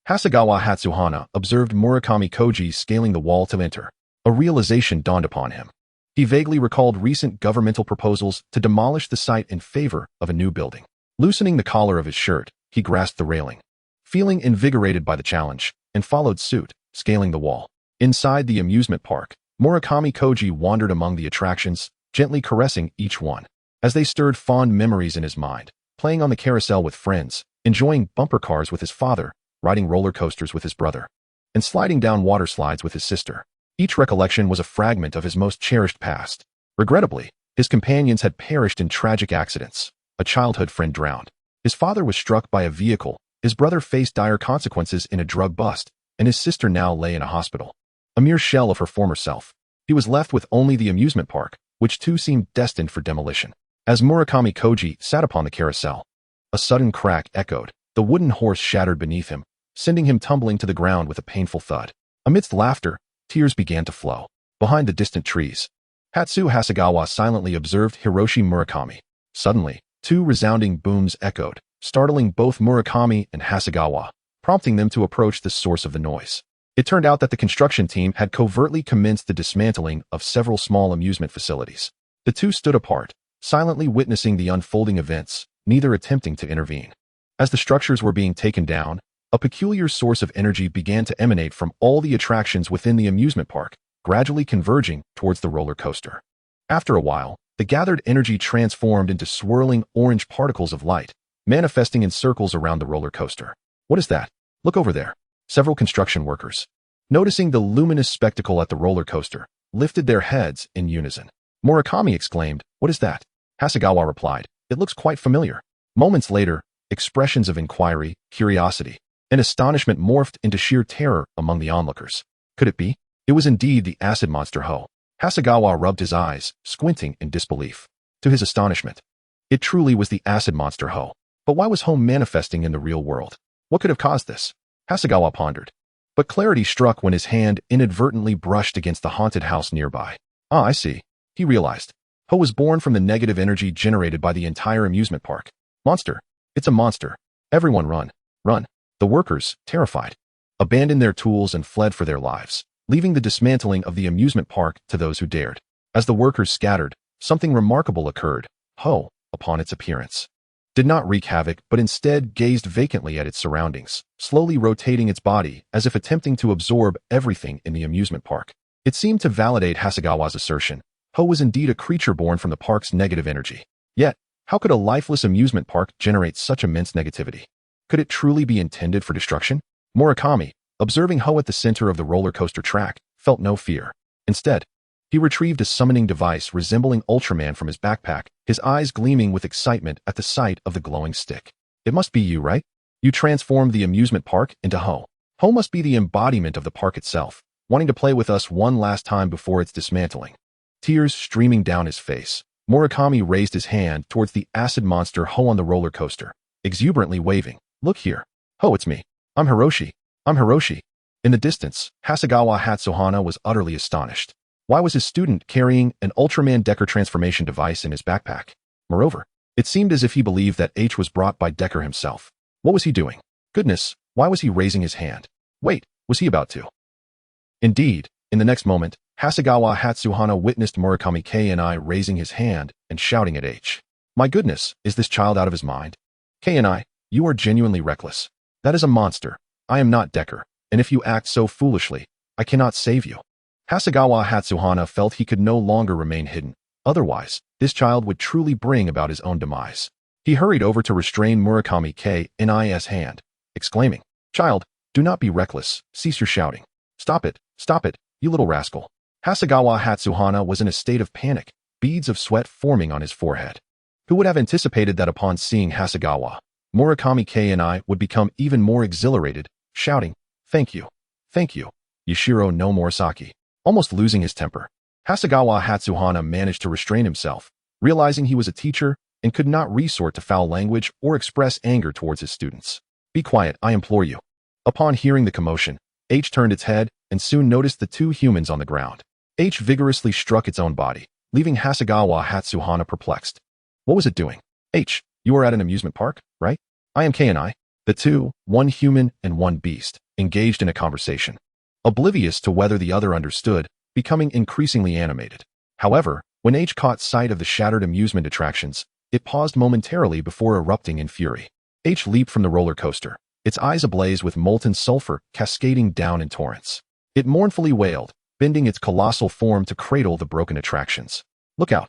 Hasegawa Hatsuhana observed Murakami Koji scaling the wall to enter. A realization dawned upon him. He vaguely recalled recent governmental proposals to demolish the site in favor of a new building. Loosening the collar of his shirt, he grasped the railing, feeling invigorated by the challenge, and followed suit, scaling the wall. Inside the amusement park, Murakami Koji wandered among the attractions, gently caressing each one. As they stirred fond memories in his mind, playing on the carousel with friends, enjoying bumper cars with his father, riding roller coasters with his brother, and sliding down water slides with his sister. Each recollection was a fragment of his most cherished past. Regrettably, his companions had perished in tragic accidents. A childhood friend drowned. His father was struck by a vehicle, his brother faced dire consequences in a drug bust, and his sister now lay in a hospital. A mere shell of her former self. He was left with only the amusement park, which too seemed destined for demolition. As Murakami Koji sat upon the carousel, a sudden crack echoed. The wooden horse shattered beneath him, sending him tumbling to the ground with a painful thud. Amidst laughter, tears began to flow. Behind the distant trees, Hatsu Hasegawa silently observed Hiroshi Murakami. Suddenly, two resounding booms echoed, startling both Murakami and Hasegawa, prompting them to approach the source of the noise. It turned out that the construction team had covertly commenced the dismantling of several small amusement facilities. The two stood apart, silently witnessing the unfolding events, neither attempting to intervene. As the structures were being taken down, a peculiar source of energy began to emanate from all the attractions within the amusement park, gradually converging towards the roller coaster. After a while, the gathered energy transformed into swirling orange particles of light, manifesting in circles around the roller coaster. What is that? Look over there. Several construction workers, noticing the luminous spectacle at the roller coaster, lifted their heads in unison. Murakami exclaimed, "What is that?" Hasegawa replied, "It looks quite familiar." Moments later, expressions of inquiry, curiosity, and astonishment morphed into sheer terror among the onlookers. Could it be? It was indeed the acid monster Ho. Hasegawa rubbed his eyes, squinting in disbelief. To his astonishment, it truly was the acid monster Ho. But why was Ho manifesting in the real world? What could have caused this? Hasegawa pondered. But clarity struck when his hand inadvertently brushed against the haunted house nearby. Ah, I see. He realized. Ho was born from the negative energy generated by the entire amusement park. Monster. It's a monster. Everyone run. Run. The workers, terrified, abandoned their tools and fled for their lives, leaving the dismantling of the amusement park to those who dared. As the workers scattered, something remarkable occurred. Ho, upon its appearance, did not wreak havoc but instead gazed vacantly at its surroundings, slowly rotating its body as if attempting to absorb everything in the amusement park. It seemed to validate Hasegawa's assertion. Ho was indeed a creature born from the park's negative energy. Yet, how could a lifeless amusement park generate such immense negativity? Could it truly be intended for destruction? Murakami, observing Ho at the center of the roller coaster track, felt no fear. Instead, he retrieved a summoning device resembling Ultraman from his backpack, his eyes gleaming with excitement at the sight of the glowing stick. It must be you, right? You transformed the amusement park into Ho. Ho must be the embodiment of the park itself, wanting to play with us one last time before its dismantling. Tears streaming down his face, Murakami raised his hand towards the acid monster Ho on the roller coaster, exuberantly waving. Look here. Ho, it's me. I'm Hiroshi. I'm Hiroshi. In the distance, Hasegawa Hatsuhana was utterly astonished. Why was his student carrying an Ultraman Decker transformation device in his backpack? Moreover, it seemed as if he believed that H was brought by Decker himself. What was he doing? Goodness, why was he raising his hand? Wait, was he about to? Indeed, in the next moment, Hasegawa Hatsuhana witnessed Murakami K&I raising his hand and shouting at H. My goodness, is this child out of his mind? K&I, you are genuinely reckless. That is a monster. I am not Decker, and if you act so foolishly, I cannot save you. Hasegawa Hatsuhana felt he could no longer remain hidden. Otherwise, this child would truly bring about his own demise. He hurried over to restrain Murakami K&I's hand, exclaiming, Child, do not be reckless. Cease your shouting. Stop it, you little rascal. Hasegawa Hatsuhana was in a state of panic, beads of sweat forming on his forehead. Who would have anticipated that upon seeing Hasegawa, Murakami K&I would become even more exhilarated, shouting, Thank you, Yashiro no Morisaki. Almost losing his temper, Hasegawa Hatsuhana managed to restrain himself, realizing he was a teacher and could not resort to foul language or express anger towards his students. Be quiet, I implore you. Upon hearing the commotion, H turned its head and soon noticed the two humans on the ground. H vigorously struck its own body, leaving Hasegawa Hatsuhana perplexed. What was it doing? H, you are at an amusement park, right? I am K&I. The two, one human and one beast, engaged in a conversation, oblivious to whether the other understood, becoming increasingly animated. However, when H caught sight of the shattered amusement attractions, it paused momentarily before erupting in fury. H leaped from the roller coaster, its eyes ablaze with molten sulfur cascading down in torrents. It mournfully wailed, bending its colossal form to cradle the broken attractions. Look out!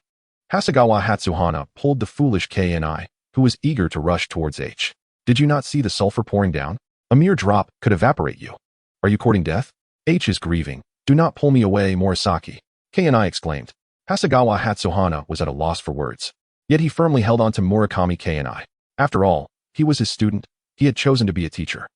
Hasegawa Hatsuhana pulled the foolish K&I, who was eager to rush towards H. Did you not see the sulfur pouring down? A mere drop could evaporate you. Are you courting death? H is grieving. Do not pull me away, Morisaki. K&I exclaimed. Hasegawa Hatsuhana was at a loss for words. Yet he firmly held on to Murakami K&I. After all, he was his student. He had chosen to be a teacher.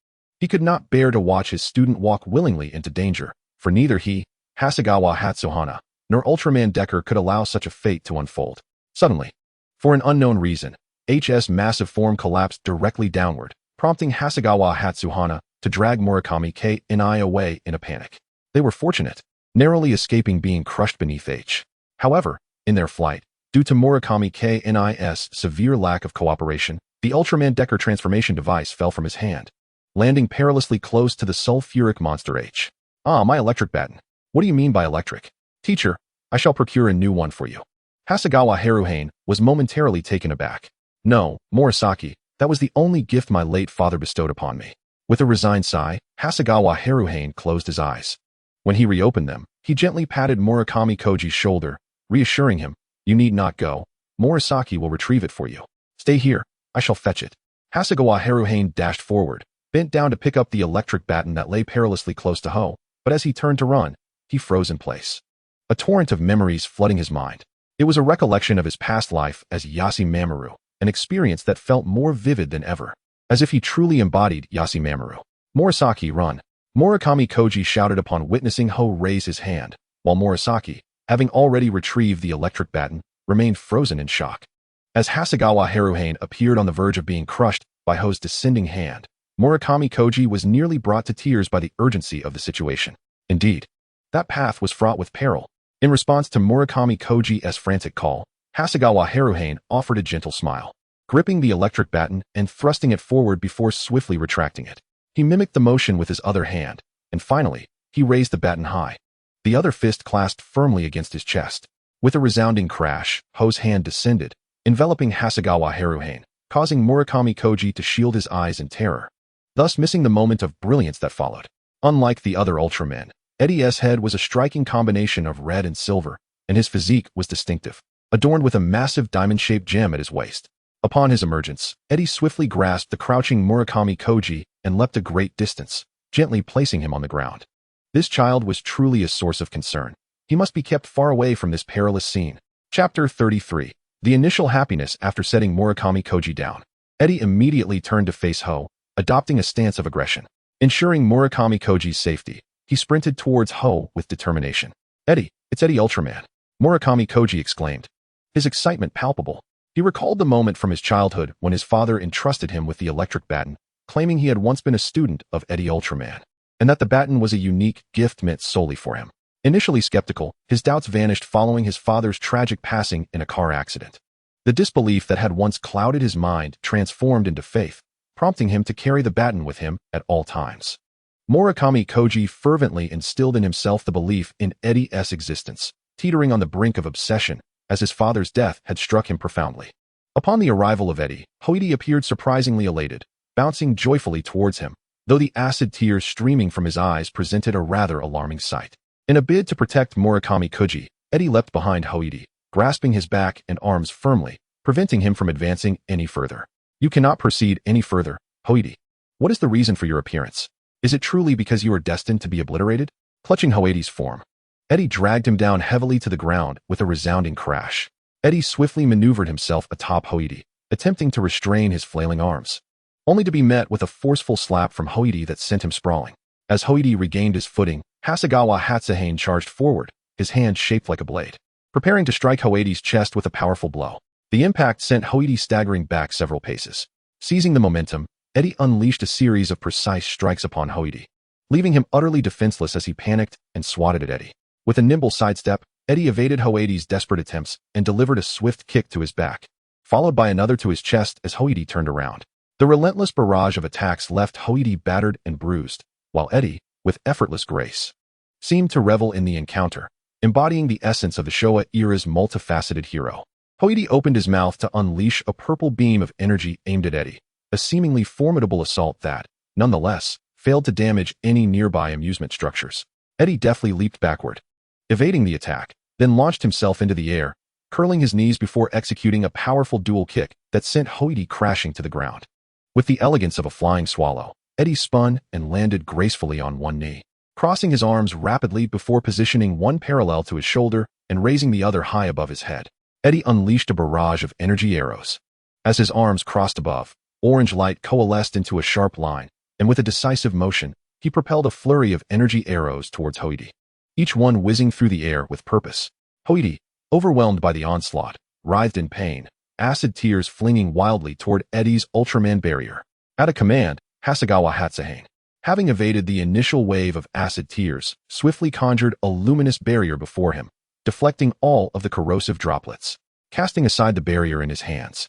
He could not bear to watch his student walk willingly into danger, for neither he, Hasegawa Hatsuhana, nor Ultraman Decker could allow such a fate to unfold. Suddenly, for an unknown reason, H's massive form collapsed directly downward, prompting Hasegawa Hatsuhana to drag Murakami K&I away in a panic. They were fortunate, narrowly escaping being crushed beneath H. However, in their flight, due to Murakami K&I's severe lack of cooperation, the Ultraman Decker transformation device fell from his hand, landing perilously close to the sulfuric monster H. Ah, my electric baton. What do you mean by electric? Teacher, I shall procure a new one for you. Hasegawa Haruhane was momentarily taken aback. No, Murasaki, that was the only gift my late father bestowed upon me. With a resigned sigh, Hasegawa Haruhane closed his eyes. When he reopened them, he gently patted Murakami Koji's shoulder, reassuring him, "You need not go. Murasaki will retrieve it for you. Stay here, I shall fetch it." Hasegawa Haruhane dashed forward, bent down to pick up the electric baton that lay perilously close to Ho, but as he turned to run, he froze in place. A torrent of memories flooding his mind. It was a recollection of his past life as Mamoru, an experience that felt more vivid than ever, as if he truly embodied Mamoru. "Murasaki, run!" Murakami Koji shouted upon witnessing Ho raise his hand, while Murasaki, having already retrieved the electric baton, remained frozen in shock. As Hasegawa Haruhane appeared on the verge of being crushed by Ho's descending hand, Murakami Koji was nearly brought to tears by the urgency of the situation. Indeed, that path was fraught with peril. In response to Murakami Koji's frantic call, Hasegawa Haruhane offered a gentle smile, gripping the electric baton and thrusting it forward before swiftly retracting it. He mimicked the motion with his other hand, and finally, he raised the baton high, the other fist clasped firmly against his chest. With a resounding crash, Ho's hand descended, enveloping Hasegawa Haruhane, causing Murakami Koji to shield his eyes in terror, thus missing the moment of brilliance that followed. Unlike the other Ultramen, Eddie's head was a striking combination of red and silver, and his physique was distinctive, adorned with a massive diamond-shaped gem at his waist. Upon his emergence, Eddie swiftly grasped the crouching Murakami Koji and leapt a great distance, gently placing him on the ground. This child was truly a source of concern. He must be kept far away from this perilous scene. Chapter 33. The initial happiness after setting Murakami Koji down. Eddie immediately turned to face Ho, adopting a stance of aggression. Ensuring Murakami Koji's safety, he sprinted towards Ho with determination. "Eddie, it's Eddie Ultraman," Murakami Koji exclaimed, his excitement palpable. He recalled the moment from his childhood when his father entrusted him with the electric baton, claiming he had once been a student of Eddie Ultraman, and that the baton was a unique gift meant solely for him. Initially skeptical, his doubts vanished following his father's tragic passing in a car accident. The disbelief that had once clouded his mind transformed into faith, prompting him to carry the baton with him at all times. Murakami Koji fervently instilled in himself the belief in Eddie's existence, teetering on the brink of obsession, as his father's death had struck him profoundly. Upon the arrival of Eddie, Hoidi appeared surprisingly elated, bouncing joyfully towards him, though the acid tears streaming from his eyes presented a rather alarming sight. In a bid to protect Murakami Koji, Eddie leapt behind Hoidi, grasping his back and arms firmly, preventing him from advancing any further. "You cannot proceed any further, Hoidi. What is the reason for your appearance? Is it truly because you are destined to be obliterated?" Clutching Hoidi's form, Eddie dragged him down heavily to the ground with a resounding crash. Eddie swiftly maneuvered himself atop Hoidi, attempting to restrain his flailing arms, only to be met with a forceful slap from Hoidi that sent him sprawling. As Hoidi regained his footing, Hasegawa Hatsahane charged forward, his hand shaped like a blade, preparing to strike Hoidi's chest with a powerful blow. The impact sent Hoidi staggering back several paces. Seizing the momentum, Eddie unleashed a series of precise strikes upon Hoidi, leaving him utterly defenseless as he panicked and swatted at Eddie. With a nimble sidestep, Eddie evaded Hoidi's desperate attempts and delivered a swift kick to his back, followed by another to his chest as Hoidi turned around. The relentless barrage of attacks left Hoidi battered and bruised, while Eddie, with effortless grace, seemed to revel in the encounter, embodying the essence of the Showa era's multifaceted hero. Hoidi opened his mouth to unleash a purple beam of energy aimed at Eddie, a seemingly formidable assault that, nonetheless, failed to damage any nearby amusement structures. Eddie deftly leaped backward, evading the attack, then launched himself into the air, curling his knees before executing a powerful dual kick that sent Hoidi crashing to the ground. With the elegance of a flying swallow, Eddie spun and landed gracefully on one knee, crossing his arms rapidly before positioning one parallel to his shoulder and raising the other high above his head. Eddie unleashed a barrage of energy arrows. As his arms crossed above, orange light coalesced into a sharp line, and with a decisive motion, he propelled a flurry of energy arrows towards Hoidi, each one whizzing through the air with purpose. Hoidi, overwhelmed by the onslaught, writhed in pain, acid tears flinging wildly toward Eddie's Ultraman barrier. At a command, Hasegawa Hatsahane Having evaded the initial wave of acid tears, swiftly conjured a luminous barrier before him, deflecting all of the corrosive droplets. Casting aside the barrier in his hands,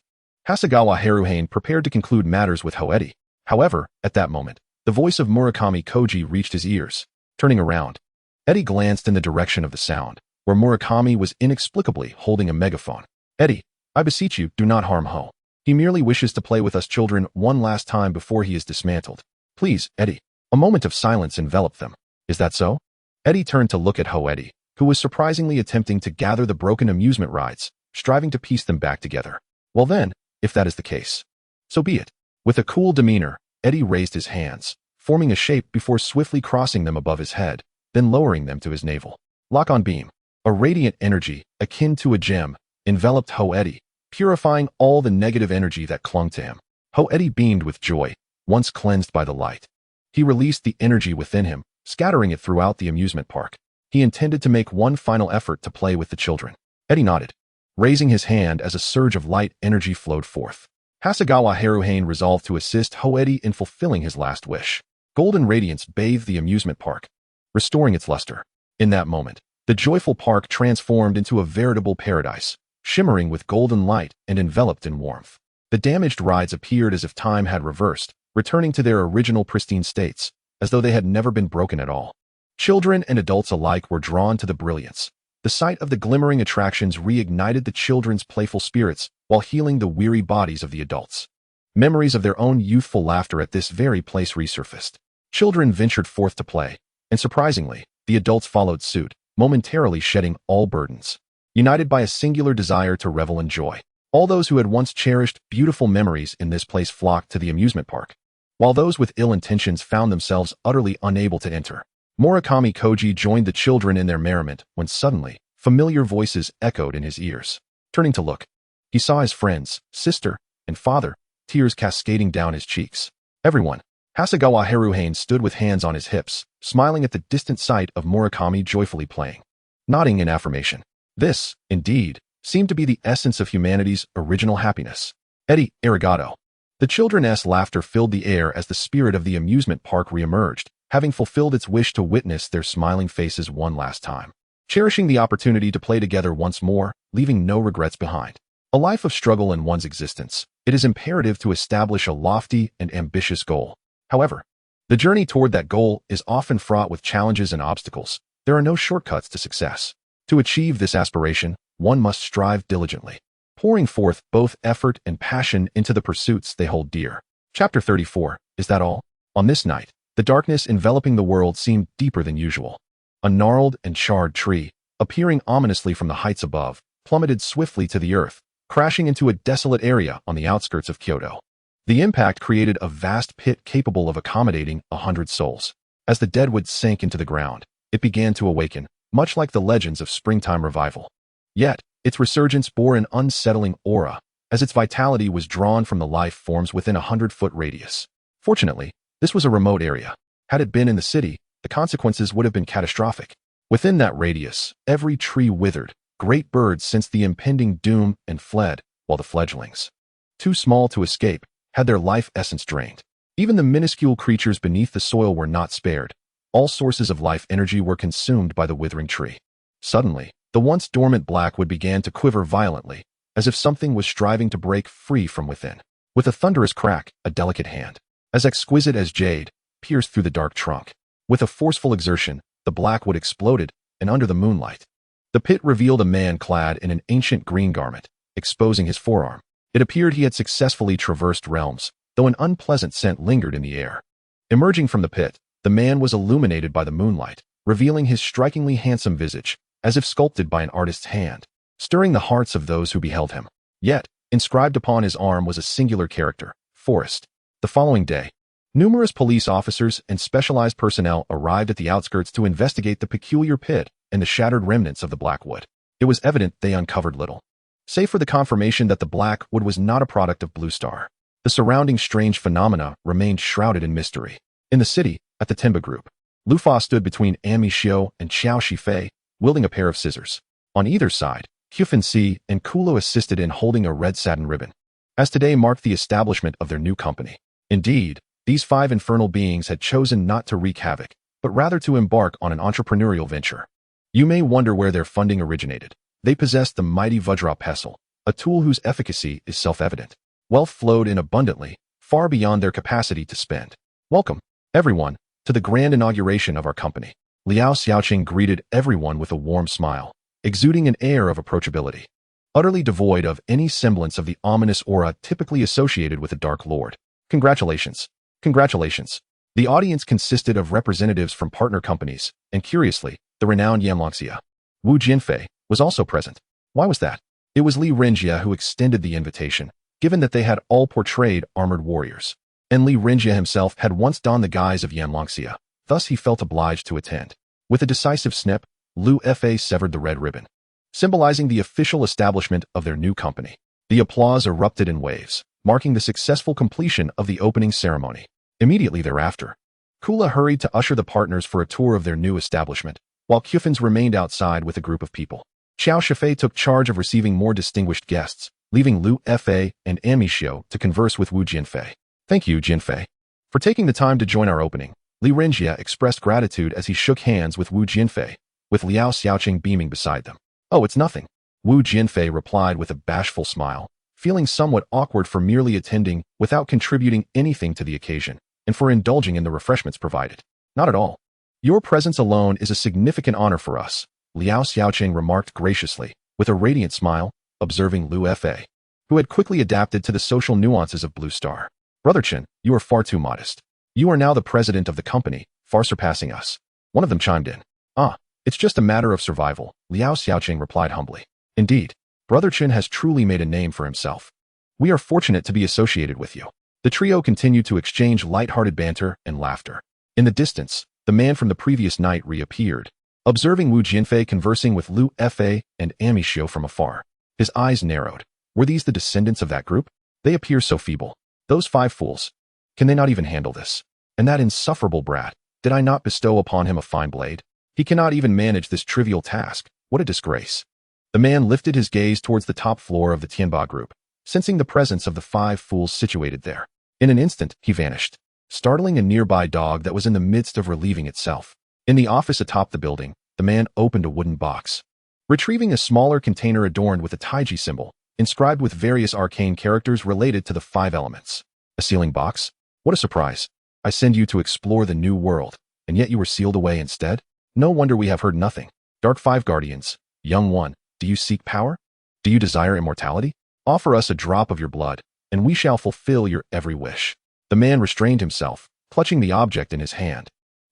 Hasegawa Haruhane prepared to conclude matters with Hoedi. However, at that moment, the voice of Murakami Koji reached his ears. Turning around, Eddie glanced in the direction of the sound, where Murakami was inexplicably holding a megaphone. Eddie, I beseech you, do not harm Ho. He merely wishes to play with us children one last time before he is dismantled. Please, Eddie. A moment of silence enveloped them. Is that so? Eddie turned to look at Hoedi, who was surprisingly attempting to gather the broken amusement rides, striving to piece them back together. Well then, if that is the case, so be it. With a cool demeanor, Eddie raised his hands, forming a shape before swiftly crossing them above his head, then lowering them to his navel. Lock-on beam. A radiant energy, akin to a gem, enveloped Hoedi, purifying all the negative energy that clung to him. Hoedi beamed with joy, once cleansed by the light. He released the energy within him, scattering it throughout the amusement park. He intended to make one final effort to play with the children. Eddie nodded, raising his hand as a surge of light energy flowed forth. Hasegawa Haruhane resolved to assist Hoedi in fulfilling his last wish. Golden radiance bathed the amusement park, restoring its luster. In that moment, the joyful park transformed into a veritable paradise, shimmering with golden light and enveloped in warmth. The damaged rides appeared as if time had reversed, returning to their original pristine states, as though they had never been broken at all. Children and adults alike were drawn to the brilliance. The sight of the glimmering attractions reignited the children's playful spirits while healing the weary bodies of the adults. Memories of their own youthful laughter at this very place resurfaced. Children ventured forth to play, and surprisingly, the adults followed suit, momentarily shedding all burdens. United by a singular desire to revel in joy, all those who had once cherished beautiful memories in this place flocked to the amusement park, while those with ill intentions found themselves utterly unable to enter. Murakami Koji joined the children in their merriment when suddenly, familiar voices echoed in his ears. Turning to look, he saw his friends, sister, and father, tears cascading down his cheeks. Everyone. Hasegawa Haruhane stood with hands on his hips, smiling at the distant sight of Murakami joyfully playing, nodding in affirmation. This, indeed, seemed to be the essence of humanity's original happiness. Eddie, arigato. The children's laughter filled the air as the spirit of the amusement park reemerged, having fulfilled its wish to witness their smiling faces one last time. Cherishing the opportunity to play together once more, leaving no regrets behind. A life of struggle in one's existence, it is imperative to establish a lofty and ambitious goal. However, the journey toward that goal is often fraught with challenges and obstacles. There are no shortcuts to success. To achieve this aspiration, one must strive diligently, pouring forth both effort and passion into the pursuits they hold dear. Chapter 34. Is that all? On this night, the darkness enveloping the world seemed deeper than usual. A gnarled and charred tree, appearing ominously from the heights above, plummeted swiftly to the earth, crashing into a desolate area on the outskirts of Kyoto. The impact created a vast pit capable of accommodating 100 souls. As the deadwood sank into the ground, it began to awaken, much like the legends of springtime revival. Yet, its resurgence bore an unsettling aura, as its vitality was drawn from the life forms within a 100-foot radius. Fortunately, this was a remote area. Had it been in the city, the consequences would have been catastrophic. Within that radius, every tree withered, great birds sensed the impending doom and fled, while the fledglings, too small to escape, had their life essence drained. Even the minuscule creatures beneath the soil were not spared. All sources of life energy were consumed by the withering tree. Suddenly, the once dormant blackwood began to quiver violently, as if something was striving to break free from within. With a thunderous crack, a delicate hand, as exquisite as jade, pierced through the dark trunk. With a forceful exertion, the blackwood exploded, and under the moonlight, the pit revealed a man clad in an ancient green garment, exposing his forearm. It appeared he had successfully traversed realms, though an unpleasant scent lingered in the air. Emerging from the pit, the man was illuminated by the moonlight, revealing his strikingly handsome visage, as if sculpted by an artist's hand, stirring the hearts of those who beheld him. Yet, inscribed upon his arm was a singular character, Forest. The following day, numerous police officers and specialized personnel arrived at the outskirts to investigate the peculiar pit and the shattered remnants of the blackwood. It was evident they uncovered little, save for the confirmation that the blackwood was not a product of Blue Star. The surrounding strange phenomena remained shrouded in mystery. In the city, at the Tenba Group, Lufa stood between Ami Shio and Xiao Shifei, wielding a pair of scissors. On either side, Hyufin Si and Kulo assisted in holding a red satin ribbon, as today marked the establishment of their new company. Indeed, These 5 infernal beings had chosen not to wreak havoc, but rather to embark on an entrepreneurial venture. You may wonder where their funding originated. They possessed the mighty Vajra pestle, a tool whose efficacy is self-evident. Wealth flowed in abundantly, far beyond their capacity to spend. Welcome, everyone, to the grand inauguration of our company. Liao Xiaoqing greeted everyone with a warm smile, exuding an air of approachability, utterly devoid of any semblance of the ominous aura typically associated with a Dark Lord. Congratulations. Congratulations. The audience consisted of representatives from partner companies, and curiously, the renowned Yanlongxia. Wu Jianfei was also present. Why was that? It was Li Renjia who extended the invitation, given that they had all portrayed armored warriors. And Li Renjia himself had once donned the guise of Yanlongxia, thus he felt obliged to attend. With a decisive snip, Lu Fa severed the red ribbon, symbolizing the official establishment of their new company. The applause erupted in waves, marking the successful completion of the opening ceremony. Immediately thereafter, Kula hurried to usher the partners for a tour of their new establishment, while Qufens remained outside with a group of people. Xiao Shifei took charge of receiving more distinguished guests, leaving Lu Fa and Ami Xiu to converse with Wu Jianfei. Thank you, Jianfei, for taking the time to join our opening. Li Renjia expressed gratitude as he shook hands with Wu Jianfei, with Liao Xiaoqing beaming beside them. Oh, it's nothing. Wu Jianfei replied with a bashful smile, feeling somewhat awkward for merely attending without contributing anything to the occasion, and for indulging in the refreshments provided. Not at all. Your presence alone is a significant honor for us, Liao Xiaoqing remarked graciously, with a radiant smile, observing Lu Fa, who had quickly adapted to the social nuances of Blue Star. Brother Chen, you are far too modest. You are now the president of the company, far surpassing us. One of them chimed in. It's just a matter of survival, Liao Xiaoqing replied humbly. Indeed, Brother Chen has truly made a name for himself. We are fortunate to be associated with you. The trio continued to exchange light-hearted banter and laughter. In the distance, the man from the previous night reappeared, observing Wu Jianfei conversing with Lu Fa and Ami Xiu from afar. His eyes narrowed. Were these the descendants of that group? They appear so feeble. Those 5 fools. Can they not even handle this? And that insufferable brat, did I not bestow upon him a fine blade? He cannot even manage this trivial task. What a disgrace. The man lifted his gaze towards the top floor of the Tianba group, sensing the presence of the 5 fools situated there. In an instant, he vanished, startling a nearby dog that was in the midst of relieving itself. In the office atop the building, the man opened a wooden box, retrieving a smaller container adorned with a Taiji symbol, inscribed with various arcane characters related to the 5 elements. A sealing box? What a surprise. I send you to explore the new world, and yet you were sealed away instead? No wonder we have heard nothing. Dark 5 Guardians, young one, do you seek power? Do you desire immortality? Offer us a drop of your blood, and we shall fulfill your every wish. The man restrained himself, clutching the object in his hand,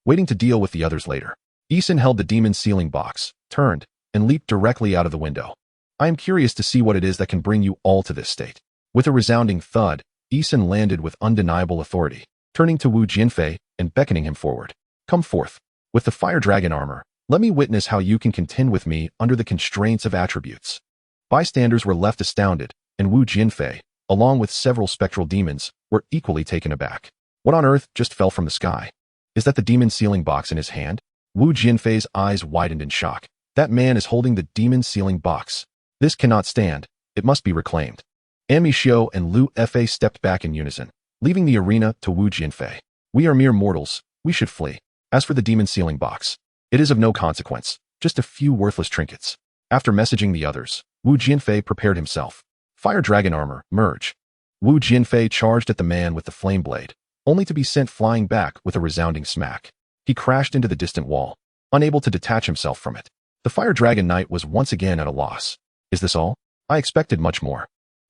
waiting to deal with the others later. Eason held the demon sealing box, turned, and leaped directly out of the window. I am curious to see what it is that can bring you all to this state. With a resounding thud, Eason landed with undeniable authority, turning to Wu Jianfei and beckoning him forward. Come forth. With the fire dragon armor, let me witness how you can contend with me under the constraints of attributes. Bystanders were left astounded, and Wu Jianfei, along with several spectral demons, were equally taken aback. What on earth just fell from the sky? Is that the demon sealing box in his hand? Wu Jianfei's eyes widened in shock. That man is holding the demon sealing box. This cannot stand. It must be reclaimed. Ami Xiu and Lu Fa stepped back in unison, leaving the arena to Wu Jianfei. We are mere mortals. We should flee. As for the demon sealing box, it is of no consequence, just a few worthless trinkets. After messaging the others, Wu Jianfei prepared himself. Fire dragon armor, merge. Wu Jianfei charged at the man with the flame blade, only to be sent flying back with a resounding smack. He crashed into the distant wall, unable to detach himself from it. The fire dragon knight was once again at a loss. Is this all? I expected much more.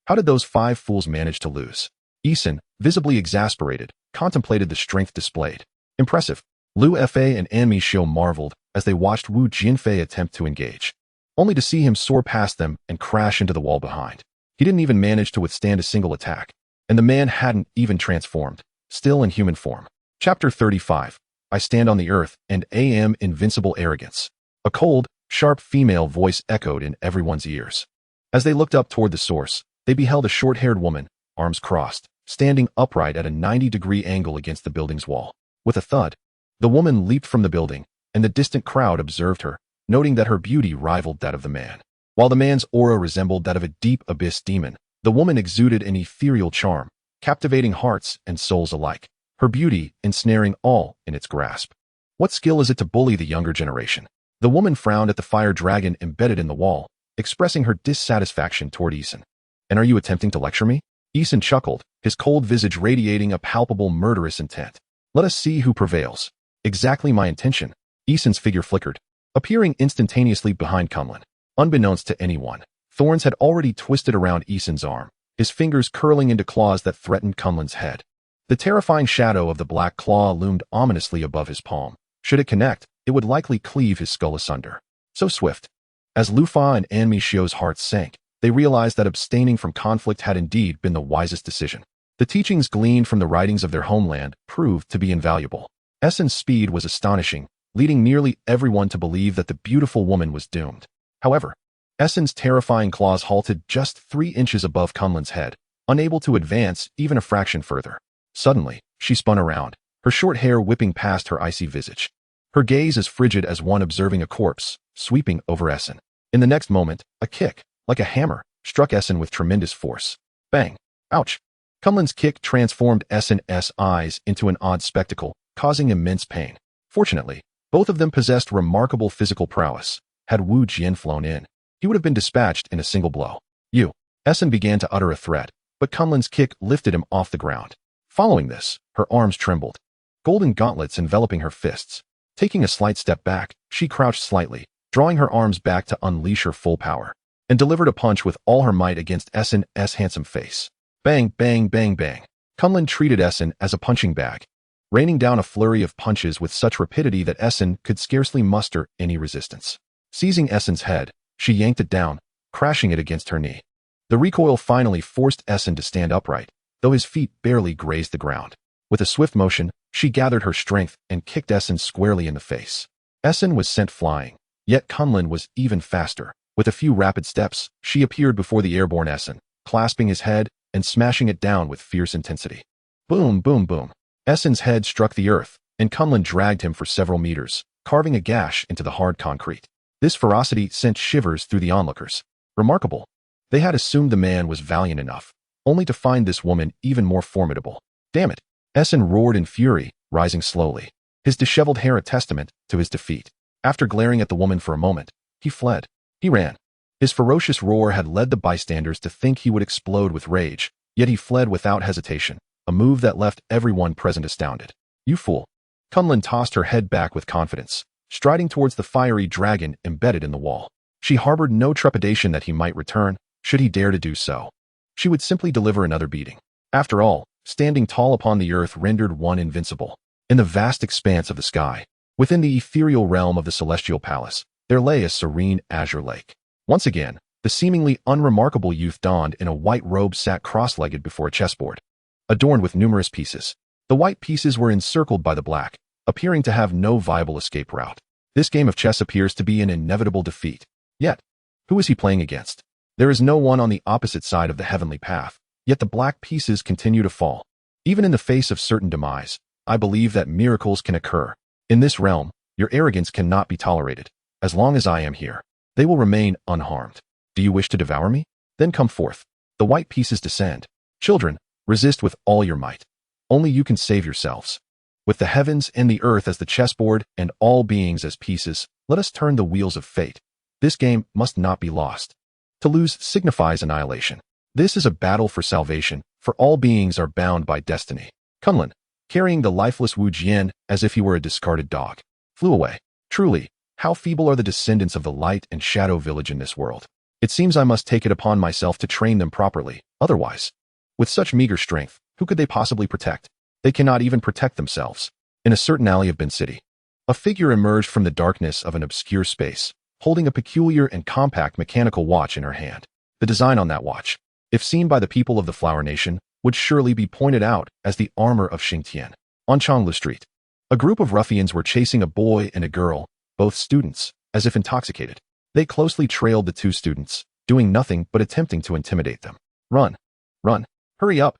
How did those 5 fools manage to lose? Eason, visibly exasperated, contemplated the strength displayed. Impressive. Lu Fa and Ami Xiu marveled as they watched Wu Jianfei attempt to engage, only to see him soar past them and crash into the wall behind. He didn't even manage to withstand a single attack, and the man hadn't even transformed, still in human form. Chapter 35. I stand on the earth and am invincible arrogance. A cold, sharp female voice echoed in everyone's ears. As they looked up toward the source, they beheld a short-haired woman, arms crossed, standing upright at a 90-degree angle against the building's wall. With a thud, the woman leaped from the building, and the distant crowd observed her, noting that her beauty rivaled that of the man. While the man's aura resembled that of a deep abyss demon, the woman exuded an ethereal charm, captivating hearts and souls alike. her beauty ensnaring all in its grasp. What skill is it to bully the younger generation? The woman frowned at the fire dragon embedded in the wall, expressing her dissatisfaction toward Eason. And are you attempting to lecture me? Eason chuckled, his cold visage radiating a palpable murderous intent. Let us see who prevails. Exactly my intention. Eason's figure flickered, appearing instantaneously behind Kunlun. Unbeknownst to anyone, thorns had already twisted around Eason's arm, his fingers curling into claws that threatened Kunlun's head. The terrifying shadow of the black claw loomed ominously above his palm. Should it connect, it would likely cleave his skull asunder. So swift. As Lufa and Anmi Shio's hearts sank, they realized that abstaining from conflict had indeed been the wisest decision. The teachings gleaned from the writings of their homeland proved to be invaluable. Essen's speed was astonishing, leading nearly everyone to believe that the beautiful woman was doomed. However, Essen's terrifying claws halted just 3 inches above Kunlun's head, unable to advance even a fraction further. Suddenly, she spun around, her short hair whipping past her icy visage. Her gaze as frigid as one observing a corpse, sweeping over Essen. In the next moment, a kick, like a hammer, struck Essen with tremendous force. Bang! Ouch! Kunlun's kick transformed Essen's eyes into an odd spectacle, causing immense pain. Fortunately, both of them possessed remarkable physical prowess. Had Wu Jian flown in, he would have been dispatched in a single blow. You! Essen began to utter a threat, but Kunlun's kick lifted him off the ground. Following this, her arms trembled, golden gauntlets enveloping her fists. Taking a slight step back, she crouched slightly, drawing her arms back to unleash her full power, and delivered a punch with all her might against Essen's handsome face. Bang, bang, bang, bang. Kunlun treated Essen as a punching bag, raining down a flurry of punches with such rapidity that Essen could scarcely muster any resistance. Seizing Essen's head, she yanked it down, crashing it against her knee. The recoil finally forced Essen to stand upright, though his feet barely grazed the ground. With a swift motion, she gathered her strength and kicked Essen squarely in the face. Essen was sent flying, yet Kunlun was even faster. With a few rapid steps, she appeared before the airborne Essen, clasping his head and smashing it down with fierce intensity. Boom, boom, boom. Essen's head struck the earth, and Kunlun dragged him for several meters, carving a gash into the hard concrete. This ferocity sent shivers through the onlookers. Remarkable. They had assumed the man was valiant enough, only to find this woman even more formidable. Damn it! Essen roared in fury, rising slowly, his disheveled hair a testament to his defeat. After glaring at the woman for a moment, he fled. He ran. His ferocious roar had led the bystanders to think he would explode with rage, yet he fled without hesitation, a move that left everyone present astounded. You fool! Kunlun tossed her head back with confidence, striding towards the fiery dragon embedded in the wall. She harbored no trepidation that he might return, should he dare to do so. She would simply deliver another beating. After all, standing tall upon the earth rendered one invincible. In the vast expanse of the sky, within the ethereal realm of the celestial palace, there lay a serene azure lake. Once again, the seemingly unremarkable youth donned in a white robe sat cross-legged before a chessboard, adorned with numerous pieces. The white pieces were encircled by the black, appearing to have no viable escape route. This game of chess appears to be an inevitable defeat. Yet, who is he playing against? There is no one on the opposite side of the heavenly path, yet the black pieces continue to fall. Even in the face of certain demise, I believe that miracles can occur. In this realm, your arrogance cannot be tolerated. As long as I am here, they will remain unharmed. Do you wish to devour me? Then come forth. The white pieces descend. Children, resist with all your might. Only you can save yourselves. With the heavens and the earth as the chessboard and all beings as pieces, let us turn the wheels of fate. This game must not be lost. To lose signifies annihilation. This is a battle for salvation, for all beings are bound by destiny. Kunlun, carrying the lifeless Wu Jian as if he were a discarded dog, flew away. Truly, how feeble are the descendants of the light and shadow village in this world. It seems I must take it upon myself to train them properly, otherwise. With such meager strength, who could they possibly protect? They cannot even protect themselves. In a certain alley of Bin City, a figure emerged from the darkness of an obscure space, holding a peculiar and compact mechanical watch in her hand. The design on that watch, if seen by the people of the Flower Nation, would surely be pointed out as the armor of Xingtian. On Changlu Street, a group of ruffians were chasing a boy and a girl, both students, as if intoxicated. They closely trailed the two students, doing nothing but attempting to intimidate them. Run! Run! Hurry up!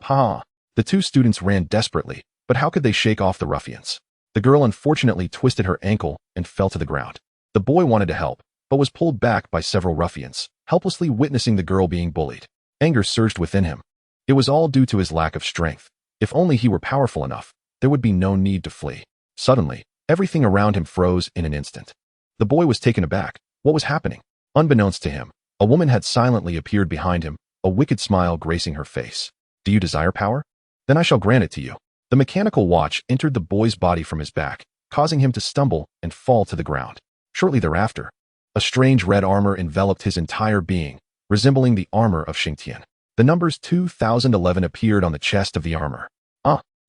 Ha! The two students ran desperately, but how could they shake off the ruffians? The girl unfortunately twisted her ankle and fell to the ground. The boy wanted to help, but was pulled back by several ruffians, helplessly witnessing the girl being bullied. Anger surged within him. It was all due to his lack of strength. If only he were powerful enough, there would be no need to flee. Suddenly, everything around him froze in an instant. The boy was taken aback. What was happening? Unbeknownst to him, a woman had silently appeared behind him, a wicked smile gracing her face. Do you desire power? Then I shall grant it to you. The mechanical watch entered the boy's body from his back, causing him to stumble and fall to the ground. Shortly thereafter, a strange red armor enveloped his entire being, resembling the armor of Xingtian. The numbers 2011 appeared on the chest of the armor.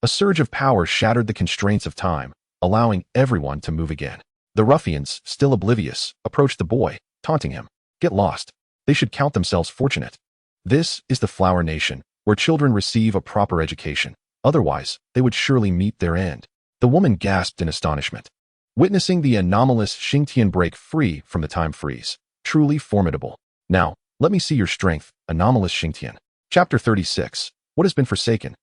A surge of power shattered the constraints of time, allowing everyone to move again. The ruffians, still oblivious, approached the boy, taunting him. Get lost. They should count themselves fortunate. This is the Flower Nation, where children receive a proper education. Otherwise, they would surely meet their end. The woman gasped in astonishment, witnessing the anomalous Xingtian break free from the time freeze. Truly formidable. Now, let me see your strength, anomalous Xingtian. Chapter 36. What has been forsaken?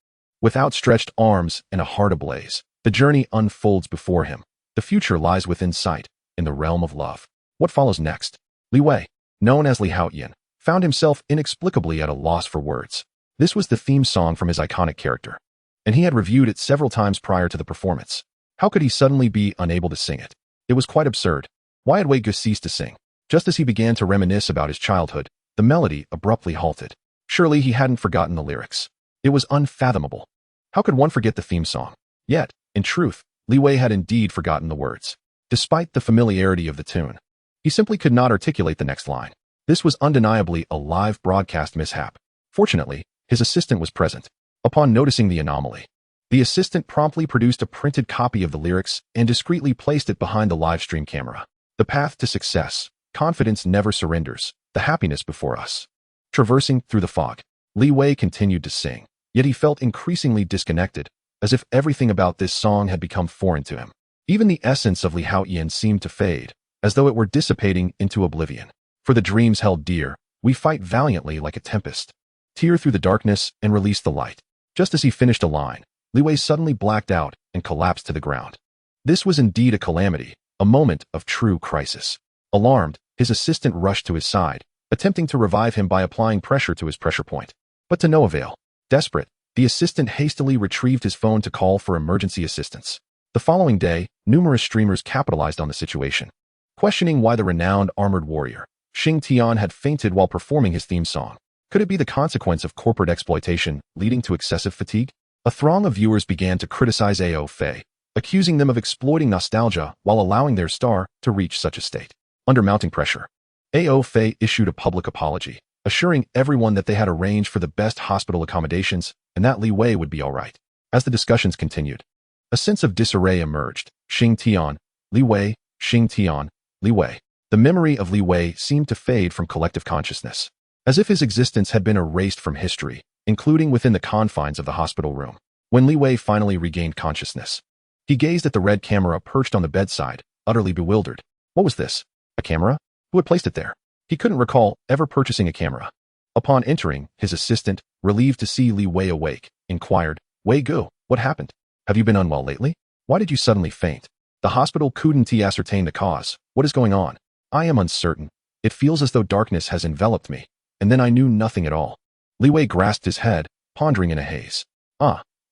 With outstretched arms and a heart ablaze, the journey unfolds before him. The future lies within sight, in the realm of love. What follows next? Li Wei, known as Li Haoyan, found himself inexplicably at a loss for words. This was the theme song from his iconic character, and he had reviewed it several times prior to the performance. How could he suddenly be unable to sing it? It was quite absurd. Why had Wei Ge ceased to sing? Just as he began to reminisce about his childhood, the melody abruptly halted. Surely he hadn't forgotten the lyrics. It was unfathomable. How could one forget the theme song? Yet, in truth, Li Wei had indeed forgotten the words. Despite the familiarity of the tune, he simply could not articulate the next line. This was undeniably a live broadcast mishap. Fortunately, his assistant was present. Upon noticing the anomaly, the assistant promptly produced a printed copy of the lyrics and discreetly placed it behind the live stream camera. The path to success. Confidence never surrenders. The happiness before us. Traversing through the fog, Li Wei continued to sing, yet he felt increasingly disconnected, as if everything about this song had become foreign to him. Even the essence of Li Haoyan seemed to fade, as though it were dissipating into oblivion. For the dreams held dear, we fight valiantly like a tempest. Tear through the darkness and release the light. Just as he finished a line, Li Wei suddenly blacked out and collapsed to the ground. This was indeed a calamity, a moment of true crisis. Alarmed, his assistant rushed to his side, attempting to revive him by applying pressure to his pressure point. But to no avail. Desperate, the assistant hastily retrieved his phone to call for emergency assistance. The following day, numerous streamers capitalized on the situation, questioning why the renowned armored warrior, Xingtian, had fainted while performing his theme song. Could it be the consequence of corporate exploitation leading to excessive fatigue? A throng of viewers began to criticize Fei, accusing them of exploiting nostalgia while allowing their star to reach such a state. Under mounting pressure, Fei issued a public apology, assuring everyone that they had arranged for the best hospital accommodations and that Li Wei would be all right. As the discussions continued, a sense of disarray emerged. Xingtian, Li Wei, Xingtian, Li Wei. The memory of Li Wei seemed to fade from collective consciousness, as if his existence had been erased from history, including within the confines of the hospital room. When Li Wei finally regained consciousness, he gazed at the red camera perched on the bedside, utterly bewildered. What was this? A camera? Who had placed it there? He couldn't recall ever purchasing a camera. Upon entering, his assistant, relieved to see Li Wei awake, inquired, Wei Ge, what happened? Have you been unwell lately? Why did you suddenly faint? The hospital couldn't ascertain the cause. What is going on? I am uncertain. It feels as though darkness has enveloped me, and then I knew nothing at all. Li Wei grasped his head, pondering in a haze.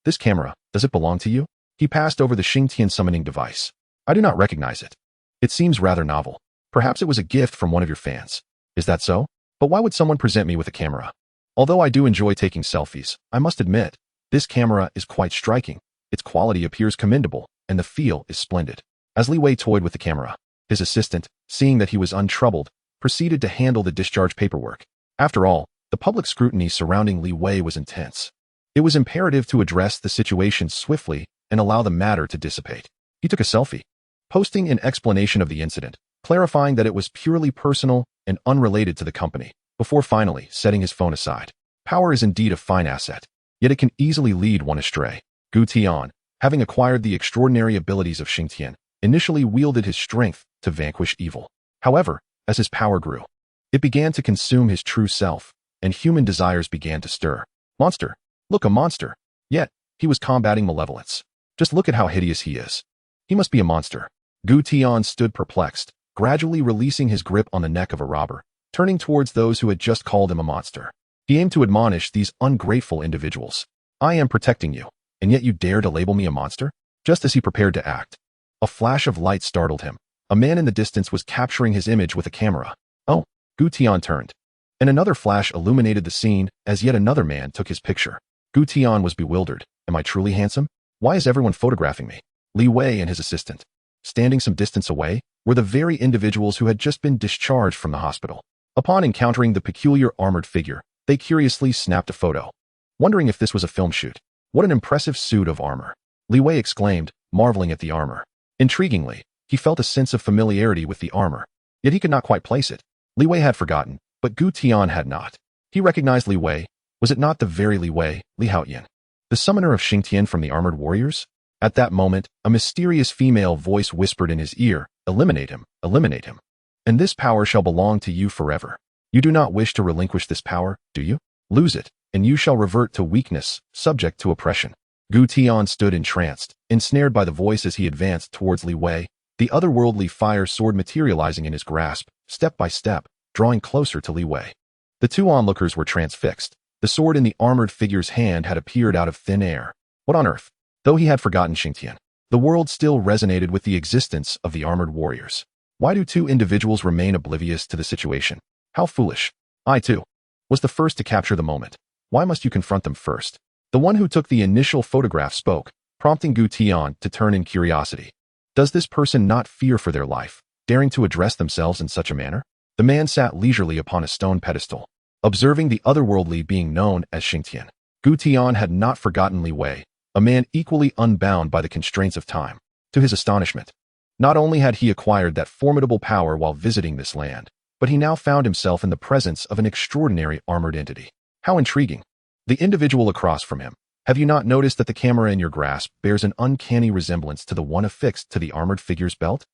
This camera, does it belong to you? He passed over the Xingtian summoning device. I do not recognize it. It seems rather novel. Perhaps it was a gift from one of your fans. Is that so? But why would someone present me with a camera? Although I do enjoy taking selfies, I must admit, this camera is quite striking. Its quality appears commendable, and the feel is splendid. As Li Wei toyed with the camera, his assistant, seeing that he was untroubled, proceeded to handle the discharge paperwork. After all, the public scrutiny surrounding Li Wei was intense. It was imperative to address the situation swiftly and allow the matter to dissipate. He took a selfie, posting an explanation of the incident, clarifying that it was purely personal and unrelated to the company, before finally setting his phone aside. Power is indeed a fine asset, yet it can easily lead one astray. Gu Tian, having acquired the extraordinary abilities of Xingtian, initially wielded his strength to vanquish evil. However, as his power grew, it began to consume his true self, and human desires began to stir. Monster! Look, a monster! Yet, he was combating malevolence. Just look at how hideous he is. He must be a monster. Gu Tian stood perplexed, gradually releasing his grip on the neck of a robber, turning towards those who had just called him a monster. He aimed to admonish these ungrateful individuals. I am protecting you. And yet you dare to label me a monster? Just as he prepared to act, a flash of light startled him. A man in the distance was capturing his image with a camera. Oh, Gu Tian turned. And another flash illuminated the scene as yet another man took his picture. Gu Tian was bewildered. Am I truly handsome? Why is everyone photographing me? Li Wei and his assistant, standing some distance away, were the very individuals who had just been discharged from the hospital. Upon encountering the peculiar armored figure, they curiously snapped a photo, wondering if this was a film shoot. What an impressive suit of armor! Li Wei exclaimed, marveling at the armor. Intriguingly, he felt a sense of familiarity with the armor, yet he could not quite place it. Li Wei had forgotten, but Gu Tian had not. He recognized Li Wei. Was it not the very Li Wei, Li Haoyan, the summoner of Xingtian from the armored warriors? At that moment, a mysterious female voice whispered in his ear, eliminate him, eliminate him. And this power shall belong to you forever. You do not wish to relinquish this power, do you? Lose it, and you shall revert to weakness, subject to oppression. Gu Tian stood entranced, ensnared by the voice as he advanced towards Li Wei, the otherworldly fire sword materializing in his grasp, step by step, drawing closer to Li Wei. The two onlookers were transfixed. The sword in the armored figure's hand had appeared out of thin air. What on earth? Though he had forgotten Xingtian, the world still resonated with the existence of the armored warriors. Why do two individuals remain oblivious to the situation? How foolish. I, too, was the first to capture the moment. Why must you confront them first? The one who took the initial photograph spoke, prompting Gu Tian to turn in curiosity. Does this person not fear for their life, daring to address themselves in such a manner? The man sat leisurely upon a stone pedestal, observing the otherworldly being known as Xingtian. Gu Tian had not forgotten Li Wei, a man equally unbound by the constraints of time. To his astonishment, not only had he acquired that formidable power while visiting this land, but he now found himself in the presence of an extraordinary armored entity. How intriguing. The individual across from him. Have you not noticed that the camera in your grasp bears an uncanny resemblance to the one affixed to the armored figure's belt?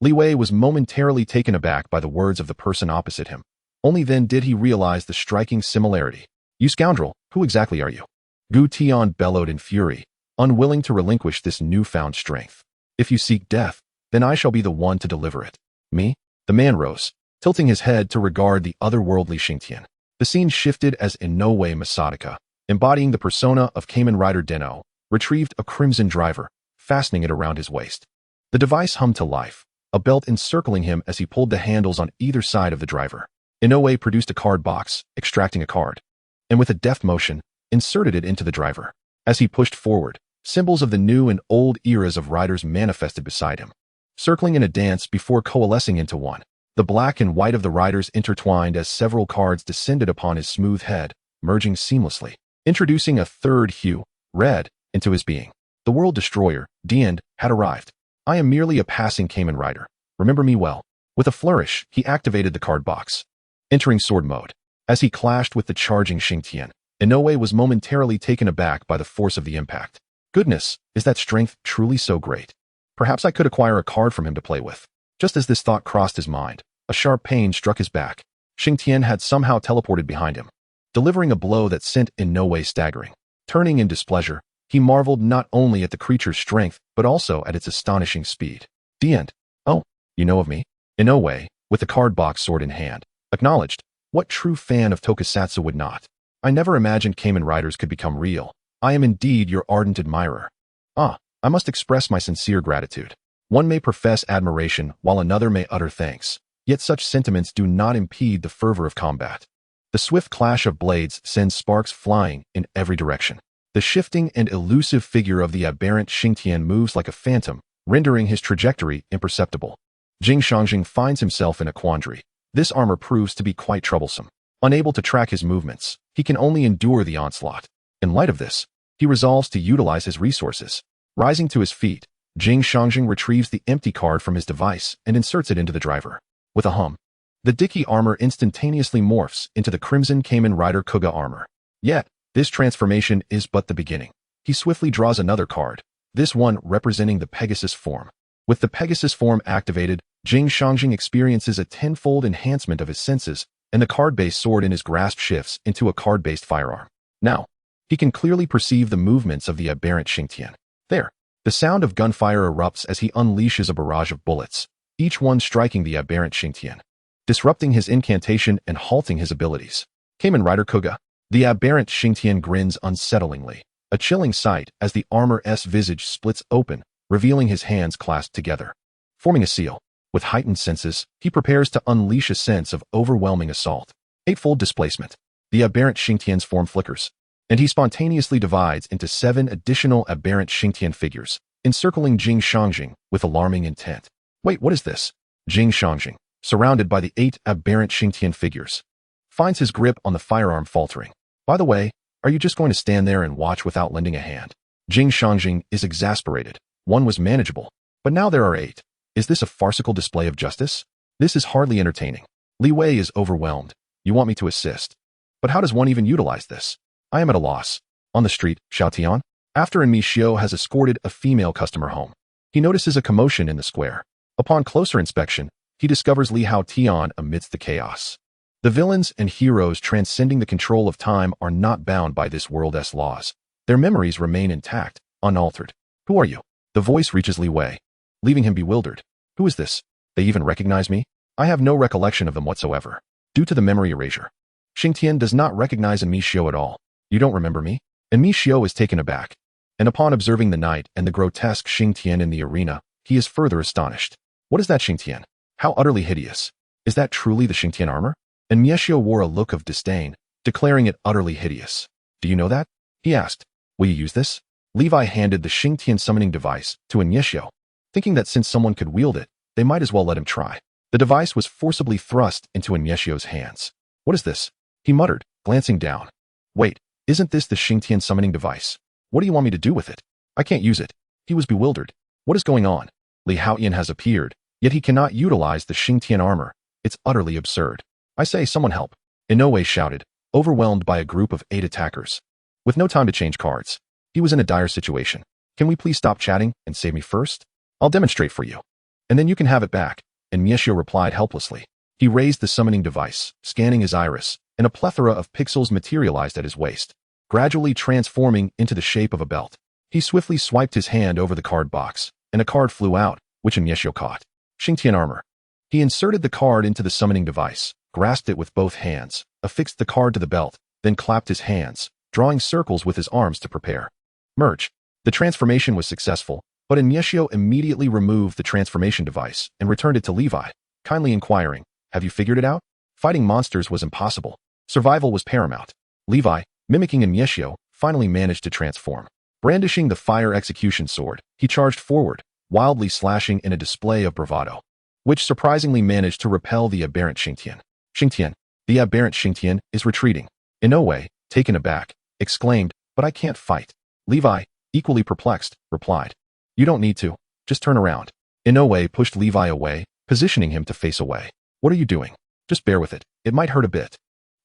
Li Wei was momentarily taken aback by the words of the person opposite him. Only then did he realize the striking similarity. You scoundrel, who exactly are you? Gu Tian bellowed in fury, unwilling to relinquish this newfound strength. If you seek death, then I shall be the one to deliver it. Me? The man rose, tilting his head to regard the otherworldly Xingtian. The scene shifted as Inoue Masataka, embodying the persona of Kamen Rider Deno, retrieved a crimson driver, fastening it around his waist. The device hummed to life, a belt encircling him as he pulled the handles on either side of the driver. Inoue produced a card box, extracting a card, and with a deft motion, inserted it into the driver. As he pushed forward, symbols of the new and old eras of riders manifested beside him, circling in a dance before coalescing into one. The black and white of the riders intertwined as several cards descended upon his smooth head, merging seamlessly, introducing a third hue, red, into his being. The World Destroyer, Diend, had arrived. I am merely a passing Kamen Rider. Remember me well. With a flourish, he activated the card box, entering sword mode. As he clashed with the charging Xingtian, Inoue was momentarily taken aback by the force of the impact. Goodness, is that strength truly so great? Perhaps I could acquire a card from him to play with. Just as this thought crossed his mind, a sharp pain struck his back. Xingtian had somehow teleported behind him, delivering a blow that sent Inoue staggering. Turning in displeasure, he marveled not only at the creature's strength, but also at its astonishing speed. The end. Oh, you know of me? Inoue, with the card box sword in hand, acknowledged. What true fan of tokusatsu would not? I never imagined Kamen Riders could become real. I am indeed your ardent admirer. I must express my sincere gratitude. One may profess admiration while another may utter thanks, yet such sentiments do not impede the fervor of combat. The swift clash of blades sends sparks flying in every direction. The shifting and elusive figure of the aberrant Xingtian moves like a phantom, rendering his trajectory imperceptible. Jing Shangjing finds himself in a quandary. This armor proves to be quite troublesome. Unable to track his movements, he can only endure the onslaught. In light of this, he resolves to utilize his resources. Rising to his feet, Jing Shangjing retrieves the empty card from his device and inserts it into the driver. With a hum, the Dicky armor instantaneously morphs into the Crimson Kamen Rider Kuga armor. Yet, this transformation is but the beginning. He swiftly draws another card, this one representing the Pegasus form. With the Pegasus form activated, Jing Shangjing experiences a tenfold enhancement of his senses, and the card-based sword in his grasp shifts into a card-based firearm. Now, he can clearly perceive the movements of the aberrant Xingtian. There, the sound of gunfire erupts as he unleashes a barrage of bullets, each one striking the aberrant Xingtian, disrupting his incantation and halting his abilities. Kamen Rider Kuga. The aberrant Xingtian grins unsettlingly, A chilling sight as the armor's visage splits open, revealing his hands clasped together. Forming a seal, with heightened senses, he prepares to unleash a sense of overwhelming assault. Eightfold displacement. The aberrant Xingtian's form flickers, and he spontaneously divides into 7 additional aberrant Xingtian figures, encircling Jing Shangjing with alarming intent. Wait, what is this? Jing Shangjing, surrounded by the 8 aberrant Xingtian figures, finds his grip on the firearm faltering. By the way, are you just going to stand there and watch without lending a hand? Jing Shangjing is exasperated. 1 was manageable, but now there are 8. Is this a farcical display of justice? This is hardly entertaining. Li Wei is overwhelmed. You want me to assist? But how does one even utilize this? I am at a loss. On the street, Xiaotian, after Mi Xiao has escorted a female customer home, he notices a commotion in the square. Upon closer inspection, he discovers Li Haotian amidst the chaos. The villains and heroes transcending the control of time are not bound by this world's laws. Their memories remain intact, unaltered. Who are you? The voice reaches Li Wei, leaving him bewildered. Who is this? They even recognize me? I have no recollection of them whatsoever, due to the memory erasure. Xingtian does not recognize Mi Xiao at all. You don't remember me? And Mi Xiao is taken aback. And upon observing the knight and the grotesque Xingtian in the arena, he is further astonished. What is that Xingtian? How utterly hideous. Is that truly the Xingtian armor? And Mi Xiao wore a look of disdain, declaring it utterly hideous. Do you know that? He asked. Will you use this? Levi handed the Xingtian summoning device to Mi Xiao, thinking that since someone could wield it, they might as well let him try. The device was forcibly thrust into Mi Xiao's hands. What is this? He muttered, glancing down. Wait, isn't this the Xingtian summoning device? What do you want me to do with it? I can't use it. He was bewildered. What is going on? Li Haotian has appeared, yet he cannot utilize the Xingtian armor. It's utterly absurd. I say, someone help. Inoue shouted, overwhelmed by a group of 8 attackers. With no time to change cards, he was in a dire situation. Can we please stop chatting and save me first? I'll demonstrate for you. And then you can have it back. And Mi Xiao replied helplessly. He raised the summoning device, scanning his iris, and a plethora of pixels materialized at his waist, gradually transforming into the shape of a belt. He swiftly swiped his hand over the card box, and a card flew out, which Mi Xiao caught. Xingtian armor. He inserted the card into the summoning device, grasped it with both hands, affixed the card to the belt, then clapped his hands, drawing circles with his arms to prepare. Merge. The transformation was successful, but Mi Xiao immediately removed the transformation device and returned it to Levi, kindly inquiring, have you figured it out? Fighting monsters was impossible. Survival was paramount. Levi, mimicking Mi Xiao, finally managed to transform. Brandishing the fire execution sword, he charged forward, wildly slashing in a display of bravado, which surprisingly managed to repel the aberrant Xingtian. Xingtian, the aberrant Xingtian, is retreating. Inoue, taken aback, exclaimed, but I can't fight. Levi, equally perplexed, replied, you don't need to, just turn around. Inoue pushed Levi away, positioning him to face away. What are you doing? Just bear with it, it might hurt a bit.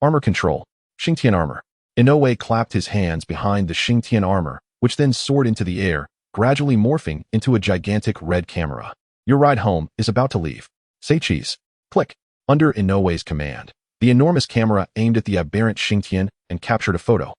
Armor control. Xingtian armor. Inoue clapped his hands behind the Xingtian armor, which then soared into the air, gradually morphing into a gigantic red camera. Your ride home is about to leave. Say cheese. Click. Under Inoue's command, the enormous camera aimed at the aberrant Xingtian and captured a photo,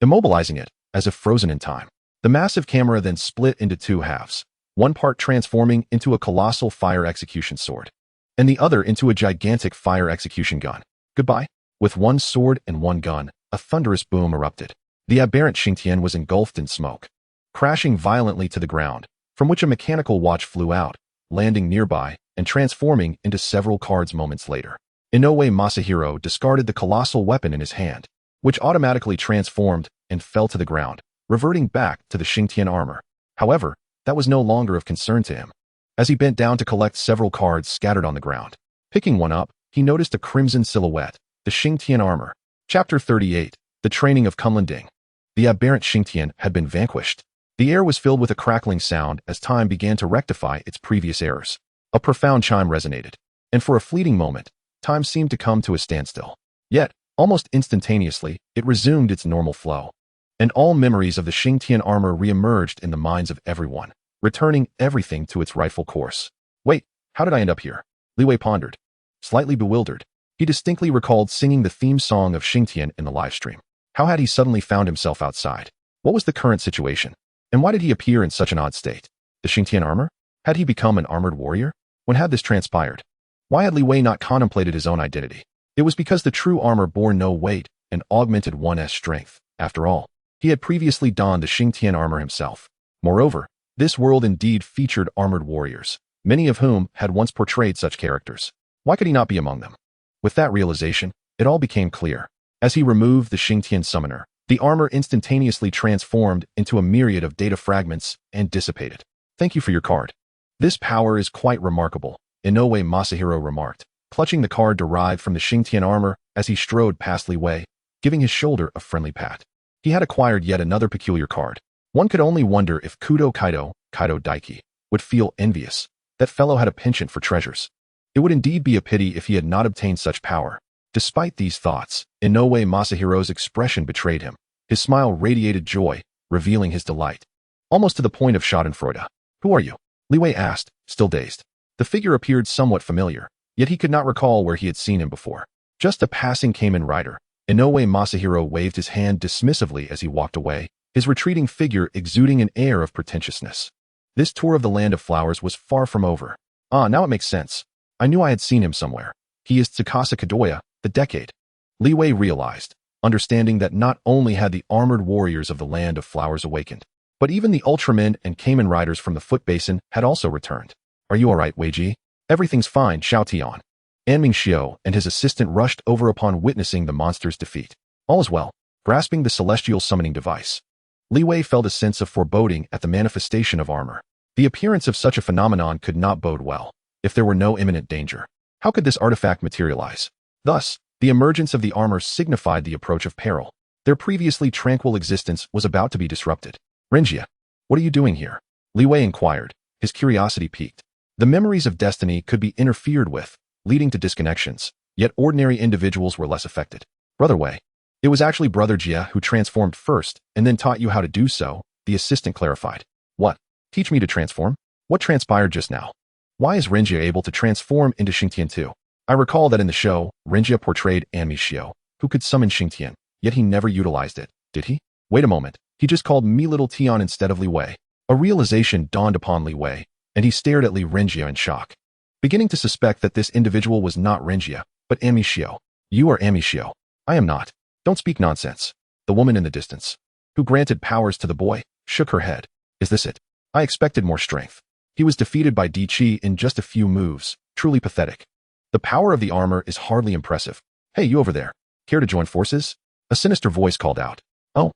immobilizing it, as if frozen in time. The massive camera then split into 2 halves, one part transforming into a colossal fire execution sword, and the other into a gigantic fire execution gun. Goodbye. With 1 sword and 1 gun, a thunderous boom erupted. The aberrant Xingtian was engulfed in smoke, crashing violently to the ground, from which a mechanical watch flew out, landing nearby and transforming into several cards moments later. Inoue Masahiro discarded the colossal weapon in his hand, which automatically transformed and fell to the ground, reverting back to the Xingtian armor. However, that was no longer of concern to him, as he bent down to collect several cards scattered on the ground. Picking one up, he noticed a crimson silhouette, the Xingtian armor. Chapter 38, The Training of Kunlunding. The aberrant Xingtian had been vanquished. The air was filled with a crackling sound as time began to rectify its previous errors. A profound chime resonated, and for a fleeting moment, time seemed to come to a standstill. Yet, almost instantaneously, it resumed its normal flow, and all memories of the Xingtian armor re-emerged in the minds of everyone, returning everything to its rightful course. Wait, how did I end up here? Li Wei pondered. Slightly bewildered, he distinctly recalled singing the theme song of Xingtian in the livestream. How had he suddenly found himself outside? What was the current situation? And why did he appear in such an odd state? The Xingtian armor? Had he become an armored warrior? When had this transpired? Why had Li Wei not contemplated his own identity? It was because the true armor bore no weight and augmented one's strength. After all, He had previously donned the Xingtian armor himself. Moreover, this world indeed featured armored warriors, many of whom had once portrayed such characters. Why could he not be among them? With that realization, it all became clear. As he removed the Xingtian summoner, the armor instantaneously transformed into a myriad of data fragments and dissipated. Thank you for your card. This power is quite remarkable, Inoue Masahiro remarked, clutching the card derived from the Xingtian armor as he strode past Li Wei, giving his shoulder a friendly pat. He had acquired yet another peculiar card. One could only wonder if Kudo Kaido Daiki, would feel envious. That fellow had a penchant for treasures. It would indeed be a pity if he had not obtained such power. Despite these thoughts, Inoue Masahiro's expression betrayed him. His smile radiated joy, revealing his delight. Almost to the point of schadenfreude. Who are you? Li Wei asked, still dazed. The figure appeared somewhat familiar, yet he could not recall where he had seen him before. Just a passing Kamen rider. Inoue Masahiro waved his hand dismissively as he walked away, his retreating figure exuding an air of pretentiousness. This tour of the Land of Flowers was far from over. Ah, now it makes sense. I knew I had seen him somewhere. He is Tsukasa Kadoya, the Decade. Li Wei realized, understanding that not only had the armored warriors of the Land of Flowers awakened, but even the Ultramen and Kamen riders from the Foot Basin had also returned. Are you alright, Weiji? Everything's fine, Xiao Tian. Anming Xiao and his assistant rushed over upon witnessing the monster's defeat. All is well, grasping the celestial summoning device. Li Wei felt a sense of foreboding at the manifestation of armor. The appearance of such a phenomenon could not bode well. If there were no imminent danger, how could this artifact materialize? Thus, the emergence of the armor signified the approach of peril. Their previously tranquil existence was about to be disrupted. Renjia, what are you doing here? Li Wei inquired, his curiosity piqued. The memories of destiny could be interfered with, leading to disconnections, yet ordinary individuals were less affected. Brother Wei. It was actually Brother Jia who transformed first and then taught you how to do so, the assistant clarified. What? Teach me to transform? What transpired just now? Why is Renjia able to transform into Xingtian too? I recall that in the show, Renjia portrayed Anming Xiao, who could summon Xingtian, yet he never utilized it, did he? Wait a moment, he just called me Little Tian instead of Li Wei. A realization dawned upon Li Wei, and he stared at Li Renjia in shock, beginning to suspect that this individual was not Renjia, but Anming Xiao. You are Anming Xiao. I am not. Don't speak nonsense. The woman in the distance, who granted powers to the boy, shook her head. Is this it? I expected more strength. He was defeated by Di Chi in just a few moves, truly pathetic. The power of the armor is hardly impressive. Hey, you over there. Care to join forces? A sinister voice called out. Oh.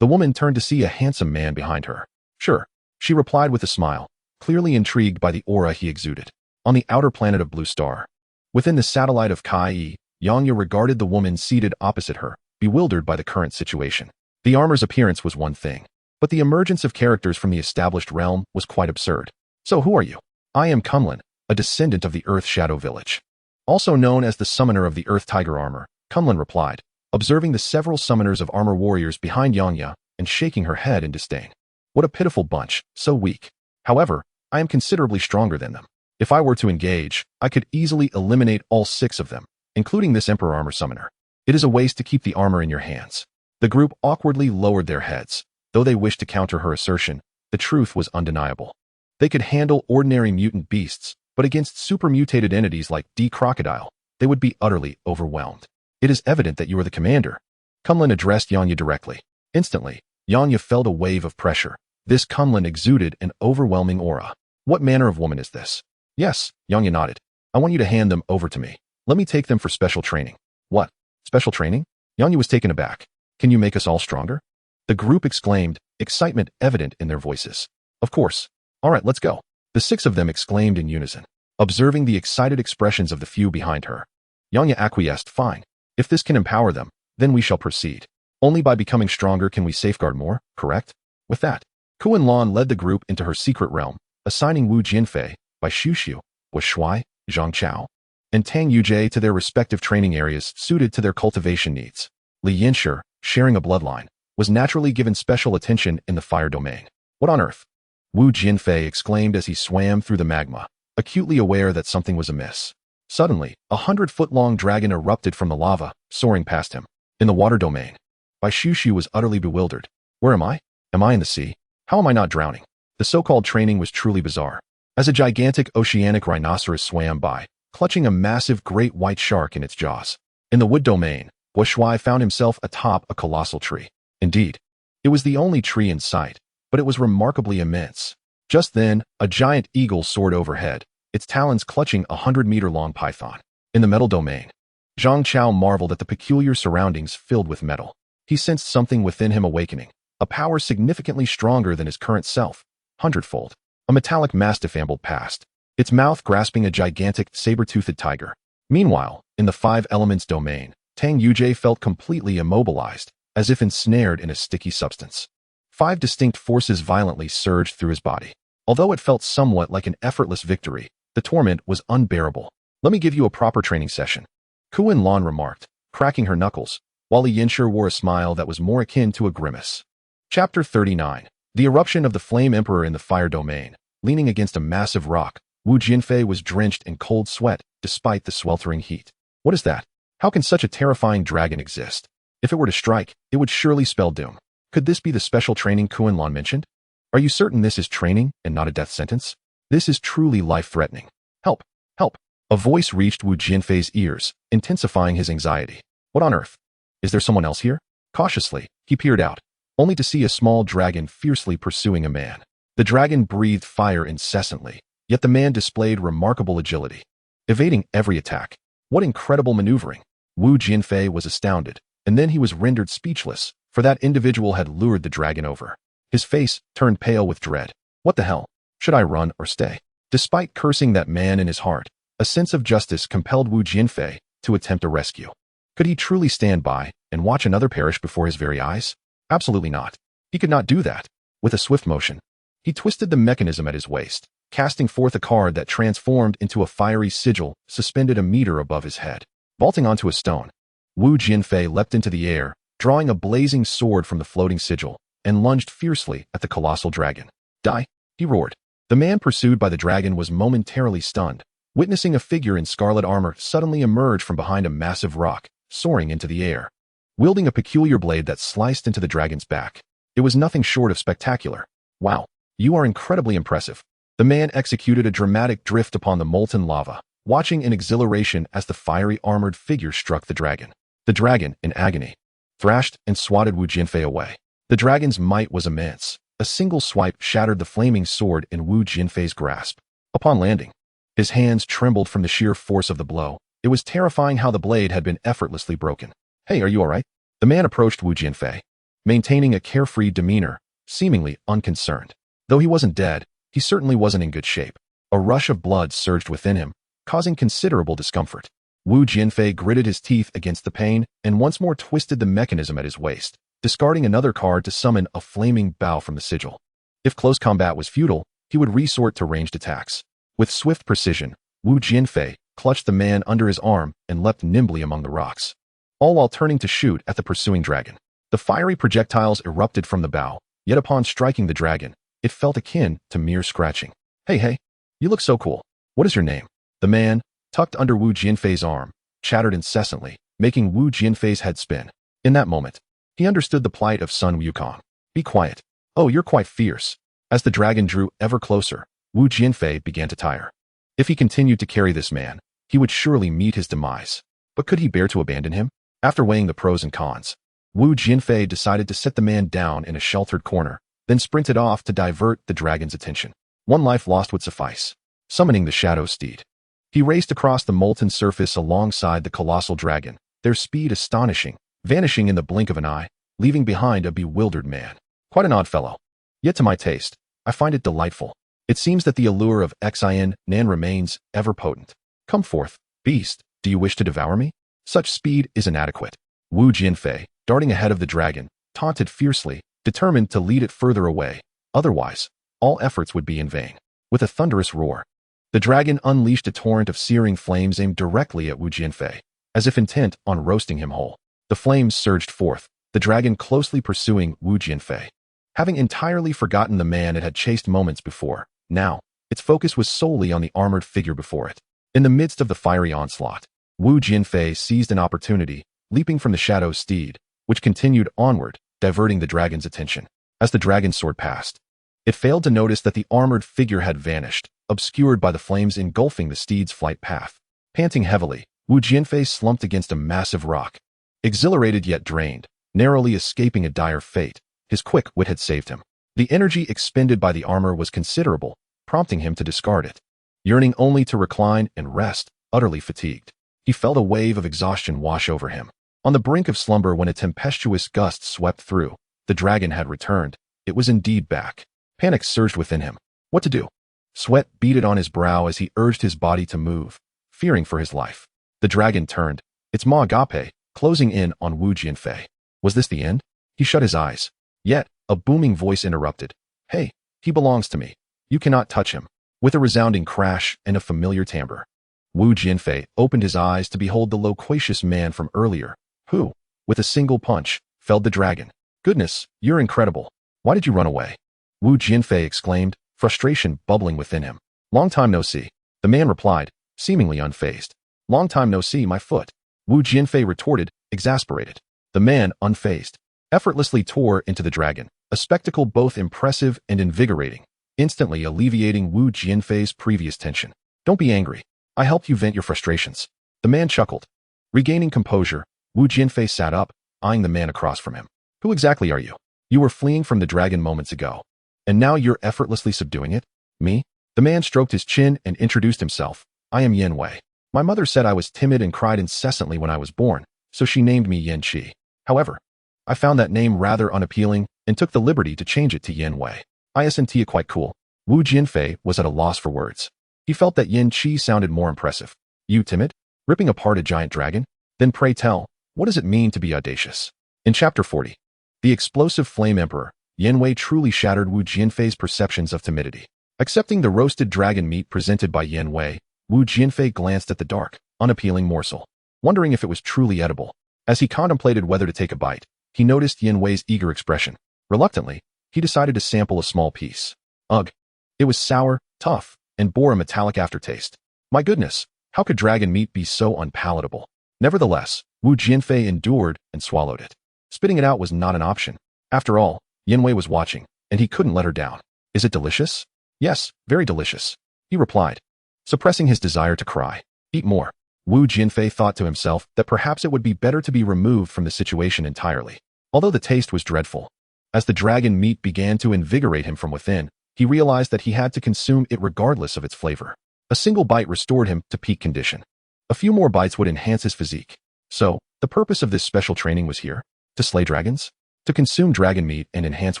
The woman turned to see a handsome man behind her. Sure, she replied with a smile, clearly intrigued by the aura he exuded. On the outer planet of Blue Star, within the satellite of Kai, Yangya regarded the woman seated opposite her, bewildered by the current situation. The armor's appearance was one thing, but the emergence of characters from the established realm was quite absurd. So who are you? I am Kunlun, a descendant of the Earth Shadow Village. Also known as the summoner of the Earth Tiger armor, Kunlun replied, observing the several summoners of armor warriors behind Yangya and shaking her head in disdain. What a pitiful bunch, so weak. However, I am considerably stronger than them. If I were to engage, I could easily eliminate all 6 of them, including this Emperor Armor Summoner. It is a waste to keep the armor in your hands. The group awkwardly lowered their heads. Though they wished to counter her assertion, the truth was undeniable. They could handle ordinary mutant beasts, but against super-mutated entities like D. Crocodile, they would be utterly overwhelmed. It is evident that you are the commander. Kunlun addressed Yanya directly. Instantly, Yanya felt a wave of pressure. This Kunlun exuded an overwhelming aura. What manner of woman is this? Yes, Yanya nodded. I want you to hand them over to me. Let me take them for special training. What? Special training? Yanya was taken aback. Can you make us all stronger? The group exclaimed, excitement evident in their voices. Of course. All right, let's go. The 6 of them exclaimed in unison, observing the excited expressions of the few behind her. Yanya acquiesced, fine. If this can empower them, then we shall proceed. Only by becoming stronger can we safeguard more, correct? With that, Kuan Lan led the group into her secret realm, assigning Wu Jianfei, Bai Shushu, Wu Shuai, Zhang Chao, and Tang Yujie to their respective training areas suited to their cultivation needs. Li Yinshi, sharing a bloodline, was naturally given special attention in the fire domain. What on earth? Wu Jianfei exclaimed as he swam through the magma, acutely aware that something was amiss. Suddenly, a 100-foot-long dragon erupted from the lava, soaring past him. In the water domain, Bai Shushu was utterly bewildered. Where am I? Am I in the sea? How am I not drowning? The so-called training was truly bizarre. As a gigantic oceanic rhinoceros swam by, clutching a massive great white shark in its jaws. In the wood domain, Wu Shuai found himself atop a colossal tree. Indeed, It was the only tree in sight, but it was remarkably immense. Just then, a giant eagle soared overhead, its talons clutching a 100-meter-long python. In the metal domain, Chow marveled at the peculiar surroundings filled with metal. He sensed something within him awakening, a power significantly stronger than his current self, hundredfold. A metallic mastiff ambled past, its mouth grasping a gigantic, saber-toothed tiger. Meanwhile, in the five elements domain, Tang Yujie felt completely immobilized, as if ensnared in a sticky substance. Five distinct forces violently surged through his body. Although it felt somewhat like an effortless victory, the torment was unbearable. "Let me give you a proper training session," Kuan Lan remarked, cracking her knuckles, while Li Yanshi wore a smile that was more akin to a grimace. Chapter 39. The eruption of the Flame Emperor in the fire domain. Leaning against a massive rock, Jianfei was drenched in cold sweat despite the sweltering heat. What is that? How can such a terrifying dragon exist? If it were to strike, it would surely spell doom. Could this be the special training Kuan Lan mentioned? Are you certain this is training and not a death sentence? This is truly life-threatening. Help! Help! A voice reached Jianfei's ears, intensifying his anxiety. What on earth? Is there someone else here? Cautiously, he peered out, only to see a small dragon fiercely pursuing a man. The dragon breathed fire incessantly, yet the man displayed remarkable agility, evading every attack. What incredible maneuvering! Jianfei was astounded, and then he was rendered speechless, for that individual had lured the dragon over. His face turned pale with dread. What the hell? Should I run or stay? Despite cursing that man in his heart, a sense of justice compelled Jianfei to attempt a rescue. Could he truly stand by and watch another perish before his very eyes? Absolutely not. He could not do that. With a swift motion, he twisted the mechanism at his waist, casting forth a card that transformed into a fiery sigil suspended a meter above his head. Vaulting onto a stone, Jianfei leapt into the air, drawing a blazing sword from the floating sigil, and lunged fiercely at the colossal dragon. Die! He roared. The man pursued by the dragon was momentarily stunned, witnessing a figure in scarlet armor suddenly emerge from behind a massive rock, soaring into the air, wielding a peculiar blade that sliced into the dragon's back. It was nothing short of spectacular. Wow, you are incredibly impressive. The man executed a dramatic drift upon the molten lava, watching in exhilaration as the fiery armored figure struck the dragon. The dragon, in agony, thrashed and swatted Jianfei away. The dragon's might was immense. A single swipe shattered the flaming sword in Jianfei's grasp. Upon landing, his hands trembled from the sheer force of the blow. It was terrifying how the blade had been effortlessly broken. "Hey, are you alright?" The man approached Jianfei, maintaining a carefree demeanor, seemingly unconcerned. Though he wasn't dead, he certainly wasn't in good shape. A rush of blood surged within him, causing considerable discomfort. Jianfei gritted his teeth against the pain and once more twisted the mechanism at his waist, discarding another card to summon a flaming bow from the sigil. If close combat was futile, he would resort to ranged attacks. With swift precision, Jianfei clutched the man under his arm and leapt nimbly among the rocks, all while turning to shoot at the pursuing dragon. The fiery projectiles erupted from the bow, yet upon striking the dragon, it felt akin to mere scratching. Hey, you look so cool. What is your name?" The man, tucked under Jianfei's arm, chattered incessantly, making Jianfei's head spin. In that moment, he understood the plight of Sun Wukong. "Be quiet. Oh, you're quite fierce." As the dragon drew ever closer, Jianfei began to tire. If he continued to carry this man, he would surely meet his demise. But could he bear to abandon him? After weighing the pros and cons, Jianfei decided to set the man down in a sheltered corner, then sprinted off to divert the dragon's attention. One life lost would suffice. Summoning the shadow steed, he raced across the molten surface alongside the colossal dragon, their speed astonishing, vanishing in the blink of an eye, leaving behind a bewildered man. Quite an odd fellow. Yet to my taste, I find it delightful. It seems that the allure of Xin Nan remains ever potent. Come forth, beast, do you wish to devour me? Such speed is inadequate. Jianfei, darting ahead of the dragon, taunted fiercely, determined to lead it further away. Otherwise, all efforts would be in vain. With a thunderous roar, the dragon unleashed a torrent of searing flames aimed directly at Jianfei, as if intent on roasting him whole. The flames surged forth, the dragon closely pursuing Jianfei. Having entirely forgotten the man it had chased moments before, now, its focus was solely on the armored figure before it. In the midst of the fiery onslaught, Jianfei seized an opportunity, leaping from the shadow steed, which continued onward, diverting the dragon's attention. As the dragon soared past, it failed to notice that the armored figure had vanished, obscured by the flames engulfing the steed's flight path. Panting heavily, Jianfei slumped against a massive rock. Exhilarated yet drained, narrowly escaping a dire fate, His quick wit had saved him. The energy expended by the armor was considerable, prompting him to discard it. Yearning only to recline and rest, utterly fatigued, he felt a wave of exhaustion wash over him. On the brink of slumber when a tempestuous gust swept through, the dragon had returned. It was indeed back. Panic surged within him. What to do? Sweat beaded on his brow as he urged his body to move, fearing for his life. The dragon turned, its maw agape, closing in on Wu Jianfei. Was this the end? He shut his eyes. Yet, a booming voice interrupted. Hey, he belongs to me. You cannot touch him. With a resounding crash and a familiar timbre, Wu Jianfei opened his eyes to behold the loquacious man from earlier, who, with a single punch, felled the dragon. Goodness, you're incredible. Why did you run away? Wu Jianfei exclaimed, frustration bubbling within him. Long time no see. The man replied, seemingly unfazed. Long time no see, my foot. Wu Jianfei retorted, exasperated. The man, unfazed, effortlessly tore into the dragon, a spectacle both impressive and invigorating, instantly alleviating Wu Jianfei's previous tension. Don't be angry. I helped you vent your frustrations. The man chuckled. Regaining composure, Wu Jianfei sat up, eyeing the man across from him. Who exactly are you? You were fleeing from the dragon moments ago, and now you're effortlessly subduing it? Me? The man stroked his chin and introduced himself. I am Jianfei. My mother said I was timid and cried incessantly when I was born, so she named me Jianqi. However, I found that name rather unappealing and took the liberty to change it to Jianfei. Isn't quite cool? Wu Jianfei was at a loss for words. He felt that Jianqi sounded more impressive. You timid? Ripping apart a giant dragon? Then pray tell, what does it mean to be audacious? In Chapter 40, the explosive Flame Emperor, Jianfei truly shattered Wu Jianfei's perceptions of timidity. Accepting the roasted dragon meat presented by Jianfei, Wu Jianfei glanced at the dark, unappealing morsel, wondering if it was truly edible. As he contemplated whether to take a bite, he noticed Jianfei's eager expression. Reluctantly, he decided to sample a small piece. Ugh! It was sour, tough, and bore a metallic aftertaste. My goodness, how could dragon meat be so unpalatable? Nevertheless, Wu Jianfei endured and swallowed it. Spitting it out was not an option. After all, Jianfei was watching, and he couldn't let her down. Is it delicious? Yes, very delicious, he replied, suppressing his desire to cry. Eat more. Wu Jianfei thought to himself that perhaps it would be better to be removed from the situation entirely. Although the taste was dreadful, as the dragon meat began to invigorate him from within, he realized that he had to consume it regardless of its flavor. A single bite restored him to peak condition. A few more bites would enhance his physique. So, the purpose of this special training was here? To slay dragons? To consume dragon meat and enhance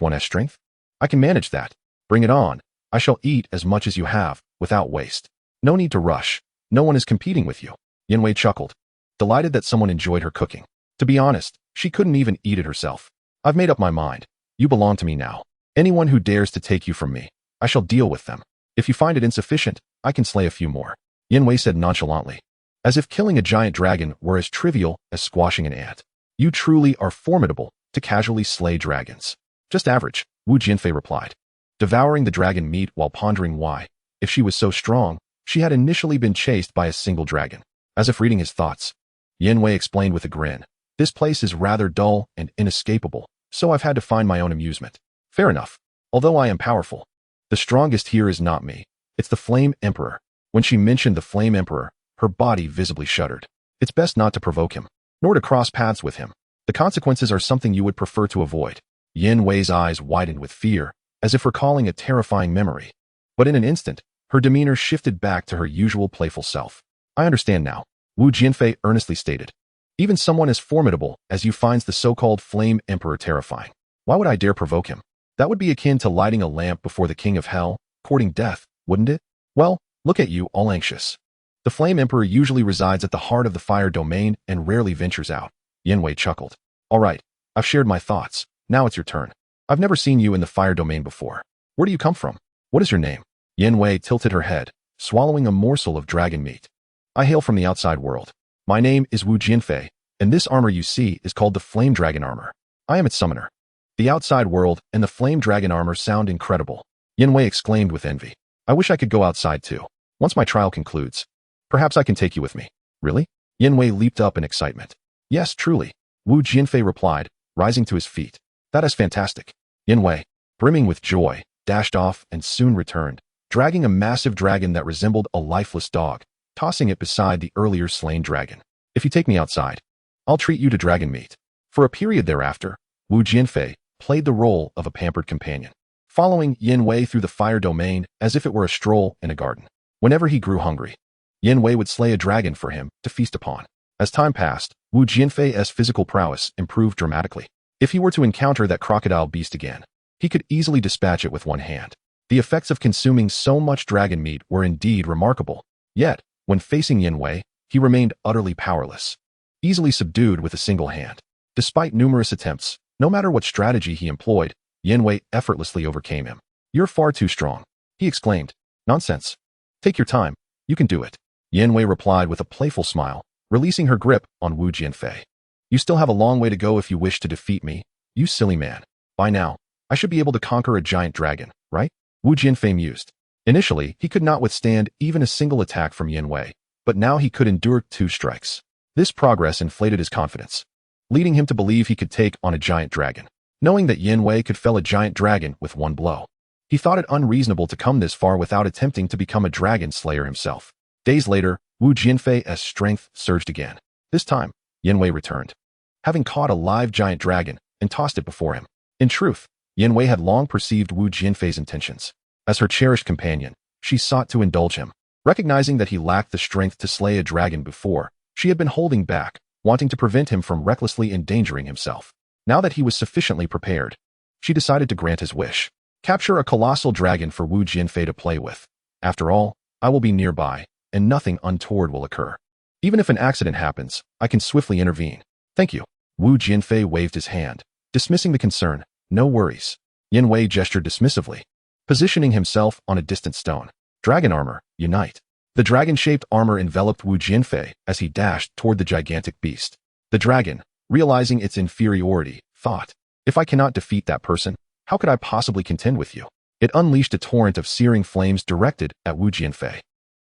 one's strength? I can manage that. Bring it on. I shall eat as much as you have, without waste. No need to rush. No one is competing with you. Jianfei chuckled, delighted that someone enjoyed her cooking. To be honest, she couldn't even eat it herself. I've made up my mind. You belong to me now. Anyone who dares to take you from me, I shall deal with them. If you find it insufficient, I can slay a few more. Jianfei said nonchalantly, as if killing a giant dragon were as trivial as squashing an ant. You truly are formidable to casually slay dragons. Just average, Wu Jianfei replied, devouring the dragon meat while pondering why, if she was so strong, she had initially been chased by a single dragon. As if reading his thoughts, Jianfei explained with a grin, this place is rather dull and inescapable, so I've had to find my own amusement. Fair enough. Although I am powerful, the strongest here is not me. It's the Flame Emperor. When she mentioned the Flame Emperor, her body visibly shuddered. It's best not to provoke him, nor to cross paths with him. The consequences are something you would prefer to avoid. Jianfei's eyes widened with fear, as if recalling a terrifying memory. But in an instant, her demeanor shifted back to her usual playful self. I understand now, Wu Jianfei earnestly stated. Even someone as formidable as you finds the so-called Flame Emperor terrifying. Why would I dare provoke him? That would be akin to lighting a lamp before the king of hell, courting death, wouldn't it? Well, look at you, all anxious. The Flame Emperor usually resides at the heart of the fire domain and rarely ventures out. Jianfei chuckled. All right, I've shared my thoughts. Now it's your turn. I've never seen you in the fire domain before. Where do you come from? What is your name? Jianfei tilted her head, swallowing a morsel of dragon meat. I hail from the outside world. My name is Wu Jianfei, and this armor you see is called the Flame Dragon Armor. I am its summoner. The outside world and the Flame Dragon Armor sound incredible. Jianfei exclaimed with envy. I wish I could go outside too. Once my trial concludes, perhaps I can take you with me. Really? Jianfei leaped up in excitement. Yes, truly, Wu Jianfei replied, rising to his feet. That is fantastic. Jianfei, brimming with joy, dashed off and soon returned, dragging a massive dragon that resembled a lifeless dog, tossing it beside the earlier slain dragon. If you take me outside, I'll treat you to dragon meat. For a period thereafter, Wu Jianfei, played the role of a pampered companion, following Jianfei through the fire domain as if it were a stroll in a garden. Whenever he grew hungry, Jianfei would slay a dragon for him to feast upon. As time passed, Jianfei's physical prowess improved dramatically. If he were to encounter that crocodile beast again, he could easily dispatch it with one hand. The effects of consuming so much dragon meat were indeed remarkable. Yet, when facing Jianfei, he remained utterly powerless, easily subdued with a single hand. Despite numerous attempts, no matter what strategy he employed, Jianfei effortlessly overcame him. "You're far too strong," he exclaimed. "Nonsense. Take your time. You can do it," Jianfei replied with a playful smile, releasing her grip on Jianfei. "You still have a long way to go if you wish to defeat me, you silly man. By now, I should be able to conquer a giant dragon, right?" Jianfei mused. Initially, he could not withstand even a single attack from Jianfei, but now he could endure 2 strikes. This progress inflated his confidence, leading him to believe he could take on a giant dragon. Knowing that Jianfei could fell a giant dragon with one blow, he thought it unreasonable to come this far without attempting to become a dragon slayer himself. Days later, Jianfei's strength surged again. This time, Jianfei returned, having caught a live giant dragon and tossed it before him. In truth, Jianfei had long perceived Jianfei's intentions. As her cherished companion, she sought to indulge him. Recognizing that he lacked the strength to slay a dragon before, she had been holding back, wanting to prevent him from recklessly endangering himself. Now that he was sufficiently prepared, she decided to grant his wish. "Capture a colossal dragon for Jianfei to play with. After all, I will be nearby, and nothing untoward will occur. Even if an accident happens, I can swiftly intervene." "Thank you." Jianfei waved his hand, dismissing the concern. "No worries." Jianfei gestured dismissively, positioning himself on a distant stone. "Dragon armor, unite." The dragon-shaped armor enveloped Jianfei as he dashed toward the gigantic beast. The dragon, realizing its inferiority, thought, "If I cannot defeat that person, how could I possibly contend with you?" It unleashed a torrent of searing flames directed at Jianfei.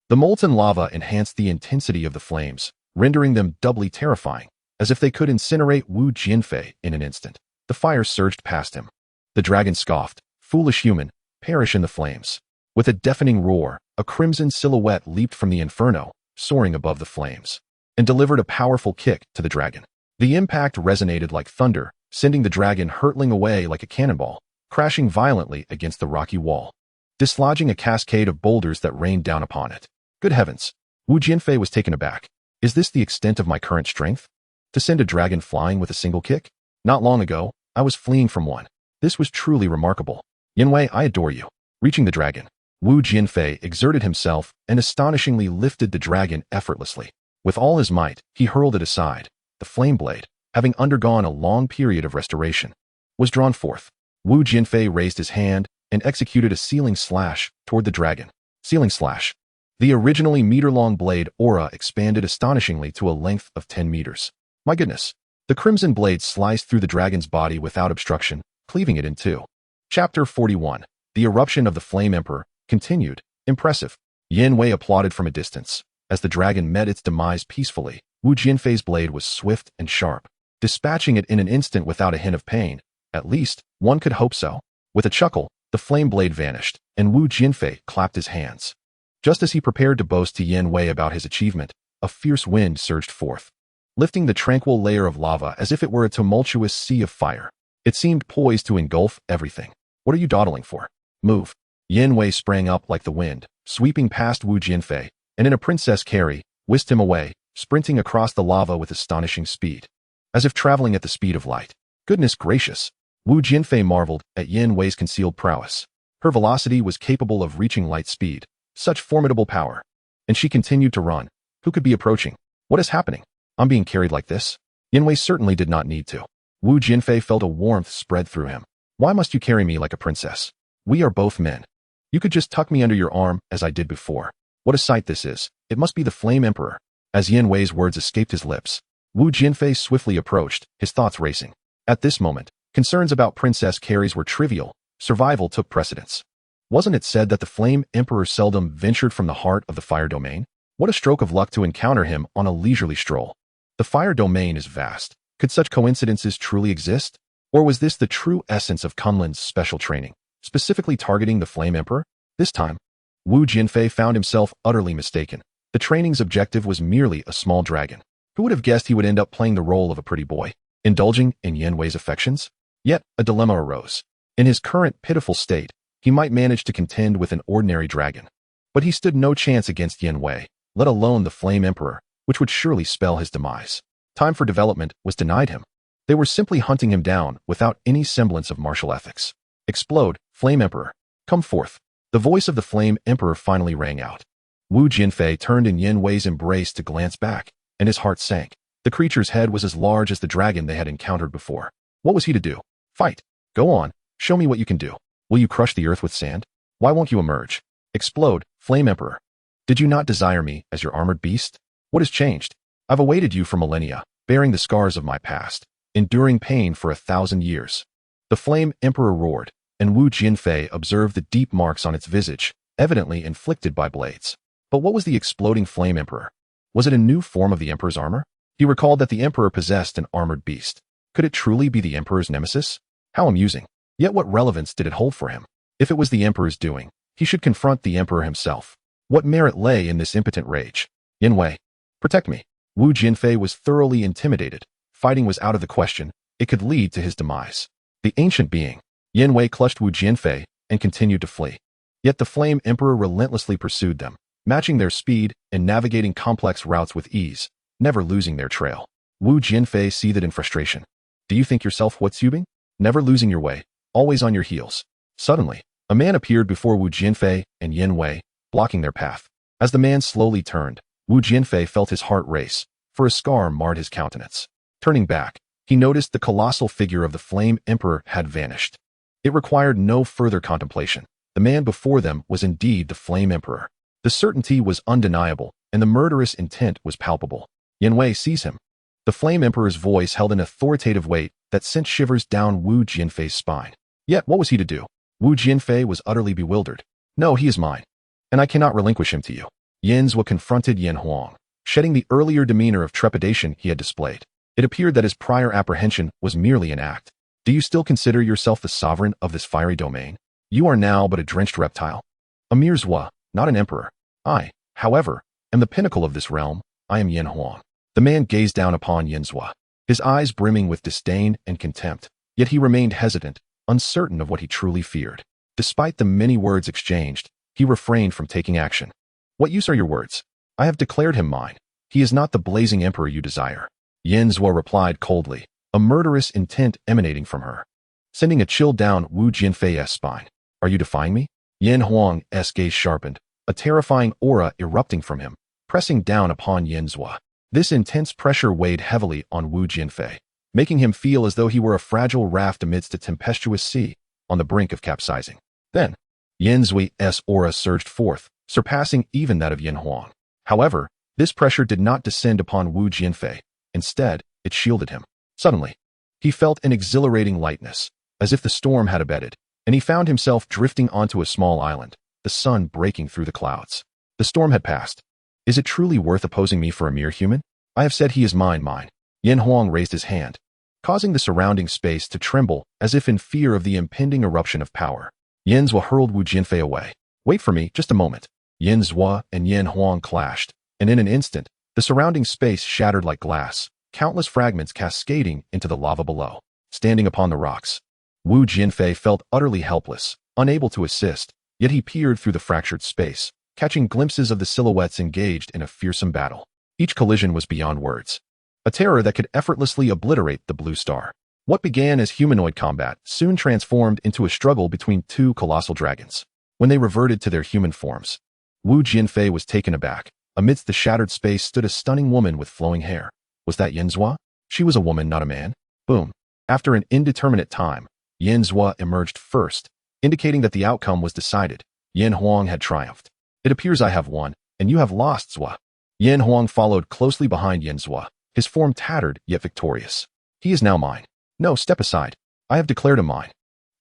The molten lava enhanced the intensity of the flames, rendering them doubly terrifying, as if they could incinerate Jianfei in an instant. The fire surged past him. The dragon scoffed, "Foolish human, perish in the flames." With a deafening roar, a crimson silhouette leaped from the inferno, soaring above the flames, and delivered a powerful kick to the dragon. The impact resonated like thunder, sending the dragon hurtling away like a cannonball, crashing violently against the rocky wall, dislodging a cascade of boulders that rained down upon it. Good heavens! Jianfei was taken aback. "Is this the extent of my current strength? To send a dragon flying with a single kick? Not long ago, I was fleeing from one. This was truly remarkable. Jianfei, I adore you." Reaching the dragon, Jianfei exerted himself and astonishingly lifted the dragon effortlessly. With all his might, he hurled it aside. The flame blade, having undergone a long period of restoration, was drawn forth. Jianfei raised his hand and executed a sealing slash toward the dragon. Sealing slash. The originally meter-long blade aura expanded astonishingly to a length of 10 meters. My goodness! The crimson blade sliced through the dragon's body without obstruction, cleaving it in two. Chapter 41. The eruption of the Flame Emperor continued. Impressive. Jianfei applauded from a distance. As the dragon met its demise peacefully, Jianfei's blade was swift and sharp, dispatching it in an instant without a hint of pain. At least, one could hope so. With a chuckle, the flame blade vanished, and Jianfei clapped his hands. Just as he prepared to boast to Jianfei about his achievement, a fierce wind surged forth, lifting the tranquil layer of lava as if it were a tumultuous sea of fire. It seemed poised to engulf everything. "What are you dawdling for? Move." Jianfei sprang up like the wind, sweeping past Jianfei, and in a princess carry, whisked him away, sprinting across the lava with astonishing speed, as if traveling at the speed of light. Goodness gracious! Jianfei marveled at Jianfei's concealed prowess. Her velocity was capable of reaching light speed. Such formidable power. And she continued to run. Who could be approaching? What is happening? I'm being carried like this? Jianfei certainly did not need to. Jianfei felt a warmth spread through him. Why must you carry me like a princess? We are both men. You could just tuck me under your arm as I did before. What a sight this is. It must be the Flame Emperor. As Jianfei's words escaped his lips, Jianfei swiftly approached, his thoughts racing. At this moment, concerns about princess carries were trivial. Survival took precedence. Wasn't it said that the Flame Emperor seldom ventured from the heart of the fire domain? What a stroke of luck to encounter him on a leisurely stroll. The fire domain is vast. Could such coincidences truly exist? Or was this the true essence of Kunlun's special training, specifically targeting the Flame Emperor? This time, Jianfei found himself utterly mistaken. The training's objective was merely a small dragon. Who would have guessed he would end up playing the role of a pretty boy, indulging in Jianfei's affections? Yet, a dilemma arose. In his current pitiful state, he might manage to contend with an ordinary dragon. But he stood no chance against Jianfei, let alone the Flame Emperor, which would surely spell his demise. Time for development was denied him. They were simply hunting him down without any semblance of martial ethics. Explode, Flame Emperor. Come forth. The voice of the Flame Emperor finally rang out. Wu Jianfei turned in Jianfei's embrace to glance back, and his heart sank. The creature's head was as large as the dragon they had encountered before. What was he to do? Fight. Go on. Show me what you can do. Will you crush the earth with sand? Why won't you emerge? Explode, Flame Emperor. Did you not desire me as your armored beast? What has changed? I've awaited you for millennia, bearing the scars of my past, enduring pain for 1,000 years. The Flame Emperor roared, and Wu Jianfei observed the deep marks on its visage, evidently inflicted by blades. But what was the exploding Flame Emperor? Was it a new form of the Emperor's armor? He recalled that the Emperor possessed an armored beast. Could it truly be the Emperor's nemesis? How amusing. Yet what relevance did it hold for him? If it was the Emperor's doing, he should confront the Emperor himself. What merit lay in this impotent rage? Jianfei, protect me. Wu Jianfei was thoroughly intimidated. Fighting was out of the question. It could lead to his demise. The ancient being. Jianfei clutched Wu Jianfei and continued to flee. Yet the Flame Emperor relentlessly pursued them, matching their speed and navigating complex routes with ease, never losing their trail. Wu Jianfei seethed in frustration. Do you think yourself Huatsubing? Never losing your way, always on your heels. Suddenly, a man appeared before Wu Jianfei and Jianfei, blocking their path. As the man slowly turned, Wu Jianfei felt his heart race, for a scar marred his countenance. Turning back, he noticed the colossal figure of the Flame Emperor had vanished. It required no further contemplation. The man before them was indeed the Flame Emperor. The certainty was undeniable, and the murderous intent was palpable. Jianfei, seize him. The Flame Emperor's voice held an authoritative weight that sent shivers down Wu Jianfei's spine. Yet what was he to do? Wu Jianfei was utterly bewildered. No, he is mine, and I cannot relinquish him to you. Yanzhua confronted Yan Huang, shedding the earlier demeanor of trepidation he had displayed. It appeared that his prior apprehension was merely an act. Do you still consider yourself the sovereign of this fiery domain? You are now but a drenched reptile. A mere Zhua, not an emperor. I, however, am the pinnacle of this realm. I am Yan Huang. The man gazed down upon Yanzhua, his eyes brimming with disdain and contempt, yet he remained hesitant, uncertain of what he truly feared. Despite the many words exchanged, he refrained from taking action. What use are your words? I have declared him mine. He is not the blazing emperor you desire. Yanzhua replied coldly, a murderous intent emanating from her, sending a chill down Wu Jianfei's spine. Are you defying me? Yan Huang's gaze sharpened, a terrifying aura erupting from him, pressing down upon Yanzhua. This intense pressure weighed heavily on Wu Jianfei, making him feel as though he were a fragile raft amidst a tempestuous sea, on the brink of capsizing. Then, Yanzui's aura surged forth, surpassing even that of Yan Huang. However, this pressure did not descend upon Wu Jianfei. Instead, it shielded him. Suddenly, he felt an exhilarating lightness, as if the storm had abated, and he found himself drifting onto a small island, the sun breaking through the clouds. The storm had passed. Is it truly worth opposing me for a mere human? I have said he is mine. Yan Huang raised his hand, causing the surrounding space to tremble as if in fear of the impending eruption of power. Yanzhua hurled Wu Jianfei away. Wait for me, just a moment. Yanzhua and Yan Huang clashed, and in an instant, the surrounding space shattered like glass, countless fragments cascading into the lava below. Standing upon the rocks, Wu Jianfei felt utterly helpless, unable to assist, yet he peered through the fractured space, catching glimpses of the silhouettes engaged in a fearsome battle. Each collision was beyond words, a terror that could effortlessly obliterate the blue star. What began as humanoid combat soon transformed into a struggle between two colossal dragons. When they reverted to their human forms, Wu Jianfei was taken aback. Amidst the shattered space stood a stunning woman with flowing hair. Was that Yanzhua? She was a woman, not a man. Boom. After an indeterminate time, Yanzhua emerged first, indicating that the outcome was decided. Yan Huang had triumphed. It appears I have won, and you have lost, Zhua. Yan Huang followed closely behind Yanzhua, his form tattered yet victorious. He is now mine. No, step aside. I have declared him mine.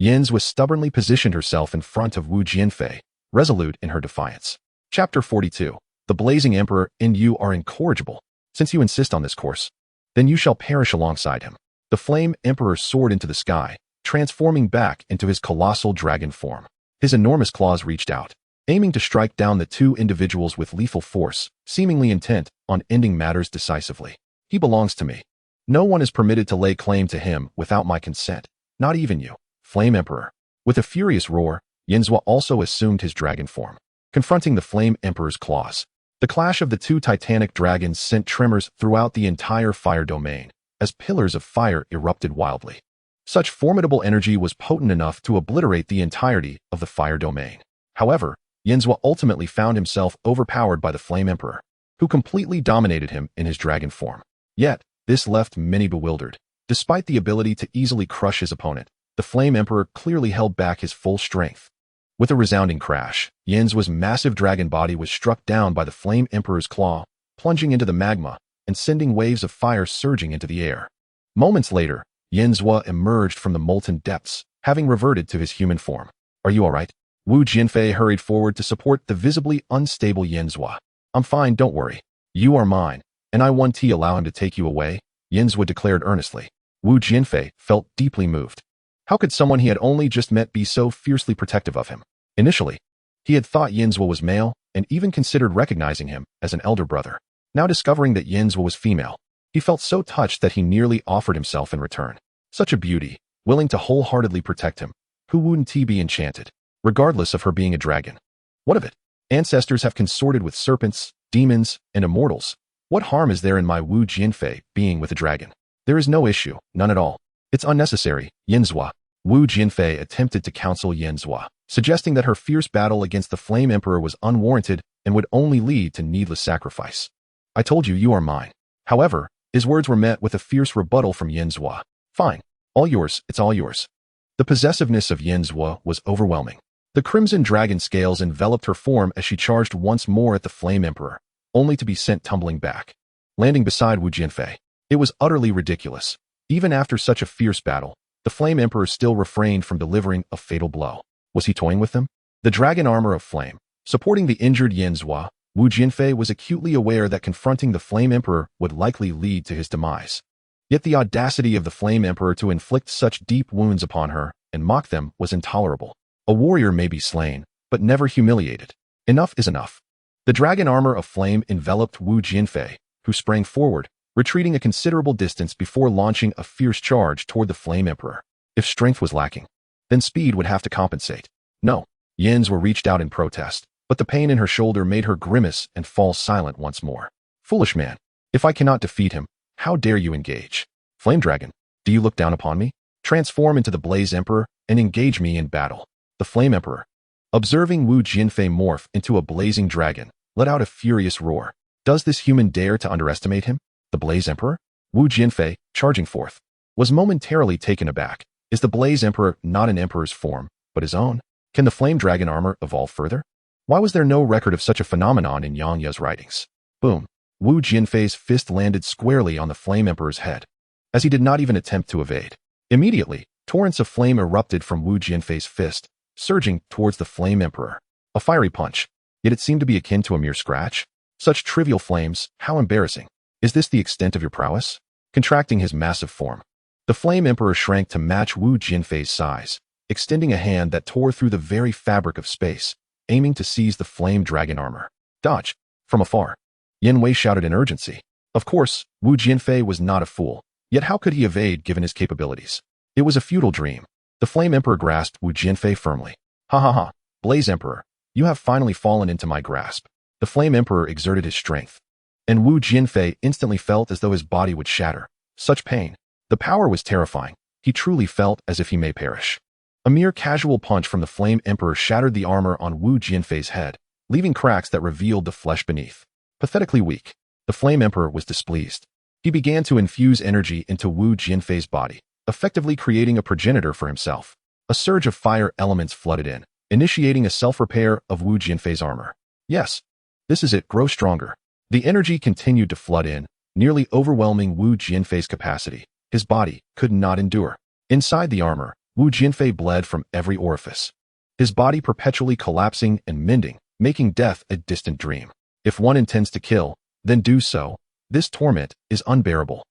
Yanzhua stubbornly positioned herself in front of Wu Jianfei, resolute in her defiance. Chapter 42. The Blazing Emperor and you are incorrigible. Since you insist on this course, then you shall perish alongside him. The Flame Emperor soared into the sky, transforming back into his colossal dragon form. His enormous claws reached out, aiming to strike down the two individuals with lethal force, seemingly intent on ending matters decisively. He belongs to me. No one is permitted to lay claim to him without my consent. Not even you, Flame Emperor. With a furious roar, Yanzhua also assumed his dragon form, confronting the Flame Emperor's claws. The clash of the two titanic dragons sent tremors throughout the entire fire domain, as pillars of fire erupted wildly. Such formidable energy was potent enough to obliterate the entirety of the fire domain. However, Yanzhua ultimately found himself overpowered by the Flame Emperor, who completely dominated him in his dragon form. Yet, this left many bewildered. Despite the ability to easily crush his opponent, the Flame Emperor clearly held back his full strength. With a resounding crash, Yanzhua's massive dragon body was struck down by the Flame Emperor's claw, plunging into the magma and sending waves of fire surging into the air. Moments later, Yanzhua emerged from the molten depths, having reverted to his human form. Are you alright? Wu Jianfei hurried forward to support the visibly unstable Yanzhua. I'm fine, don't worry. You are mine, and I won't allow him to take you away, Yanzhua declared earnestly. Wu Jianfei felt deeply moved. How could someone he had only just met be so fiercely protective of him? Initially, he had thought Yanzhua was male and even considered recognizing him as an elder brother. Now discovering that Yanzhua was female, he felt so touched that he nearly offered himself in return. Such a beauty, willing to wholeheartedly protect him. Who wouldn't he be enchanted, regardless of her being a dragon? What of it? Ancestors have consorted with serpents, demons, and immortals. What harm is there in my Wu Jianfei being with a dragon? There is no issue, none at all. It's unnecessary, Yanzhua. Wu Jianfei attempted to counsel Yanzhua, suggesting that her fierce battle against the Flame Emperor was unwarranted and would only lead to needless sacrifice. I told you, you are mine. However, his words were met with a fierce rebuttal from Yanzhua. Fine. All yours, it's all yours. The possessiveness of Yanzhua was overwhelming. The crimson dragon scales enveloped her form as she charged once more at the Flame Emperor, only to be sent tumbling back, landing beside Wu Jianfei. It was utterly ridiculous. Even after such a fierce battle, the Flame Emperor still refrained from delivering a fatal blow. Was he toying with them? The dragon armor of flame, supporting the injured Yanzhua, Wu Jianfei was acutely aware that confronting the Flame Emperor would likely lead to his demise. Yet the audacity of the Flame Emperor to inflict such deep wounds upon her and mock them was intolerable. A warrior may be slain, but never humiliated. Enough is enough. The dragon armor of flame enveloped Wu Jianfei, who sprang forward, retreating a considerable distance before launching a fierce charge toward the Flame Emperor. If strength was lacking, then speed would have to compensate. No, Yanzhua reached out in protest, but the pain in her shoulder made her grimace and fall silent once more. Foolish man, if I cannot defeat him, how dare you engage? Flame Dragon, do you look down upon me? Transform into the Blaze Emperor and engage me in battle. The Flame Emperor, observing Wu Jianfei morph into a blazing dragon, let out a furious roar. Does this human dare to underestimate him? The Blaze Emperor? Wu Jianfei, charging forth, was momentarily taken aback. Is the Blaze Emperor not an emperor's form, but his own? Can the Flame Dragon armor evolve further? Why was there no record of such a phenomenon in Yang Ye's writings? Boom. Wu Jianfei's fist landed squarely on the Flame Emperor's head, as he did not even attempt to evade. Immediately, torrents of flame erupted from Wu Jianfei's fist, surging towards the Flame Emperor. A fiery punch, yet it seemed to be akin to a mere scratch. Such trivial flames, how embarrassing. Is this the extent of your prowess? Contracting his massive form, the Flame Emperor shrank to match Wu Jianfei's size, extending a hand that tore through the very fabric of space, aiming to seize the Flame Dragon armor. Dodge! From afar, Yanwei shouted in urgency. Of course, Wu Jianfei was not a fool, yet how could he evade given his capabilities? It was a futile dream. The Flame Emperor grasped Wu Jianfei firmly. Ha ha ha, Blaze Emperor, you have finally fallen into my grasp. The Flame Emperor exerted his strength, and Wu Jianfei instantly felt as though his body would shatter. Such pain. The power was terrifying. He truly felt as if he may perish. A mere casual punch from the Flame Emperor shattered the armor on Wu Jianfei's head, leaving cracks that revealed the flesh beneath. Pathetically weak, the Flame Emperor was displeased. He began to infuse energy into Wu Jianfei's body, effectively creating a progenitor for himself. A surge of fire elements flooded in, initiating a self-repair of Wu Jianfei's armor. Yes, this is it, grow stronger. The energy continued to flood in, nearly overwhelming Wu Jianfei's capacity. His body could not endure. Inside the armor, Wu Jianfei bled from every orifice, his body perpetually collapsing and mending, making death a distant dream. If one intends to kill, then do so. This torment is unbearable.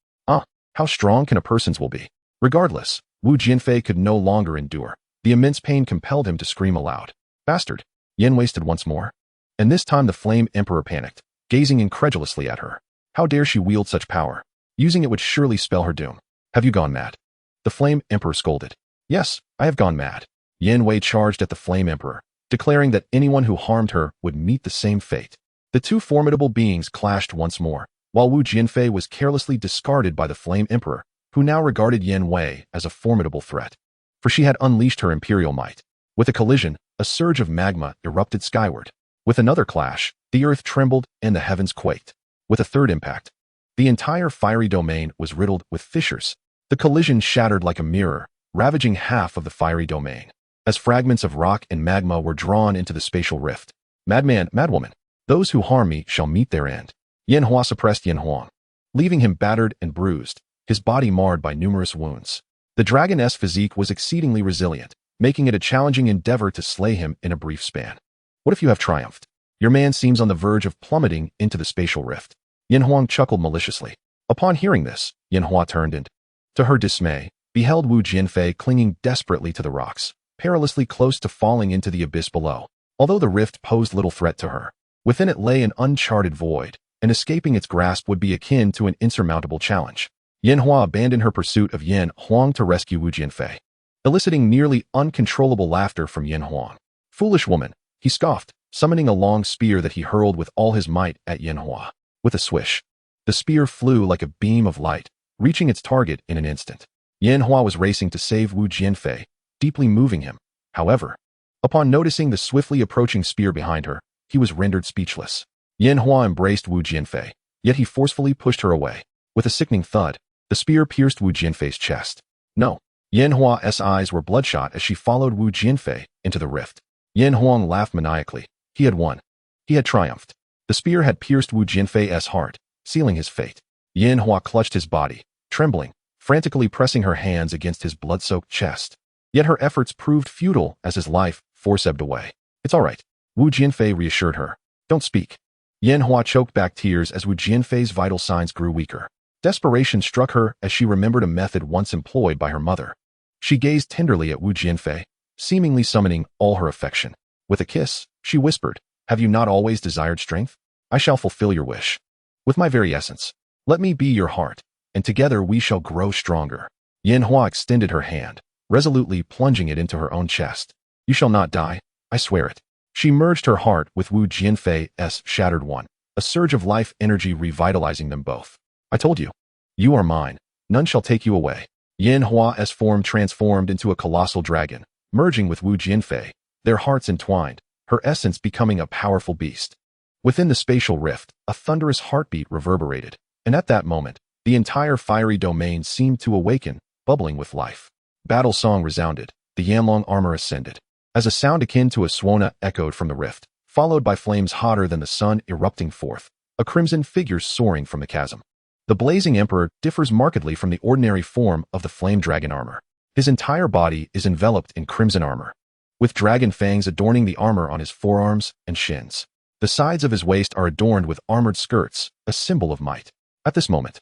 How strong can a person's will be? Regardless, Wu Jianfei could no longer endure. The immense pain compelled him to scream aloud. Bastard! Yen wasted once more. And this time the Flame Emperor panicked, gazing incredulously at her. How dare she wield such power? Using it would surely spell her doom. Have you gone mad? The Flame Emperor scolded. Yes, I have gone mad. Jianfei charged at the Flame Emperor, declaring that anyone who harmed her would meet the same fate. The two formidable beings clashed once more, while Wu Jianfei was carelessly discarded by the Flame Emperor, who now regarded Jianfei as a formidable threat. For she had unleashed her imperial might. With a collision, a surge of magma erupted skyward. With another clash, the earth trembled and the heavens quaked. With a third impact, the entire fiery domain was riddled with fissures. The collision shattered like a mirror, ravaging half of the fiery domain. As fragments of rock and magma were drawn into the spatial rift. Madman, madwoman, those who harm me shall meet their end. Yanhua suppressed Yanhuang, leaving him battered and bruised, his body marred by numerous wounds. The dragoness physique was exceedingly resilient, making it a challenging endeavor to slay him in a brief span. What if you have triumphed? Your man seems on the verge of plummeting into the spatial rift. Yanhuang chuckled maliciously. Upon hearing this, Yanhua turned and, to her dismay, beheld Wu Jianfei clinging desperately to the rocks, perilously close to falling into the abyss below. Although the rift posed little threat to her, within it lay an uncharted void, and escaping its grasp would be akin to an insurmountable challenge. Yanhua abandoned her pursuit of Yan Huang to rescue Wu Jianfei, eliciting nearly uncontrollable laughter from Yan Huang. Foolish woman, he scoffed, summoning a long spear that he hurled with all his might at Yanhua. With a swish, the spear flew like a beam of light, reaching its target in an instant. Yanhua was racing to save Wu Jianfei, deeply moving him. However, upon noticing the swiftly approaching spear behind her, he was rendered speechless. Yanhua embraced Wu Jianfei, yet he forcefully pushed her away. With a sickening thud, the spear pierced Wu Jianfei's chest. No. Yanhua's eyes were bloodshot as she followed Wu Jianfei into the rift. Yanhuang laughed maniacally. He had won. He had triumphed. The spear had pierced Wu Jianfei's heart, sealing his fate. Yanhua clutched his body, trembling, frantically pressing her hands against his blood-soaked chest. Yet her efforts proved futile as his life force ebbed away. It's all right. Wu Jianfei reassured her. Don't speak. Yanhua choked back tears as Wu Jianfei's vital signs grew weaker. Desperation struck her as she remembered a method once employed by her mother. She gazed tenderly at Wu Jianfei, seemingly summoning all her affection. With a kiss, she whispered, "Have you not always desired strength? I shall fulfill your wish. With my very essence, let me be your heart, and together we shall grow stronger." Yanhua extended her hand, resolutely plunging it into her own chest. "You shall not die, I swear it." She merged her heart with Wu Jianfei's shattered one, a surge of life energy revitalizing them both. "I told you. You are mine. None shall take you away." Yanhua's form transformed into a colossal dragon, merging with Wu Jianfei, their hearts entwined, her essence becoming a powerful beast. Within the spatial rift, a thunderous heartbeat reverberated, and at that moment, the entire fiery domain seemed to awaken, bubbling with life. Battle song resounded, the Yanlong armor ascended. As a sound akin to a swana echoed from the rift, followed by flames hotter than the sun erupting forth, a crimson figure soaring from the chasm. The blazing emperor differs markedly from the ordinary form of the flame dragon armor. His entire body is enveloped in crimson armor, with dragon fangs adorning the armor on his forearms and shins. The sides of his waist are adorned with armored skirts, a symbol of might. At this moment,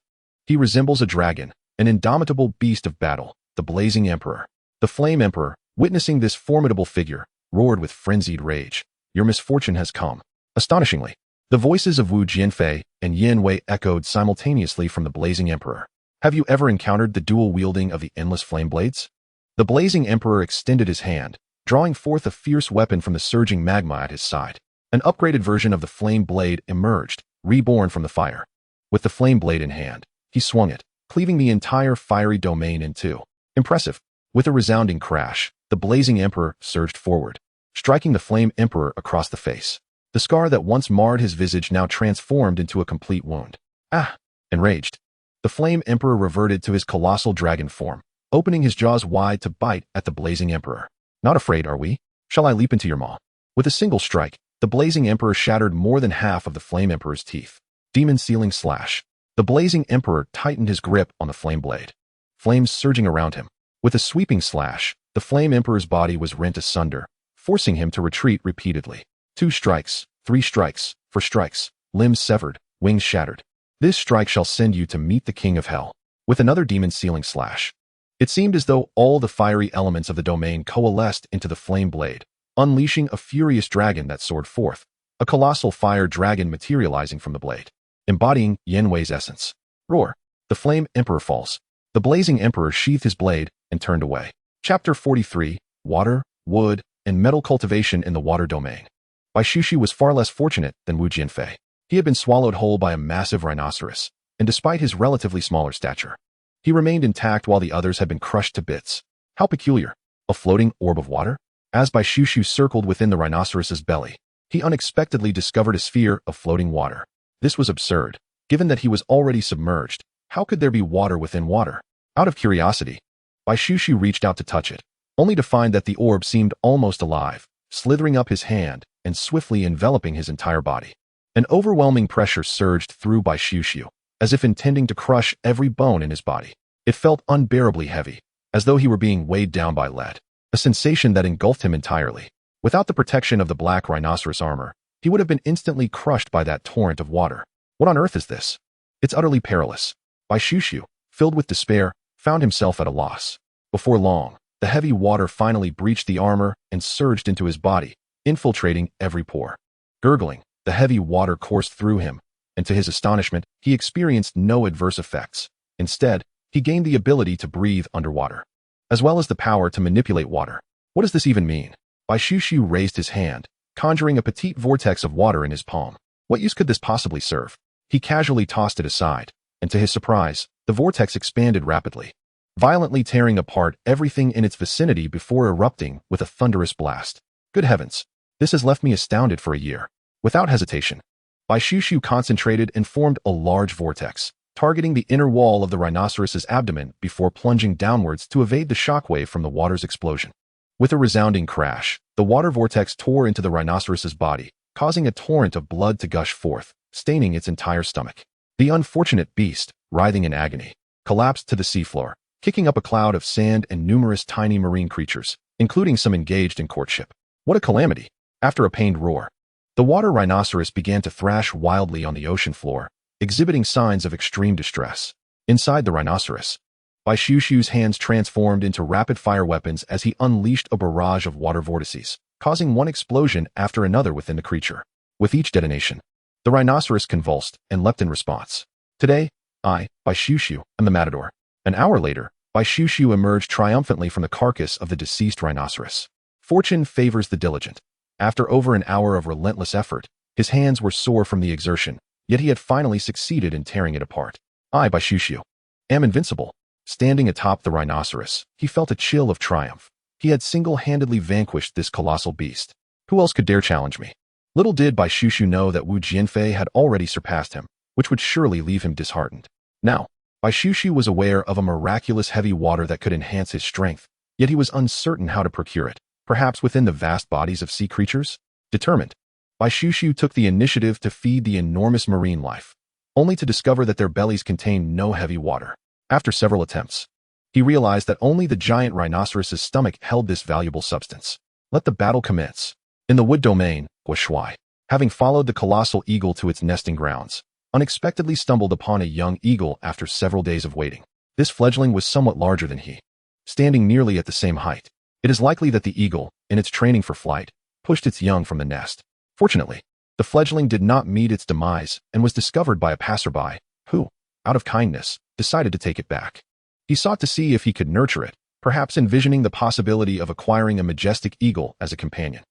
he resembles a dragon, an indomitable beast of battle, the blazing emperor. The flame emperor, witnessing this formidable figure, roared with frenzied rage. "Your misfortune has come." Astonishingly, the voices of Wu Jianfei and Yanwei echoed simultaneously from the blazing emperor. "Have you ever encountered the dual wielding of the endless flame blades?" The blazing emperor extended his hand, drawing forth a fierce weapon from the surging magma at his side. An upgraded version of the flame blade emerged, reborn from the fire. With the flame blade in hand, he swung it, cleaving the entire fiery domain in two. Impressive. With a resounding crash, the blazing emperor surged forward, striking the flame emperor across the face. The scar that once marred his visage now transformed into a complete wound. "Ah!" Enraged, the flame emperor reverted to his colossal dragon form, opening his jaws wide to bite at the blazing emperor. "Not afraid, are we? Shall I leap into your maw?" With a single strike, the blazing emperor shattered more than half of the flame emperor's teeth. Demon sealing slash. The blazing emperor tightened his grip on the flame blade, flames surging around him. With a sweeping slash, the flame emperor's body was rent asunder, forcing him to retreat repeatedly. 2 strikes, 3 strikes, 4 strikes, limbs severed, wings shattered. "This strike shall send you to meet the king of hell." With another demon sealing slash, it seemed as though all the fiery elements of the domain coalesced into the flame blade, unleashing a furious dragon that soared forth, a colossal fire dragon materializing from the blade, embodying Yanwei's essence. Roar! The flame emperor falls. The blazing emperor sheathed his blade and turned away. Chapter 43, Water, Wood, and Metal Cultivation in the Water Domain. Bai Shuxu was far less fortunate than Wu Jianfei. He had been swallowed whole by a massive rhinoceros, and despite his relatively smaller stature, he remained intact while the others had been crushed to bits. How peculiar. A floating orb of water? As Bai Shuxu circled within the rhinoceros's belly, he unexpectedly discovered a sphere of floating water. This was absurd. Given that he was already submerged, how could there be water within water? Out of curiosity, Bai Shuxu reached out to touch it, only to find that the orb seemed almost alive, slithering up his hand and swiftly enveloping his entire body. An overwhelming pressure surged through Bai Shuxu, as if intending to crush every bone in his body. It felt unbearably heavy, as though he were being weighed down by lead, a sensation that engulfed him entirely. Without the protection of the black rhinoceros armor, he would have been instantly crushed by that torrent of water. What on earth is this? It's utterly perilous. Bai Shuxu, filled with despair, found himself at a loss. Before long, the heavy water finally breached the armor and surged into his body, infiltrating every pore. Gurgling, the heavy water coursed through him, and to his astonishment, he experienced no adverse effects. Instead, he gained the ability to breathe underwater, as well as the power to manipulate water. What does this even mean? Bai Shuxu raised his hand, conjuring a petite vortex of water in his palm. What use could this possibly serve? He casually tossed it aside, and to his surprise, the vortex expanded rapidly, violently tearing apart everything in its vicinity before erupting with a thunderous blast. Good heavens, this has left me astounded for a year. Without hesitation, Bai Shuxu concentrated and formed a large vortex, targeting the inner wall of the rhinoceros's abdomen before plunging downwards to evade the shockwave from the water's explosion. With a resounding crash, the water vortex tore into the rhinoceros's body, causing a torrent of blood to gush forth, staining its entire stomach. The unfortunate beast, writhing in agony, collapsed to the seafloor, kicking up a cloud of sand and numerous tiny marine creatures, including some engaged in courtship. What a calamity! After a pained roar, the water rhinoceros began to thrash wildly on the ocean floor, exhibiting signs of extreme distress. Inside the rhinoceros, Bai Shuxu's hands transformed into rapid-fire weapons as he unleashed a barrage of water vortices, causing one explosion after another within the creature. With each detonation, the rhinoceros convulsed and leapt in response. Today, I, Bai Shuxu, am the matador. An hour later, Bai Shuxu emerged triumphantly from the carcass of the deceased rhinoceros. Fortune favors the diligent. After over an hour of relentless effort, his hands were sore from the exertion, yet he had finally succeeded in tearing it apart. I, Bai Shuxu, am invincible. Standing atop the rhinoceros, he felt a chill of triumph. He had single-handedly vanquished this colossal beast. Who else could dare challenge me? Little did Bai Shuxu know that Wu Jianfei had already surpassed him, which would surely leave him disheartened. Now, Bai Shuxu was aware of a miraculous heavy water that could enhance his strength, yet he was uncertain how to procure it, perhaps within the vast bodies of sea creatures? Determined, Bai Shuxu took the initiative to feed the enormous marine life, only to discover that their bellies contained no heavy water. After several attempts, he realized that only the giant rhinoceros's stomach held this valuable substance. Let the battle commence. In the wood domain, Guo, having followed the colossal eagle to its nesting grounds, unexpectedly stumbled upon a young eagle after several days of waiting. This fledgling was somewhat larger than he, standing nearly at the same height. It is likely that the eagle, in its training for flight, pushed its young from the nest. Fortunately, the fledgling did not meet its demise and was discovered by a passerby, who, out of kindness, decided to take it back. He sought to see if he could nurture it, perhaps envisioning the possibility of acquiring a majestic eagle as a companion.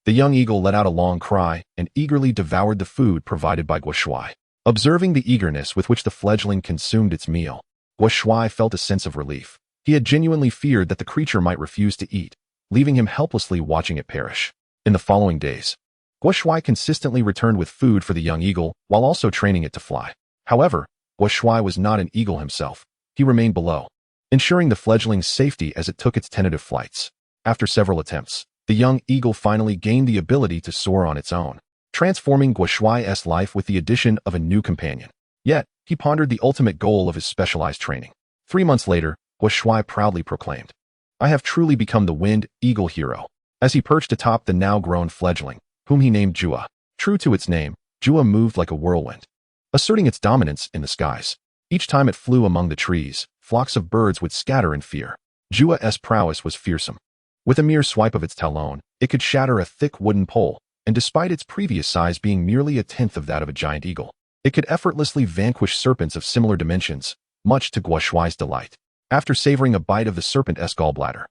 The young eagle let out a long cry and eagerly devoured the food provided by Guo. Observing the eagerness with which the fledgling consumed its meal, Guo felt a sense of relief. He had genuinely feared that the creature might refuse to eat, leaving him helplessly watching it perish. In the following days, Guo consistently returned with food for the young eagle while also training it to fly. However, Guo was not an eagle himself. He remained below, ensuring the fledgling's safety as it took its tentative flights. After several attempts, the young eagle finally gained the ability to soar on its own, transforming Guo's life with the addition of a new companion. Yet, he pondered the ultimate goal of his specialized training. 3 months later, Guo proudly proclaimed, "I have truly become the wind eagle hero," as he perched atop the now-grown fledgling, whom he named Jua. True to its name, Jua moved like a whirlwind, asserting its dominance in the skies. Each time it flew among the trees, flocks of birds would scatter in fear. Jua's prowess was fearsome. With a mere swipe of its talon, it could shatter a thick wooden pole, and despite its previous size being merely a tenth of that of a giant eagle, it could effortlessly vanquish serpents of similar dimensions, much to Guo's delight. After savoring a bite of the serpent's gallbladder,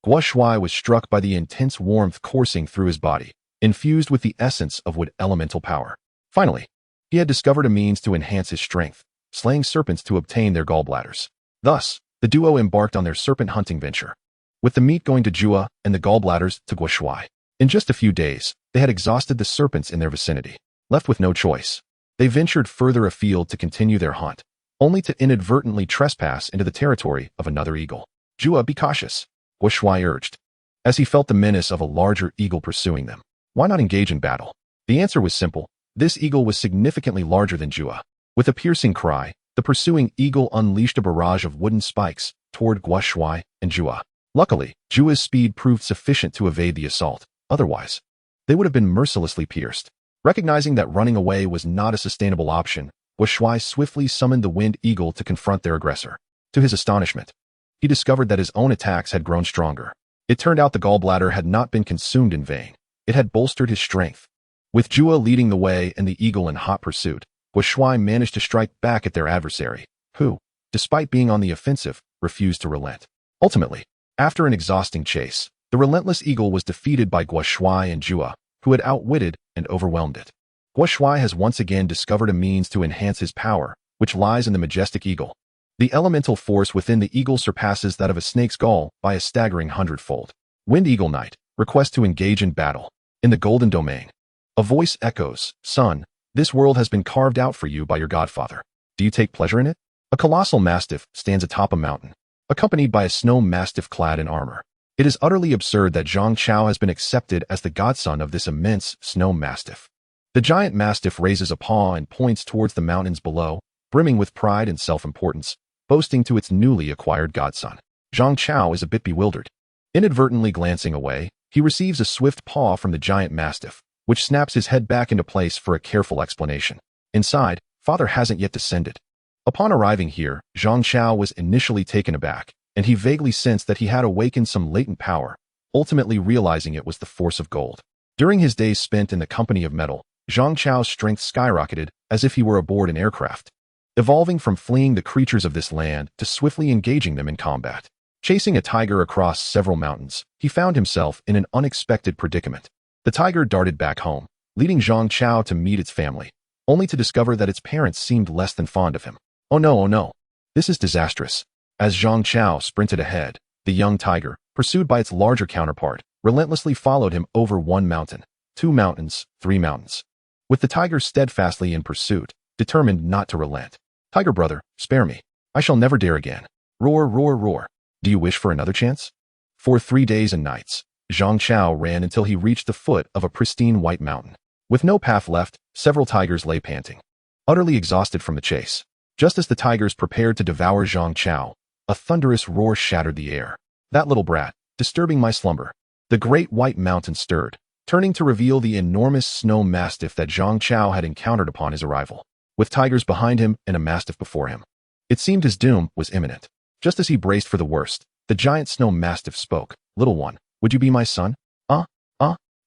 Guo Shuai was struck by the intense warmth coursing through his body, infused with the essence of wood elemental power. Finally, he had discovered a means to enhance his strength, slaying serpents to obtain their gallbladders. Thus, the duo embarked on their serpent hunting venture, with the meat going to Jua and the gallbladders to Guo Shuai. In just a few days, they had exhausted the serpents in their vicinity. Left with no choice, they ventured further afield to continue their hunt, only to inadvertently trespass into the territory of another eagle. Jua, be cautious, Guo Shuai urged, as he felt the menace of a larger eagle pursuing them. Why not engage in battle? The answer was simple. This eagle was significantly larger than Jua. With a piercing cry, the pursuing eagle unleashed a barrage of wooden spikes toward Guo Shuai and Jua. Luckily, Jua's speed proved sufficient to evade the assault. Otherwise, they would have been mercilessly pierced. Recognizing that running away was not a sustainable option, Guo Shuai swiftly summoned the wind eagle to confront their aggressor. To his astonishment, he discovered that his own attacks had grown stronger. It turned out the gallbladder had not been consumed in vain. It had bolstered his strength. With Jua leading the way and the eagle in hot pursuit, Guo Shuai managed to strike back at their adversary, who, despite being on the offensive, refused to relent. Ultimately, after an exhausting chase, the relentless eagle was defeated by Guo Shuai and Jua, who had outwitted and overwhelmed it. Guo Shuai has once again discovered a means to enhance his power, which lies in the majestic eagle. The elemental force within the eagle surpasses that of a snake's gall by a staggering hundredfold. Wind Eagle Knight, request to engage in battle. In the Golden Domain, a voice echoes, "Son, this world has been carved out for you by your godfather. Do you take pleasure in it?" A colossal mastiff stands atop a mountain, accompanied by a snow mastiff clad in armor. It is utterly absurd that Zhang Chao has been accepted as the godson of this immense snow mastiff. The giant mastiff raises a paw and points towards the mountains below, brimming with pride and self-importance, boasting to its newly acquired godson. Zhang Chao is a bit bewildered. Inadvertently glancing away, he receives a swift paw from the giant mastiff, which snaps his head back into place for a careful explanation. Inside, father hasn't yet descended. Upon arriving here, Zhang Chao was initially taken aback, and he vaguely sensed that he had awakened some latent power, ultimately realizing it was the force of gold. During his days spent in the company of metal, Zhang Chao's strength skyrocketed as if he were aboard an aircraft, evolving from fleeing the creatures of this land to swiftly engaging them in combat. Chasing a tiger across several mountains, he found himself in an unexpected predicament. The tiger darted back home, leading Zhang Chao to meet its family, only to discover that its parents seemed less than fond of him. Oh no, this is disastrous. As Zhang Chao sprinted ahead, the young tiger, pursued by its larger counterpart, relentlessly followed him over 1 mountain, 2 mountains, 3 mountains. With the tiger steadfastly in pursuit, determined not to relent. "Tiger brother, spare me. I shall never dare again. Roar, roar, roar. Do you wish for another chance?" For 3 days and nights, Zhang Chao ran until he reached the foot of a pristine white mountain. With no path left, several tigers lay panting, utterly exhausted from the chase. Just as the tigers prepared to devour Zhang Chao, a thunderous roar shattered the air. "That little brat, disturbing my slumber." The great white mountain stirred, turning to reveal the enormous snow mastiff that Zhang Chao had encountered upon his arrival. With tigers behind him and a mastiff before him, it seemed his doom was imminent. Just as he braced for the worst, the giant snow mastiff spoke. "Little one, would you be my son?"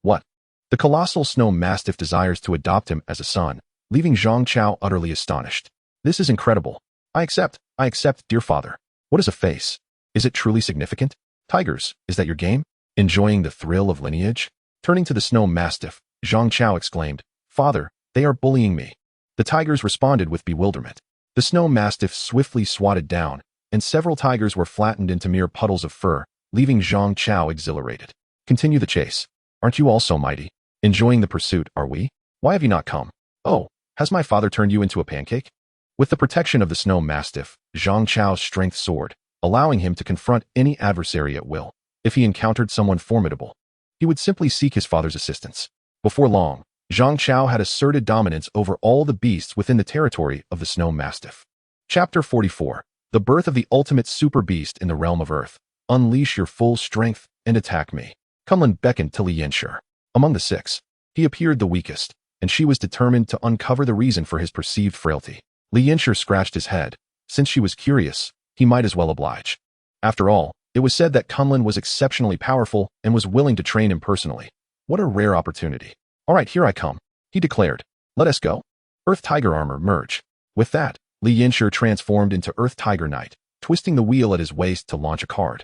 What? The colossal snow mastiff desires to adopt him as a son, leaving Zhang Chao utterly astonished. "This is incredible. I accept, dear father." What is a face? Is it truly significant? Tigers, is that your game? Enjoying the thrill of lineage? Turning to the snow mastiff, Zhang Chao exclaimed, "Father, they are bullying me." The tigers responded with bewilderment. The snow mastiff swiftly swatted down, and several tigers were flattened into mere puddles of fur, leaving Zhang Chao exhilarated. "Continue the chase. Aren't you all so mighty? Enjoying the pursuit, are we? Why have you not come? Oh, has my father turned you into a pancake?" With the protection of the snow mastiff, Zhang Chao's strength soared, allowing him to confront any adversary at will. If he encountered someone formidable, he would simply seek his father's assistance. Before long, Zhang Chao had asserted dominance over all the beasts within the territory of the snow mastiff. Chapter 44. The birth of the ultimate super beast in the realm of Earth. Unleash your full strength and attack me. Kunlun beckoned to Li Yanshi. Among the 6, he appeared the weakest, and she was determined to uncover the reason for his perceived frailty. Li Yanshi scratched his head. Since she was curious, he might as well oblige. After all, it was said that Kunlun was exceptionally powerful and was willing to train him personally. What a rare opportunity. "All right, here I come," he declared. "Let us go." Earth Tiger armor merge. With that, Li Yanshi transformed into Earth Tiger Knight, twisting the wheel at his waist to launch a card.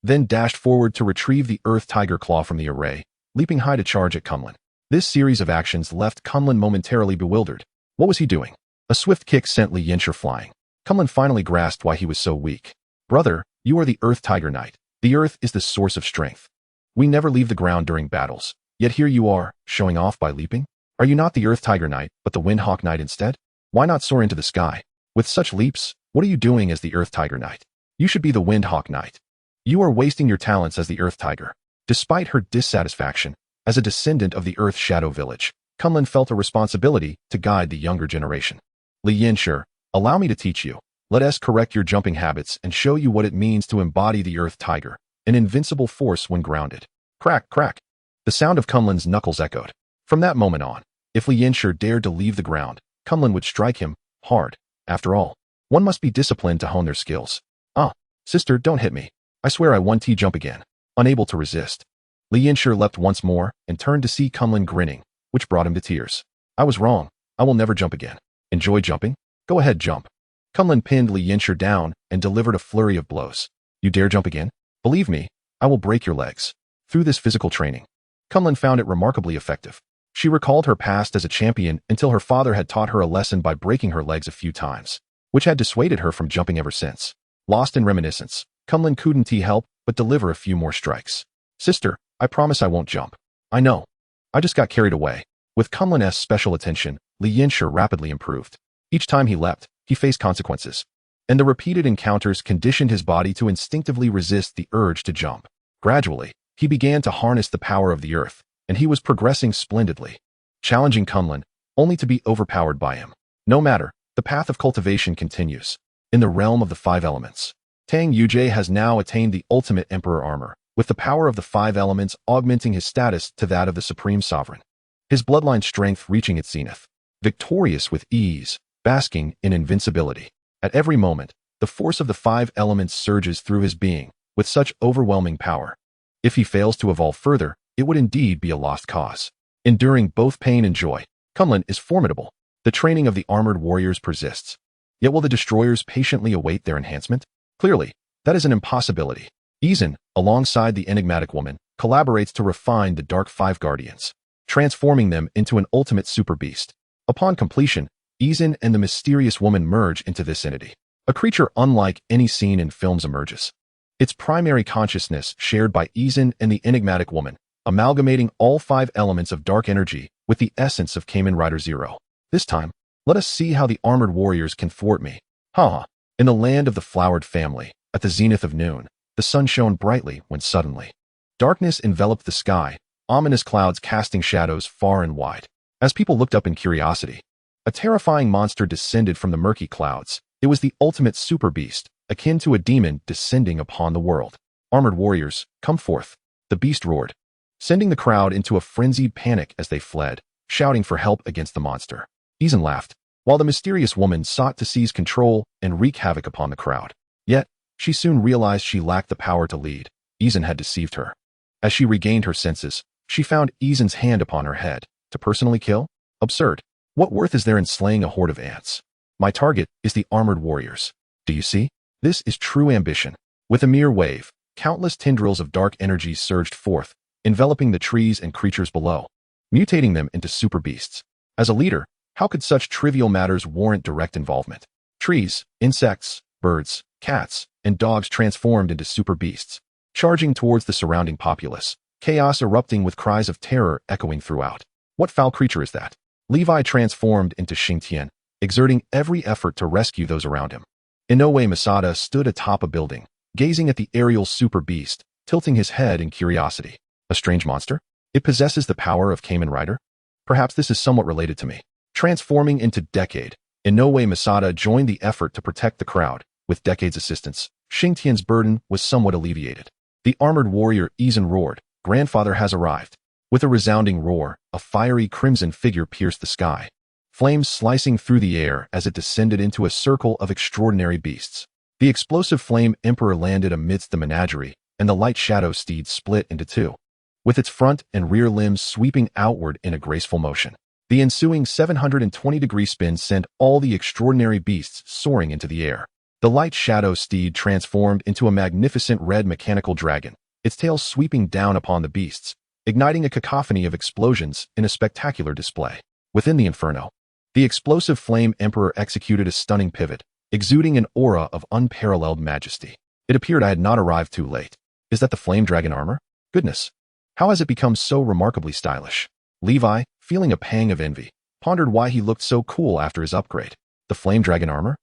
then dashed forward to retrieve the Earth Tiger Claw from the array, leaping high to charge at Kunlun. This series of actions left Kunlun momentarily bewildered. What was he doing? A swift kick sent Li Yinsher flying. Kunlun finally grasped why he was so weak. Brother, you are the Earth Tiger Knight. The Earth is the source of strength. We never leave the ground during battles. Yet here you are, showing off by leaping? Are you not the Earth Tiger Knight, but the Windhawk Knight instead? Why not soar into the sky? With such leaps, what are you doing as the Earth Tiger Knight? You should be the Windhawk Knight. You are wasting your talents as the Earth Tiger. Despite her dissatisfaction, as a descendant of the Earth Shadow Village, Kunlun felt a responsibility to guide the younger generation. Li Yinsher, allow me to teach you. Let us correct your jumping habits and show you what it means to embody the Earth Tiger, an invincible force when grounded. Crack, crack. The sound of Kunlun's knuckles echoed. From that moment on, if Li Yinsher dared to leave the ground, Kunlun would strike him hard. After all, one must be disciplined to hone their skills. Ah, sister, don't hit me. I swear I won't jump again. Unable to resist, Li Yinsher leapt once more and turned to see Kunlun grinning, which brought him to tears. I was wrong. I will never jump again. Enjoy jumping? Go ahead, jump. Kunlun pinned Li Yinsher down and delivered a flurry of blows. You dare jump again? Believe me, I will break your legs. Through this physical training, Kunlun found it remarkably effective. She recalled her past as a champion until her father had taught her a lesson by breaking her legs a few times, which had dissuaded her from jumping ever since. Lost in reminiscence, Kunlun couldn't help but deliver a few more strikes. Sister, I promise I won't jump. I know. I just got carried away. With Kunlun's special attention, Li Yinsher rapidly improved. Each time he leapt, he faced consequences, and the repeated encounters conditioned his body to instinctively resist the urge to jump. Gradually, he began to harness the power of the earth, and he was progressing splendidly, challenging Kunlun, only to be overpowered by him. No matter, the path of cultivation continues. In the realm of the five elements, Tang Yujie has now attained the ultimate emperor armor, with the power of the five elements augmenting his status to that of the supreme sovereign. His bloodline strength reaching its zenith. Victorious with ease, basking in invincibility. At every moment, the force of the five elements surges through his being, with such overwhelming power. If he fails to evolve further, it would indeed be a lost cause. Enduring both pain and joy, Kunlun is formidable. The training of the armored warriors persists. Yet will the destroyers patiently await their enhancement? Clearly, that is an impossibility. Izan, alongside the enigmatic woman, collaborates to refine the Dark Five Guardians, transforming them into an ultimate super beast. Upon completion, Izan and the mysterious woman merge into this entity. A creature unlike any seen in films emerges. Its primary consciousness shared by Izan and the enigmatic woman, amalgamating all five elements of dark energy with the essence of Kamen Rider Zero. This time, let us see how the armored warriors can thwart me. Ha! In the land of the flowered family, at the zenith of noon, the sun shone brightly when suddenly darkness enveloped the sky, ominous clouds casting shadows far and wide. As people looked up in curiosity, a terrifying monster descended from the murky clouds. It was the ultimate super beast, akin to a demon descending upon the world. Armored warriors, come forth. The beast roared, sending the crowd into a frenzied panic as they fled, shouting for help against the monster. Izan laughed, while the mysterious woman sought to seize control and wreak havoc upon the crowd. Yet, she soon realized she lacked the power to lead. Izan had deceived her. As she regained her senses, she found Izan's hand upon her head. To personally kill? Absurd. What worth is there in slaying a horde of ants? My target is the armored warriors. Do you see? This is true ambition. With a mere wave, countless tendrils of dark energies surged forth, enveloping the trees and creatures below, mutating them into super beasts. As a leader, how could such trivial matters warrant direct involvement? Trees, insects, birds, cats, and dogs transformed into super beasts, charging towards the surrounding populace, chaos erupting with cries of terror echoing throughout. What foul creature is that? Levi transformed into Xingtian, exerting every effort to rescue those around him. Inoue Masada stood atop a building, gazing at the aerial super beast, tilting his head in curiosity. A strange monster? It possesses the power of Kamen Rider? Perhaps this is somewhat related to me. Transforming into Decade, Inoue Masada joined the effort to protect the crowd. With Decade's assistance, Xingtian's burden was somewhat alleviated. The armored warrior Izan roared, "Grandfather has arrived." With a resounding roar, a fiery crimson figure pierced the sky, flames slicing through the air as it descended into a circle of extraordinary beasts. The explosive flame emperor landed amidst the menagerie, and the light shadow steed split into two, with its front and rear limbs sweeping outward in a graceful motion. The ensuing 720-degree spin sent all the extraordinary beasts soaring into the air. The light shadow steed transformed into a magnificent red mechanical dragon, its tail sweeping down upon the beasts, igniting a cacophony of explosions in a spectacular display. Within the inferno, the explosive flame emperor executed a stunning pivot, exuding an aura of unparalleled majesty. It appeared I had not arrived too late. Is that the flame dragon armor? Goodness! How has it become so remarkably stylish? Levi, feeling a pang of envy, pondered why he looked so cool after his upgrade. The flame dragon armor?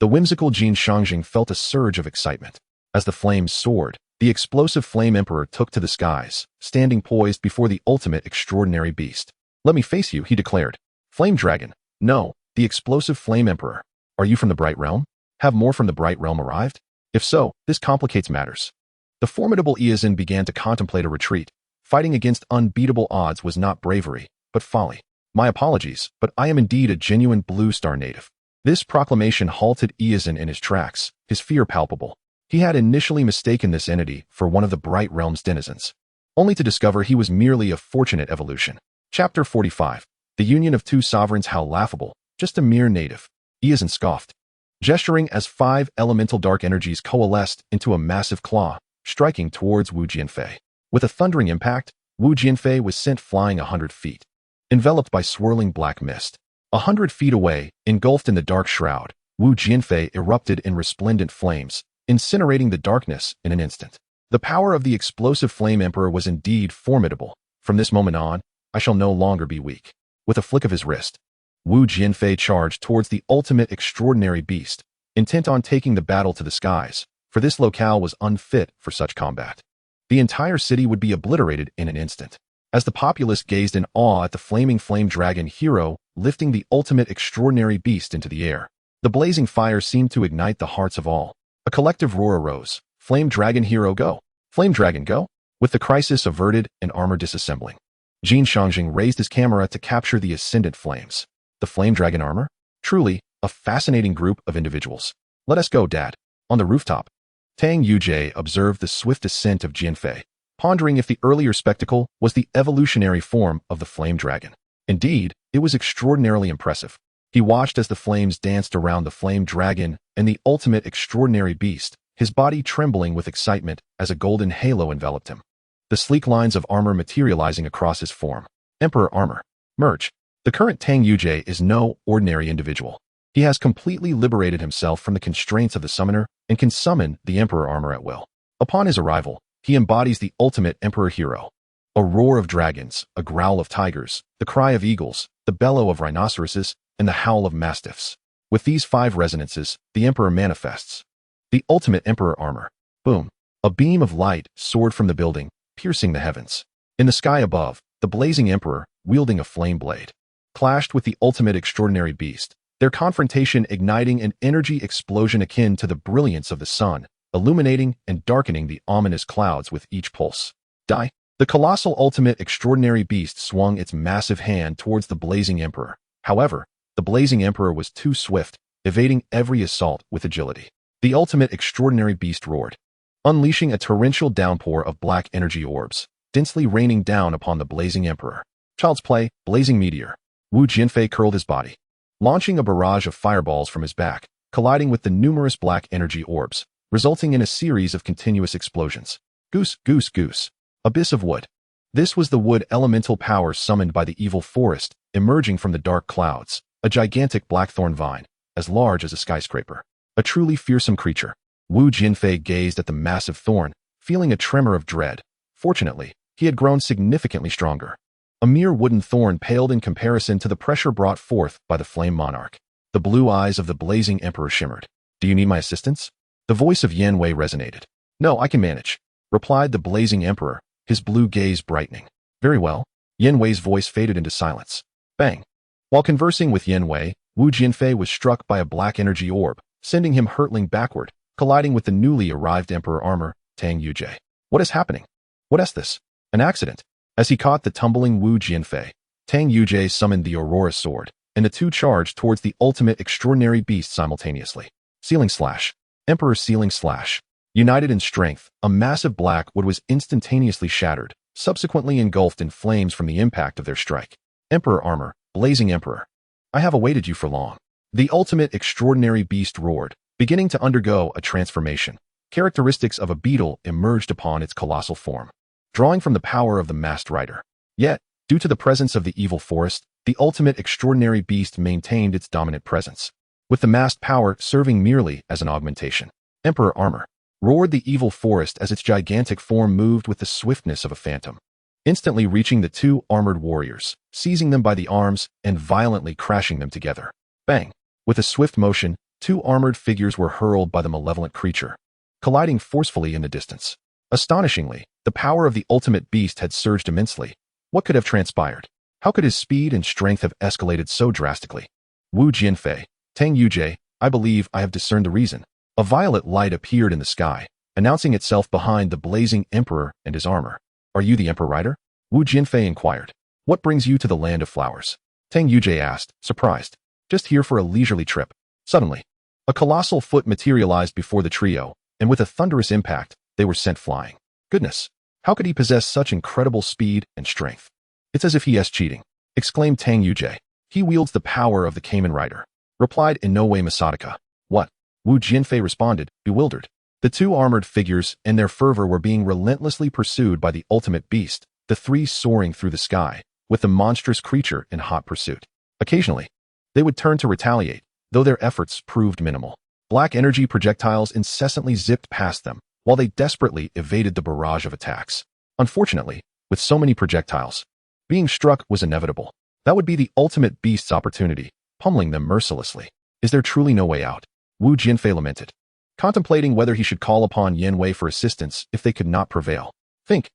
The whimsical Jin Shangjing felt a surge of excitement. As the flames soared, the explosive flame emperor took to the skies, standing poised before the ultimate extraordinary beast. Let me face you, he declared. Flame dragon. No, the explosive flame emperor. Are you from the Bright Realm? Have more from the Bright Realm arrived? If so, this complicates matters. The formidable Iazin began to contemplate a retreat. Fighting against unbeatable odds was not bravery, but folly. My apologies, but I am indeed a genuine Blue Star native. This proclamation halted Iazin in his tracks, his fear palpable. He had initially mistaken this entity for one of the Bright Realm's denizens, only to discover he was merely a fortunate evolution. Chapter 45. The union of two sovereigns, how laughable, just a mere native. Iazin scoffed, gesturing as 5 elemental dark energies coalesced into a massive claw, striking towards Wu Jianfei. With a thundering impact, Wu Jianfei was sent flying 100 feet, enveloped by swirling black mist. 100 feet away, engulfed in the dark shroud, Wu Jianfei erupted in resplendent flames, incinerating the darkness in an instant. The power of the explosive flame emperor was indeed formidable. From this moment on, I shall no longer be weak. With a flick of his wrist, Wu Jianfei charged towards the ultimate extraordinary beast, intent on taking the battle to the skies, for this locale was unfit for such combat. The entire city would be obliterated in an instant. As the populace gazed in awe at the flaming flame dragon hero lifting the ultimate extraordinary beast into the air, the blazing fire seemed to ignite the hearts of all. A collective roar arose. Flame dragon hero go! Flame dragon go! With the crisis averted and armor disassembling, Jin Shangjing raised his camera to capture the ascendant flames. The flame dragon armor? Truly, a fascinating group of individuals. Let us go, Dad. On the rooftop, Tang Yujie observed the swift ascent of Jianfei, pondering if the earlier spectacle was the evolutionary form of the flame dragon. Indeed, it was extraordinarily impressive. He watched as the flames danced around the flame dragon and the ultimate extraordinary beast, his body trembling with excitement as a golden halo enveloped him. The sleek lines of armor materializing across his form. Emperor armor. Merge. The current Tang Yujie is no ordinary individual. He has completely liberated himself from the constraints of the summoner and can summon the Emperor armor at will. Upon his arrival, he embodies the ultimate Emperor hero. A roar of dragons, a growl of tigers, the cry of eagles, the bellow of rhinoceroses, and the howl of mastiffs. With these 5 resonances, the Emperor manifests. The ultimate Emperor armor. Boom. A beam of light soared from the building, piercing the heavens. In the sky above, the blazing Emperor, wielding a flame blade, clashed with the ultimate extraordinary beast, their confrontation igniting an energy explosion akin to the brilliance of the sun, illuminating and darkening the ominous clouds with each pulse. Die. The colossal ultimate extraordinary beast swung its massive hand towards the blazing Emperor. However, the blazing Emperor was too swift, evading every assault with agility. The ultimate extraordinary beast roared, unleashing a torrential downpour of black energy orbs, densely raining down upon the blazing Emperor. Child's play, blazing meteor. Wu Jianfei curled his body, launching a barrage of fireballs from his back, colliding with the numerous black energy orbs, resulting in a series of continuous explosions. Goose, goose, goose. Abyss of wood. This was the wood elemental power summoned by the evil forest, emerging from the dark clouds, a gigantic blackthorn vine, as large as a skyscraper. A truly fearsome creature. Wu Jianfei gazed at the massive thorn, feeling a tremor of dread. Fortunately, he had grown significantly stronger. A mere wooden thorn paled in comparison to the pressure brought forth by the flame monarch. The blue eyes of the blazing Emperor shimmered. Do you need my assistance? The voice of Jianfei resonated. No, I can manage, replied the blazing Emperor, his blue gaze brightening. Very well. Jianfei's voice faded into silence. Bang. While conversing with Jianfei, Wu Jianfei was struck by a black energy orb, sending him hurtling backward, colliding with the newly arrived Emperor armor, Tang Yujie. What is happening? What is this? An accident. As he caught the tumbling Wu Jianfei, Tang Yujie summoned the Aurora Sword, and the two charged towards the ultimate extraordinary beast simultaneously. Sealing slash. Emperor sealing slash. United in strength, a massive black wood was instantaneously shattered, subsequently engulfed in flames from the impact of their strike. Emperor armor, blazing Emperor. I have awaited you for long. The ultimate extraordinary beast roared, beginning to undergo a transformation. Characteristics of a beetle emerged upon its colossal form, drawing from the power of the masked rider. Yet, due to the presence of the evil forest, the ultimate extraordinary beast maintained its dominant presence, with the masked power serving merely as an augmentation. Emperor Armor, roared the evil forest as its gigantic form moved with the swiftness of a phantom, instantly reaching the two armored warriors, seizing them by the arms and violently crashing them together. Bang! With a swift motion, two armored figures were hurled by the malevolent creature, colliding forcefully in the distance. Astonishingly, the power of the ultimate beast had surged immensely. What could have transpired? How could his speed and strength have escalated so drastically? Wu Jianfei, Tang Yujie, I believe I have discerned the reason. A violet light appeared in the sky, announcing itself behind the blazing emperor and his armor. Are you the emperor rider? Wu Jianfei inquired. What brings you to the land of flowers? Tang Yujie asked, surprised. Just here for a leisurely trip. Suddenly, a colossal foot materialized before the trio, and with a thunderous impact, they were sent flying. Goodness, how could he possess such incredible speed and strength? It's as if he is cheating, exclaimed Tang Yujie. He wields the power of the Cayman Rider, replied Inoue Masataka. What? Wu Jianfei responded, bewildered. The two armored figures and their fervor were being relentlessly pursued by the ultimate beast, the three soaring through the sky, with the monstrous creature in hot pursuit. Occasionally, they would turn to retaliate, though their efforts proved minimal. Black energy projectiles incessantly zipped past them, while they desperately evaded the barrage of attacks. Unfortunately, with so many projectiles, being struck was inevitable. That would be the ultimate beast's opportunity, pummeling them mercilessly. Is there truly no way out? Wu Jianfei lamented, contemplating whether he should call upon Yanwei for assistance if they could not prevail. Think,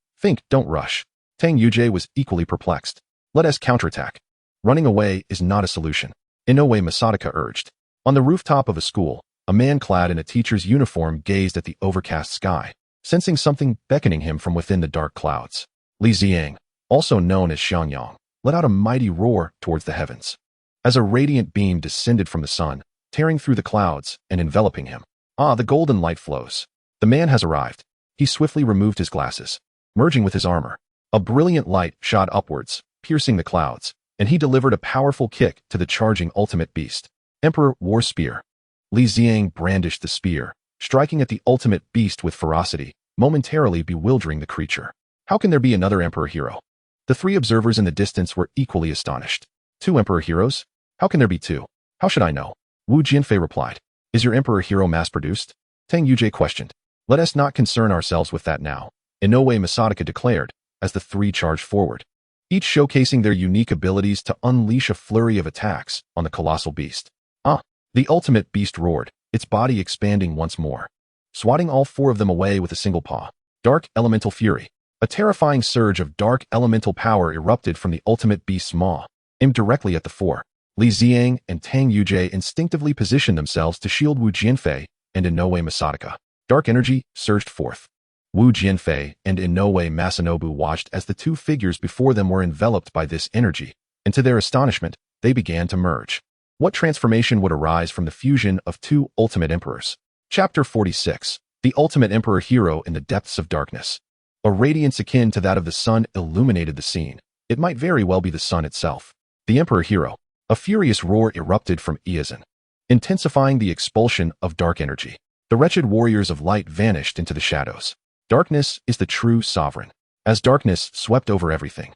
don't rush. Tang Yujie was equally perplexed. Let us counterattack. Running away is not a solution, Inoue Masataka urged. On the rooftop of a school, a man clad in a teacher's uniform gazed at the overcast sky, sensing something beckoning him from within the dark clouds. Li Ziang, also known as Xiangyang, let out a mighty roar towards the heavens, as a radiant beam descended from the sun, tearing through the clouds and enveloping him. Ah, the golden light flows. The man has arrived. He swiftly removed his glasses, merging with his armor. A brilliant light shot upwards, piercing the clouds, and he delivered a powerful kick to the charging ultimate beast. Emperor War Spear. Li Ziang brandished the spear, striking at the ultimate beast with ferocity, momentarily bewildering the creature. How can there be another emperor hero? The three observers in the distance were equally astonished. Two emperor heroes? How can there be two? How should I know? Wu Jianfei replied. Is your emperor hero mass-produced? Tang Yujie questioned. Let us not concern ourselves with that now, Inoue Masataka declared, as the three charged forward, each showcasing their unique abilities to unleash a flurry of attacks on the colossal beast. Ah! The ultimate beast roared, its body expanding once more, swatting all four of them away with a single paw. Dark Elemental Fury. A terrifying surge of dark elemental power erupted from the ultimate beast's maw, aimed directly at the four. Li Ziang and Tang Yujie instinctively positioned themselves to shield Wu Jianfei and Inoue Masataka. Dark energy surged forth. Wu Jianfei and Inoue Masanobu watched as the two figures before them were enveloped by this energy, and to their astonishment, they began to merge. What transformation would arise from the fusion of two ultimate emperors? Chapter 46. The Ultimate Emperor Hero in the Depths of Darkness. A radiance akin to that of the sun illuminated the scene. It might very well be the sun itself. The Emperor Hero. A furious roar erupted from Iazan, intensifying the expulsion of dark energy. The wretched warriors of light vanished into the shadows. Darkness is the true sovereign. As darkness swept over everything,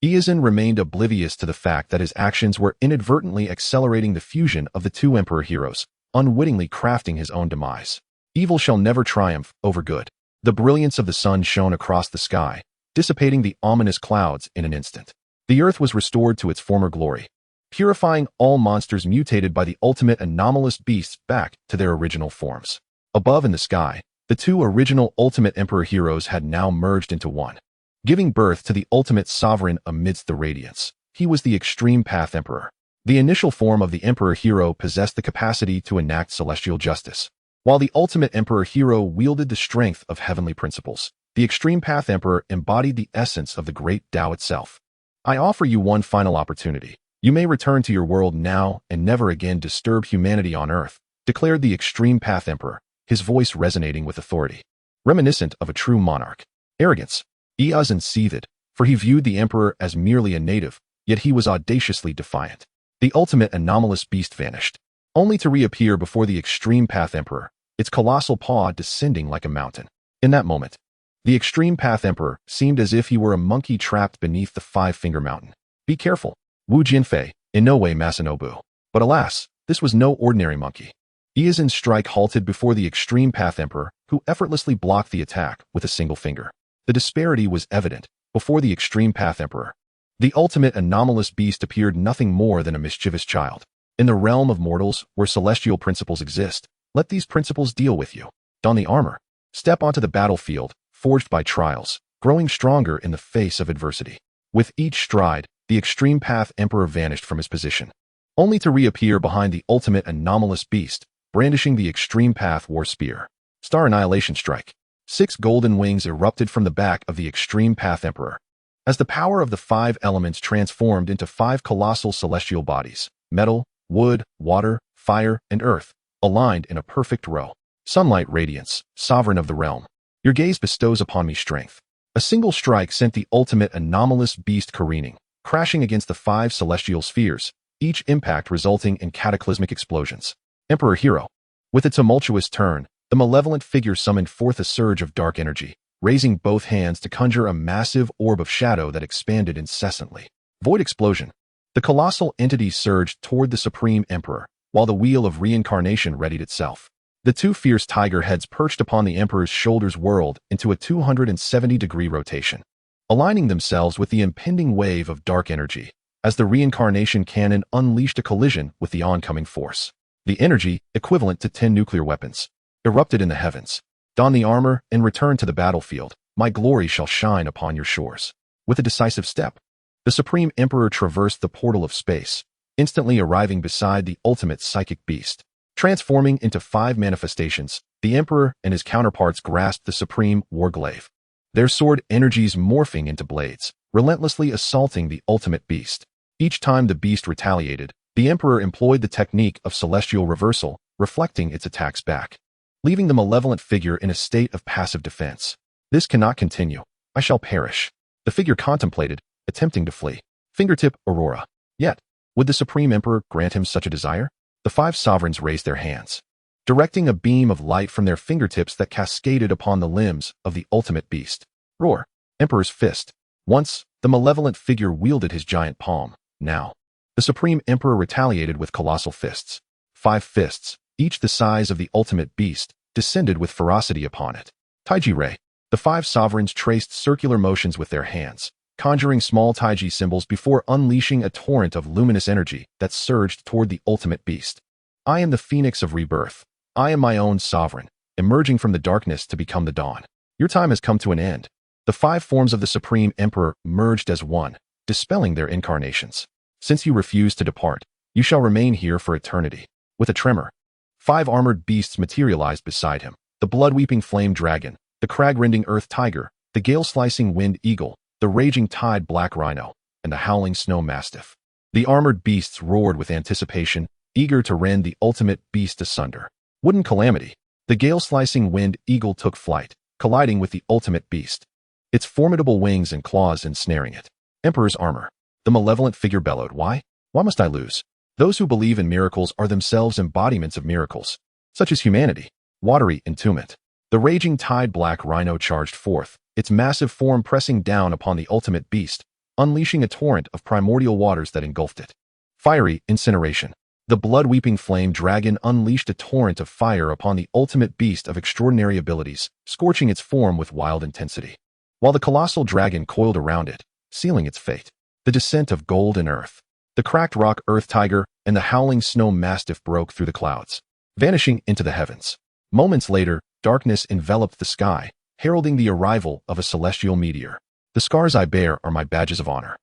Iazan remained oblivious to the fact that his actions were inadvertently accelerating the fusion of the two emperor heroes, unwittingly crafting his own demise. Evil shall never triumph over good. The brilliance of the sun shone across the sky, dissipating the ominous clouds in an instant. The earth was restored to its former glory, purifying all monsters mutated by the ultimate anomalous beasts back to their original forms. Above in the sky, the two original ultimate emperor heroes had now merged into one, giving birth to the ultimate sovereign amidst the radiance. He was the Extreme Path Emperor. The initial form of the emperor hero possessed the capacity to enact celestial justice, while the ultimate emperor hero wielded the strength of heavenly principles. The Extreme Path Emperor embodied the essence of the great Tao itself. I offer you one final opportunity. You may return to your world now and never again disturb humanity on Earth, declared the Extreme Path Emperor, his voice resonating with authority, reminiscent of a true monarch. Arrogance. Iazan seethed, for he viewed the emperor as merely a native, yet he was audaciously defiant. The ultimate anomalous beast vanished, only to reappear before the Extreme Path Emperor, its colossal paw descending like a mountain. In that moment, the Extreme Path Emperor seemed as if he were a monkey trapped beneath the five-finger mountain. Be careful, Wu Jianfei, in no way Masanobu. But alas, this was no ordinary monkey. Iyazen's strike halted before the Extreme Path Emperor, who effortlessly blocked the attack with a single finger. The disparity was evident before the Extreme Path Emperor. The ultimate anomalous beast appeared nothing more than a mischievous child. In the realm of mortals, where celestial principles exist, let these principles deal with you. Don the armor. Step onto the battlefield, forged by trials, growing stronger in the face of adversity. With each stride, the Extreme Path Emperor vanished from his position, only to reappear behind the ultimate anomalous beast, brandishing the Extreme Path War Spear. Star Annihilation Strike. 6 golden wings erupted from the back of the Extreme Path Emperor, as the power of the 5 elements transformed into 5 colossal celestial bodies: metal, wood, water, fire, and earth, aligned in a perfect row. Sunlight radiance, sovereign of the realm. Your gaze bestows upon me strength. A single strike sent the ultimate anomalous beast careening, crashing against the 5 celestial spheres, each impact resulting in cataclysmic explosions. Emperor Hero. With a tumultuous turn, the malevolent figure summoned forth a surge of dark energy, raising both hands to conjure a massive orb of shadow that expanded incessantly. Void Explosion. The colossal entity surged toward the Supreme Emperor, while the wheel of reincarnation readied itself. The 2 fierce tiger heads perched upon the Emperor's shoulders whirled into a 270-degree rotation, aligning themselves with the impending wave of dark energy, as the reincarnation cannon unleashed a collision with the oncoming force. The energy, equivalent to 10 nuclear weapons, erupted in the heavens. Don the armor and return to the battlefield. My glory shall shine upon your shores. With a decisive step, the Supreme Emperor traversed the portal of space, instantly arriving beside the ultimate psychic beast. Transforming into 5 manifestations, the Emperor and his counterparts grasped the Supreme Warglaive, their sword energies morphing into blades, relentlessly assaulting the ultimate beast. Each time the beast retaliated, the Emperor employed the technique of celestial reversal, reflecting its attacks back, leaving the malevolent figure in a state of passive defense. This cannot continue. I shall perish. The figure contemplated, attempting to flee. Fingertip Aurora. Yet, would the Supreme Emperor grant him such a desire? The 5 sovereigns raised their hands, directing a beam of light from their fingertips that cascaded upon the limbs of the ultimate beast. Roar. Emperor's Fist. Once, the malevolent figure wielded his giant palm. Now, the Supreme Emperor retaliated with colossal fists. 5 fists, each the size of the ultimate beast, descended with ferocity upon it. Taiji Ray. The 5 sovereigns traced circular motions with their hands, conjuring small Taiji symbols before unleashing a torrent of luminous energy that surged toward the ultimate beast. I am the phoenix of rebirth. I am my own sovereign, emerging from the darkness to become the dawn. Your time has come to an end. The 5 forms of the Supreme Emperor merged as one, dispelling their incarnations. Since you refuse to depart, you shall remain here for eternity. With a tremor, 5 armored beasts materialized beside him: the blood-weeping flame dragon, the crag-rending earth tiger, the gale-slicing wind eagle, the raging tide black rhino, and the howling snow mastiff. The armored beasts roared with anticipation, eager to rend the ultimate beast asunder. Wooden Calamity. The gale-slicing wind eagle took flight, colliding with the ultimate beast, its formidable wings and claws ensnaring it. Emperor's Armor. The malevolent figure bellowed, Why? Why must I lose? Those who believe in miracles are themselves embodiments of miracles, such as humanity. Watery Entombment. The raging tide black rhino charged forth, its massive form pressing down upon the ultimate beast, unleashing a torrent of primordial waters that engulfed it. Fiery Incineration. The blood-weeping flame dragon unleashed a torrent of fire upon the ultimate beast of extraordinary abilities, scorching its form with wild intensity, while the colossal dragon coiled around it, sealing its fate. The Descent of Gold and Earth. The cracked rock earth tiger and the howling snow mastiff broke through the clouds, vanishing into the heavens. Moments later, darkness enveloped the sky, heralding the arrival of a celestial meteor. The scars I bear are my badges of honor,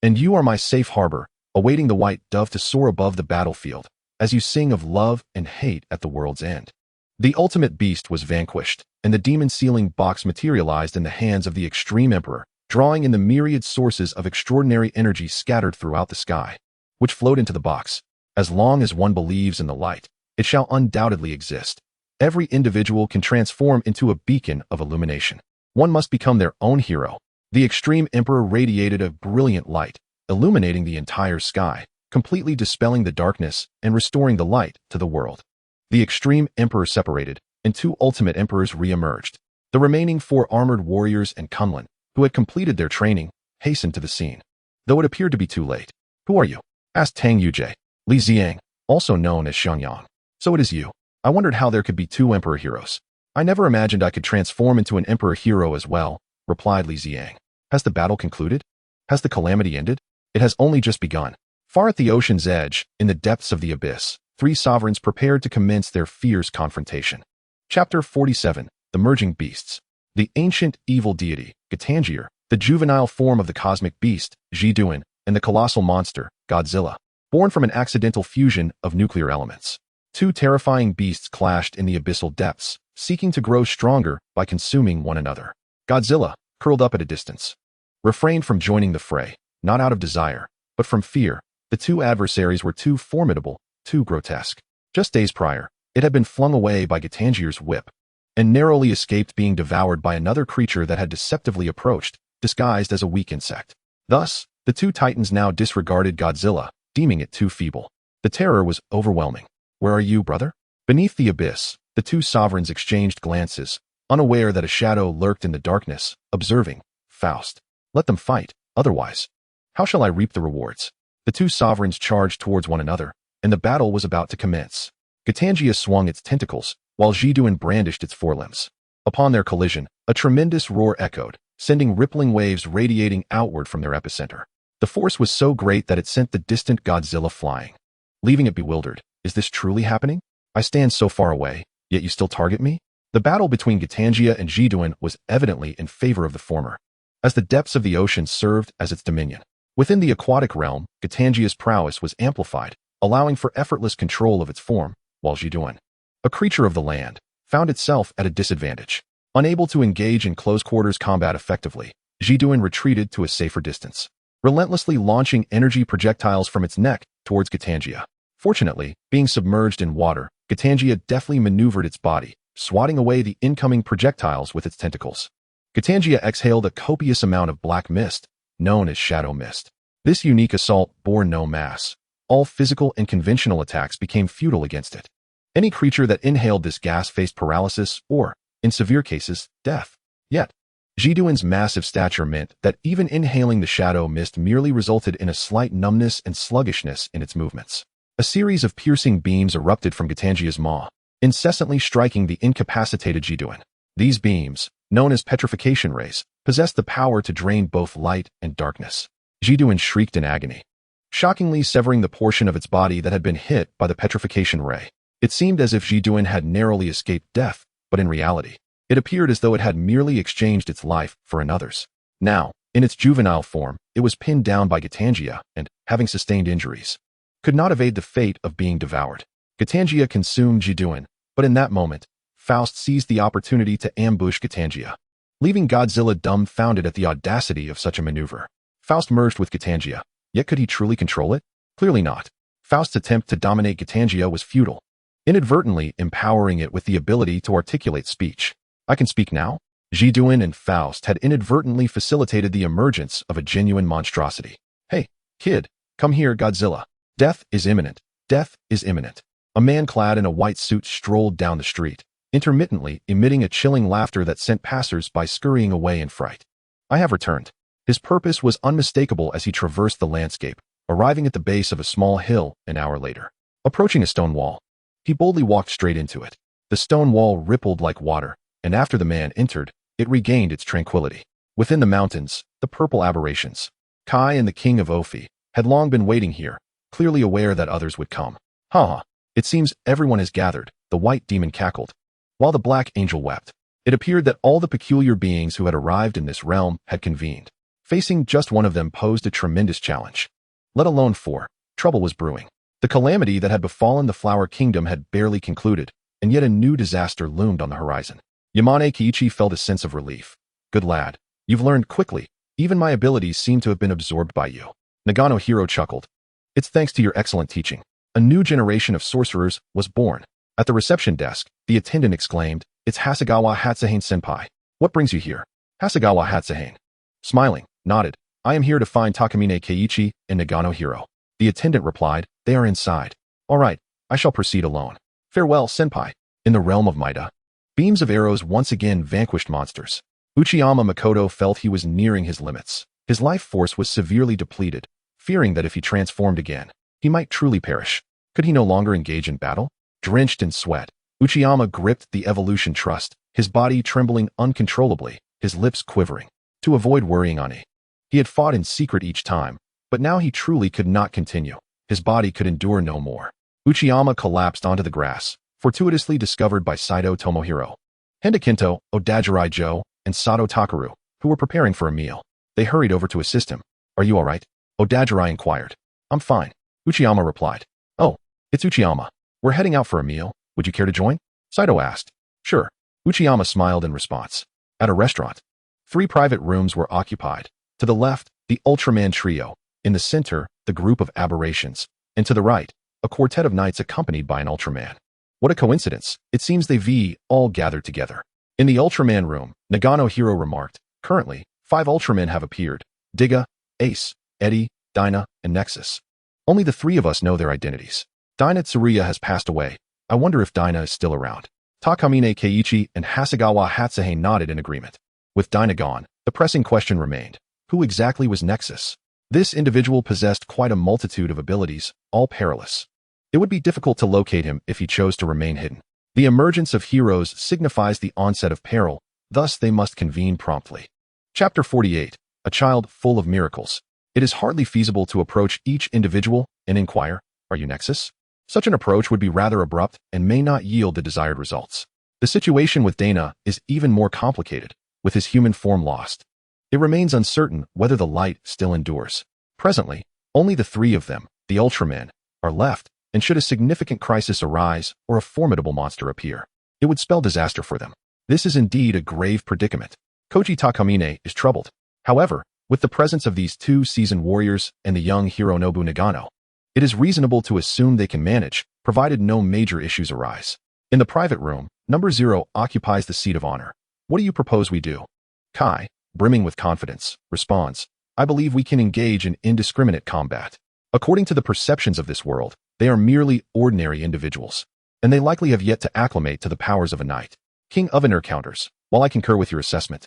and you are my safe harbor, awaiting the white dove to soar above the battlefield, as you sing of love and hate at the world's end. The ultimate beast was vanquished, and the demon sealing box materialized in the hands of the Extreme Emperor, drawing in the myriad sources of extraordinary energy scattered throughout the sky, which flowed into the box. As long as one believes in the light, it shall undoubtedly exist. Every individual can transform into a beacon of illumination. One must become their own hero. The Extreme Emperor radiated a brilliant light, illuminating the entire sky, completely dispelling the darkness and restoring the light to the world. The extreme emperor separated, and two ultimate emperors re-emerged. The remaining 4 armored warriors and Kunlun, who had completed their training, hastened to the scene. Though it appeared to be too late. "Who are you?" asked Tang Yujie. "Li Xiang, also known as Xiangyang." "So it is you. I wondered how there could be 2 emperor heroes. I never imagined I could transform into an emperor hero as well," replied Li Xiang. "Has the battle concluded? Has the calamity ended?" "It has only just begun." Far at the ocean's edge, in the depths of the abyss, 3 sovereigns prepared to commence their fierce confrontation. Chapter 47. The Merging Beasts. The ancient evil deity, Gitanjir, the juvenile form of the cosmic beast, Jiduan, and the colossal monster, Godzilla, born from an accidental fusion of nuclear elements. 2 terrifying beasts clashed in the abyssal depths, seeking to grow stronger by consuming one another. Godzilla, curled up at a distance, refrained from joining the fray, not out of desire, but from fear. The 2 adversaries were too formidable, too grotesque. Just days prior, it had been flung away by Gitanjir's whip, and narrowly escaped being devoured by another creature that had deceptively approached, disguised as a weak insect. Thus, the 2 titans now disregarded Godzilla, deeming it too feeble. The terror was overwhelming. "Where are you, brother?" Beneath the abyss, the 2 sovereigns exchanged glances, unaware that a shadow lurked in the darkness, observing. "Faust, let them fight, otherwise, how shall I reap the rewards?" The 2 sovereigns charged towards one another, and the battle was about to commence. Gitanjia swung its tentacles, while Jiduan brandished its forelimbs. Upon their collision, a tremendous roar echoed, sending rippling waves radiating outward from their epicenter. The force was so great that it sent the distant Godzilla flying, leaving it bewildered. "Is this truly happening? I stand so far away, yet you still target me?" The battle between Gitanjia and Jiduan was evidently in favor of the former, as the depths of the ocean served as its dominion. Within the aquatic realm, Gitanjia's prowess was amplified, allowing for effortless control of its form, while Jiduan, a creature of the land, found itself at a disadvantage. Unable to engage in close-quarters combat effectively, Jiduan retreated to a safer distance, relentlessly launching energy projectiles from its neck towards Gitanjia. Fortunately, being submerged in water, Gitanjia deftly maneuvered its body, swatting away the incoming projectiles with its tentacles. Gitanjia exhaled a copious amount of black mist, known as shadow mist. This unique assault bore no mass. All physical and conventional attacks became futile against it. Any creature that inhaled this gas faced paralysis or, in severe cases, death. Yet, Jiduan's massive stature meant that even inhaling the shadow mist merely resulted in a slight numbness and sluggishness in its movements. A series of piercing beams erupted from Gitanjia's maw, incessantly striking the incapacitated Jiduan. These beams, known as petrification rays, possessed the power to drain both light and darkness. Jiduan shrieked in agony, shockingly severing the portion of its body that had been hit by the petrification ray. It seemed as if Jiduan had narrowly escaped death, but in reality, it appeared as though it had merely exchanged its life for another's. Now, in its juvenile form, it was pinned down by Gitanjia and, having sustained injuries, could not evade the fate of being devoured. Gitanjia consumed Jiduan, but in that moment, Faust seized the opportunity to ambush Gitanjia, leaving Godzilla dumbfounded at the audacity of such a maneuver. Faust merged with Gitanjia, yet could he truly control it? Clearly not. Faust's attempt to dominate Gitanjia was futile, inadvertently empowering it with the ability to articulate speech. "I can speak now?" Jiduan and Faust had inadvertently facilitated the emergence of a genuine monstrosity. "Hey, kid, come here, Godzilla. Death is imminent. Death is imminent." A man clad in a white suit strolled down the street, intermittently emitting a chilling laughter that sent passers-by scurrying away in fright. "I have returned." His purpose was unmistakable as he traversed the landscape, arriving at the base of a small hill an hour later. Approaching a stone wall, he boldly walked straight into it. The stone wall rippled like water, and after the man entered, it regained its tranquility. Within the mountains, the purple aberrations, Kai and the king of Ophi, had long been waiting here, clearly aware that others would come. "Ha! It seems everyone has gathered," the white demon cackled, while the black angel wept. It appeared that all the peculiar beings who had arrived in this realm had convened. Facing just one of them posed a tremendous challenge. Let alone 4, trouble was brewing. The calamity that had befallen the Flower Kingdom had barely concluded, and yet a new disaster loomed on the horizon. Yamane Kiichi felt a sense of relief. "Good lad, you've learned quickly. Even my abilities seem to have been absorbed by you." Nagano Hiro chuckled. "It's thanks to your excellent teaching. A new generation of sorcerers was born." At the reception desk, the attendant exclaimed, "It's Hasegawa Hatsahane senpai. What brings you here?" Hasegawa Hatsahane, smiling, nodded. "I am here to find Takamine Keiichi and Nagano Hiro." The attendant replied, "They are inside." "All right, I shall proceed alone. Farewell, senpai." In the realm of Maida, beams of arrows once again vanquished monsters. Uchiyama Makoto felt he was nearing his limits. His life force was severely depleted, fearing that if he transformed again, he might truly perish. Could he no longer engage in battle? Drenched in sweat, Uchiyama gripped the evolution trust, his body trembling uncontrollably, his lips quivering. To avoid worrying Ani, he had fought in secret each time, but now he truly could not continue. His body could endure no more. Uchiyama collapsed onto the grass, fortuitously discovered by Saito Tomohiro, Hendakinto, Odajirai Joe, and Sato Takaru, who were preparing for a meal. They hurried over to assist him. "Are you all right?" Odajirai inquired. "I'm fine," Uchiyama replied. "Oh, it's Uchiyama. We're heading out for a meal. Would you care to join?" Saito asked. "Sure." Uchiyama smiled in response. At a restaurant, 3 private rooms were occupied. To the left, the Ultraman trio. In the center, the group of aberrations. And to the right, a quartet of knights accompanied by an Ultraman. What a coincidence. It seems they've all gathered together. In the Ultraman room, Nagano Hiro remarked, "Currently, 5 Ultramen have appeared. Tiga, Ace, Eddie, Dinah, and Nexus. Only the 3 of us know their identities. Dinah Tsuruya has passed away. I wonder if Dinah is still around." Takamine Keiichi and Hasegawa Hatsuhei nodded in agreement. With Dinah gone, the pressing question remained. Who exactly was Nexus? This individual possessed quite a multitude of abilities, all perilous. It would be difficult to locate him if he chose to remain hidden. The emergence of heroes signifies the onset of peril, thus they must convene promptly. Chapter 48. A child full of miracles. It is hardly feasible to approach each individual and inquire, "Are you Nexus?" Such an approach would be rather abrupt and may not yield the desired results. The situation with Dana is even more complicated, with his human form lost. It remains uncertain whether the light still endures. Presently, only the 3 of them, the Ultramen, are left, and should a significant crisis arise or a formidable monster appear, it would spell disaster for them. This is indeed a grave predicament. Koji Takamine is troubled. However, with the presence of these 2 seasoned warriors and the young Hironobu Nagano, it is reasonable to assume they can manage, provided no major issues arise. In the private room, number 0 occupies the seat of honor. "What do you propose we do?" Kai, brimming with confidence, responds, "I believe we can engage in indiscriminate combat. According to the perceptions of this world, they are merely ordinary individuals, and they likely have yet to acclimate to the powers of a knight." King Ovener counters, "While I concur with your assessment,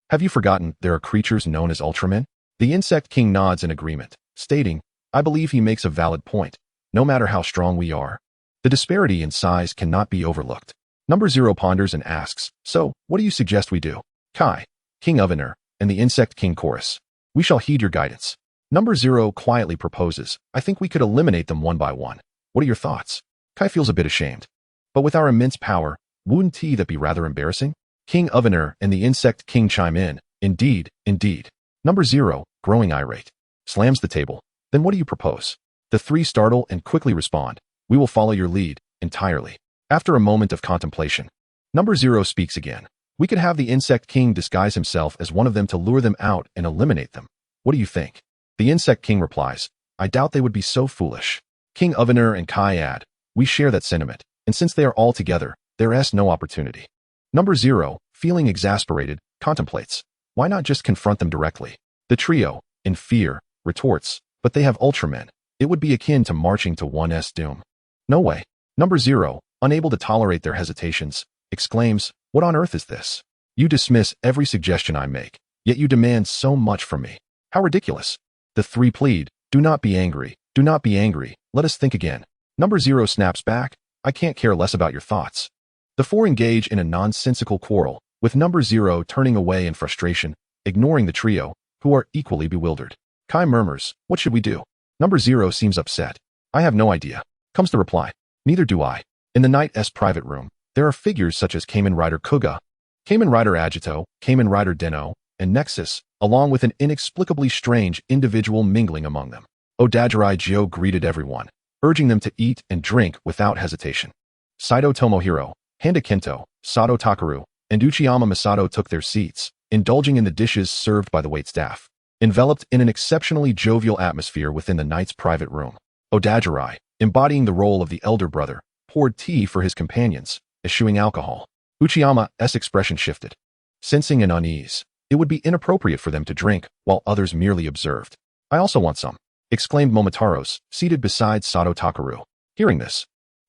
have you forgotten there are creatures known as Ultramen?" The Insect King nods in agreement, stating, "I believe he makes a valid point. No matter how strong we are, the disparity in size cannot be overlooked." Number 0 ponders and asks, "So, what do you suggest we do?" Kai, King Ovener, and the Insect King chorus, "We shall heed your guidance." Number 0 quietly proposes, "I think we could eliminate them one by one. What are your thoughts?" Kai feels a bit ashamed. "But with our immense power, wouldn't that be rather embarrassing?" King Ovener and the Insect King chime in, "Indeed, indeed." Number 0, growing irate, slams the table. "Then what do you propose?" The 3 startle and quickly respond, "We will follow your lead, entirely." After a moment of contemplation, number 0 speaks again. "We could have the Insect King disguise himself as one of them to lure them out and eliminate them. What do you think?" The Insect King replies, "I doubt they would be so foolish." King Ovener and Kai add, "We share that sentiment, and since they are all together, there is no opportunity." Number 0, feeling exasperated, contemplates, "Why not just confront them directly?" The trio, in fear, retorts, "But they have Ultramen. It would be akin to marching to one's doom." "No way." Number 0, unable to tolerate their hesitations, exclaims, "What on earth is this? You dismiss every suggestion I make, yet you demand so much from me. How ridiculous." The 3 plead, "Do not be angry. Do not be angry. Let us think again." Number 0 snaps back, "I can't care less about your thoughts." The 4 engage in a nonsensical quarrel, with number 0 turning away in frustration, ignoring the trio, who are equally bewildered. Kai murmurs, "What should we do?" Number 0 seems upset. "I have no idea," comes the reply. "Neither do I." In the Knight's private room, there are figures such as Kamen Rider Kuga, Kamen Rider Agito, Kamen Rider Denno, and Nexus, along with an inexplicably strange individual mingling among them. Odajirai Joe greeted everyone, urging them to eat and drink without hesitation. Saito Tomohiro, Handa Kento, Sato Takaru, and Uchiyama Masato took their seats, indulging in the dishes served by the waitstaff. Enveloped in an exceptionally jovial atmosphere within the Knight's private room, Odajirai, embodying the role of the elder brother, poured tea for his companions, eschewing alcohol. Uchiyama's expression shifted. Sensing an unease, it would be inappropriate for them to drink, while others merely observed. "I also want some." exclaimed Momotaro's, seated beside Sato Takaru. Hearing this,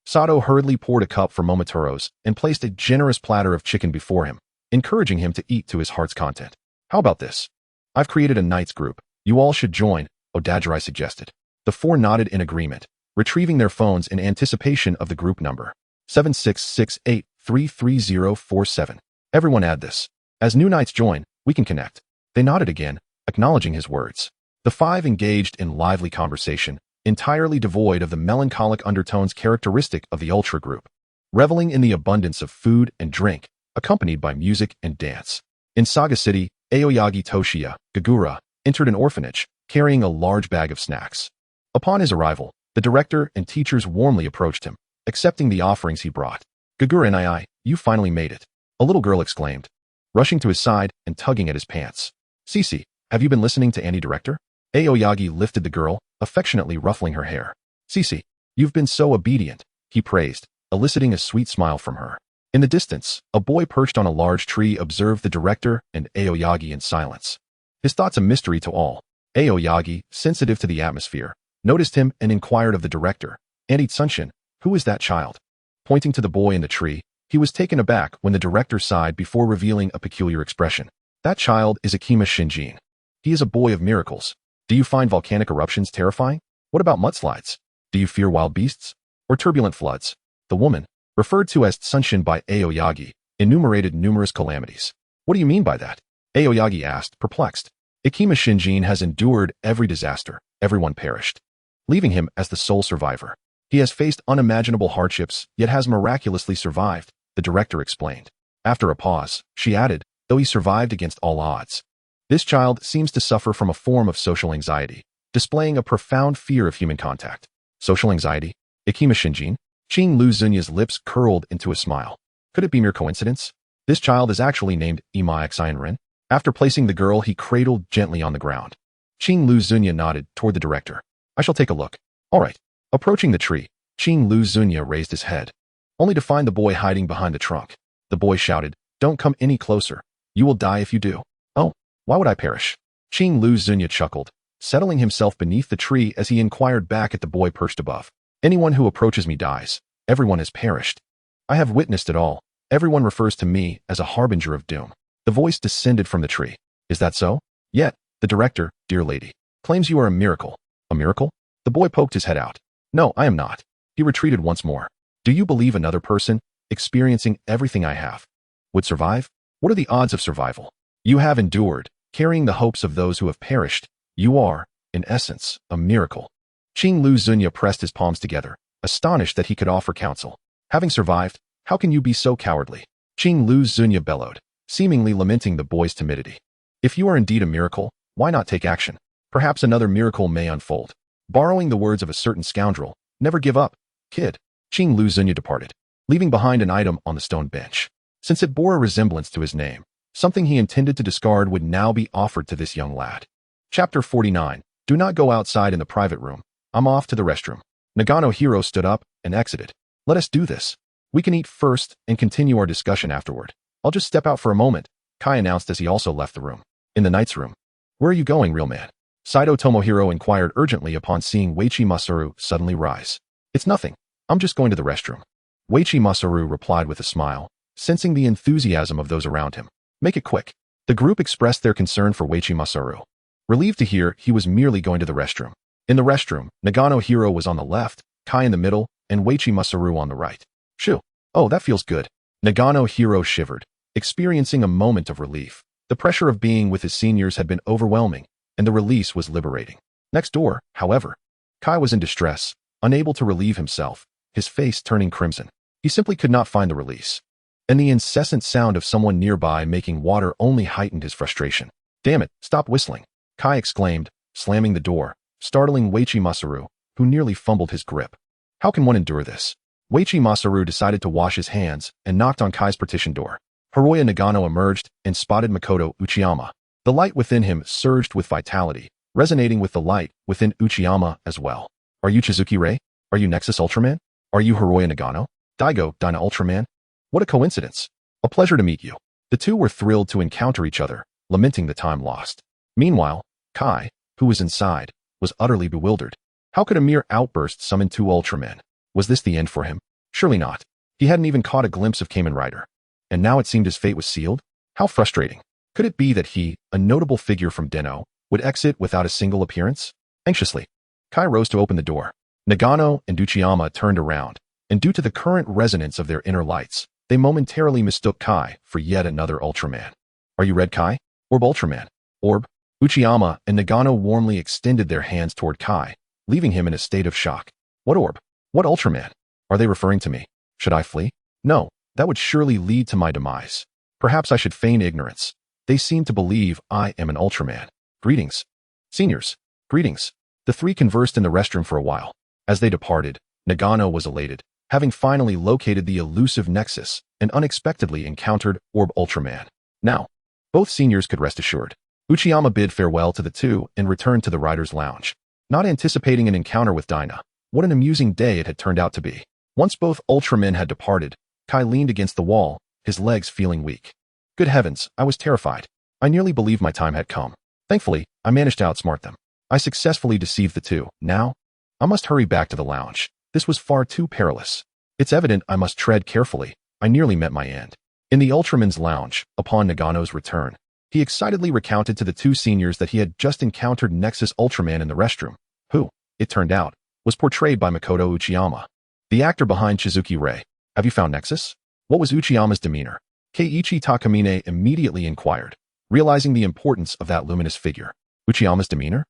Sato hurriedly poured a cup for Momotaro's and placed a generous platter of chicken before him, encouraging him to eat to his heart's content. How about this? I've created a knights group. You all should join, Odajirai suggested. The four nodded in agreement, retrieving their phones in anticipation of the group number. 7668-33047. Everyone add this. As new knights join, we can connect. They nodded again, acknowledging his words. The five engaged in lively conversation, entirely devoid of the melancholic undertones characteristic of the Ultra group, reveling in the abundance of food and drink, accompanied by music and dance. In Saga City, Aoyagi Toshiya, Gagura, entered an orphanage, carrying a large bag of snacks. Upon his arrival, the director and teachers warmly approached him, accepting the offerings he brought. Gagura, you finally made it, a little girl exclaimed, rushing to his side and tugging at his pants. Cici, have you been listening to Andy Director? Aoyagi lifted the girl, affectionately ruffling her hair. Cici, you've been so obedient, he praised, eliciting a sweet smile from her. In the distance, a boy perched on a large tree observed the director and Aoyagi in silence. His thoughts a mystery to all. Aoyagi, sensitive to the atmosphere, noticed him and inquired of the director, Andy Tsunshin, who is that child? Pointing to the boy in the tree, he was taken aback when the director sighed before revealing a peculiar expression. That child is Akima Shinjin. He is a boy of miracles. Do you find volcanic eruptions terrifying? What about mudslides? Do you fear wild beasts? Or turbulent floods? The woman, referred to as Tsunshin by Aoyagi, enumerated numerous calamities. What do you mean by that? Aoyagi asked, perplexed. Akima Shinjin has endured every disaster. Everyone perished, leaving him as the sole survivor. He has faced unimaginable hardships, yet has miraculously survived, the director explained. After a pause, she added, though he survived against all odds. This child seems to suffer from a form of social anxiety, displaying a profound fear of human contact. Social anxiety? Akima Shinjin? Qing Lu Zunya's lips curled into a smile. Could it be mere coincidence? This child is actually named Ima Xian Ren. After placing the girl, he cradled gently on the ground. Qing Lu Zunya nodded toward the director. I shall take a look. All right. Approaching the tree, Qing Lu Zunya raised his head, only to find the boy hiding behind the trunk. The boy shouted, don't come any closer. You will die if you do. Oh, why would I perish? Qing Lu Zunya chuckled, settling himself beneath the tree as he inquired back at the boy perched above. Anyone who approaches me dies. Everyone has perished. I have witnessed it all. Everyone refers to me as a harbinger of doom. The voice descended from the tree. Is that so? Yet, the director, dear lady, claims you are a miracle. A miracle? The boy poked his head out. No, I am not. He retreated once more. Do you believe another person, experiencing everything I have, would survive? What are the odds of survival? You have endured, carrying the hopes of those who have perished. You are, in essence, a miracle. Qing Lu Zunya pressed his palms together, astonished that he could offer counsel. Having survived, how can you be so cowardly? Qing Lu Zunya bellowed, seemingly lamenting the boy's timidity. If you are indeed a miracle, why not take action? Perhaps another miracle may unfold. Borrowing the words of a certain scoundrel, never give up, kid. Qing Lu Zunya departed, leaving behind an item on the stone bench. Since it bore a resemblance to his name, something he intended to discard would now be offered to this young lad. Chapter 49. Do not go outside in the private room. I'm off to the restroom. Nagano Hiro stood up and exited. Let us do this. We can eat first and continue our discussion afterward. I'll just step out for a moment, Kai announced as he also left the room. In the knight's room. Where are you going, real man? Saito Tomohiro inquired urgently upon seeing Weichi Masaru suddenly rise. It's nothing. I'm just going to the restroom. Weichi Masaru replied with a smile, sensing the enthusiasm of those around him. Make it quick. The group expressed their concern for Weichi Masaru, relieved to hear he was merely going to the restroom. In the restroom, Nagano Hiro was on the left, Kai in the middle, and Weichi Masaru on the right. Shoo. Oh, that feels good. Nagano Hiro shivered, experiencing a moment of relief. The pressure of being with his seniors had been overwhelming, and the release was liberating. Next door, however, Kai was in distress, unable to relieve himself, his face turning crimson. He simply could not find the release. And the incessant sound of someone nearby making water only heightened his frustration. Damn it, stop whistling, Kai exclaimed, slamming the door, startling Weichi Masaru, who nearly fumbled his grip. How can one endure this? Weichi Masaru decided to wash his hands and knocked on Kai's partition door. Hiroya Nagano emerged and spotted Makoto Uchiyama. The light within him surged with vitality, resonating with the light within Uchiyama as well. Are you Chizuki Rei? Are you Nexus Ultraman? Are you Hiroya Nagano? Daigo, Dyna Ultraman? What a coincidence. A pleasure to meet you. The two were thrilled to encounter each other, lamenting the time lost. Meanwhile, Kai, who was inside, was utterly bewildered. How could a mere outburst summon 2 Ultramen? Was this the end for him? Surely not. He hadn't even caught a glimpse of Kamen Rider. And now it seemed his fate was sealed? How frustrating. Could it be that he, a notable figure from Den-O, would exit without a single appearance? Anxiously, Kai rose to open the door. Nagano and Uchiyama turned around, and due to the current resonance of their inner lights, they momentarily mistook Kai for yet another Ultraman. Are you Red Kai? Orb Ultraman. Orb? Uchiyama and Nagano warmly extended their hands toward Kai, leaving him in a state of shock. What orb? What Ultraman? Are they referring to me? Should I flee? No, that would surely lead to my demise. Perhaps I should feign ignorance. They seem to believe I am an Ultraman. Greetings. Seniors. Greetings. The 3 conversed in the restroom for a while. As they departed, Nagano was elated, having finally located the elusive nexus and unexpectedly encountered Orb Ultraman. Now, both seniors could rest assured. Uchiyama bid farewell to the 2 and returned to the Rider's Lounge. Not anticipating an encounter with Dinah, what an amusing day it had turned out to be. Once both Ultramen had departed, Kai leaned against the wall, his legs feeling weak. Good heavens, I was terrified. I nearly believed my time had come. Thankfully, I managed to outsmart them. I successfully deceived the 2. Now, I must hurry back to the lounge. This was far too perilous. It's evident I must tread carefully. I nearly met my end. In the Ultraman's lounge, upon Nagano's return, he excitedly recounted to the 2 seniors that he had just encountered Nexus Ultraman in the restroom, who, it turned out, was portrayed by Makoto Uchiyama, the actor behind Shizuki Rei. Have you found Nexus? What was Uchiyama's demeanor? Keiichi Takamine immediately inquired, realizing the importance of that luminous figure. Uchiyama's demeanor?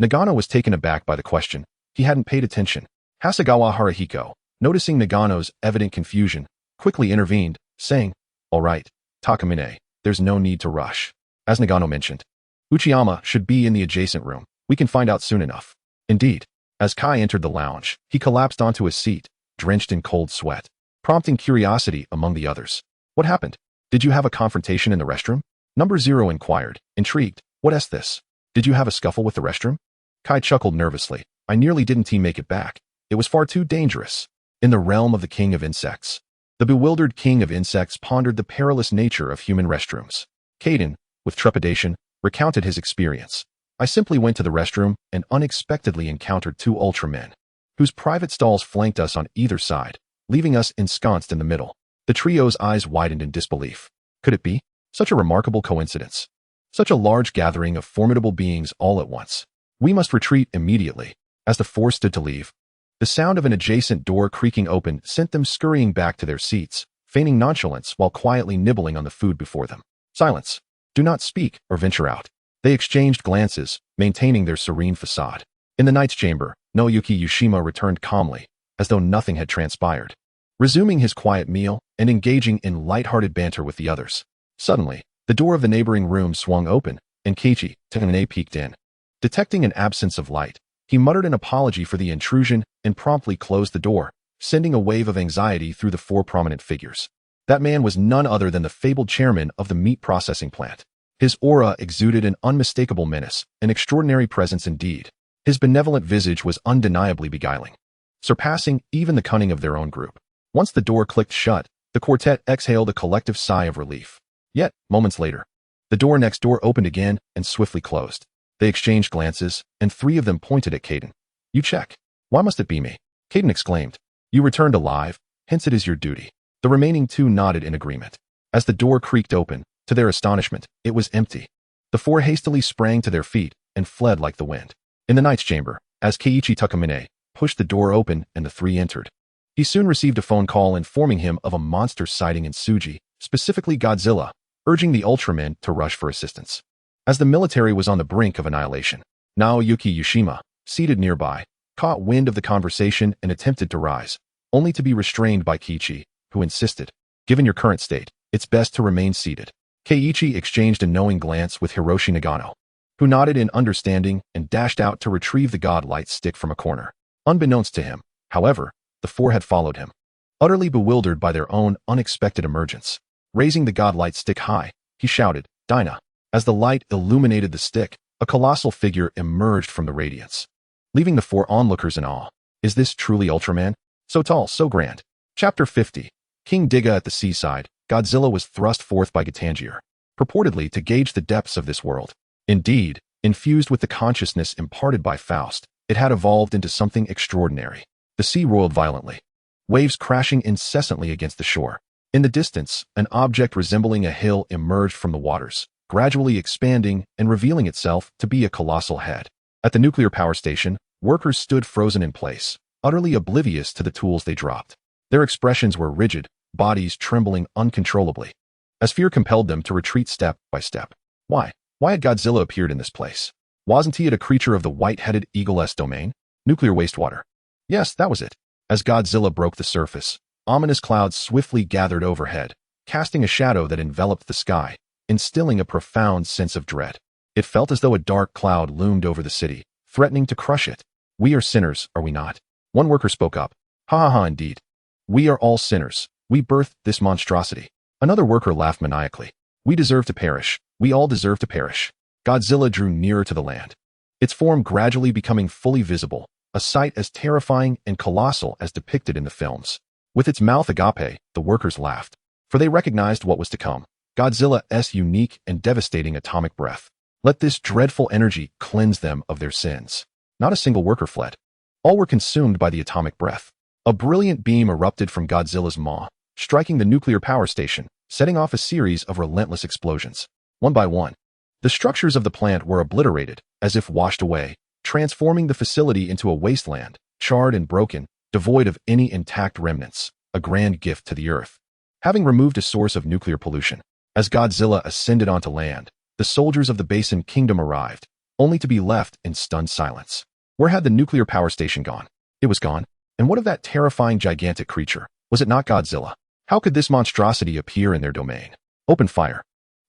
Nagano was taken aback by the question. He hadn't paid attention. Hasegawa Haruhiko, noticing Nagano's evident confusion, quickly intervened, saying, All right, Takamine, there's no need to rush. As Nagano mentioned, Uchiyama should be in the adjacent room. We can find out soon enough. Indeed, as Kai entered the lounge, he collapsed onto his seat, drenched in cold sweat, prompting curiosity among the others. What happened? Did you have a confrontation in the restroom? Number 0 inquired, intrigued. What's this? Did you have a scuffle with the restroom? Kai chuckled nervously. I nearly didn't make it back. It was far too dangerous. In the realm of the king of insects. The bewildered king of insects pondered the perilous nature of human restrooms. Kaden, with trepidation, recounted his experience. I simply went to the restroom and unexpectedly encountered 2 Ultramen, whose private stalls flanked us on either side, leaving us ensconced in the middle. The trio's eyes widened in disbelief. Could it be? Such a remarkable coincidence. Such a large gathering of formidable beings all at once. We must retreat immediately. As the 4 stood to leave, the sound of an adjacent door creaking open sent them scurrying back to their seats, feigning nonchalance while quietly nibbling on the food before them. Silence. Do not speak or venture out. They exchanged glances, maintaining their serene facade. In the Knight's chamber, Noyuki Yushima returned calmly, as though nothing had transpired, resuming his quiet meal and engaging in light-hearted banter with the others. Suddenly, the door of the neighboring room swung open, and Keiichi Takamine peeked in. Detecting an absence of light, he muttered an apology for the intrusion and promptly closed the door, sending a wave of anxiety through the 4 prominent figures. That man was none other than the fabled chairman of the meat processing plant. His aura exuded an unmistakable menace, an extraordinary presence indeed. His benevolent visage was undeniably beguiling, surpassing even the cunning of their own group. Once the door clicked shut, the quartet exhaled a collective sigh of relief. Yet, moments later, the door next door opened again and swiftly closed. They exchanged glances, and 3 of them pointed at Kaden. You check. Why must it be me? Kaden exclaimed. You returned alive, hence it is your duty. The remaining 2 nodded in agreement. As the door creaked open, to their astonishment, it was empty. The 4 hastily sprang to their feet and fled like the wind. In the Knight's chamber, as Keiichi Takamine pushed the door open and the 3 entered, he soon received a phone call informing him of a monster sighting in Tsuji, specifically Godzilla, urging the Ultramen to rush for assistance. As the military was on the brink of annihilation, Naoyuki Yushima, seated nearby, caught wind of the conversation and attempted to rise, only to be restrained by Keiichi, who insisted, given your current state, it's best to remain seated. Keiichi exchanged a knowing glance with Hiroshi Nagano, who nodded in understanding and dashed out to retrieve the godlight stick from a corner. Unbeknownst to him, however, the 4 had followed him, utterly bewildered by their own unexpected emergence. Raising the godlight stick high, he shouted, Dinah. As the light illuminated the stick, a colossal figure emerged from the radiance, leaving the 4 onlookers in awe. Is this truly Ultraman? So tall, so grand. Chapter 50. King Tiga at the seaside. Godzilla was thrust forth by Gitangier, purportedly to gauge the depths of this world. Indeed, Infused with the consciousness imparted by Faust, it had evolved into something extraordinary. The sea roiled violently, waves crashing incessantly against the shore. In the distance, an object resembling a hill emerged from the waters, gradually expanding and revealing itself to be a colossal head. At the nuclear power station, workers stood frozen in place, utterly oblivious to the tools they dropped. Their expressions were rigid, bodies trembling uncontrollably, as fear compelled them to retreat step by step. Why? Why had Godzilla appeared in this place? Wasn't he a creature of the white-headed eagle-s domain? Nuclear wastewater. Yes, that was it. As Godzilla broke the surface, ominous clouds swiftly gathered overhead, casting a shadow that enveloped the sky, instilling a profound sense of dread. It felt as though a dark cloud loomed over the city, threatening to crush it. We are sinners, are we not? One worker spoke up. Ha ha ha, indeed. We are all sinners. We birthed this monstrosity. Another worker laughed maniacally. We deserve to perish. We all deserve to perish. Godzilla drew nearer to the land, its form gradually becoming fully visible, a sight as terrifying and colossal as depicted in the films. With its mouth agape, the workers laughed, for they recognized what was to come. Godzilla's unique and devastating atomic breath. Let this dreadful energy cleanse them of their sins. Not a single worker fled. All were consumed by the atomic breath. A brilliant beam erupted from Godzilla's maw, striking the nuclear power station, setting off a series of relentless explosions. One by one, the structures of the plant were obliterated, as if washed away, transforming the facility into a wasteland, charred and broken, devoid of any intact remnants, a grand gift to the Earth. Having removed a source of nuclear pollution, as Godzilla ascended onto land, the soldiers of the Basin Kingdom arrived, only to be left in stunned silence. Where had the nuclear power station gone? It was gone. And what of that terrifying gigantic creature? Was it not Godzilla? How could this monstrosity appear in their domain? Open fire.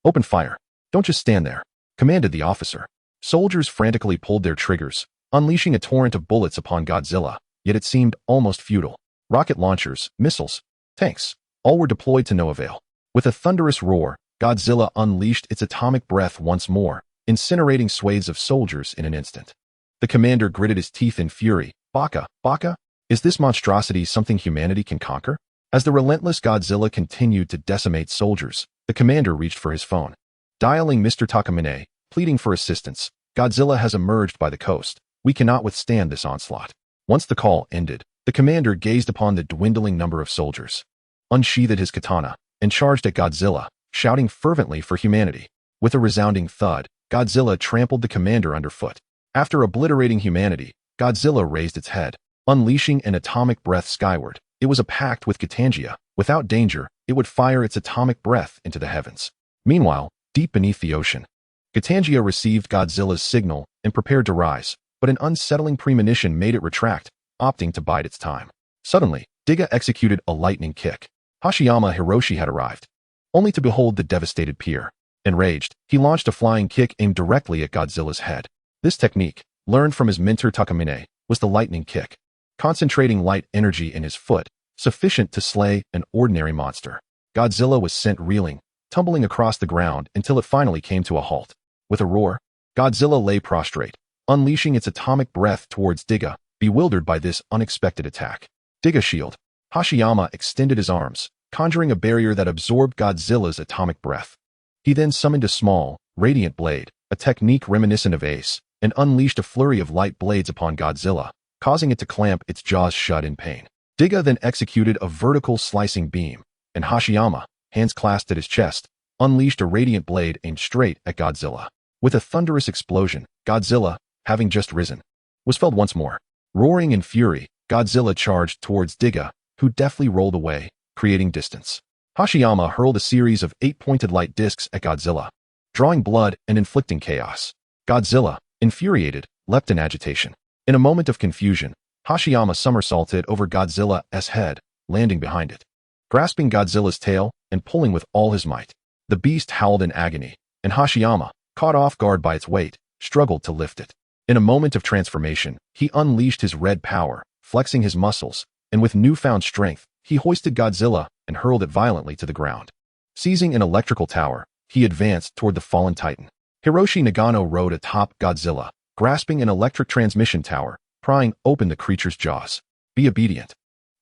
Open fire. Don't just stand there, commanded the officer. Soldiers frantically pulled their triggers, unleashing a torrent of bullets upon Godzilla, yet it seemed almost futile. Rocket launchers, missiles, tanks, all were deployed to no avail. With a thunderous roar, Godzilla unleashed its atomic breath once more, incinerating swathes of soldiers in an instant. The commander gritted his teeth in fury. Baka, Baka? Is this monstrosity something humanity can conquer? As the relentless Godzilla continued to decimate soldiers, the commander reached for his phone. Dialing Mr. Takamine, pleading for assistance. Godzilla has emerged by the coast. We cannot withstand this onslaught. Once the call ended, the commander gazed upon the dwindling number of soldiers, unsheathed his katana, and charged at Godzilla, shouting fervently for humanity. With a resounding thud, Godzilla trampled the commander underfoot. After obliterating humanity, Godzilla raised its head, unleashing an atomic breath skyward. It was a pact with Katangia. Without danger, it would fire its atomic breath into the heavens. Meanwhile, deep beneath the ocean, Katangia received Godzilla's signal and prepared to rise, but an unsettling premonition made it retract, opting to bide its time. Suddenly, Tiga executed a lightning kick. Hashiyama Hiroshi had arrived, only to behold the devastated pier. Enraged, he launched a flying kick aimed directly at Godzilla's head. This technique, learned from his mentor Takamine, was the lightning kick, concentrating light energy in his foot, sufficient to slay an ordinary monster. Godzilla was sent reeling, tumbling across the ground until it finally came to a halt. With a roar, Godzilla lay prostrate, unleashing its atomic breath towards Tiga, bewildered by this unexpected attack. Tiga shield. Hashiyama extended his arms, conjuring a barrier that absorbed Godzilla's atomic breath. He then summoned a small, radiant blade, a technique reminiscent of Ace, and unleashed a flurry of light blades upon Godzilla, causing it to clamp its jaws shut in pain. Tiga then executed a vertical slicing beam, and Hashiyama, hands clasped at his chest, unleashed a radiant blade aimed straight at Godzilla. With a thunderous explosion, Godzilla, having just risen, was felled once more. Roaring in fury, Godzilla charged towards Tiga, who deftly rolled away, creating distance. Hashiyama hurled a series of 8-pointed light discs at Godzilla, drawing blood and inflicting chaos. Godzilla, infuriated, leapt in agitation. In a moment of confusion, Hashiyama somersaulted over Godzilla's head, landing behind it. Grasping Godzilla's tail and pulling with all his might, the beast howled in agony, and Hashiyama, caught off guard by its weight, struggled to lift it. In a moment of transformation, he unleashed his red power, flexing his muscles, and with newfound strength, he hoisted Godzilla and hurled it violently to the ground. Seizing an electrical tower, he advanced toward the fallen titan. Hiroshi Nagano rode atop Godzilla, grasping an electric transmission tower, prying open the creature's jaws. Be obedient.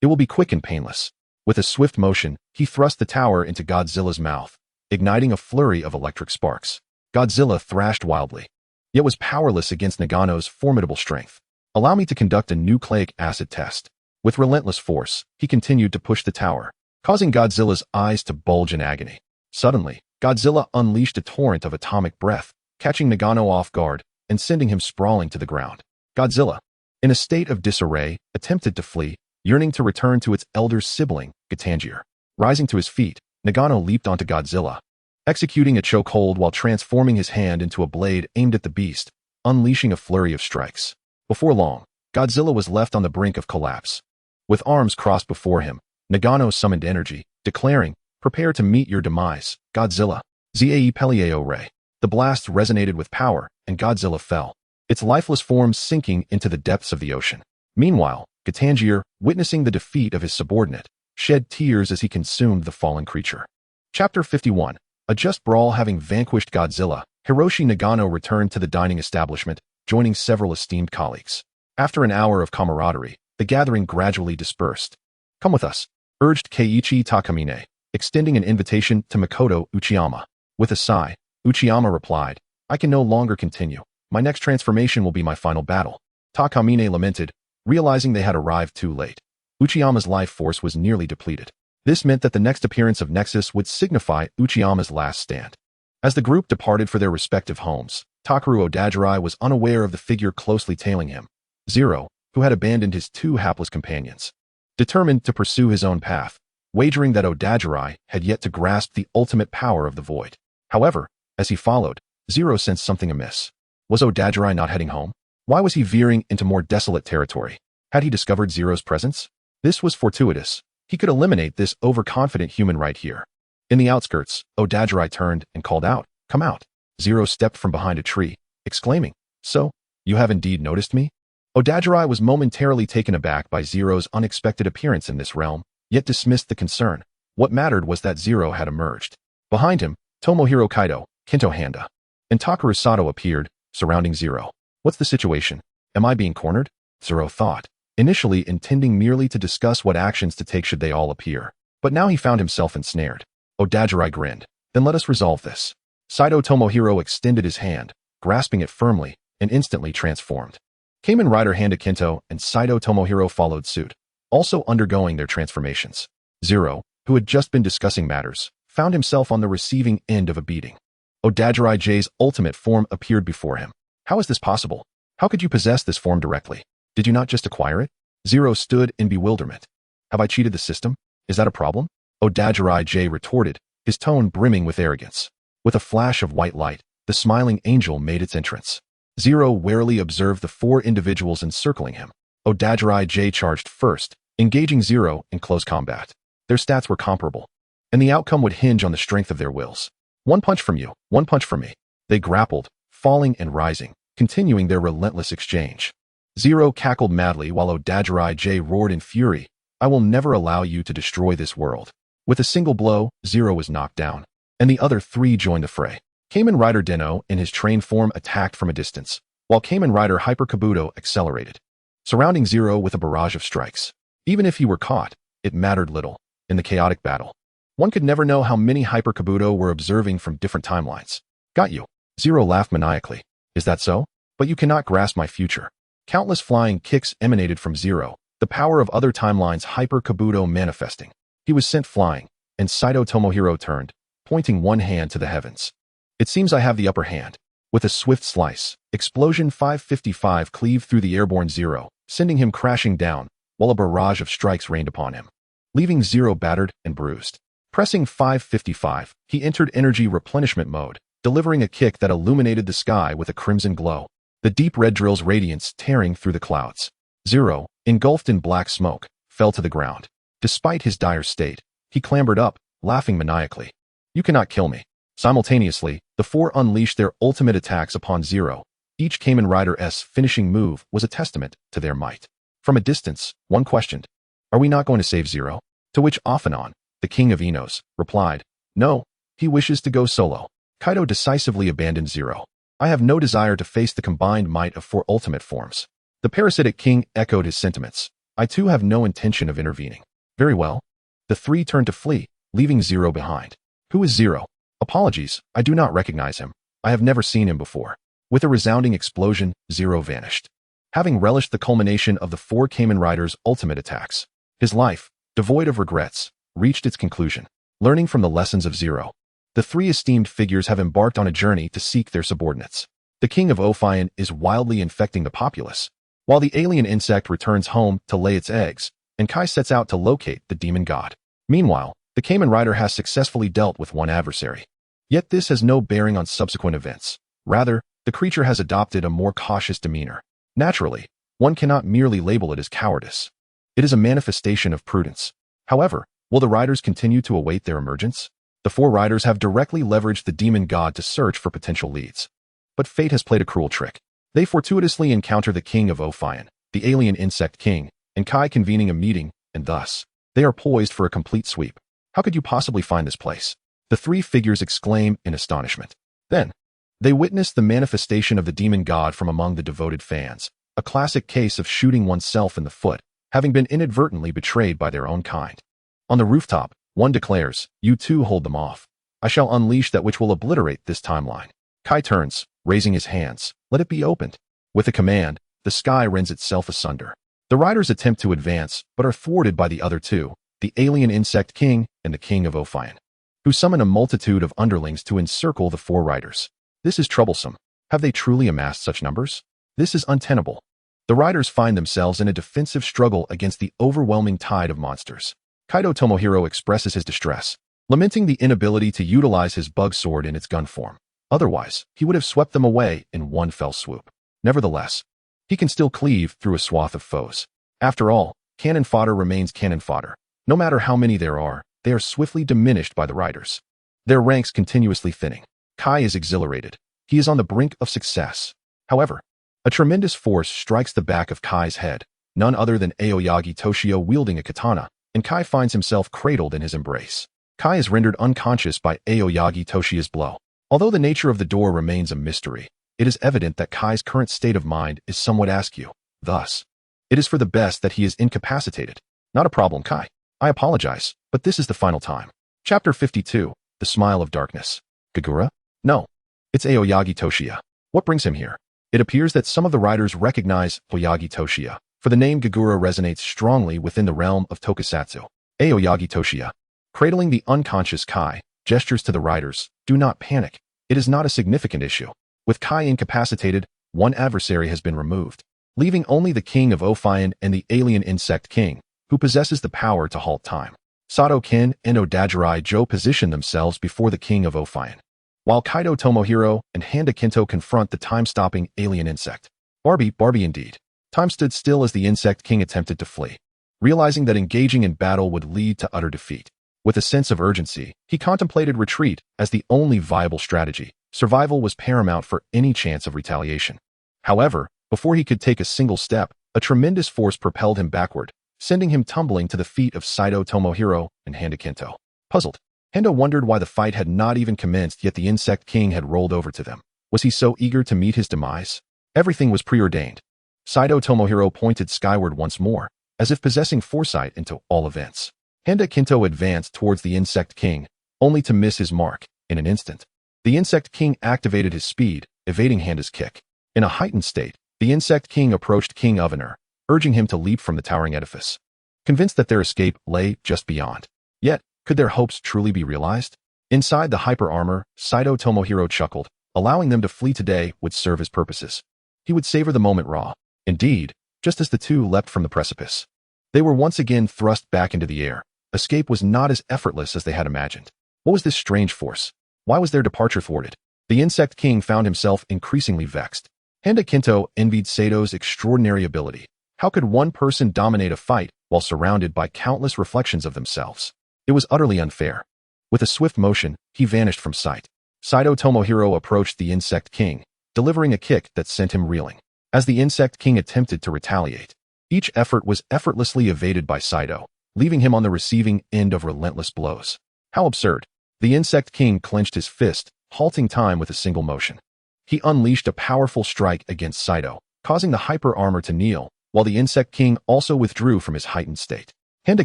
It will be quick and painless. With a swift motion, he thrust the tower into Godzilla's mouth, igniting a flurry of electric sparks. Godzilla thrashed wildly, yet was powerless against Nagano's formidable strength. Allow me to conduct a nucleic acid test. With relentless force, he continued to push the tower, causing Godzilla's eyes to bulge in agony. Suddenly, Godzilla unleashed a torrent of atomic breath, catching Nagano off guard and sending him sprawling to the ground. Godzilla, in a state of disarray, attempted to flee, yearning to return to its elder sibling, Gitanjir. Rising to his feet, Nagano leaped onto Godzilla, executing a chokehold while transforming his hand into a blade aimed at the beast, unleashing a flurry of strikes. Before long, Godzilla was left on the brink of collapse. With arms crossed before him, Nagano summoned energy, declaring, "Prepare to meet your demise, Godzilla." Zae Peliao Ray. The blast resonated with power, and Godzilla fell, its lifeless form sinking into the depths of the ocean. Meanwhile, Gitanjir, witnessing the defeat of his subordinate, shed tears as he consumed the fallen creature. Chapter 51. A just brawl. Having vanquished Godzilla, Hiroshi Nagano returned to the dining establishment, joining several esteemed colleagues. After an hour of camaraderie, the gathering gradually dispersed. "Come with us," urged Keiichi Takamine, extending an invitation to Makoto Uchiyama. With a sigh, Uchiyama replied, "I can no longer continue. My next transformation will be my final battle." Takamine lamented, realizing they had arrived too late. Uchiyama's life force was nearly depleted. This meant that the next appearance of Nexus would signify Uchiyama's last stand. As the group departed for their respective homes, Takeru Odajirai was unaware of the figure closely tailing him, Zero, who had abandoned his two hapless companions. Determined to pursue his own path, wagering that Odajirai had yet to grasp the ultimate power of the void. However, as he followed, Zero sensed something amiss. Was Odajirai not heading home? Why was he veering into more desolate territory? Had he discovered Zero's presence? This was fortuitous. He could eliminate this overconfident human right here. In the outskirts, Odajirai turned and called out, "Come out." Zero stepped from behind a tree, exclaiming, "So, you have indeed noticed me?" Odajirai was momentarily taken aback by Zero's unexpected appearance in this realm, yet dismissed the concern. What mattered was that Zero had emerged. Behind him, Tomohiro Kaido, Kinto Handa, and Takeru Sato appeared, surrounding Zero. "What's the situation? Am I being cornered?" Zero thought, initially intending merely to discuss what actions to take should they all appear. But now he found himself ensnared. Odajirai grinned. "Then let us resolve this." Saito Tomohiro extended his hand, grasping it firmly, and instantly transformed. Kamen Rider Handa Kinto and Saito Tomohiro followed suit, also undergoing their transformations. Zero, who had just been discussing matters, found himself on the receiving end of a beating. Odajirai J's ultimate form appeared before him. "How is this possible? How could you possess this form directly? Did you not just acquire it?" Zero stood in bewilderment. "Have I cheated the system? Is that a problem?" Odajirai J retorted, his tone brimming with arrogance. With a flash of white light, the smiling angel made its entrance. Zero warily observed the four individuals encircling him. Odajirai J charged first, engaging Zero in close combat. Their stats were comparable, and the outcome would hinge on the strength of their wills. "One punch from you, one punch from me." They grappled, falling and rising, continuing their relentless exchange. Zero cackled madly while Odajirai J roared in fury, "I will never allow you to destroy this world." With a single blow, Zero was knocked down, and the other three joined the fray. Kamen Rider Den-O in his trained form attacked from a distance, while Kamen Rider Hyper Kabuto accelerated, surrounding Zero with a barrage of strikes. Even if he were caught, it mattered little. In the chaotic battle, one could never know how many Hyper Kabuto were observing from different timelines. "Got you." Zero laughed maniacally. "Is that so? But you cannot grasp my future." Countless flying kicks emanated from Zero, the power of other timelines Hyper Kabuto manifesting. He was sent flying, and Saito Tomohiro turned, pointing one hand to the heavens. "It seems I have the upper hand." With a swift slice, Explosion 555 cleaved through the airborne Zero, sending him crashing down, while a barrage of strikes rained upon him, leaving Zero battered and bruised. Pressing 555, he entered energy replenishment mode, delivering a kick that illuminated the sky with a crimson glow, the deep red drill's radiance tearing through the clouds. Zero, engulfed in black smoke, fell to the ground. Despite his dire state, he clambered up, laughing maniacally. "You cannot kill me." Simultaneously, the four unleashed their ultimate attacks upon Zero. Each Kamen Rider's finishing move was a testament to their might. From a distance, one questioned, "Are we not going to save Zero?" To which Ophanon, the king of Enos, replied, "No, he wishes to go solo." Kaido decisively abandoned Zero. "I have no desire to face the combined might of four ultimate forms." The parasitic king echoed his sentiments. "I too have no intention of intervening." "Very well." The three turned to flee, leaving Zero behind. "Who is Zero?" "Apologies, I do not recognize him. I have never seen him before." With a resounding explosion, Zero vanished. Having relished the culmination of the four Kamen Riders' ultimate attacks, his life, devoid of regrets, reached its conclusion. Learning from the lessons of Zero, the three esteemed figures have embarked on a journey to seek their subordinates. The king of Ophion is wildly infecting the populace, while the alien insect returns home to lay its eggs, and Kai sets out to locate the demon god. Meanwhile, the Kamen Rider has successfully dealt with one adversary. Yet this has no bearing on subsequent events. Rather, the creature has adopted a more cautious demeanor. Naturally, one cannot merely label it as cowardice. It is a manifestation of prudence. However, will the riders continue to await their emergence? The four riders have directly leveraged the demon god to search for potential leads. But fate has played a cruel trick. They fortuitously encounter the king of Ophion, the alien insect king, and Kai convening a meeting, and thus, they are poised for a complete sweep. How could you possibly find this place? The three figures exclaim in astonishment. Then, they witness the manifestation of the demon god from among the devoted fans, a classic case of shooting oneself in the foot, having been inadvertently betrayed by their own kind. On the rooftop, one declares, "You too hold them off. I shall unleash that which will obliterate this timeline." Kai turns, raising his hands. "Let it be opened." With a command, the sky rends itself asunder. The riders attempt to advance, but are thwarted by the other two, the alien insect king and the king of Ophion, who summon a multitude of underlings to encircle the four riders. This is troublesome. Have they truly amassed such numbers? This is untenable. The riders find themselves in a defensive struggle against the overwhelming tide of monsters. Kaido Tomohiro expresses his distress, lamenting the inability to utilize his bug sword in its gun form. Otherwise, he would have swept them away in one fell swoop. Nevertheless, he can still cleave through a swath of foes. After all, cannon fodder remains cannon fodder. No matter how many there are, they are swiftly diminished by the riders, their ranks continuously thinning. Kai is exhilarated. He is on the brink of success. However, a tremendous force strikes the back of Kai's head, none other than Aoyagi Toshio wielding a katana, and Kai finds himself cradled in his embrace. Kai is rendered unconscious by Aoyagi Toshio's blow. Although the nature of the door remains a mystery, it is evident that Kai's current state of mind is somewhat askew. Thus, it is for the best that he is incapacitated. Not a problem, Kai. I apologize, but this is the final time. Chapter 52, The Smile of Darkness. Kagura? No. It's Aoyagi Toshio. What brings him here? It appears that some of the riders recognize Aoyagi Toshio, for the name Kagura resonates strongly within the realm of tokusatsu. Aoyagi Toshio, cradling the unconscious Kai, gestures to the riders, "Do not panic. It is not a significant issue." With Kai incapacitated, one adversary has been removed, leaving only the king of Ophion and the alien insect king, who possesses the power to halt time. Sato Ken and Odajirai Joe position themselves before the king of Ophion, while Kaido Tomohiro and Handa Kinto confront the time-stopping alien insect. Barbie indeed. Time stood still as the insect king attempted to flee, realizing that engaging in battle would lead to utter defeat. With a sense of urgency, he contemplated retreat as the only viable strategy. Survival was paramount for any chance of retaliation. However, before he could take a single step, a tremendous force propelled him backward, sending him tumbling to the feet of Saito Tomohiro and Handa Kinto. Puzzled, Handa wondered why the fight had not even commenced, yet the insect king had rolled over to them. Was he so eager to meet his demise? Everything was preordained. Saito Tomohiro pointed skyward once more, as if possessing foresight into all events. Handa Kinto advanced towards the insect king, only to miss his mark. In an instant, the insect king activated his speed, evading Handa's kick. In a heightened state, the insect king approached King Ovener, urging him to leap from the towering edifice, convinced that their escape lay just beyond. Yet, could their hopes truly be realized? Inside the hyper armor, Saito Tomohiro chuckled. Allowing them to flee today would serve his purposes. He would savor the moment raw. Indeed, just as the two leapt from the precipice, they were once again thrust back into the air. Escape was not as effortless as they had imagined. What was this strange force? Why was their departure thwarted? The insect king found himself increasingly vexed. Handa Kinto envied Sato's extraordinary ability. How could one person dominate a fight while surrounded by countless reflections of themselves? It was utterly unfair. With a swift motion, he vanished from sight. Saito Tomohiro approached the insect king, delivering a kick that sent him reeling. As the insect king attempted to retaliate, each effort was effortlessly evaded by Saito, leaving him on the receiving end of relentless blows. How absurd. The insect king clenched his fist, halting time with a single motion. He unleashed a powerful strike against Saito, causing the hyper armor to kneel, while the insect king also withdrew from his heightened state. Handa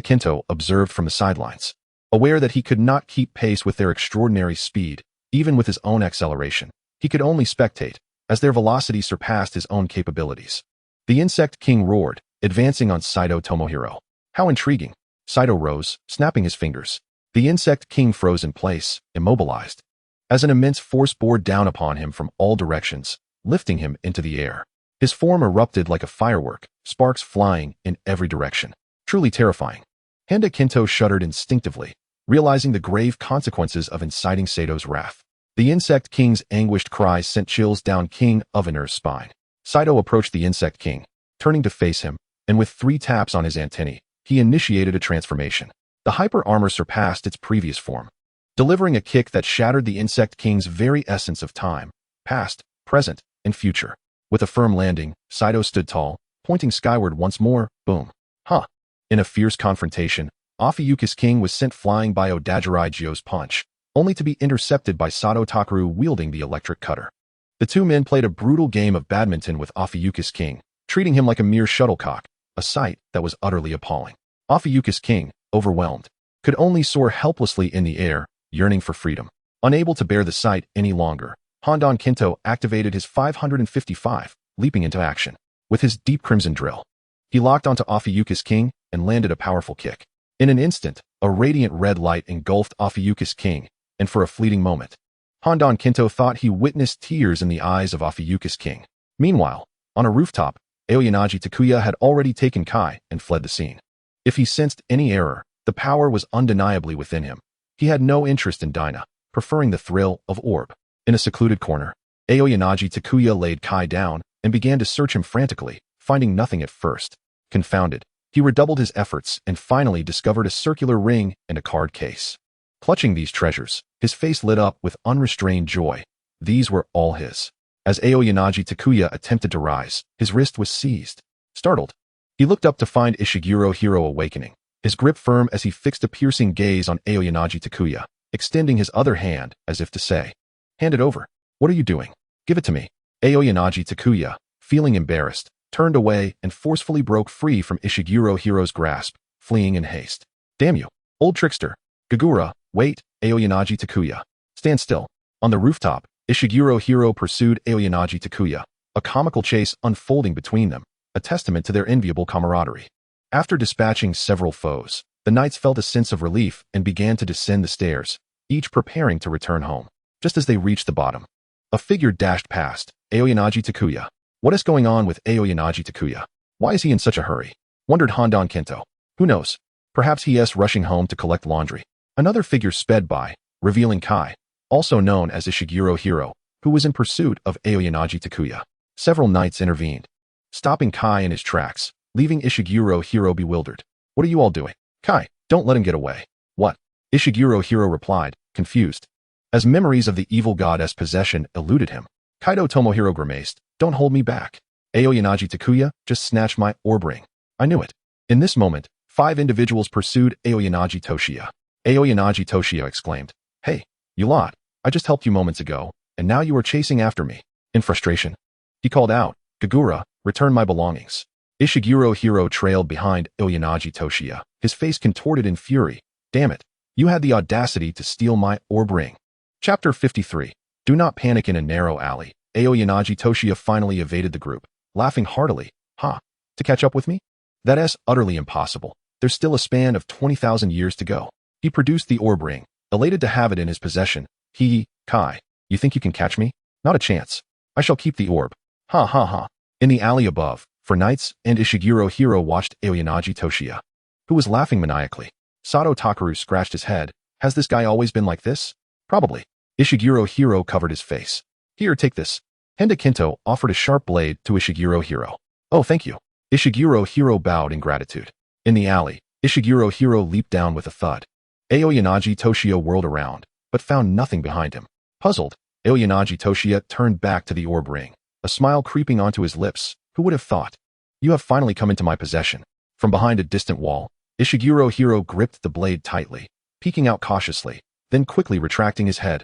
Kinto observed from the sidelines, aware that he could not keep pace with their extraordinary speed, even with his own acceleration. He could only spectate, as their velocity surpassed his own capabilities. The Insect King roared, advancing on Saito Tomohiro. How intriguing. Saito rose, snapping his fingers. The Insect King froze in place, immobilized, as an immense force bore down upon him from all directions, lifting him into the air. His form erupted like a firework, sparks flying in every direction. Truly terrifying. Handa Kinto shuddered instinctively, realizing the grave consequences of inciting Sato's wrath. The Insect King's anguished cries sent chills down King Ovener's spine. Saito approached the Insect King, turning to face him, and with 3 taps on his antennae, he initiated a transformation. The hyper armor surpassed its previous form, delivering a kick that shattered the Insect King's very essence of time, past, present, and future. With a firm landing, Saito stood tall, pointing skyward once more, boom. Huh. In a fierce confrontation, Ophiuchus King was sent flying by Odajirai Jio's punch, only to be intercepted by Sato Takaru wielding the electric cutter. The 2 men played a brutal game of badminton with Ophiuchus King, treating him like a mere shuttlecock, a sight that was utterly appalling. Ophiuchus King, overwhelmed, could only soar helplessly in the air, yearning for freedom. Unable to bear the sight any longer, Hondan Kinto activated his 555, leaping into action. With his deep crimson drill, he locked onto Ophiuchus King and landed a powerful kick. In an instant, a radiant red light engulfed Ophiuchus King, and for a fleeting moment, Hondan Kinto thought he witnessed tears in the eyes of Ophiuchus King. Meanwhile, on a rooftop, Aoyanaji Takuya had already taken Kai and fled the scene. If he sensed any error, the power was undeniably within him. He had no interest in Dyna, preferring the thrill of Orb. In a secluded corner, Aoyanaji Takuya laid Kai down and began to search him frantically, finding nothing at first. Confounded, he redoubled his efforts and finally discovered a circular ring and a card case. Clutching these treasures, his face lit up with unrestrained joy. These were all his. As Aoyanaji Takuya attempted to rise, his wrist was seized. Startled, he looked up to find Ishiguro Hiro awakening, his grip firm as he fixed a piercing gaze on Aoyanaji Takuya, extending his other hand as if to say, "Hand it over. What are you doing? Give it to me." Aoyanaji Takuya, feeling embarrassed, turned away and forcefully broke free from Ishiguro Hiro's grasp, fleeing in haste. "Damn you, old trickster. Gagura, wait." Aoyanaji Takuya. "Stand still." On the rooftop, Ishiguro Hiro pursued Aoyanaji Takuya, a comical chase unfolding between them, a testament to their enviable camaraderie. After dispatching several foes, the knights felt a sense of relief and began to descend the stairs, each preparing to return home. Just as they reached the bottom, a figure dashed past. Aoyanaji Takuya. What is going on with Aoyanaji Takuya? Why is he in such a hurry? Wondered Hondan Kinto. Who knows? Perhaps he is rushing home to collect laundry. Another figure sped by, revealing Kai, also known as Ishiguro Hiro, who was in pursuit of Aoyanaji Takuya. Several knights intervened, stopping Kai in his tracks, leaving Ishiguro Hiro bewildered. "What are you all doing?" "Kai, don't let him get away." "What?" Ishiguro Hiro replied, confused, as memories of the evil goddess possession eluded him. Kaido Tomohiro grimaced. "Don't hold me back. Aoyanaji Takuya just snatched my orb ring. I knew it." In this moment, 5 individuals pursued Aoyanaji Toshiya. Aoyanaji Toshiya exclaimed, "Hey, you lot, I just helped you moments ago, and now you are chasing after me." In frustration, he called out, "Gagura, return my belongings." Ishiguro Hiro trailed behind Aoyanaji Toshiya, his face contorted in fury. "Damn it, you had the audacity to steal my orb ring." Chapter 53. Do not panic in a narrow alley. Aoyanaji Toshiya finally evaded the group, laughing heartily. "Ha, to catch up with me? That's utterly impossible. There's still a span of 20,000 years to go." He produced the orb ring, elated to have it in his possession. Kai, you think you can catch me? Not a chance. I shall keep the orb. Ha ha ha. In the alley above, for knights and Ishiguro Hiro watched Aoyanaji Toshiya, who was laughing maniacally. Sato Takaru scratched his head. Has this guy always been like this? Probably. Ishiguro Hiro covered his face. "Here, take this." Henda Kinto offered a sharp blade to Ishiguro Hiro. "Oh, thank you." Ishiguro Hiro bowed in gratitude. In the alley, Ishiguro Hiro leaped down with a thud. Aoyanaji Toshiya whirled around, but found nothing behind him. Puzzled, Aoyanaji Toshiya turned back to the orb ring, a smile creeping onto his lips. Who would have thought? "You have finally come into my possession." From behind a distant wall, Ishiguro Hiro gripped the blade tightly, peeking out cautiously, then quickly retracting his head.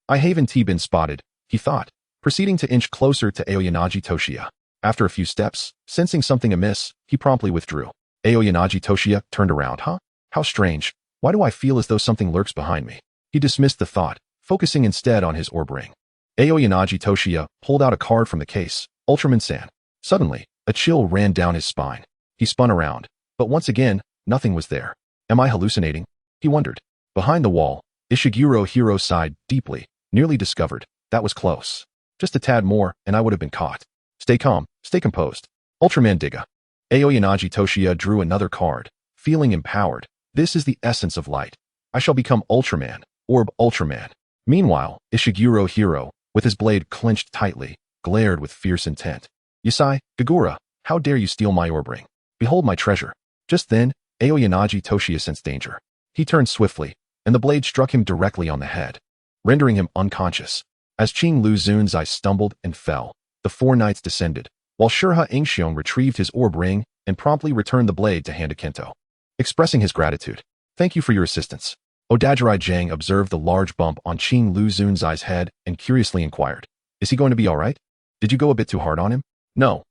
I haven't been spotted, he thought, proceeding to inch closer to Aoyanaji Toshiya. After a few steps, sensing something amiss, he promptly withdrew. Aoyanaji Toshiya turned around. "Huh? How strange. Why do I feel as though something lurks behind me?" He dismissed the thought, focusing instead on his orb ring. Aoyanaji Toshiya pulled out a card from the case. Ultraman-san. Suddenly, a chill ran down his spine. He spun around, but once again, nothing was there. Am I hallucinating? He wondered. Behind the wall, Ishiguro Hiro sighed deeply, nearly discovered. That was close. Just a tad more, and I would have been caught. Stay calm, stay composed. Ultraman Tiga. Aoyanaji Toshiya drew another card, feeling empowered. This is the essence of light. I shall become Ultraman, Orb Ultraman. Meanwhile, Ishiguro Hiro, with his blade clenched tightly, glared with fierce intent. Yasai, Gagura, how dare you steal my orb ring? Behold my treasure. Just then, Aoyanaji Toshiya sensed danger. He turned swiftly, and the blade struck him directly on the head, rendering him unconscious. As Qing Lu Zunzai stumbled and fell, the four knights descended, while Shurha Ingxiong retrieved his orb ring and promptly returned the blade to Handa Kento. Expressing his gratitude. Thank you for your assistance. Odajirai Jang observed the large bump on Qing Lu Zunzai's head and curiously inquired, is he going to be all right? Did you go a bit too hard on him? No,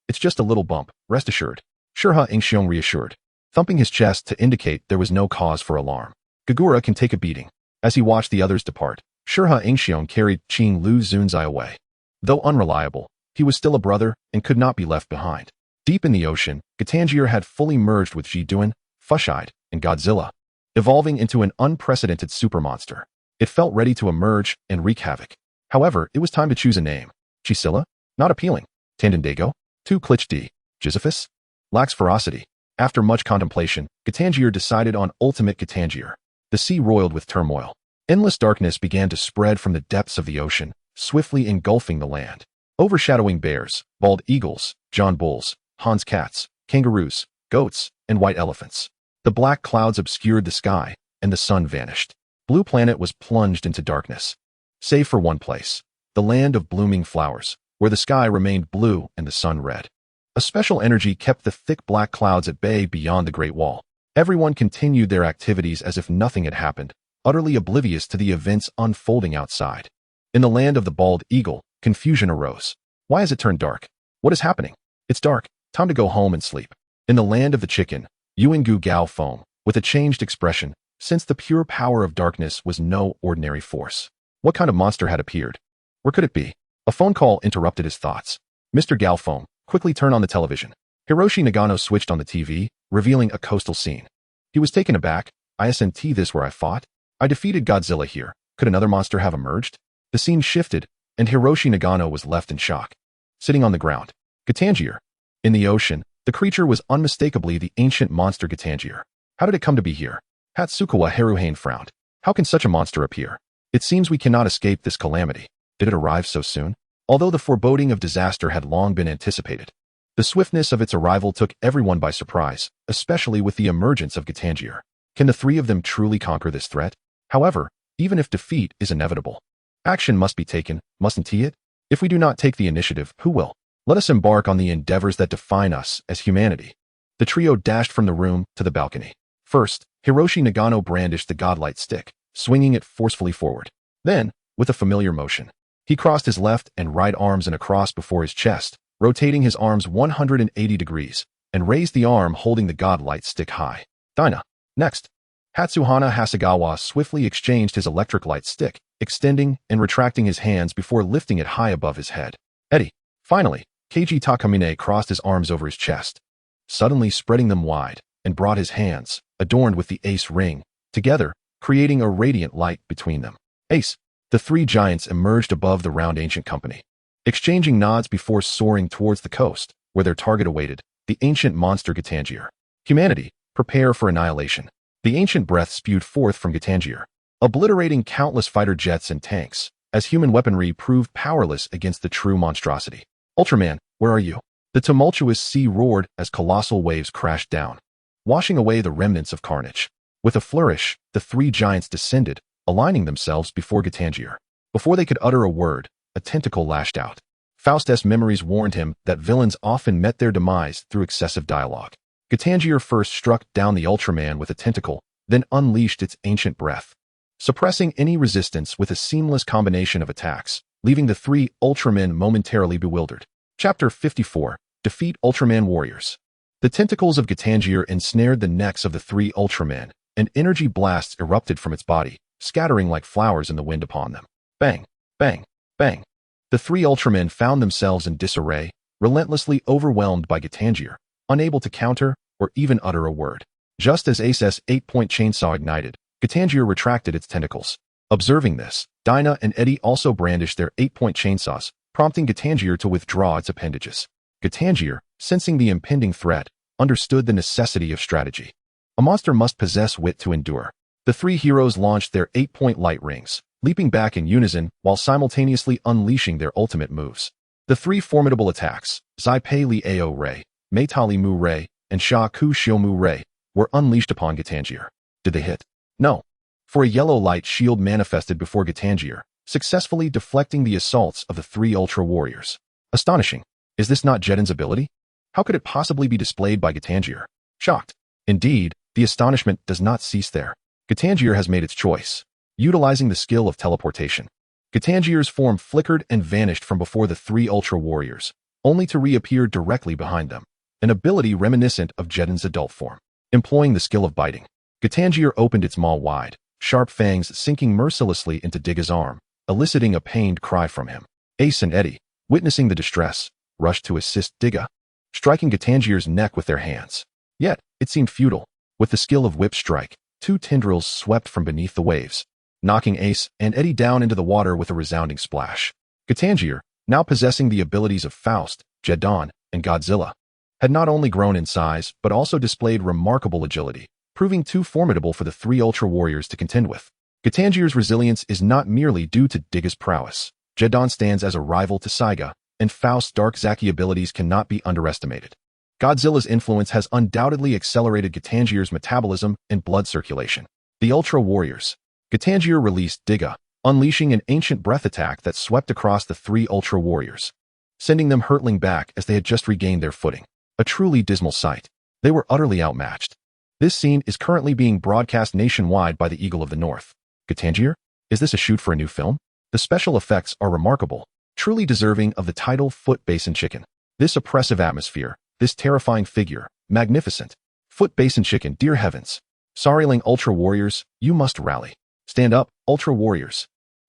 it's just a little bump, rest assured. Shurha Ingxiong reassured, thumping his chest to indicate there was no cause for alarm. Gagura can take a beating. As he watched the others depart, Shurha Ingxiong carried Qing Lu Zunzai away. Though unreliable, he was still a brother and could not be left behind. Deep in the ocean, Gatangier had fully merged with Jiduan, Fushide, and Godzilla, evolving into an unprecedented supermonster. It felt ready to emerge and wreak havoc. However, it was time to choose a name. Chisilla? Not appealing. Tandandago? Too cliché. Jizophus? Lacks ferocity. After much contemplation, Gatangier decided on Ultimate Gatangier. The sea roiled with turmoil. Endless darkness began to spread from the depths of the ocean, swiftly engulfing the land. Overshadowing bears, bald eagles, John bulls, Hans cats, kangaroos, goats, and white elephants. The black clouds obscured the sky, and the sun vanished. Blue Planet was plunged into darkness. Save for one place, the land of blooming flowers, where the sky remained blue and the sun red. A special energy kept the thick black clouds at bay beyond the Great Wall. Everyone continued their activities as if nothing had happened, utterly oblivious to the events unfolding outside. In the land of the bald eagle, confusion arose. Why has it turned dark? What is happening? It's dark. Time to go home and sleep. In the land of the chicken, Yuangu Gao foam, with a changed expression, since the pure power of darkness was no ordinary force. What kind of monster had appeared? Where could it be? A phone call interrupted his thoughts. Mr. Galfoam, quickly turn on the television. Hiroshi Nagano switched on the TV, revealing a coastal scene. He was taken aback. Isn't this where I fought? I defeated Godzilla here. Could another monster have emerged? The scene shifted, and Hiroshi Nagano was left in shock. Sitting on the ground. Gatangier. In the ocean, the creature was unmistakably the ancient monster Gatangier. How did it come to be here? Hatsukawa Haruhane frowned. How can such a monster appear? It seems we cannot escape this calamity. Did it arrive so soon? Although the foreboding of disaster had long been anticipated, the swiftness of its arrival took everyone by surprise, especially with the emergence of Gatangier. Can the three of them truly conquer this threat? However, even if defeat is inevitable, action must be taken, mustn't it? If we do not take the initiative, who will? Let us embark on the endeavors that define us as humanity. The trio dashed from the room to the balcony. First, Hiroshi Nagano brandished the godlight stick, swinging it forcefully forward. Then, with a familiar motion, he crossed his left and right arms in a cross before his chest, rotating his arms 180 degrees, and raised the arm holding the godlight stick high. Dyna. Next, Hatsuhana Hasegawa swiftly exchanged his electric light stick, extending and retracting his hands before lifting it high above his head. Eddie. Finally, Keiji Takamine crossed his arms over his chest, suddenly spreading them wide, and brought his hands, adorned with the ace ring, together, creating a radiant light between them. Ace. The three giants emerged above the round ancient company, exchanging nods before soaring towards the coast, where their target awaited, the ancient monster Gatangier. Humanity, prepare for annihilation. The ancient breath spewed forth from Gatangier, obliterating countless fighter jets and tanks, as human weaponry proved powerless against the true monstrosity. Ultraman, where are you? The tumultuous sea roared as colossal waves crashed down, washing away the remnants of carnage. With a flourish, the three giants descended, aligning themselves before Gatangier. Before they could utter a word, a tentacle lashed out. Faust's memories warned him that villains often met their demise through excessive dialogue. Gatangier first struck down the Ultraman with a tentacle, then unleashed its ancient breath, suppressing any resistance with a seamless combination of attacks, leaving the three Ultramen momentarily bewildered. Chapter 54. Defeat Ultraman Warriors. The tentacles of Gatangier ensnared the necks of the three Ultramen, and energy blasts erupted from its body, scattering like flowers in the wind upon them. Bang! Bang! Bang! The three Ultramen found themselves in disarray, relentlessly overwhelmed by Gitanjir, unable to counter or even utter a word. Just as Ace's 8-point chainsaw ignited, Gitanjir retracted its tentacles. Observing this, Dinah and Eddie also brandished their 8-point chainsaws, prompting Gitanjir to withdraw its appendages. Gitanjir, sensing the impending threat, understood the necessity of strategy. A monster must possess wit to endure. The three heroes launched their 8-point light rings, leaping back in unison while simultaneously unleashing their ultimate moves. The three formidable attacks, Zai Pei Li Ao Ray, Mei Tali Mu Ray, and Sha Ku Xiu Mu Ray, were unleashed upon Gitanjir. Did they hit? No. For a yellow light shield manifested before Gitanjir, successfully deflecting the assaults of the three Ultra Warriors. Astonishing. Is this not Jedin's ability? How could it possibly be displayed by Gitanjir? Shocked. Indeed, the astonishment does not cease there. Gitanjir has made its choice, utilizing the skill of teleportation. Gitanjir's form flickered and vanished from before the three Ultra Warriors, only to reappear directly behind them, an ability reminiscent of Jedin's adult form. Employing the skill of biting, Gitanjir opened its maw wide, sharp fangs sinking mercilessly into Tiga's arm, eliciting a pained cry from him. Ace and Eddie, witnessing the distress, rushed to assist Tiga, striking Gitanjir's neck with their hands. Yet, it seemed futile. With the skill of whip strike, two tendrils swept from beneath the waves, knocking Ace and Eddie down into the water with a resounding splash. Gitanjir, now possessing the abilities of Faust, Jedon, and Godzilla, had not only grown in size but also displayed remarkable agility, proving too formidable for the three Ultra Warriors to contend with. Gitanjir's resilience is not merely due to Tiga's prowess. Jedon stands as a rival to Saiga, and Faust's dark Zaki abilities cannot be underestimated. Godzilla's influence has undoubtedly accelerated Gitanjir's metabolism and blood circulation. The Ultra Warriors. Gitanjir released Tiga, unleashing an ancient breath attack that swept across the three Ultra Warriors, sending them hurtling back as they had just regained their footing. A truly dismal sight. They were utterly outmatched. This scene is currently being broadcast nationwide by the Eagle of the North. Gitanjir? Is this a shoot for a new film? The special effects are remarkable, truly deserving of the title Foot Basin Chicken. This oppressive atmosphere, this terrifying figure, magnificent. Foot Basin Chicken, dear heavens. Sariling Ultra Warriors, you must rally. Stand up, Ultra Warriors.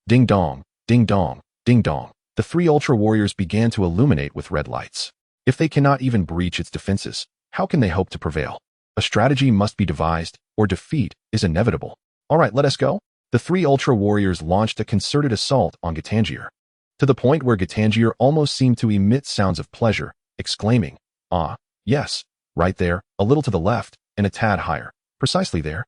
Ding dong, ding dong, ding dong. The three Ultra Warriors began to illuminate with red lights. If they cannot even breach its defenses, how can they hope to prevail? A strategy must be devised, or defeat is inevitable. All right, let us go. The three Ultra Warriors launched a concerted assault on Gitanjir, to the point where Gitanjir almost seemed to emit sounds of pleasure, exclaiming, "Ah, yes, right there, a little to the left, and a tad higher, precisely there."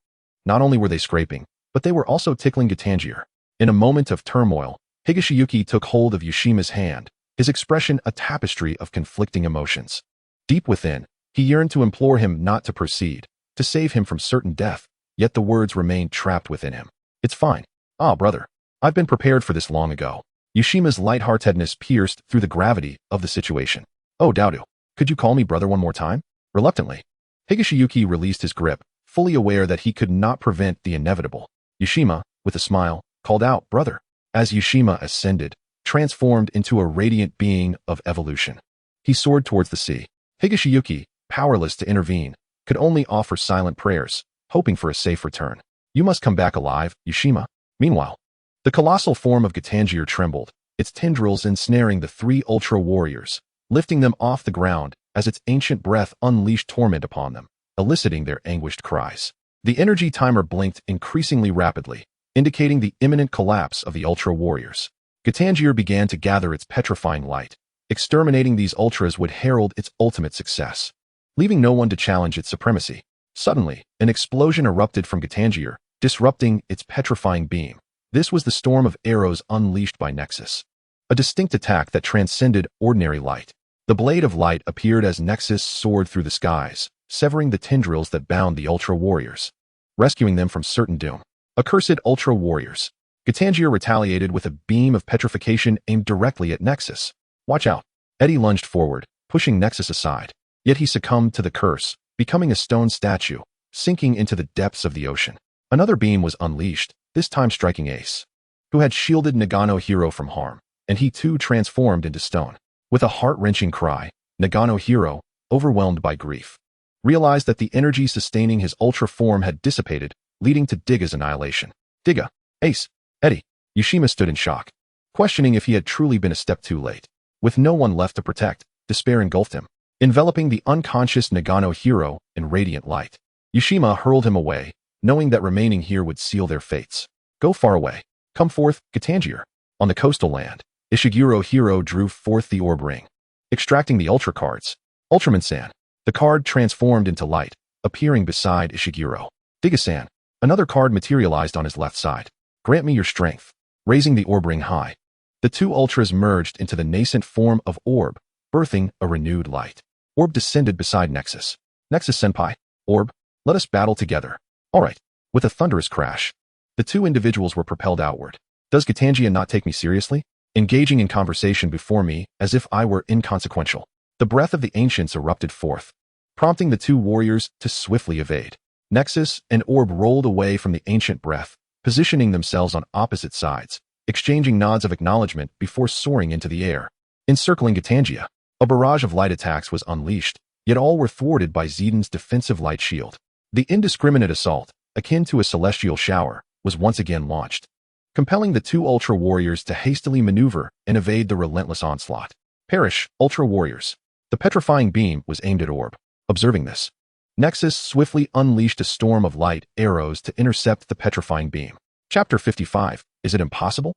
Not only were they scraping, but they were also tickling Gitanjir. In a moment of turmoil, Higashiyuki took hold of Yoshima's hand, his expression a tapestry of conflicting emotions. Deep within, he yearned to implore him not to proceed, to save him from certain death, yet the words remained trapped within him. "It's fine. Ah, brother. I've been prepared for this long ago." Yoshima's lightheartedness pierced through the gravity of the situation. "Oh, Doudou, could you call me brother one more time?" Reluctantly, Higashiyuki released his grip, fully aware that he could not prevent the inevitable. Yoshima, with a smile, called out, "Brother." As Yoshima ascended, transformed into a radiant being of evolution, he soared towards the sea. Higashiyuki, powerless to intervene, could only offer silent prayers, hoping for a safe return. "You must come back alive, Yoshima." Meanwhile, the colossal form of Gitanjir trembled, its tendrils ensnaring the three Ultra Warriors, lifting them off the ground as its ancient breath unleashed torment upon them, eliciting their anguished cries. The energy timer blinked increasingly rapidly, indicating the imminent collapse of the Ultra Warriors. Gitanjir began to gather its petrifying light. Exterminating these Ultras would herald its ultimate success, leaving no one to challenge its supremacy. Suddenly, an explosion erupted from Gitanjir, disrupting its petrifying beam. This was the storm of arrows unleashed by Nexus, a distinct attack that transcended ordinary light. The blade of light appeared as Nexus soared through the skies, severing the tendrils that bound the Ultra Warriors, rescuing them from certain doom. Accursed Ultra Warriors. Gitanjir retaliated with a beam of petrification aimed directly at Nexus. "Watch out." Eddie lunged forward, pushing Nexus aside. Yet he succumbed to the curse, becoming a stone statue, sinking into the depths of the ocean. Another beam was unleashed, this time striking Ace, who had shielded Nagano Hero from harm, and he too transformed into stone. With a heart-wrenching cry, Nagano Hero, overwhelmed by grief, realized that the energy sustaining his ultra form had dissipated, leading to Tiga's annihilation. Tiga, Ace, Eddie. Yoshima stood in shock. questioning if he had truly been a step too late. With no one left to protect, despair engulfed him, enveloping the unconscious Nagano hero in radiant light. Yushima hurled him away, knowing that remaining here would seal their fates. Go far away. Come forth, Gitangier. On the coastal land, Ishiguro hero drew forth the orb ring. Extracting the Ultra cards. Ultraman-san. The card transformed into light, appearing beside Ishiguro. Tiga-san. Another card materialized on his left side. Grant me your strength. Raising the orb ring high. The two Ultras merged into the nascent form of orb, birthing a renewed light. Orb descended beside Nexus. Nexus-senpai. Orb, let us battle together. All right. With a thunderous crash, the two individuals were propelled outward. Does Gitangia not take me seriously? Engaging in conversation before me as if I were inconsequential. The breath of the ancients erupted forth, prompting the two warriors to swiftly evade. Nexus and Orb rolled away from the ancient breath, positioning themselves on opposite sides, exchanging nods of acknowledgement before soaring into the air. Encircling Gitangia, a barrage of light attacks was unleashed, yet all were thwarted by Zeden's defensive light shield. The indiscriminate assault, akin to a celestial shower, was once again launched, compelling the two Ultra Warriors to hastily maneuver and evade the relentless onslaught. Perish, Ultra Warriors. The petrifying beam was aimed at Orb. Observing this, Nexus swiftly unleashed a storm of light arrows to intercept the petrifying beam. Chapter 55. Is it impossible?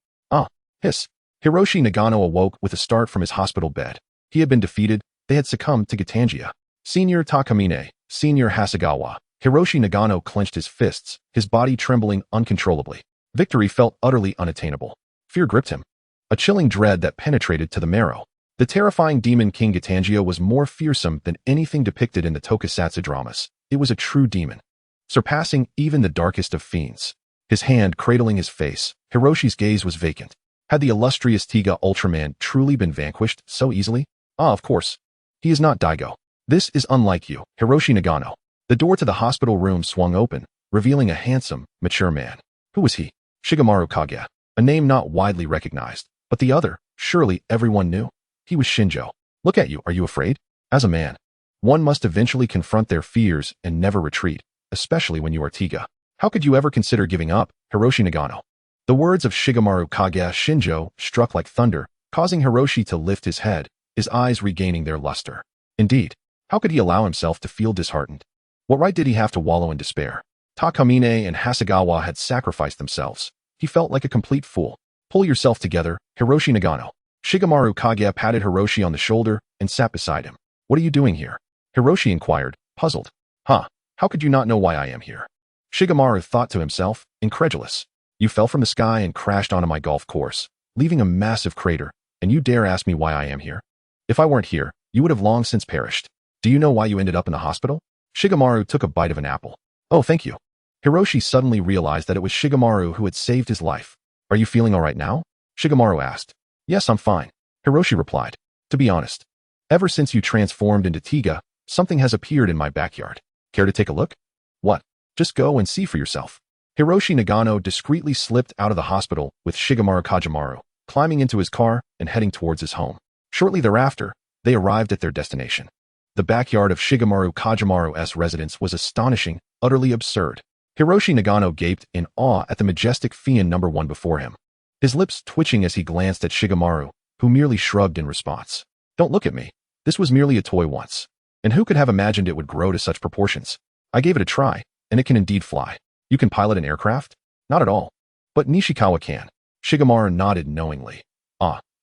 Hiss. Hiroshi Nagano awoke with a start from his hospital bed. He had been defeated. They had succumbed to Gitangia. Senior Takamine, Senior Hasegawa. Hiroshi Nagano clenched his fists, his body trembling uncontrollably. Victory felt utterly unattainable. Fear gripped him, a chilling dread that penetrated to the marrow. The terrifying demon King Gitangia was more fearsome than anything depicted in the tokusatsu dramas. It was a true demon, surpassing even the darkest of fiends. His hand cradling his face, Hiroshi's gaze was vacant. Had the illustrious Tiga Ultraman truly been vanquished so easily? Of course. He is not Daigo. This is unlike you, Hiroshi Nagano. The door to the hospital room swung open, revealing a handsome, mature man. Who was he? Shigemaru Kage, a name not widely recognized, but the other, surely everyone knew. He was Shinjo. Look at you, are you afraid? As a man, one must eventually confront their fears and never retreat, especially when you are Tiga. How could you ever consider giving up, Hiroshi Nagano? The words of Shigemaru Kage Shinjo struck like thunder, causing Hiroshi to lift his head, his eyes regaining their luster. Indeed, how could he allow himself to feel disheartened? What right did he have to wallow in despair? Takamine and Hasegawa had sacrificed themselves. He felt like a complete fool. Pull yourself together, Hiroshi Nagano. Shigemaru Kage patted Hiroshi on the shoulder and sat beside him. What are you doing here? Hiroshi inquired, puzzled. How could you not know why I am here? Shigemaru thought to himself, incredulous. You fell from the sky and crashed onto my golf course, leaving a massive crater, and you dare ask me why I am here? If I weren't here, you would have long since perished. Do you know why you ended up in the hospital? Shigemaru took a bite of an apple. Oh, thank you. Hiroshi suddenly realized that it was Shigemaru who had saved his life. Are you feeling all right now? Shigemaru asked. Yes, I'm fine, Hiroshi replied. To be honest, ever since you transformed into Tiga, something has appeared in my backyard. Care to take a look? What? Just go and see for yourself. Hiroshi Nagano discreetly slipped out of the hospital with Shigemaru Kajamaru, climbing into his car and heading towards his home. Shortly thereafter, they arrived at their destination. The backyard of Shigemaru Kajamaru's residence was astonishing, utterly absurd. Hiroshi Nagano gaped in awe at the majestic Fian No. 1 before him, his lips twitching as he glanced at Shigemaru, who merely shrugged in response. Don't look at me. This was merely a toy once. And who could have imagined it would grow to such proportions? I gave it a try, and it can indeed fly. You can pilot an aircraft? Not at all. But Nishikawa can. Shigemaru nodded knowingly.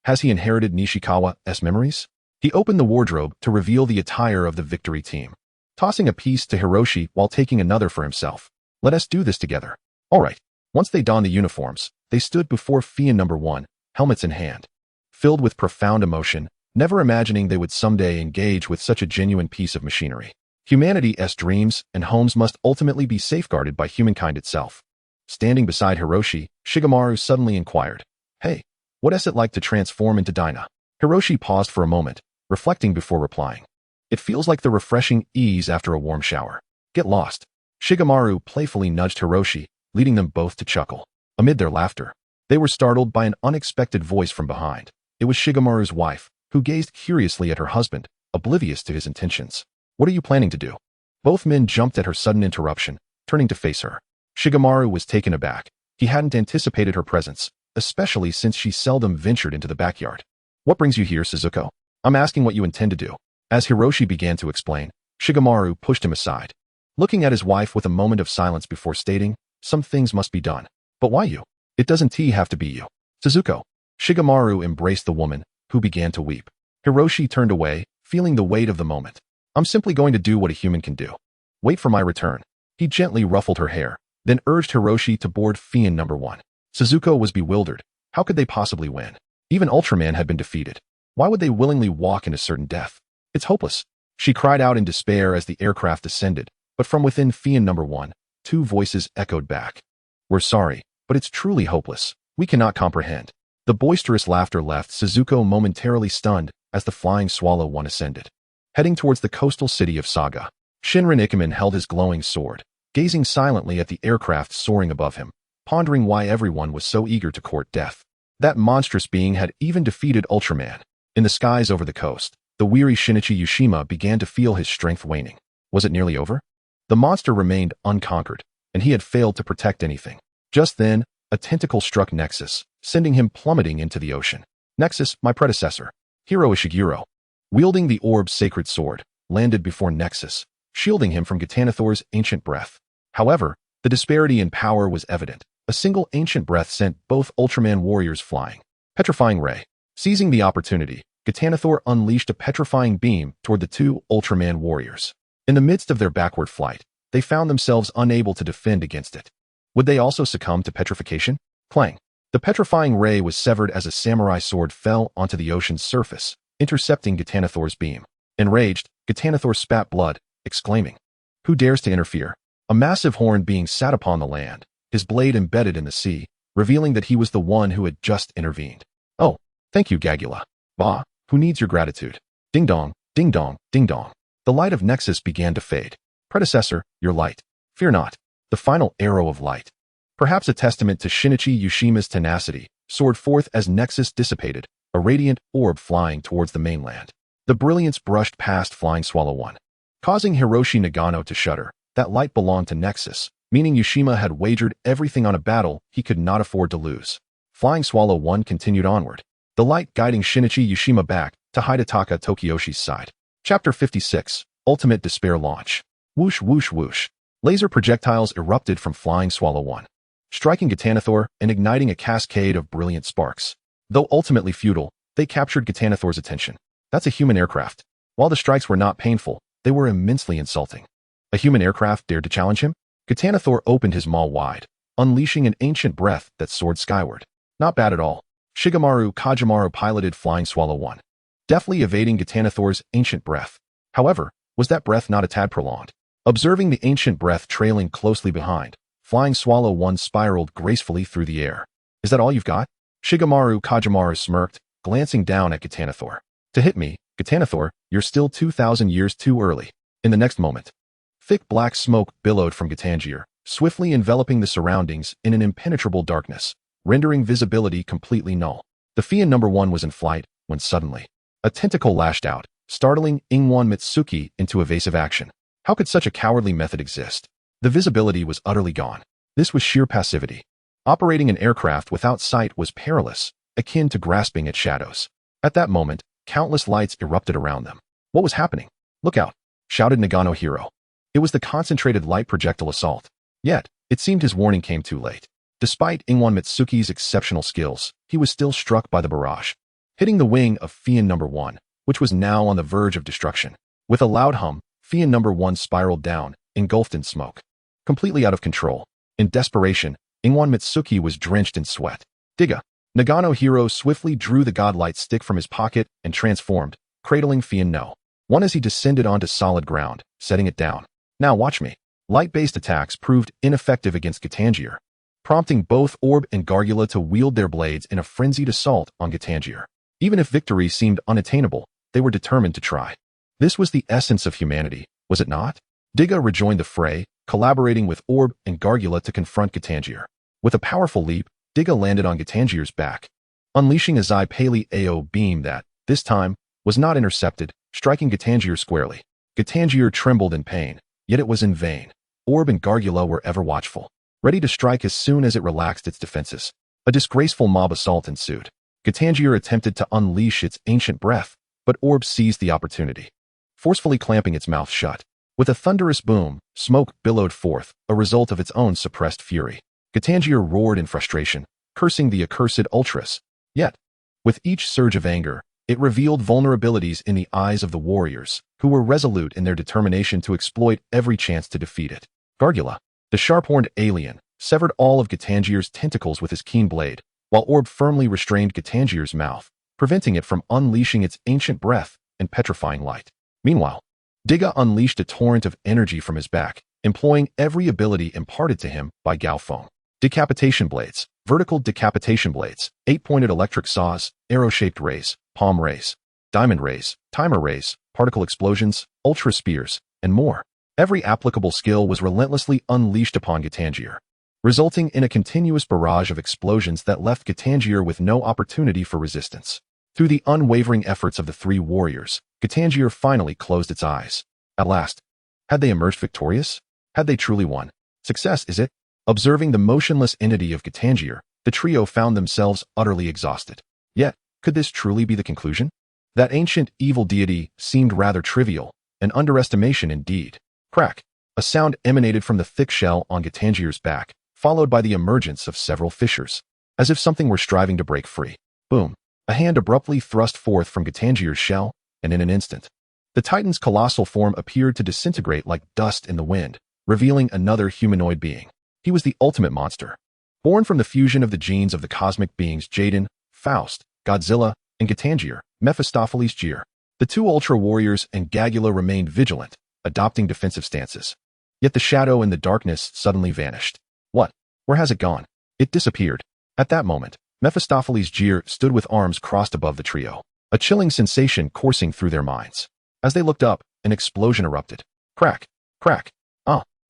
Has he inherited Nishikawa's memories? He opened the wardrobe to reveal the attire of the victory team, tossing a piece to Hiroshi while taking another for himself. Let us do this together. All right. Once they donned the uniforms, they stood before Fian No. 1, helmets in hand, filled with profound emotion, never imagining they would someday engage with such a genuine piece of machinery. Humanity's dreams and homes must ultimately be safeguarded by humankind itself. Standing beside Hiroshi, Shigemaru suddenly inquired, Hey, what is it like to transform into Dyna? Hiroshi paused for a moment, reflecting before replying. It feels like the refreshing ease after a warm shower. Get lost. Shigemaru playfully nudged Hiroshi, leading them both to chuckle. Amid their laughter, they were startled by an unexpected voice from behind. It was Shigemaru's wife, who gazed curiously at her husband, oblivious to his intentions. What are you planning to do? Both men jumped at her sudden interruption, turning to face her. Shigemaru was taken aback. He hadn't anticipated her presence, especially since she seldom ventured into the backyard. What brings you here, Suzuko? I'm asking what you intend to do. As Hiroshi began to explain, Shigemaru pushed him aside. Looking at his wife with a moment of silence before stating, some things must be done. But why you? It doesn't have to be you. Suzuko. Shigemaru embraced the woman, who began to weep. Hiroshi turned away, feeling the weight of the moment. I'm simply going to do what a human can do. Wait for my return. He gently ruffled her hair, then urged Hiroshi to board Fian number 1. Suzuko was bewildered. How could they possibly win? Even Ultraman had been defeated. Why would they willingly walk into certain death? It's hopeless. She cried out in despair as the aircraft descended, but from within Fian number 1, 2 voices echoed back. We're sorry, but it's truly hopeless. We cannot comprehend. The boisterous laughter left Suzuko momentarily stunned as the Flying Swallow 1 ascended. Heading towards the coastal city of Saga, Shinrin Ikemen held his glowing sword, gazing silently at the aircraft soaring above him, pondering why everyone was so eager to court death. That monstrous being had even defeated Ultraman. In the skies over the coast, the weary Shinichi Yushima began to feel his strength waning. Was it nearly over? The monster remained unconquered, and he had failed to protect anything. Just then, a tentacle struck Nexus, sending him plummeting into the ocean. Nexus, my predecessor, Hiro Ishiguro, wielding the orb's sacred sword, landed before Nexus, shielding him from Gitanathor's ancient breath. However, the disparity in power was evident. A single ancient breath sent both Ultraman warriors flying. Petrifying Ray. Seizing the opportunity, Gitanathor unleashed a petrifying beam toward the 2 Ultraman warriors. In the midst of their backward flight, they found themselves unable to defend against it. Would they also succumb to petrification? Clang. The petrifying ray was severed as a samurai sword fell onto the ocean's surface, intercepting Gitanathor's beam. Enraged, Gitanathor spat blood, exclaiming, "Who dares to interfere?" A massive horn being sat upon the land, his blade embedded in the sea, revealing that he was the one who had just intervened. Oh, thank you, Gagula. Bah, who needs your gratitude? Ding dong, ding dong, ding dong. The light of Nexus began to fade. Predecessor, your light. Fear not. The final arrow of light, perhaps a testament to Shinichi Yushima's tenacity, soared forth as Nexus dissipated, a radiant orb flying towards the mainland. The brilliance brushed past Flying Swallow 1, causing Hiroshi Nagano to shudder. That light belonged to Nexus, meaning Yushima had wagered everything on a battle he could not afford to lose. Flying Swallow 1 continued onward, the light guiding Shinichi Yushima back to Hidetaka Tokiyoshi's side. Chapter 56, Ultimate Despair Launch. Whoosh whoosh whoosh. Laser projectiles erupted from Flying Swallow 1, striking Gitanathor and igniting a cascade of brilliant sparks. Though ultimately futile, they captured Gitanathor's attention. That's a human aircraft. While the strikes were not painful, they were immensely insulting. A human aircraft dared to challenge him? Gitanathor opened his maw wide, unleashing an ancient breath that soared skyward. Not bad at all. Shigemaru Kajimaru piloted Flying Swallow 1, deftly evading Gitanathor's ancient breath. However, was that breath not a tad prolonged? Observing the ancient breath trailing closely behind, Flying Swallow 1 spiraled gracefully through the air. Is that all you've got? Shigemaru Kajimaru smirked, glancing down at Gitanathor. To hit me, Gitanathor, you're still 2,000 years too early. In the next moment, thick black smoke billowed from Gitanjir, swiftly enveloping the surroundings in an impenetrable darkness, rendering visibility completely null. The Fian number 1 was in flight when suddenly, a tentacle lashed out, startling Ingwan Mitsuki into evasive action. How could such a cowardly method exist? The visibility was utterly gone. This was sheer passivity. Operating an aircraft without sight was perilous, akin to grasping at shadows. At that moment, countless lights erupted around them. What was happening? Look out, shouted Nagano Hiro. It was the concentrated light projectile assault. Yet, it seemed his warning came too late. Despite Ingwan Mitsuki's exceptional skills, he was still struck by the barrage, hitting the wing of Fian number 1, which was now on the verge of destruction. With a loud hum, Fian number 1 spiraled down, engulfed in smoke. Completely out of control. In desperation, Ingwan Mitsuki was drenched in sweat. Tiga. Nagano Hiro swiftly drew the godlight stick from his pocket and transformed, cradling Fian no 1 as he descended onto solid ground, setting it down. Now watch me. Light-based attacks proved ineffective against Gitanjir, prompting both Orb and Gargula to wield their blades in a frenzied assault on Gitanjir. Even if victory seemed unattainable, they were determined to try. This was the essence of humanity, was it not? Tiga rejoined the fray, collaborating with Orb and Gargula to confront Gitanjir. With a powerful leap, Tiga landed on Gitanjir's back, unleashing a Zai Pali AO beam that, this time, was not intercepted, striking Gitanjir squarely. Gitanjir trembled in pain, yet it was in vain. Orb and Gargula were ever watchful, ready to strike as soon as it relaxed its defenses. A disgraceful mob assault ensued. Gitanjir attempted to unleash its ancient breath, but Orb seized the opportunity, forcefully clamping its mouth shut. With a thunderous boom, smoke billowed forth, a result of its own suppressed fury. Gitanjir roared in frustration, cursing the accursed Ultras. Yet, with each surge of anger, it revealed vulnerabilities in the eyes of the warriors, who were resolute in their determination to exploit every chance to defeat it. Gargula, the sharp-horned alien, severed all of Gitanjir's tentacles with his keen blade, while Orb firmly restrained Gitanjir's mouth, preventing it from unleashing its ancient breath and petrifying light. Meanwhile, Tiga unleashed a torrent of energy from his back, employing every ability imparted to him by Gaofeng. Decapitation blades, vertical decapitation blades, 8-pointed electric saws, arrow-shaped rays, palm rays, diamond rays, timer rays, particle explosions, ultra spears, and more. Every applicable skill was relentlessly unleashed upon Gitanjir, resulting in a continuous barrage of explosions that left Gitanjir with no opportunity for resistance. Through the unwavering efforts of the three warriors, Gitanjir finally closed its eyes. At last, had they emerged victorious? Had they truly won? Success, is it? Observing the motionless entity of Gitanjir, the trio found themselves utterly exhausted. Yet, could this truly be the conclusion? That ancient evil deity seemed rather trivial, an underestimation indeed. Crack! A sound emanated from the thick shell on Gitanjir's back, followed by the emergence of several fissures, as if something were striving to break free. Boom! A hand abruptly thrust forth from Gitanjir's shell, and in an instant, the Titan's colossal form appeared to disintegrate like dust in the wind, revealing another humanoid being. He was the ultimate monster, born from the fusion of the genes of the cosmic beings Jaden, Faust, Godzilla, and Gitanjir, Mephistopheles Jir. The two Ultra Warriors and Gagula remained vigilant, adopting defensive stances. Yet the shadow in the darkness suddenly vanished. What? Where has it gone? It disappeared. At that moment, Mephistopheles Jir stood with arms crossed above the trio, a chilling sensation coursing through their minds. As they looked up, an explosion erupted. Crack! Crack!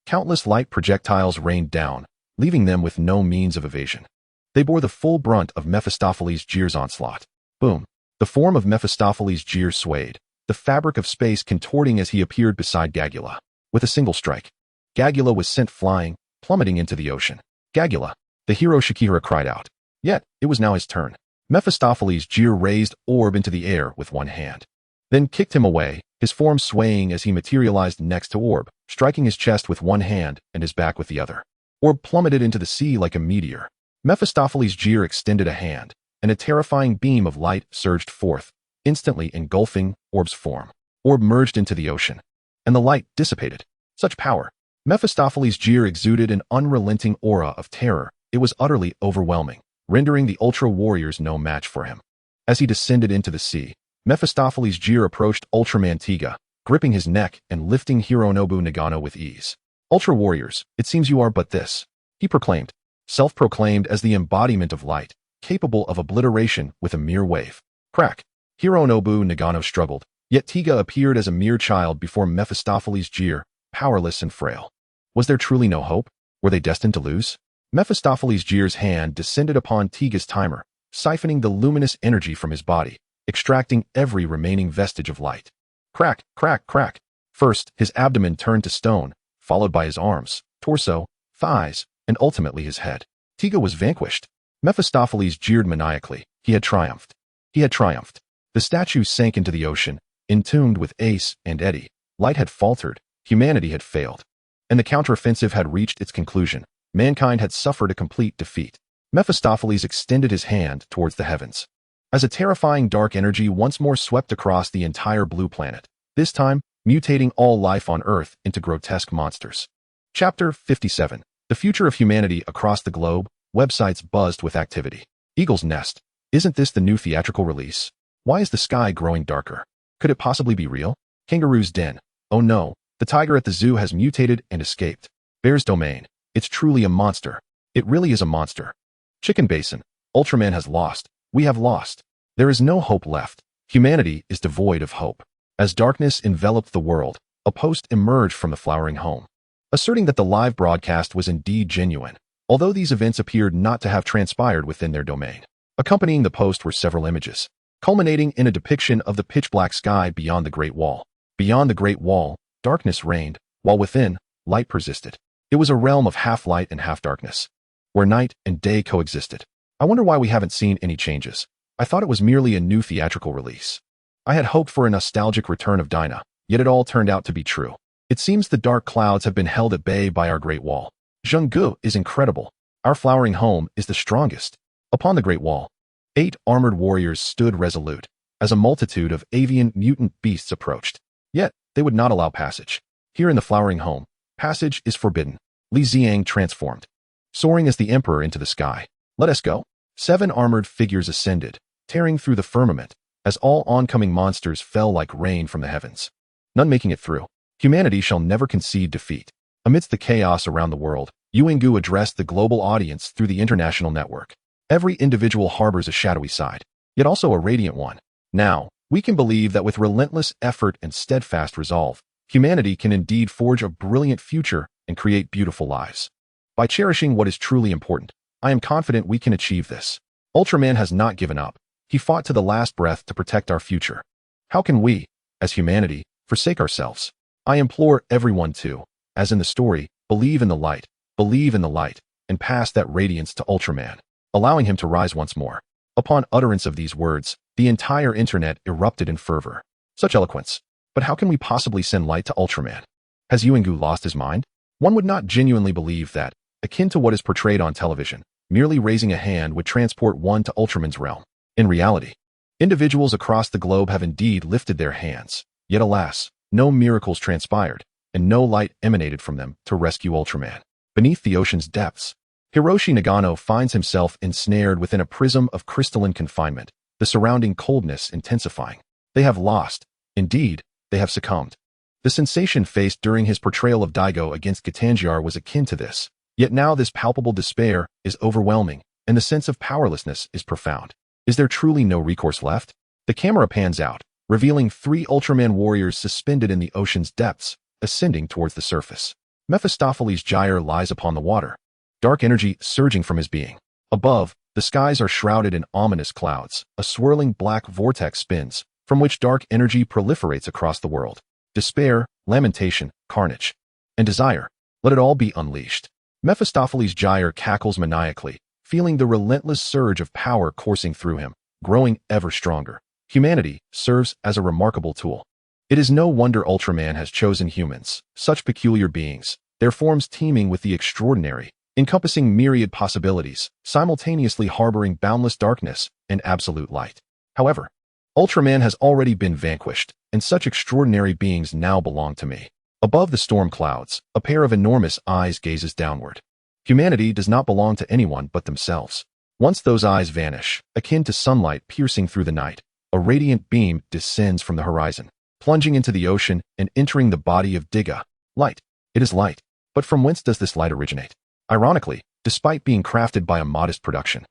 Countless light projectiles rained down, leaving them with no means of evasion. They bore the full brunt of Mephistopheles Jir's onslaught. Boom! The form of Mephistopheles Jir swayed, the fabric of space contorting as he appeared beside Gagula. With a single strike, Gagula was sent flying, plummeting into the ocean. Gagula! The hero Shakira cried out. Yet, it was now his turn. Mephistopheles Jir raised Orb into the air with one hand, then kicked him away, his form swaying as he materialized next to Orb, striking his chest with one hand and his back with the other. Orb plummeted into the sea like a meteor. Mephistopheles Jir extended a hand, and a terrifying beam of light surged forth, instantly engulfing Orb's form. Orb merged into the ocean, and the light dissipated. Such power! Mephistopheles Jir exuded an unrelenting aura of terror. It was utterly overwhelming, rendering the Ultra Warriors no match for him. As he descended into the sea, Mephistopheles Jir approached Ultraman Tiga, gripping his neck and lifting Hironobu Nagano with ease. Ultra Warriors, it seems you are but this, he proclaimed, self-proclaimed as the embodiment of light, capable of obliteration with a mere wave. Crack! Hironobu Nagano struggled, yet Tiga appeared as a mere child before Mephistopheles Jir, powerless and frail. Was there truly no hope? Were they destined to lose? Mephistopheles Jir's hand descended upon Tiga's timer, siphoning the luminous energy from his body, extracting every remaining vestige of light. Crack! Crack! Crack! First, his abdomen turned to stone, followed by his arms, torso, thighs, and ultimately his head. Tiga was vanquished. Mephistopheles jeered maniacally. He had triumphed. He had triumphed. The statue sank into the ocean, entombed with Ace and Eddie. Light had faltered. Humanity had failed. And the counteroffensive had reached its conclusion. Mankind had suffered a complete defeat. Mephistopheles extended his hand towards the heavens, as a terrifying dark energy once more swept across the entire blue planet, this time mutating all life on Earth into grotesque monsters. Chapter 57. The Future of Humanity Across the Globe. Websites buzzed with activity. Eagle's Nest. Isn't this the new theatrical release? Why is the sky growing darker? Could it possibly be real? Kangaroo's Den. Oh no, the tiger at the zoo has mutated and escaped. Bear's Domain. It's truly a monster. It really is a monster. Chicken Basin. Ultraman has lost. We have lost. There is no hope left. Humanity is devoid of hope. As darkness enveloped the world, a post emerged from the flowering home, asserting that the live broadcast was indeed genuine, although these events appeared not to have transpired within their domain. Accompanying the post were several images, culminating in a depiction of the pitch-black sky beyond the Great Wall. Beyond the Great Wall, darkness reigned, while within, light persisted. It was a realm of half light and half darkness, where night and day coexisted. I wonder why we haven't seen any changes. I thought it was merely a new theatrical release. I had hoped for a nostalgic return of Dinah, yet it all turned out to be true. It seems the dark clouds have been held at bay by our Great Wall. Zhenggu is incredible. Our flowering home is the strongest. Upon the Great Wall, 8 armored warriors stood resolute, as a multitude of avian mutant beasts approached. Yet, they would not allow passage. Here in the flowering home, passage is forbidden. Li Xiang transformed, soaring as the emperor into the sky. Let us go. 7 armored figures ascended, tearing through the firmament, as all oncoming monsters fell like rain from the heavens. None making it through. Humanity shall never concede defeat. Amidst the chaos around the world, Yuangu addressed the global audience through the international network. Every individual harbors a shadowy side, yet also a radiant one. Now, we can believe that with relentless effort and steadfast resolve, humanity can indeed forge a brilliant future and create beautiful lives. By cherishing what is truly important, I am confident we can achieve this. Ultraman has not given up. He fought to the last breath to protect our future. How can we, as humanity, forsake ourselves? I implore everyone to, as in the story, believe in the light, and pass that radiance to Ultraman, allowing him to rise once more. Upon utterance of these words, the entire internet erupted in fervor. Such eloquence. But how can we possibly send light to Ultraman? Has Yuangu lost his mind? One would not genuinely believe that, akin to what is portrayed on television, merely raising a hand would transport one to Ultraman's realm. In reality, individuals across the globe have indeed lifted their hands, yet alas, no miracles transpired, and no light emanated from them to rescue Ultraman. Beneath the ocean's depths, Hiroshi Nagano finds himself ensnared within a prism of crystalline confinement, the surrounding coldness intensifying. They have lost. Indeed, they have succumbed. The sensation faced during his portrayal of Daigo against Gitangiar was akin to this, yet now this palpable despair is overwhelming, and the sense of powerlessness is profound. Is there truly no recourse left? The camera pans out, revealing 3 Ultraman warriors suspended in the ocean's depths, ascending towards the surface. Mephistopheles' gyre lies upon the water, dark energy surging from his being. Above, the skies are shrouded in ominous clouds. A swirling black vortex spins, from which dark energy proliferates across the world. Despair, lamentation, carnage, and desire. Let it all be unleashed. Mephistopheles' gyre cackles maniacally, feeling the relentless surge of power coursing through him, growing ever stronger. Humanity serves as a remarkable tool. It is no wonder Ultraman has chosen humans, such peculiar beings, their forms teeming with the extraordinary, encompassing myriad possibilities, simultaneously harboring boundless darkness and absolute light. However, Ultraman has already been vanquished, and such extraordinary beings now belong to me. Above the storm clouds, a pair of enormous eyes gazes downward. Humanity does not belong to anyone but themselves. Once those eyes vanish, akin to sunlight piercing through the night, a radiant beam descends from the horizon, plunging into the ocean and entering the body of Tiga. Light. It is light. But from whence does this light originate? Ironically, despite being crafted by a modest production,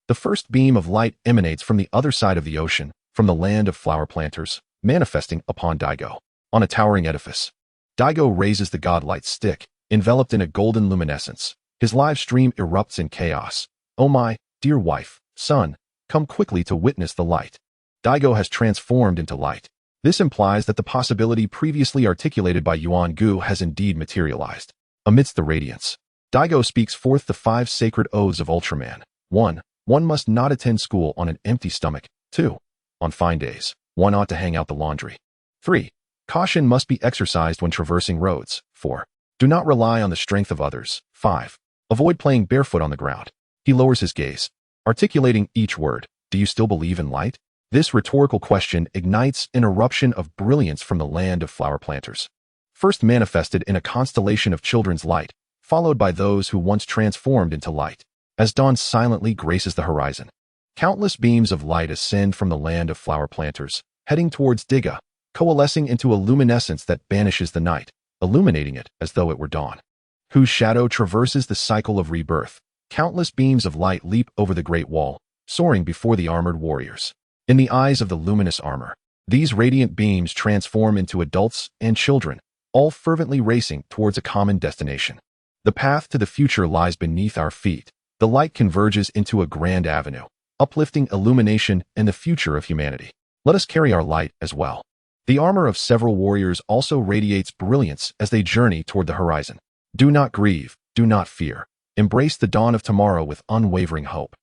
the first beam of light emanates from the other side of the ocean, from the land of flower planters, manifesting upon Daigo. On a towering edifice, Daigo raises the godlight stick, enveloped in a golden luminescence. His live stream erupts in chaos. Oh my, dear wife, son, come quickly to witness the light. Daigo has transformed into light. This implies that the possibility previously articulated by Yuangu has indeed materialized. Amidst the radiance, Daigo speaks forth the 5 sacred oaths of Ultraman. 1. One must not attend school on an empty stomach. 2. On fine days, one ought to hang out the laundry. 3. Caution must be exercised when traversing roads. 4. Do not rely on the strength of others. 5. Avoid playing barefoot on the ground. He lowers his gaze, articulating each word. Do you still believe in light? This rhetorical question ignites an eruption of brilliance from the land of flower planters. First manifested in a constellation of children's light, followed by those who once transformed into light. As dawn silently graces the horizon, countless beams of light ascend from the land of flower planters, heading towards Tiga, coalescing into a luminescence that banishes the night, illuminating it as though it were dawn. Whose shadow traverses the cycle of rebirth. Countless beams of light leap over the Great Wall, soaring before the armored warriors. In the eyes of the luminous armor, these radiant beams transform into adults and children, all fervently racing towards a common destination. The path to the future lies beneath our feet. The light converges into a grand avenue, uplifting illumination and the future of humanity. Let us carry our light as well. The armor of several warriors also radiates brilliance as they journey toward the horizon. Do not grieve, do not fear. Embrace the dawn of tomorrow with unwavering hope.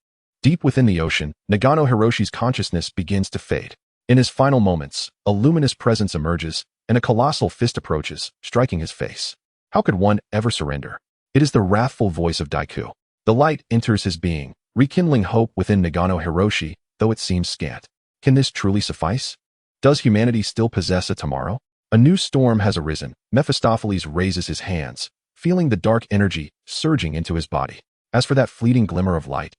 Deep within the ocean, Nagano Hiroshi's consciousness begins to fade. In his final moments, a luminous presence emerges, and a colossal fist approaches, striking his face. How could one ever surrender? It is the wrathful voice of Daiku. The light enters his being, rekindling hope within Nagano Hiroshi, though it seems scant. Can this truly suffice? Does humanity still possess a tomorrow? A new storm has arisen. Mephistopheles raises his hands, feeling the dark energy surging into his body. As for that fleeting glimmer of light,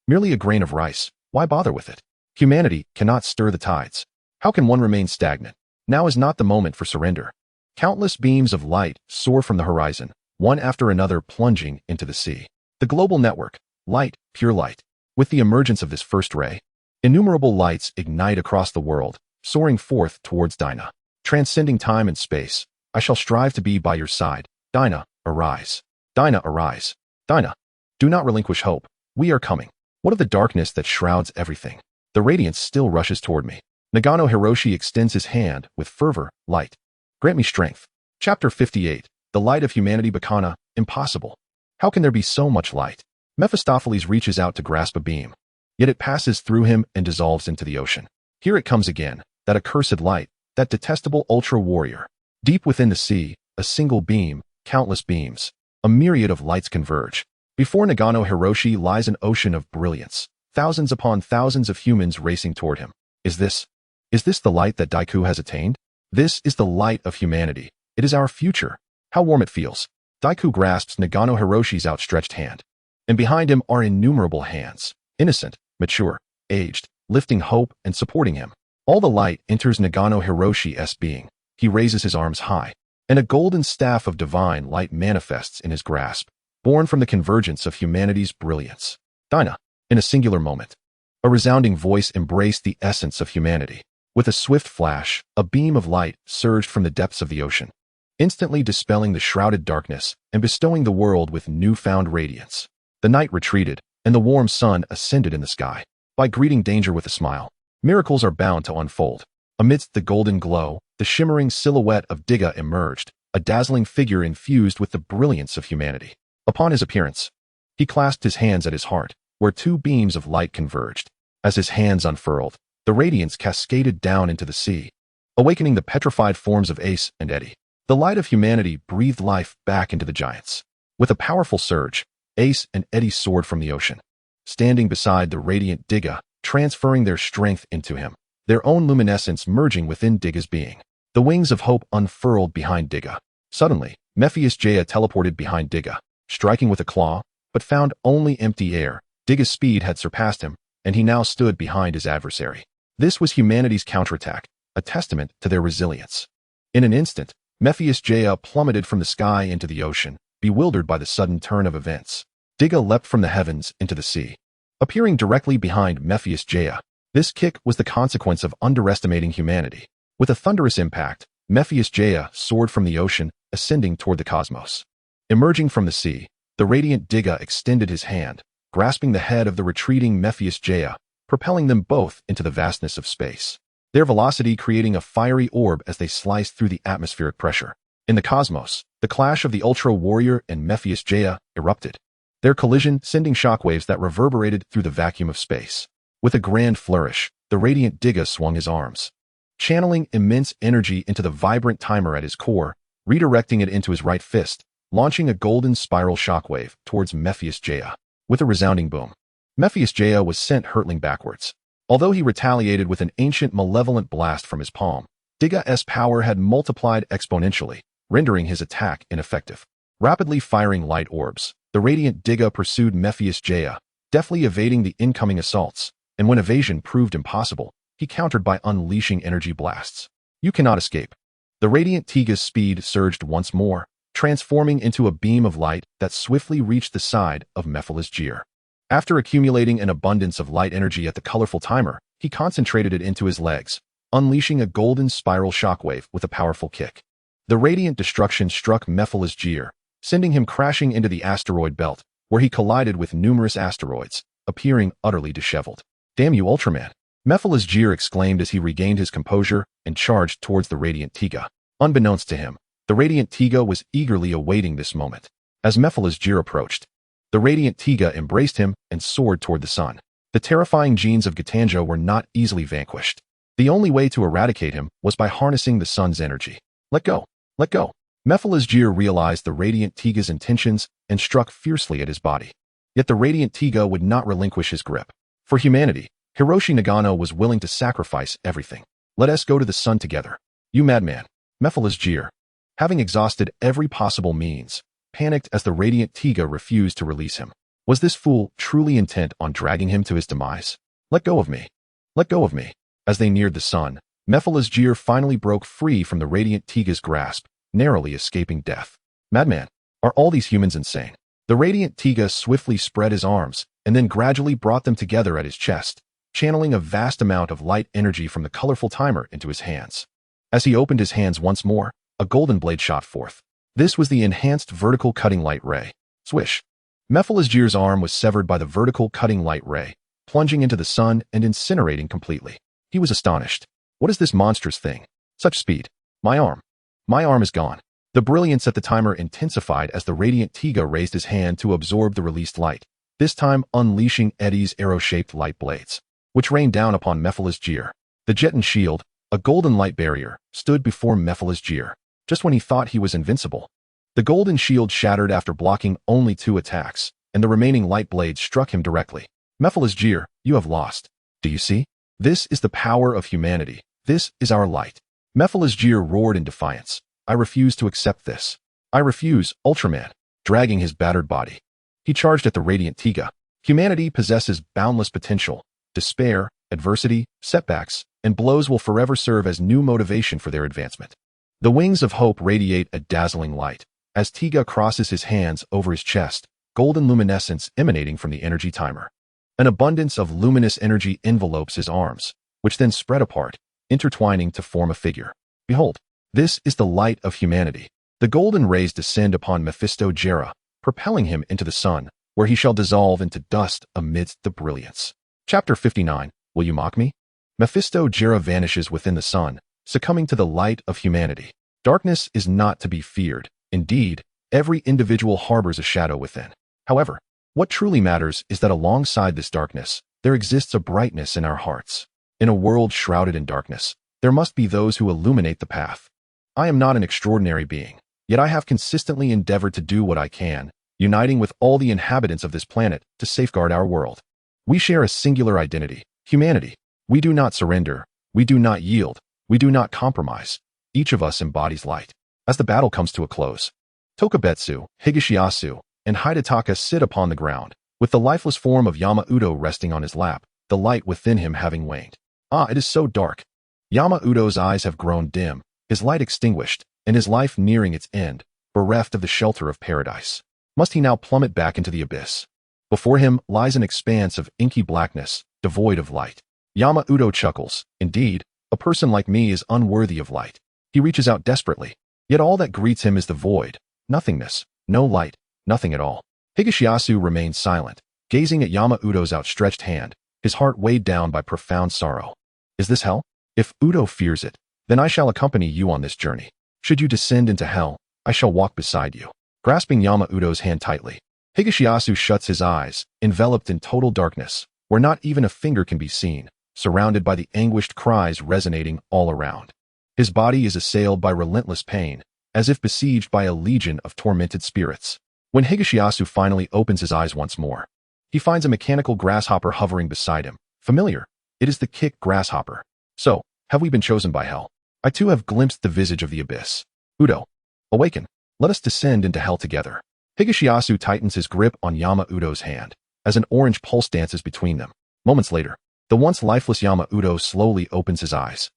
merely a grain of rice, why bother with it? Humanity cannot stir the tides. How can one remain stagnant? Now is not the moment for surrender. Countless beams of light soar from the horizon, one after another plunging into the sea. The global network, light, pure light. With the emergence of this first ray, innumerable lights ignite across the world, soaring forth towards Dinah. Transcending time and space, I shall strive to be by your side. Dinah, arise. Dinah, arise. Dinah, do not relinquish hope. We are coming. What of the darkness that shrouds everything? The radiance still rushes toward me. Nagano Hiroshi extends his hand with fervor. Light, grant me strength. Chapter 58. The light of humanity. Bacana, impossible. How can there be so much light? Mephistopheles reaches out to grasp a beam, yet it passes through him and dissolves into the ocean. Here it comes again, that accursed light, that detestable ultra-warrior. Deep within the sea, a single beam, countless beams, a myriad of lights converge. Before Nagano Hiroshi lies an ocean of brilliance, thousands upon thousands of humans racing toward him. Is this the light that Daiku has attained? This is the light of humanity. It is our future. How warm it feels. Daiku grasps Nagano Hiroshi's outstretched hand, and behind him are innumerable hands, innocent, mature, aged, lifting hope and supporting him. All the light enters Nagano Hiroshi's being. He raises his arms high, and a golden staff of divine light manifests in his grasp, born from the convergence of humanity's brilliance. Dinah, in a singular moment, a resounding voice embraced the essence of humanity. With a swift flash, a beam of light surged from the depths of the ocean, instantly dispelling the shrouded darkness and bestowing the world with newfound radiance. The night retreated, and the warm sun ascended in the sky. By greeting danger with a smile, miracles are bound to unfold. Amidst the golden glow, the shimmering silhouette of Tiga emerged, a dazzling figure infused with the brilliance of humanity. Upon his appearance, he clasped his hands at his heart, where two beams of light converged. As his hands unfurled, the radiance cascaded down into the sea, awakening the petrified forms of Ace and Eddie. The light of humanity breathed life back into the giants. With a powerful surge, Ace and Eddie soared from the ocean, standing beside the radiant Tiga, transferring their strength into him, their own luminescence merging within Tiga's being. The wings of hope unfurled behind Tiga. Suddenly, Mephistopheles teleported behind Tiga, striking with a claw, but found only empty air. Tiga's speed had surpassed him, and he now stood behind his adversary. This was humanity's counterattack, a testament to their resilience. In an instant, Mephistopheles plummeted from the sky into the ocean, bewildered by the sudden turn of events. Tiga leapt from the heavens into the sea, appearing directly behind Mephistopheles. This kick was the consequence of underestimating humanity. With a thunderous impact, Mephistopheles soared from the ocean, ascending toward the cosmos. Emerging from the sea, the radiant Tiga extended his hand, grasping the head of the retreating Mephistopheles, propelling them both into the vastness of space, their velocity creating a fiery orb as they sliced through the atmospheric pressure. In the cosmos, the clash of the ultra-warrior and Mephistopheles erupted, their collision sending shockwaves that reverberated through the vacuum of space. With a grand flourish, the radiant Tiga swung his arms, channeling immense energy into the vibrant timer at his core, redirecting it into his right fist, launching a golden spiral shockwave towards Mephistopheles. With a resounding boom, Mephistopheles was sent hurtling backwards. Although he retaliated with an ancient malevolent blast from his palm, Tiga's power had multiplied exponentially, rendering his attack ineffective. Rapidly firing light orbs, the radiant Tiga pursued Mephistopheles, deftly evading the incoming assaults, and when evasion proved impossible, he countered by unleashing energy blasts. You cannot escape. The radiant Tiga's speed surged once more, transforming into a beam of light that swiftly reached the side of Mephistopheles. After accumulating an abundance of light energy at the colorful timer, he concentrated it into his legs, unleashing a golden spiral shockwave with a powerful kick. The radiant destruction struck Mephistopheles, sending him crashing into the asteroid belt, where he collided with numerous asteroids, appearing utterly disheveled. Damn you, Ultraman! Mephistopheles exclaimed as he regained his composure and charged towards the radiant Tiga. Unbeknownst to him, the radiant Tiga was eagerly awaiting this moment. As Mephistopheles approached, The radiant Tiga embraced him and soared toward the sun. The terrifying genes of Gitanjo were not easily vanquished. The only way to eradicate him was by harnessing the sun's energy. Let go. Let go. Mephilasgir realized the radiant Tiga's intentions and struck fiercely at his body. Yet the radiant Tiga would not relinquish his grip. For humanity, Hiroshi Nagano was willing to sacrifice everything. Let us go to the sun together. You madman. Mephilasgir, having exhausted every possible means, panicked as the radiant Tiga refused to release him. Was this fool truly intent on dragging him to his demise? Let go of me. Let go of me. As they neared the sun, Mephilasgir finally broke free from the radiant Tiga's grasp, narrowly escaping death. Madman, are all these humans insane? The radiant Tiga swiftly spread his arms and then gradually brought them together at his chest, channeling a vast amount of light energy from the colorful timer into his hands. As he opened his hands once more, a golden blade shot forth. This was the enhanced vertical cutting light ray. Swish. Mephilasgir's arm was severed by the vertical cutting light ray, plunging into the sun and incinerating completely. He was astonished. What is this monstrous thing? Such speed. My arm. My arm is gone. The brilliance at the timer intensified as the radiant Tiga raised his hand to absorb the released light, this time unleashing Eddie's arrow-shaped light blades, which rained down upon Mephilasgir. The Jeton shield, a golden light barrier, stood before Mephilasgir, just when he thought he was invincible. The golden shield shattered after blocking only 2 attacks, and the remaining light blades struck him directly. Mephilasgir, you have lost. Do you see? This is the power of humanity. This is our light. Mephilasgir roared in defiance. I refuse to accept this. I refuse, Ultraman, dragging his battered body. He charged at the radiant Tiga. Humanity possesses boundless potential. Despair, adversity, setbacks, and blows will forever serve as new motivation for their advancement. The wings of hope radiate a dazzling light. As Tiga crosses his hands over his chest, golden luminescence emanating from the energy timer. An abundance of luminous energy envelopes his arms, which then spread apart, intertwining to form a figure. Behold, this is the light of humanity. The golden rays descend upon Mephisto-Jera, propelling him into the sun, where he shall dissolve into dust amidst the brilliance. Chapter 59, Will you mock me? Mephisto-Jera vanishes within the sun, succumbing to the light of humanity. Darkness is not to be feared. Indeed, every individual harbors a shadow within. However, what truly matters is that alongside this darkness, there exists a brightness in our hearts. In a world shrouded in darkness, there must be those who illuminate the path. I am not an extraordinary being, yet I have consistently endeavored to do what I can, uniting with all the inhabitants of this planet to safeguard our world. We share a singular identity, humanity. We do not surrender, we do not yield, we do not compromise. Each of us embodies light. As the battle comes to a close, Tokubetsu, Higashiyasu, and Hidetaka sit upon the ground, with the lifeless form of Yama-Udo resting on his lap, the light within him having waned. Ah, it is so dark. Yama-Udo's eyes have grown dim, his light extinguished, and his life nearing its end, bereft of the shelter of paradise. Must he now plummet back into the abyss? Before him lies an expanse of inky blackness, devoid of light. Yama-Udo chuckles. Indeed, a person like me is unworthy of light. He reaches out desperately. Yet all that greets him is the void, nothingness, no light, nothing at all. Higashiyasu remains silent, gazing at Yama-Udo's outstretched hand, his heart weighed down by profound sorrow. Is this hell? If Udo fears it, then I shall accompany you on this journey. Should you descend into hell, I shall walk beside you. Grasping Yama-Udo's hand tightly, Higashiyasu shuts his eyes, enveloped in total darkness, where not even a finger can be seen, surrounded by the anguished cries resonating all around. His body is assailed by relentless pain, as if besieged by a legion of tormented spirits. When Higashiyasu finally opens his eyes once more, he finds a mechanical grasshopper hovering beside him. Familiar. It is the kick grasshopper. So, have we been chosen by hell? I too have glimpsed the visage of the abyss. Udo, awaken. Let us descend into hell together. Higashiyasu tightens his grip on Yama-Udo's hand, as an orange pulse dances between them. Moments later, the once lifeless Yama-Udo slowly opens his eyes.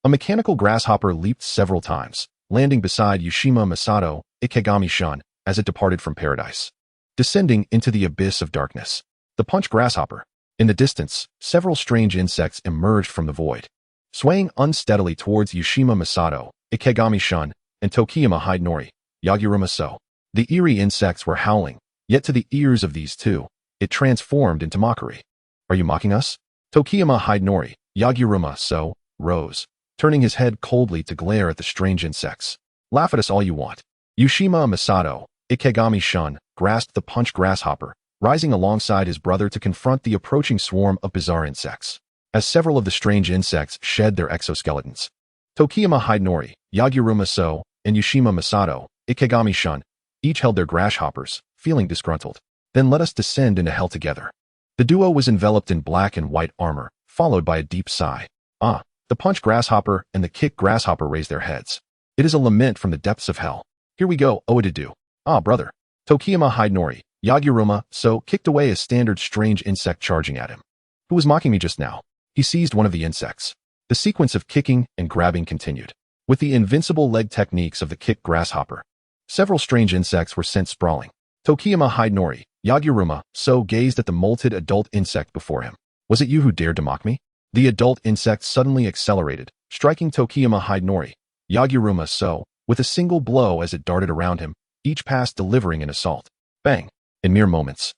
A mechanical grasshopper leaped several times, landing beside Yushima Masato, Ikegami-shun, as it departed from paradise, descending into the abyss of darkness. The punch grasshopper. In the distance, several strange insects emerged from the void, swaying unsteadily towards Yushima Masato, Ikegami-shun, and Tokiyama Hidenori, Yaguruma-so. The eerie insects were howling, yet to the ears of these two, it transformed into mockery. Are you mocking us? Tokiyama Hidenori, Yaguruma-so, rose, turning his head coldly to glare at the strange insects. Laugh at us all you want. Yushima Masato, Ikegami Shun, grasped the punch grasshopper, rising alongside his brother to confront the approaching swarm of bizarre insects. As several of the strange insects shed their exoskeletons, Tokiyama Hidenori, Yaguruma So, and Yushima Masato, Ikegami Shun, each held their grasshoppers, feeling disgruntled. Then let us descend into hell together. The duo was enveloped in black and white armor, followed by a deep sigh. Ah, the punch grasshopper and the kick grasshopper raised their heads. It is a lament from the depths of hell. Here we go, Oedidu. Ah, brother. Tokiyama Hidenori, Yaguruma So kicked away a standard strange insect charging at him. Who was mocking me just now? He seized one of the insects. The sequence of kicking and grabbing continued. With the invincible leg techniques of the kick grasshopper, several strange insects were sent sprawling. Tokiyama Hidenori, Yaguruma So gazed at the molted adult insect before him. Was it you who dared to mock me? The adult insect suddenly accelerated, striking Tokiyama Hidenori, Yaguruma So, with a single blow as it darted around him, each pass delivering an assault. Bang! In mere moments,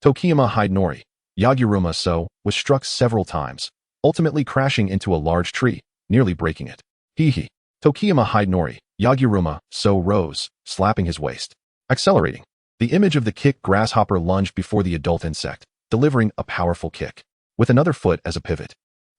Tokiyama Hidenori, Yaguruma So, was struck several times, ultimately crashing into a large tree, nearly breaking it. Hee. Tokiyama Hidenori, Yaguruma So rose, slapping his waist. Accelerating. The image of the kick grasshopper lunged before the adult insect, delivering a powerful kick. With another foot as a pivot,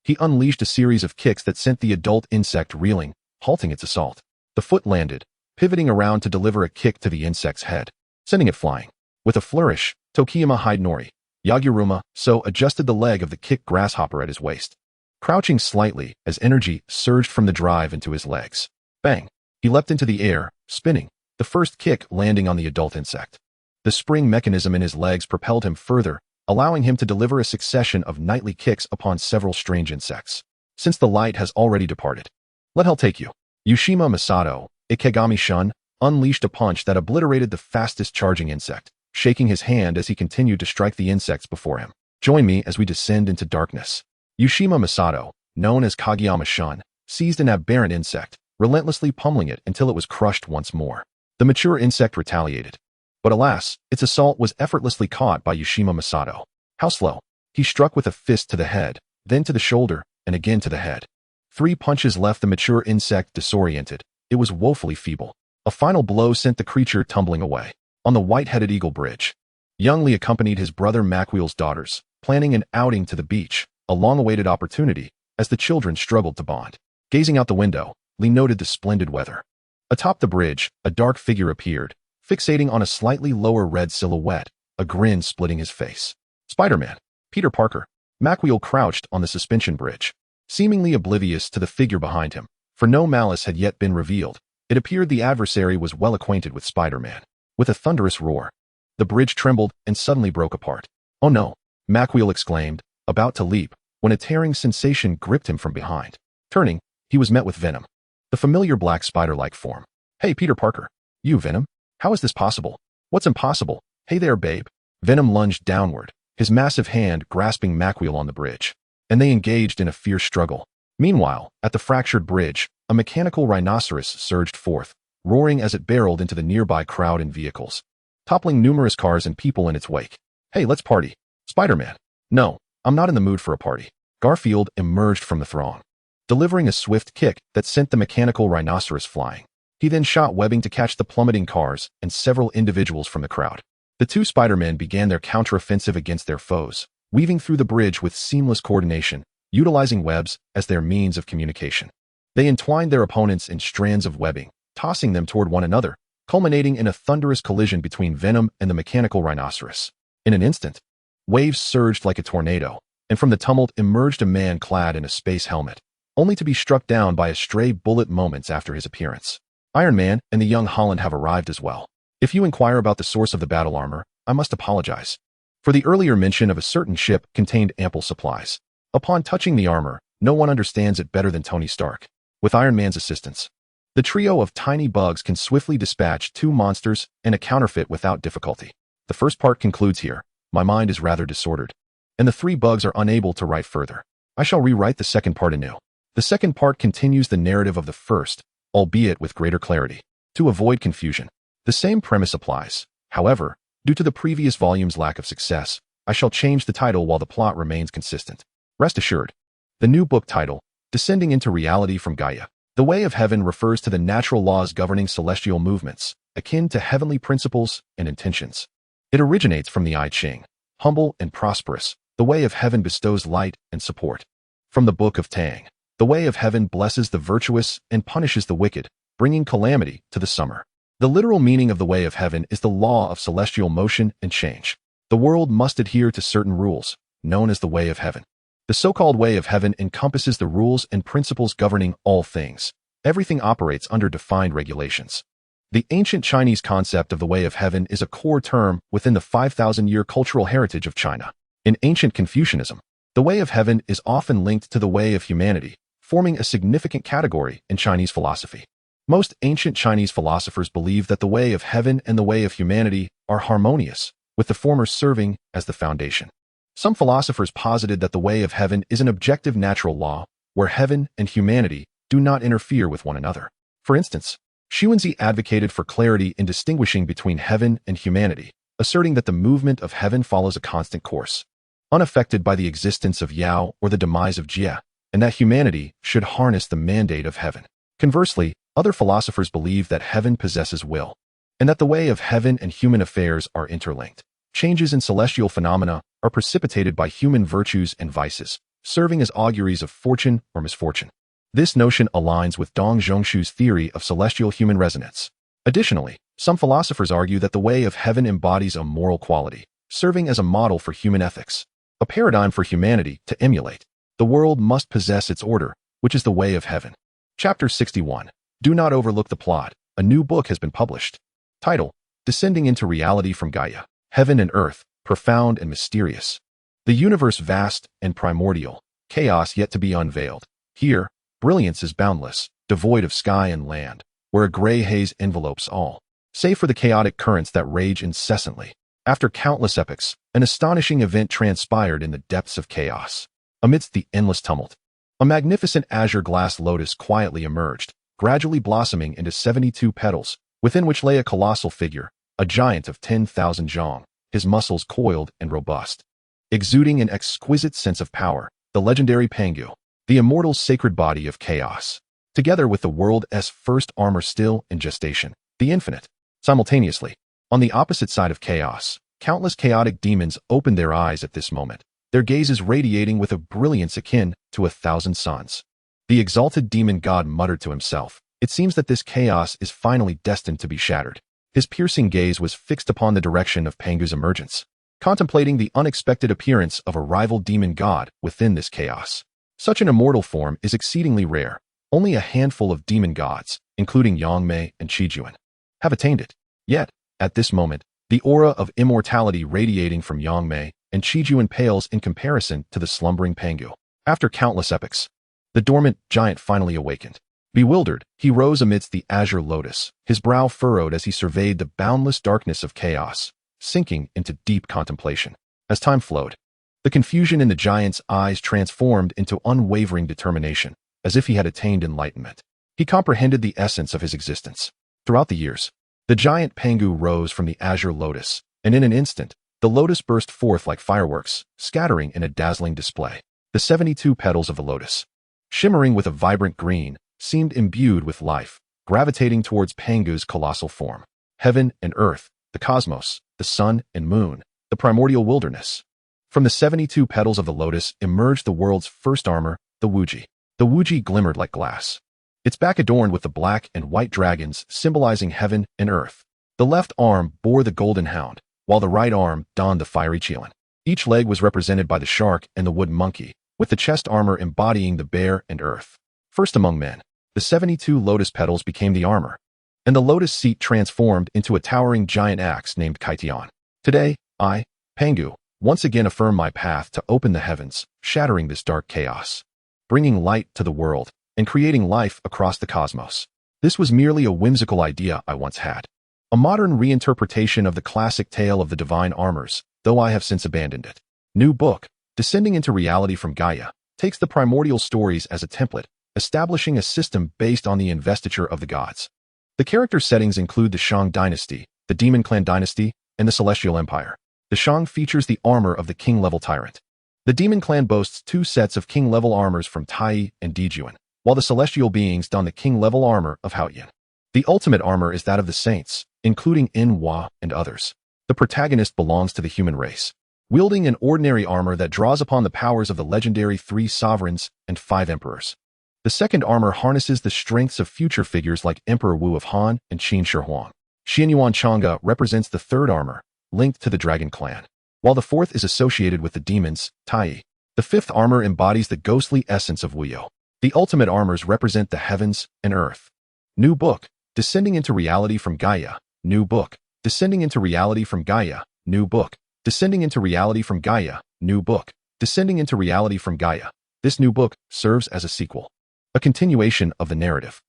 he unleashed a series of kicks that sent the adult insect reeling, halting its assault. The foot landed, pivoting around to deliver a kick to the insect's head, sending it flying. With a flourish, Tokiyama Hidenori, Yaguruma So adjusted the leg of the kick grasshopper at his waist, crouching slightly as energy surged from the drive into his legs. Bang! He leapt into the air, spinning, the first kick landing on the adult insect. The spring mechanism in his legs propelled him further, allowing him to deliver a succession of nightly kicks upon several strange insects. Since the light has already departed, let hell take you. Yushima Masato, Ikegami Shun, unleashed a punch that obliterated the fastest charging insect, shaking his hand as he continued to strike the insects before him. Join me as we descend into darkness. Yushima Masato, known as Kageyama Shun, seized an aberrant insect, relentlessly pummeling it until it was crushed once more. The mature insect retaliated. But alas, its assault was effortlessly caught by Yushima Masato. How slow. He struck with a fist to the head, then to the shoulder, and again to the head. 3 punches left the mature insect disoriented. It was woefully feeble. A final blow sent the creature tumbling away. On the white-headed Eagle Bridge, young Lee accompanied his brother Macwheel's daughters, planning an outing to the beach, a long-awaited opportunity, as the children struggled to bond. Gazing out the window, Lee noted the splendid weather. Atop the bridge, a dark figure appeared, fixating on a slightly lower red silhouette, a grin splitting his face. Spider-Man. Peter Parker. Macwheel crouched on the suspension bridge, seemingly oblivious to the figure behind him, for no malice had yet been revealed. It appeared the adversary was well acquainted with Spider-Man. With a thunderous roar, the bridge trembled and suddenly broke apart. Oh no, Macwheel exclaimed, about to leap, when a tearing sensation gripped him from behind. Turning, he was met with Venom, the familiar black spider-like form. Hey, Peter Parker. You, Venom? How is this possible? What's impossible? Hey there, babe. Venom lunged downward, his massive hand grasping Macwheel on the bridge, and they engaged in a fierce struggle. Meanwhile, at the fractured bridge, a mechanical rhinoceros surged forth, roaring as it barreled into the nearby crowd and vehicles, toppling numerous cars and people in its wake. Hey, let's party. Spider-Man. No, I'm not in the mood for a party. Garfield emerged from the throng, delivering a swift kick that sent the mechanical rhinoceros flying. He then shot webbing to catch the plummeting cars and several individuals from the crowd. The 2 Spider-Men began their counteroffensive against their foes, weaving through the bridge with seamless coordination, utilizing webs as their means of communication. They entwined their opponents in strands of webbing, tossing them toward one another, culminating in a thunderous collision between Venom and the mechanical rhinoceros. In an instant, waves surged like a tornado, and from the tumult emerged a man clad in a space helmet, only to be struck down by a stray bullet moments after his appearance. Iron Man and the young Holland have arrived as well. If you inquire about the source of the battle armor, I must apologize. For the earlier mention of a certain ship contained ample supplies. Upon touching the armor, no one understands it better than Tony Stark. With Iron Man's assistance, the trio of tiny bugs can swiftly dispatch 2 monsters and a counterfeit without difficulty. The first part concludes here. My mind is rather disordered, and the 3 bugs are unable to write further. I shall rewrite the second part anew. The second part continues the narrative of the first, albeit with greater clarity. To avoid confusion, the same premise applies. However, due to the previous volume's lack of success, I shall change the title while the plot remains consistent. Rest assured, the new book title, Descending into Reality from Gaia, The Way of Heaven, refers to the natural laws governing celestial movements, akin to heavenly principles and intentions. It originates from the I Ching, humble and prosperous, the way of heaven bestows light and support. From the Book of Tang, the way of heaven blesses the virtuous and punishes the wicked, bringing calamity to the summer. The literal meaning of the way of heaven is the law of celestial motion and change. The world must adhere to certain rules, known as the way of heaven. The so-called way of heaven encompasses the rules and principles governing all things. Everything operates under defined regulations. The ancient Chinese concept of the way of heaven is a core term within the 5,000-year cultural heritage of China. In ancient Confucianism, the way of heaven is often linked to the way of humanity, forming a significant category in Chinese philosophy. Most ancient Chinese philosophers believe that the way of heaven and the way of humanity are harmonious, with the former serving as the foundation. Some philosophers posited that the way of heaven is an objective natural law, where heaven and humanity do not interfere with one another. For instance, Xuanzi advocated for clarity in distinguishing between heaven and humanity, asserting that the movement of heaven follows a constant course, unaffected by the existence of Yao or the demise of Jia, and that humanity should harness the mandate of heaven. Conversely, other philosophers believe that heaven possesses will, and that the way of heaven and human affairs are interlinked. Changes in celestial phenomena are precipitated by human virtues and vices, serving as auguries of fortune or misfortune. This notion aligns with Dong Zhongshu's theory of celestial human resonance. Additionally, some philosophers argue that the way of heaven embodies a moral quality, serving as a model for human ethics, a paradigm for humanity to emulate. The world must possess its order, which is the way of heaven. Chapter 61. Do not overlook the plot. A new book has been published. Title: Descending into Reality from Gaia. Heaven and Earth, profound and mysterious. The universe vast and primordial, chaos yet to be unveiled. Here, brilliance is boundless, devoid of sky and land, where a gray haze envelopes all, save for the chaotic currents that rage incessantly. After countless epochs, an astonishing event transpired in the depths of chaos. Amidst the endless tumult, a magnificent azure glass lotus quietly emerged, gradually blossoming into 72 petals, within which lay a colossal figure, a giant of 10,000 zhong, his muscles coiled and robust. Exuding an exquisite sense of power, the legendary Pangu, the immortal sacred body of chaos, together with the world's first armor still in gestation, the infinite. Simultaneously, on the opposite side of chaos, countless chaotic demons opened their eyes at this moment, their gazes radiating with a brilliance akin to 1,000 suns. The exalted demon god muttered to himself, "It seems that this chaos is finally destined to be shattered." His piercing gaze was fixed upon the direction of Pangu's emergence, contemplating the unexpected appearance of a rival demon god within this chaos. Such an immortal form is exceedingly rare. Only a handful of demon gods, including Yangmei and Qijuan, have attained it. Yet, at this moment, the aura of immortality radiating from Yangmei and Qijuan pales in comparison to the slumbering Pangu. After countless epochs, the dormant giant finally awakened. Bewildered, he rose amidst the azure lotus, his brow furrowed as he surveyed the boundless darkness of chaos, sinking into deep contemplation. As time flowed, the confusion in the giant's eyes transformed into unwavering determination, as if he had attained enlightenment. He comprehended the essence of his existence. Throughout the years, the giant Pangu rose from the azure lotus, and in an instant, the lotus burst forth like fireworks, scattering in a dazzling display. The 72 petals of the lotus, shimmering with a vibrant green, seemed imbued with life, gravitating towards Pangu's colossal form. Heaven and earth, the cosmos, the sun and moon, the primordial wilderness. From the 72 petals of the lotus emerged the world's first armor, the Wuji. The Wuji glimmered like glass, its back adorned with the black and white dragons symbolizing heaven and earth. The left arm bore the golden hound, while the right arm donned the fiery qilin. Each leg was represented by the shark and the wood monkey, with the chest armor embodying the bear and earth. First among men, the 72 lotus petals became the armor, and the lotus seat transformed into a towering giant axe named Kaitian. Today, I, Pangu, once again affirm my path to open the heavens, shattering this dark chaos, bringing light to the world, and creating life across the cosmos. This was merely a whimsical idea I once had, a modern reinterpretation of the classic tale of the divine armors, though I have since abandoned it. New book, Descending into Reality from Gaia, takes the primordial stories as a template, establishing a system based on the investiture of the gods. The character settings include the Shang dynasty, the Demon Clan dynasty, and the Celestial Empire. The Shang features the armor of the king-level tyrant. The Demon Clan boasts 2 sets of king-level armors from Tai and Dijuan, while the celestial beings don the king-level armor of Haoyan. The ultimate armor is that of the saints, including Hua and others. The protagonist belongs to the human race, wielding an ordinary armor that draws upon the powers of the legendary 3 sovereigns and 5 emperors. The second armor harnesses the strengths of future figures like Emperor Wu of Han and Qin Shi Huang. Xianyuan Chang'e represents the third armor, linked to the Dragon Clan, while the fourth is associated with the demons, Tai. The fifth armor embodies the ghostly essence of Wuyo. The ultimate armors represent the heavens and earth. New book, descending into reality from Gaia. New book, descending into reality from Gaia. New book, descending into reality from Gaia. New book, descending into reality from Gaia. This new book serves as a sequel, a continuation of the narrative.